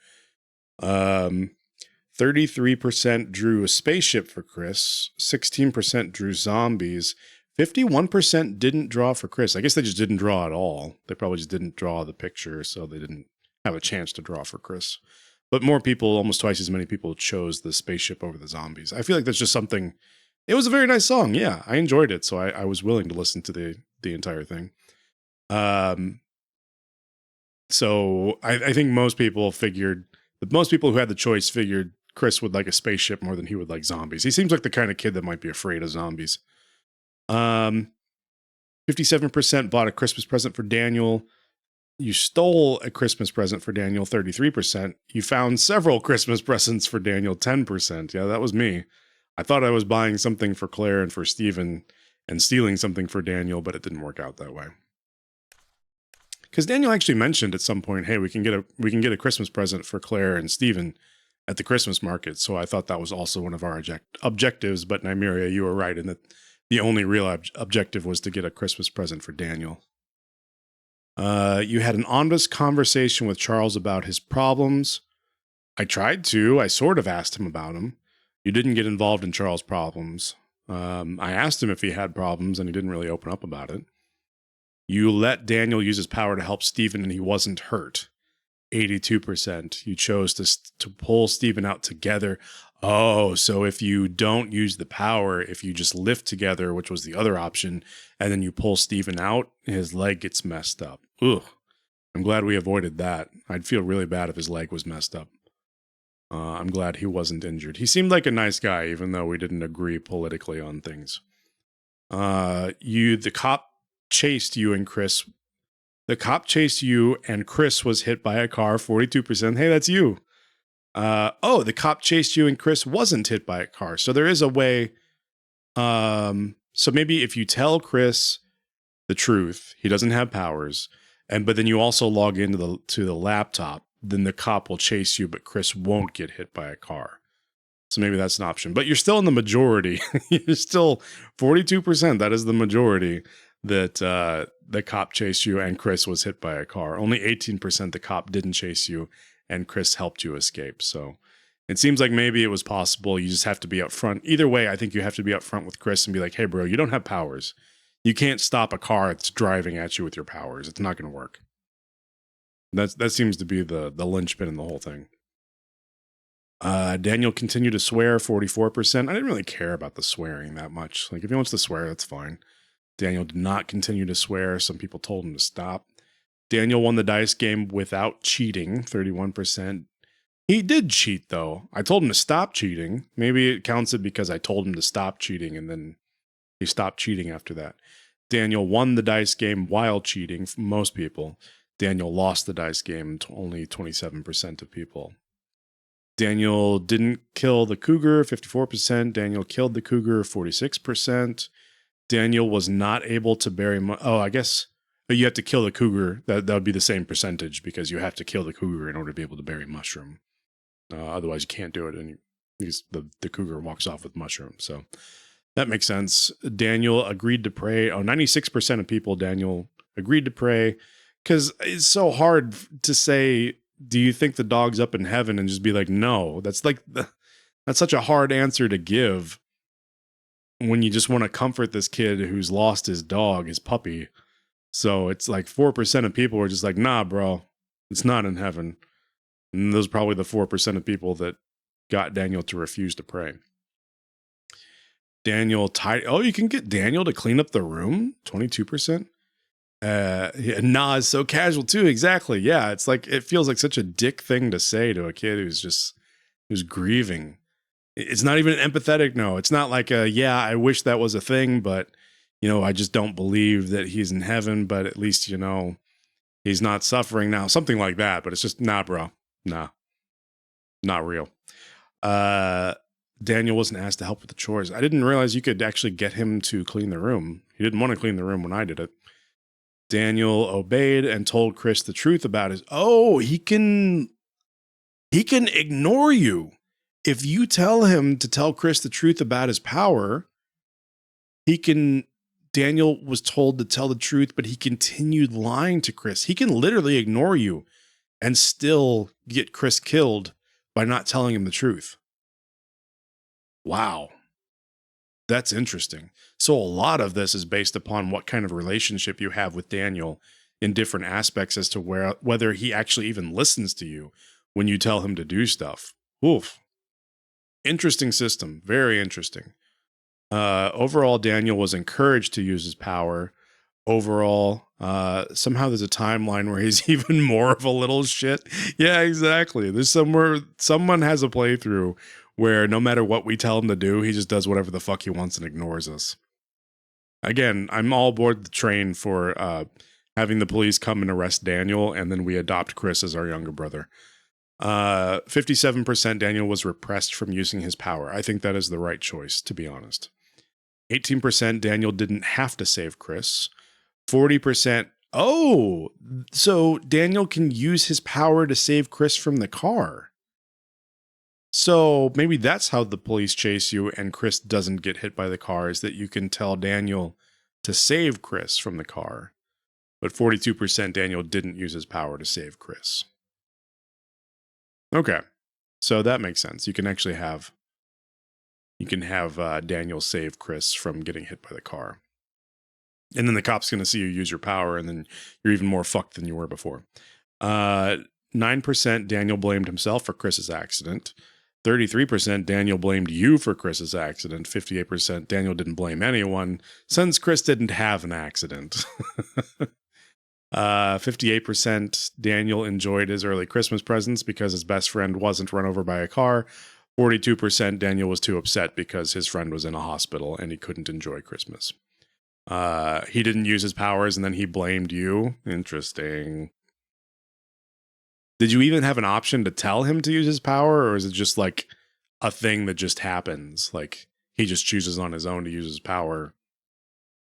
33% drew a spaceship for Chris. 16% drew zombies. 51% didn't draw for Chris. I guess they just didn't draw at all. They probably just didn't draw the picture, so they didn't have a chance to draw for Chris. But more people, almost twice as many people, chose the spaceship over the zombies. I feel like that's just something... It was a very nice song. Yeah, I enjoyed it, so I was willing to listen to the entire thing. So I think most people who had the choice figured Chris would like a spaceship more than he would like zombies. He seems like the kind of kid that might be afraid of zombies. 57% bought a Christmas present for Daniel. You stole a Christmas present for Daniel, 33%. You found several Christmas presents for Daniel, 10%. Yeah, that was me. I thought I was buying something for Claire and for Steven and stealing something for Daniel, but it didn't work out that way. Because Daniel actually mentioned at some point, hey, we can get a Christmas present for Claire and Steven at the Christmas market. So I thought that was also one of our objectives. But Nymeria, you were right in that the only real objective was to get a Christmas present for Daniel. You had an honest conversation with Charles about his problems. I tried to. I sort of asked him about them. You didn't get involved in Charles' problems. I asked him if he had problems, and he didn't really open up about it. You let Daniel use his power to help Steven, and he wasn't hurt. 82%. You chose to pull Steven out together. Oh, so if you don't use the power, if you just lift together, which was the other option, and then you pull Steven out, his leg gets messed up. Ugh. I'm glad we avoided that. I'd feel really bad if his leg was messed up. I'm glad he wasn't injured. He seemed like a nice guy, even though we didn't agree politically on things. The cop chased you and Chris. The cop chased you and Chris was hit by a car, 42%. Hey, that's you. The cop chased you and Chris wasn't hit by a car. So there is a way. So maybe if you tell Chris the truth, he doesn't have powers, but then you also log into the laptop, then the cop will chase you, but Chris won't get hit by a car. So maybe that's an option. But you're still in the majority. You're still 42%. That is the majority that the cop chased you and Chris was hit by a car. Only 18% the cop didn't chase you and Chris helped you escape. So it seems like maybe it was possible. You just have to be up front. Either way, I think you have to be up front with Chris and be like, hey, bro, you don't have powers. You can't stop a car that's driving at you with your powers. It's not going to work. That seems to be the linchpin in the whole thing. Daniel continued to swear, 44%. I didn't really care about the swearing that much. Like, if he wants to swear, that's fine. Daniel did not continue to swear. Some people told him to stop. Daniel won the dice game without cheating, 31%. He did cheat, though. I told him to stop cheating. Maybe it counts it because I told him to stop cheating, and then he stopped cheating after that. Daniel won the dice game while cheating, for most people. Daniel lost the dice game to only 27% of people. Daniel didn't kill the cougar, 54%. Daniel killed the cougar, 46%. Daniel was not able to bury... I guess you have to kill the cougar. That would be the same percentage because you have to kill the cougar in order to be able to bury Mushroom. Otherwise, you can't do it, and the cougar walks off with Mushroom. So that makes sense. Daniel agreed to pray. 96% of people, Daniel agreed to pray, because it's so hard to say, do you think the dog's up in heaven, and just be like, no. That's such a hard answer to give when you just want to comfort this kid who's lost his dog, his puppy. So it's like 4% of people are just like, nah, bro, it's not in heaven. And those are probably the 4% of people that got Daniel to refuse to pray. Daniel you can get Daniel to clean up the room, 22%. Nah is so casual too. Exactly. Yeah, it's like, it feels like such a dick thing to say to a kid who's grieving. It's not even an empathetic no. It's not like I wish that was a thing, but I just don't believe that he's in heaven, but at least he's not suffering now. Something like that, but it's just, nah, bro. Nah. Not real. Daniel wasn't asked to help with the chores. I didn't realize you could actually get him to clean the room. He didn't want to clean the room when I did it. Daniel obeyed and told Chris the truth about his... Oh, he can ignore you. If you tell him to tell Chris the truth about his power, Daniel was told to tell the truth, but he continued lying to Chris. He can literally ignore you and still get Chris killed by not telling him the truth. Wow. That's interesting. So a lot of this is based upon what kind of relationship you have with Daniel in different aspects as to whether he actually even listens to you when you tell him to do stuff. Oof. Interesting system. Very interesting. Overall, Daniel was encouraged to use his power. Overall, somehow there's a timeline where he's even more of a little shit. Yeah, exactly. There's someone has a playthrough where no matter what we tell him to do, he just does whatever the fuck he wants and ignores us. Again, I'm all aboard the train for having the police come and arrest Daniel, and then we adopt Chris as our younger brother. 57% Daniel was repressed from using his power. I think that is the right choice, to be honest. 18% Daniel didn't have to save Chris. 40%, so Daniel can use his power to save Chris from the car. So maybe that's how the police chase you and Chris doesn't get hit by the car, is that you can tell Daniel to save Chris from the car. But 42% Daniel didn't use his power to save Chris. Okay, so that makes sense. You can actually have Daniel save Chris from getting hit by the car. And then the cop's going to see you use your power, and then you're even more fucked than you were before. 9% Daniel blamed himself for Chris's accident. 33% Daniel blamed you for Chris's accident. 58% Daniel didn't blame anyone, since Chris didn't have an accident. 58% Daniel enjoyed his early Christmas presents because his best friend wasn't run over by a car. 42% Daniel was too upset because his friend was in a hospital and he couldn't enjoy Christmas. He didn't use his powers and then he blamed you. Interesting. Did you even have an option to tell him to use his power, or is it just like a thing that just happens? Like he just chooses on his own to use his power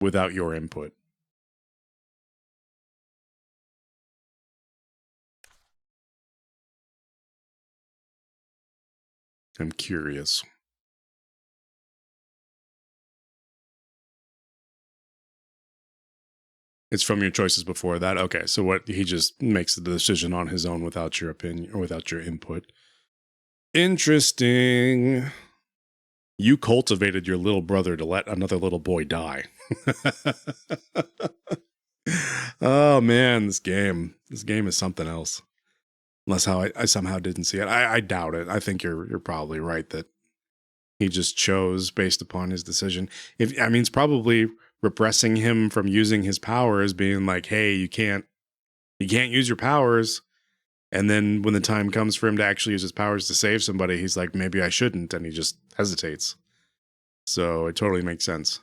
without your input? I'm curious. It's from your choices before that. Okay, so what he just makes the decision on his own without your opinion or without your input. Interesting. You cultivated your little brother to let another little boy die. Oh man, this game is something else. Unless how I somehow didn't see it. I doubt it. I think you're probably right that he just chose based upon his decision. It's probably repressing him from using his powers, being like, hey, you can't use your powers. And then when the time comes for him to actually use his powers to save somebody, he's like, maybe I shouldn't, and he just hesitates. So it totally makes sense.